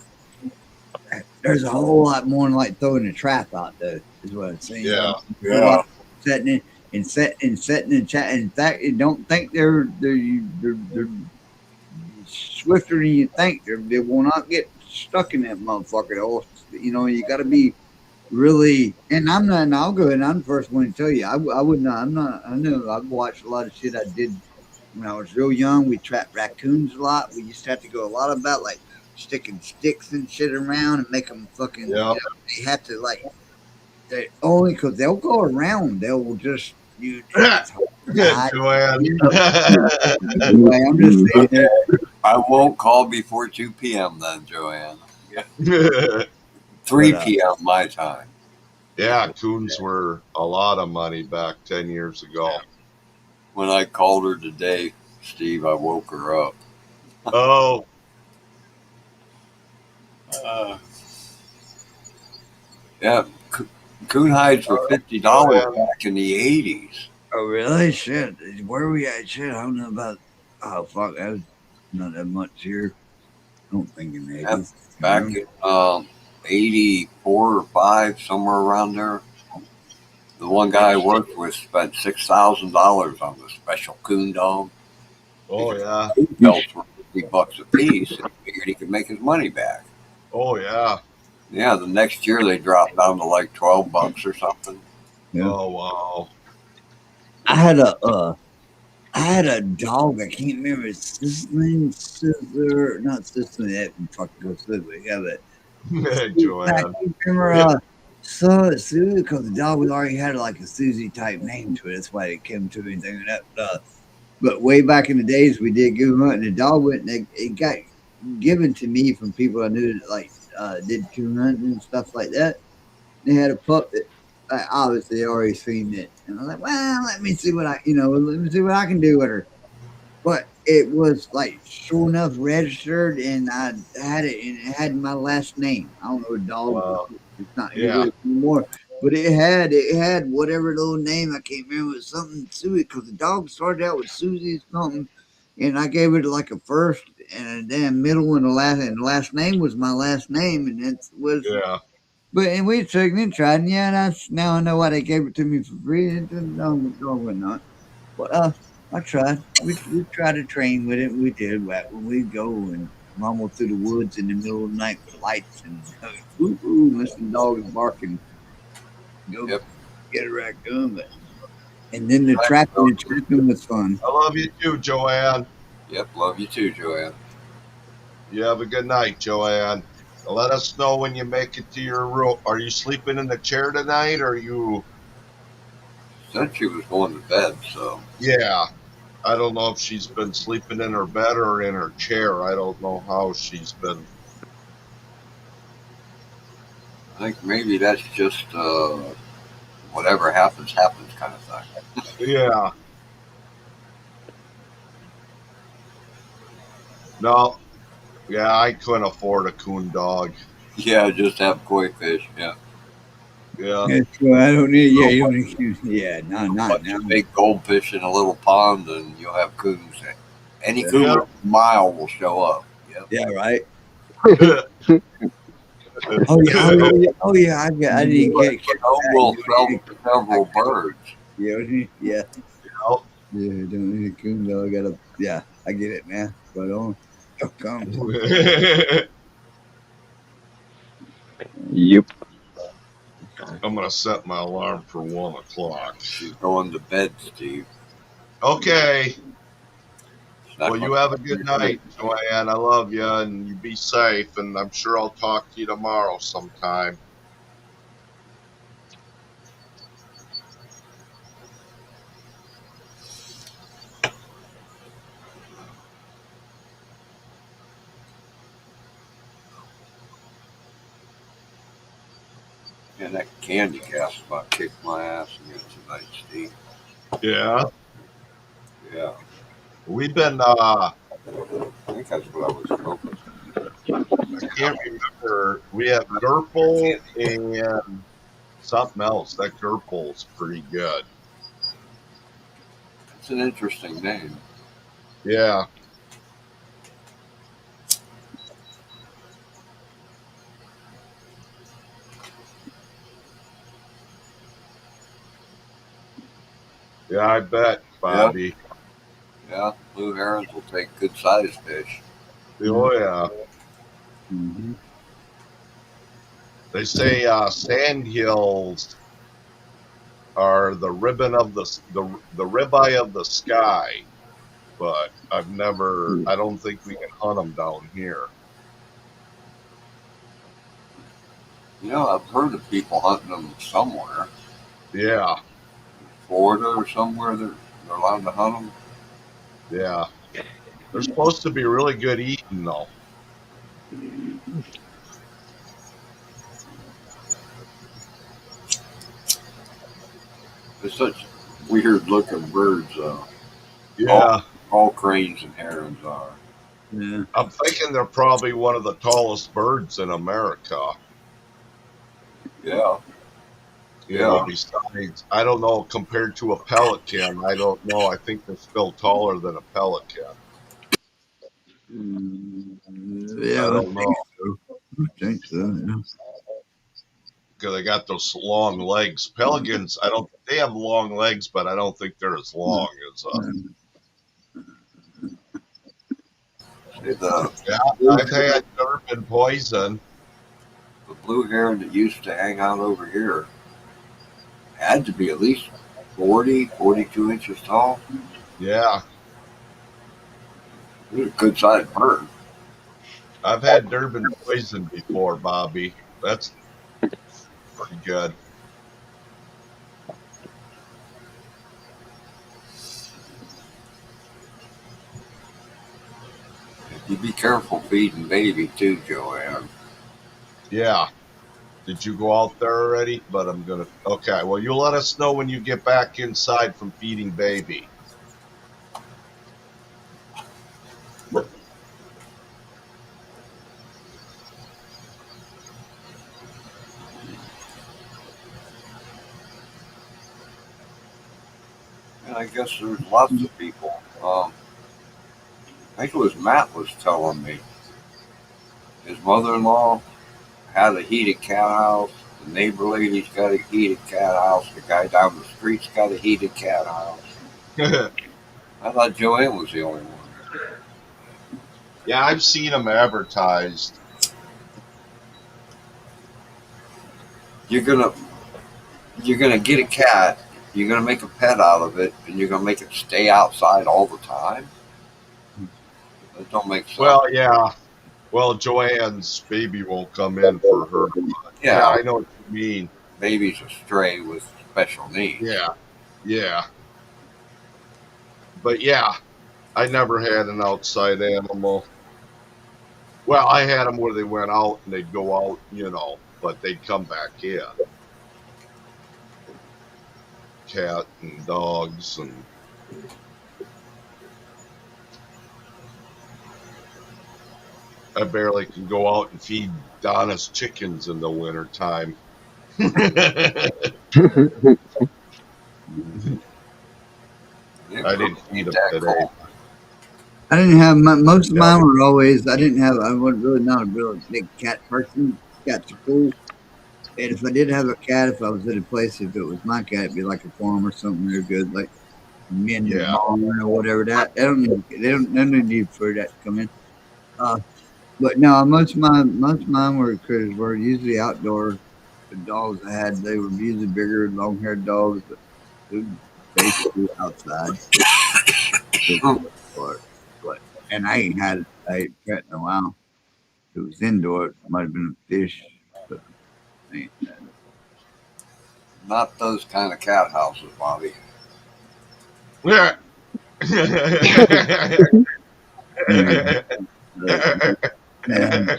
There's a whole lot more than like throwing a trap out there, is what I'm saying. Yeah. Setting and chat. In fact, you don't think they're swifter than you think. They will not get stuck in that motherfucker. You know, you got to be really. And I'm not. And I'll go ahead. I'm the first one to tell you. I would not. I'm not. I know. I've watched a lot of shit I did when I was real young. We trapped raccoons a lot. We used to have to go a lot about like sticking sticks and shit around and make them fucking. Yeah. You know, they have to like. They only because they'll go around. They'll just you. Joanne. Anyway, I'm just saying that. I won't call before 2 p.m. then, Joanne. 3 p.m. my time. Yeah, coons were a lot of money back 10 years ago. When I called her today, Steve, I woke her up. Oh. Yeah, coon hides were $50 back in the 80s. Oh, really? Shit. Where are we at? Shit, I don't know about. Oh, fuck. That was not that much here. I don't think in the 80s. Back in 84 or 5, somewhere around there. The one guy I worked with spent $6,000 on the special coon dog. Oh, yeah. Belts were $50 a piece, and he figured he could make his money back. Oh, yeah. Yeah, the next year they dropped down to like $12 or something. Yeah. Oh, wow. I had a dog. I can't remember his name. Scissor, not Scissor. That fucking goes good. Yeah, but Joanne. I can't remember. Susie, because the dog we already had like a Susie type name to it. That's why it came to me and things like that. But way back in the days, we did go hunting. The dog went. And it got given to me from people I knew that like did coon hunting and stuff like that. They had a pup that I obviously already seen it, and I was like, well, let me see what I can do with her. But it was like sure enough registered, and I had it, and it had my last name. I don't know the dog. Wow. It's not here anymore, but it had whatever little name I can't remember. It was something Susie, because the dog started out with Susie something, and I gave it like a first and then middle and the last name was my last name, and it was But and we took it and tried, and now I know why they gave it to me for free. It didn't know what not. But I tried. We tried to train with it. We did. When we go and rumble through the woods in the middle of the night with lights and listen to dogs barking. Go get a raccoon. And then the trapping was fun. I love you too, Joanne. Yep, love you too, Joanne. You have a good night, Joanne. Let us know when you make it to your room. Are you sleeping in the chair tonight, or you? Said she was going to bed, so Yeah. I don't know if she's been sleeping in her bed or in her chair. I don't know how she's been. I think maybe that's just whatever happens kind of thing. Yeah. No. Yeah, I couldn't afford a coon dog. Yeah, just have koi fish. Yeah, Yeah. Yeah, sure, I don't need. Yeah, you don't need. Yeah, no, a not bunch now. of big goldfish in a little pond, and you'll have coons. Any Yeah. coon Yeah. with a mile will show up. Yep. Yeah, right. Oh yeah, oh yeah, oh yeah. I didn't get. But we'll sell several birds. Yeah, yeah, Oh. yeah. Don't need a coon though. I gotta. Yeah, I get it now. But oh, come. Yep. I'm gonna set my alarm for 1 o'clock. She's going to bed, Steve. Okay. She's not Well, you going have a to good bed. night, Joanne. I love you, and you be safe. And I'm sure I'll talk to you tomorrow sometime. And that candy gas about kicked my ass again tonight, Steve. Yeah. Yeah, We've been. I think that's what I was smoking. I can't remember. We have Gerpel and something else. That Gerpel's pretty good. It's an interesting name. Yeah. Yeah, I bet, Bobby. Yeah, blue herons will take good sized fish. Oh yeah. Mm-hmm. They say sandhills are the ribbon of the ribeye of the sky, but I've never. I don't think we can hunt them down here. You know, I've heard of people hunting them somewhere, Yeah. Florida or somewhere. They're allowed to hunt them. Yeah. They're supposed to be really good eating, though. They're such weird looking birds. Yeah. All cranes and herons are. Yeah. I'm thinking they're probably one of the tallest birds in America. Yeah. You know, besides, I don't know, compared to a pelican, I don't know. I think they're still taller than a pelican. Yeah, I don't know. I think so. Yeah. Because they got those long legs. Pelicans, I don't. They have long legs, but I don't think they're as long as. Yeah, I've had Durban poison. The blue heron that used to hang out over here had to be at least 40, 42 inches tall. Yeah, It was a good sized bird. I've had Durban poison before, Bobby. That's pretty good. You be careful feeding baby too, Joanne. Yeah. Did you go out there already? But I'm gonna. Okay. Well, you'll let us know when you get back inside from feeding baby. And I guess there's lots of people. I think it was Matt was telling me his mother-in-law had a heated cat house. The neighbor lady's got a heated cat house. The guy down the street's got a heated cat house. I thought Joanne was the only one. Yeah, I've seen them advertised. You're gonna get a cat. You're gonna make a pet out of it, and you're gonna make it stay outside all the time. That don't make sense. Well, yeah. Well, Joanne's baby won't come in for her. Yeah, I know what you mean. baby's a stray with special needs. Yeah. But yeah, I never had an outside animal. Well, I had them where they went out and they'd go out, but they'd come back in. Cat and dogs and I barely can go out and feed Donna's chickens in the wintertime. I didn't feed them today. I didn't have most of mine were always. I wasn't really not a real big cat person. Cats are cool. And if I did have a cat, if I was at a place, if it was my cat, it'd be like a farm or something real good, like men or whatever. That they don't need for that to come in. But no, most of mine were critters were usually outdoor. The dogs I had, they were usually bigger, long-haired dogs, but they were basically outside. And I ain't had a pet in a while. If it was indoor, it might have been a fish. But I ain't had it. Not those kind of cat houses, Bobby. Yeah.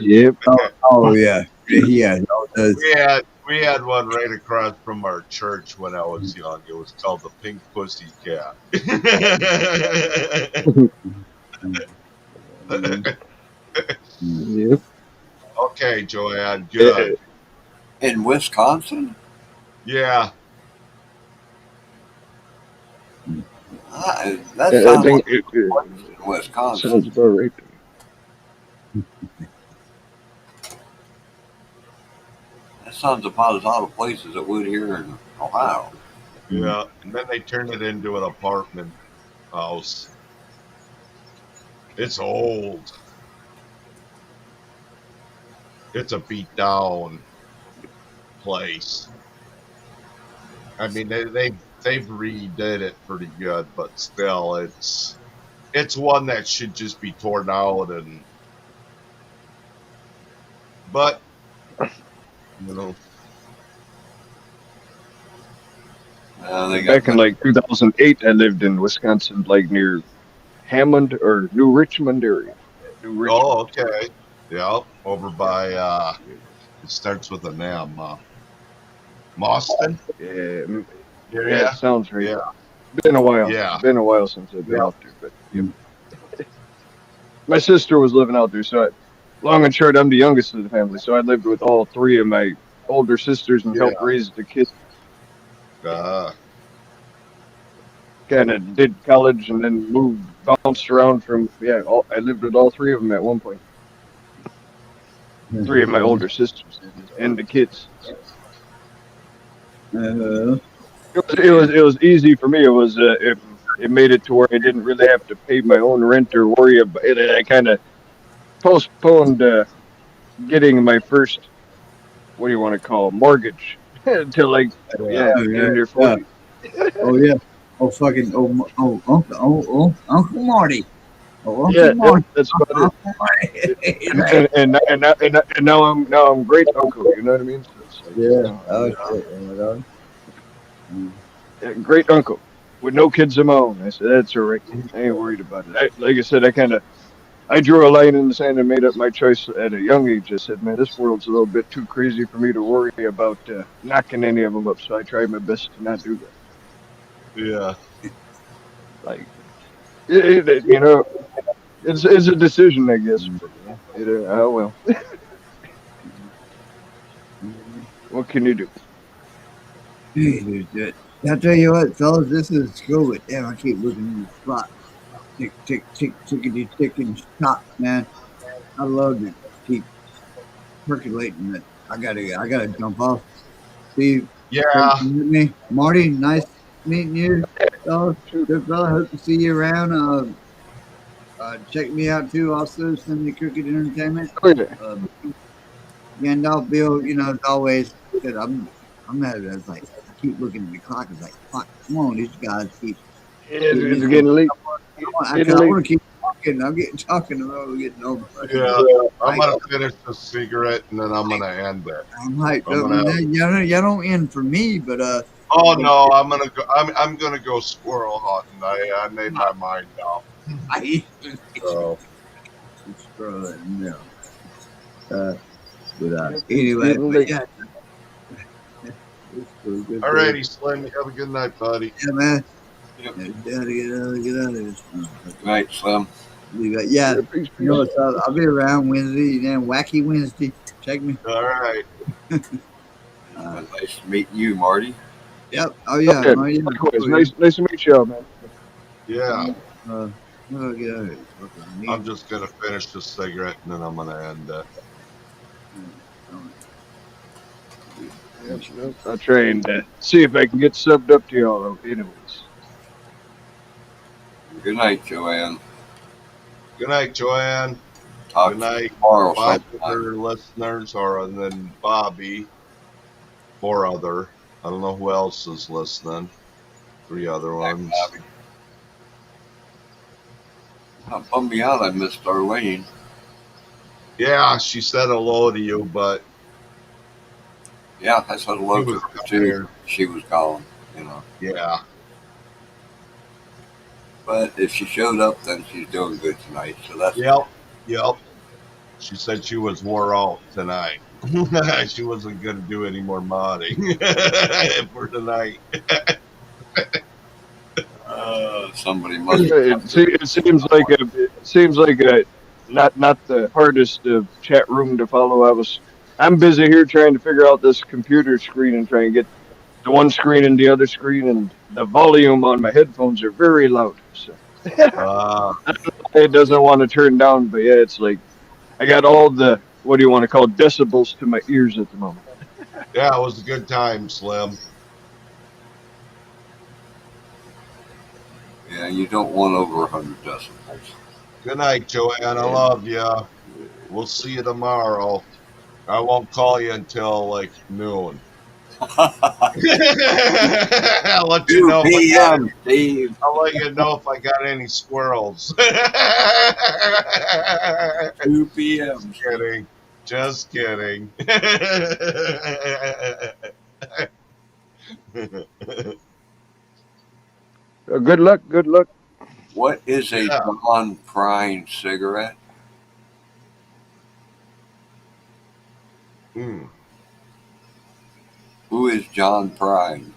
Yep. Oh yeah. Yeah. We had one right across from our church when I was young. It was called the Pink Pussy Cat. Yep. Okay, Joanne. Good. In Wisconsin? Yeah. That I sounds think like it Wisconsin. sounds about right. That sounds about as out of place as it would here in Ohio. Yeah. And then they turned it into an apartment house. It's old. It's a beat down place. I mean, they've redid it pretty good, but still, it's one that should just be torn out but Back in like 2008, I lived in Wisconsin, like near Hammond or New Richmond area. New Richmond. Oh, okay. Yeah, over by it starts with an M. Mauston? Yeah, sounds right. Yeah. Been a while. Yeah. Been a while since I've been out there, but my sister was living out there, so long and short, I'm the youngest of the family, so I lived with all three of my older sisters and helped raise the kids. Kind of did college and then bounced around from I lived with all three of them at one point. Three of my older sisters and the kids. It was easy for me. It was it made it to where I didn't really have to pay my own rent or worry about it. I kind of postponed getting my first, what do you want to call, mortgage until like near 40. Oh yeah. Oh fucking Uncle Marty. Oh, Yeah, Uncle Marty. that's about it. And now I'm great uncle. You know what I mean? So it's like, Yeah. Oh shit. Oh my god. yeah, great uncle with no kids of my own. I said that's all right. I ain't worried about it. Like I said, I drew a line in the sand and made up my choice at a young age. I said, man, this world's a little bit too crazy for me to worry about knocking any of them up. So I tried my best to not do that. Yeah. Like, it's a decision, I guess. Oh well. What can you do? Hey, I'll tell you what, fellas, this is school, but damn, I keep looking in the spot. Tick, tick, tick, tickety, tick, and stop, man. I love to keep percolating it. I gotta jump off. Steve, Yeah. me, Marty, nice meeting you. Fellas, good fella. Hope to see you around. Check me out too. Also, send me Crooked Entertainment. Gandalf Bill, as always, because I'm it's like I keep looking at the clock. It's like, fuck, come on, these guys keep. It's getting late. I want to keep I'm getting talking about getting over. Yeah, I'm gonna finish the cigarette and then I'm gonna end it. I'm hyped I'm up. gonna- Y'all don't end for me, but Oh no, I'm gonna go. I'm gonna go squirrel hunting. I made my mind up. I So no. But anyway, but yeah. alrighty, Slim. You have a good night, buddy. Yeah, man. Yep. Get out of here. Good night, Slim. Yeah, Peace, you know, I'll be around Wednesday, then Wacky Wednesday. Check me. All right. Nice to meet you, Marty. Yep. Oh yeah. Okay, Oh, yeah. likewise. Nice to meet y'all, man. Yeah, I'll get out of here. I'm just gonna finish the cigarette and then I'm gonna end it. I'll try and see if I can get subbed up to y'all. Anyways. Good night, Joanne. Good night, Joanne. Talk Good to you night, tomorrow 5 sometime. other listeners, or then Bobby, 4 other. I don't know who else is listening. 3 other ones. Bummed me out. I missed Darlene. Yeah, she said hello to you, but Yeah, I said hello She to was her too. She was calling, you know. yeah. But if she showed up, then she's doing good tonight. So that's Yep. She said she was wore out tonight. She wasn't going to do any more modding for tonight. somebody must. It seems like not the hardest chat room to follow. I'm busy here trying to figure out this computer screen and trying to get the one screen and the other screen, and the volume on my headphones are very loud. So it doesn't want to turn down, but yeah, it's like I got all the what do you want to call decibels to my ears at the moment. Yeah, it was a good time, Slim. Yeah, you don't want over 100 decibels. Good night, Joanne. I love ya. We'll see you tomorrow. I won't call you until like noon. I'll let you 2 know. p.m., Steve. I'll let you know if I got any squirrels. 2 p.m. Just kidding. Good luck. What is a John Prine cigarette? Who is John Prine?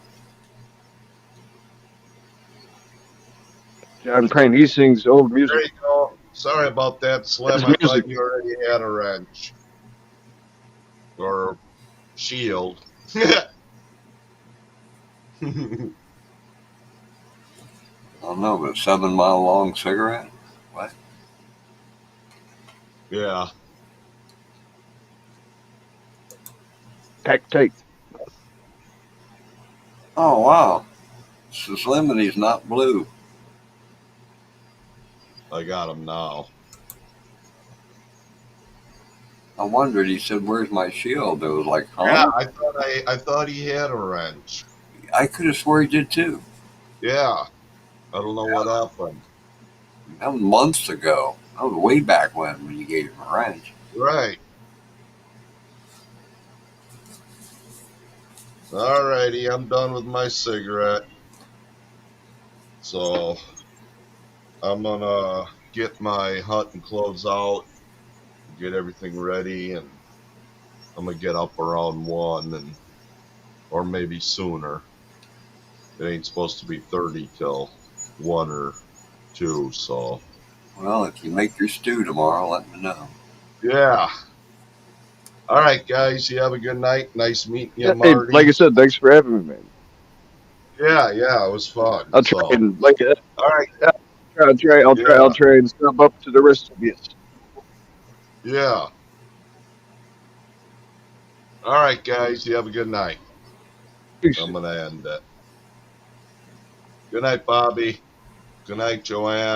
John Prine, he sings old There music. you go. Sorry about that, Slim. I thought you already had a wrench. Or shield. I don't know, but a 7 mile long cigarette? What? Yeah. Tight. Oh, wow. So Slim, and he's not blue. I got him now. I wondered, he said, where's my shield? It was like, huh? Yeah, I thought he had a wrench. I could have swore he did too. Yeah. I don't know what happened. That was months ago. That was way back when you gave him a wrench. Right. Alrighty, I'm done with my cigarette. So I'm gonna get my hunting clothes out, get everything ready, and I'm gonna get up around 1 or maybe sooner. It ain't supposed to be 30 till 1 or 2, so Well, if you make your stew tomorrow, let me know. yeah. All right, guys. You have a good night. Nice meeting you, Hey, Marty. like I said, thanks for having me, man. Yeah, it was fun. I'll try and all right. I'll try and sub up to the rest of you. Yeah. All right, guys. You have a good night. I'm gonna end it. Good night, Bobby. Good night, Joanne.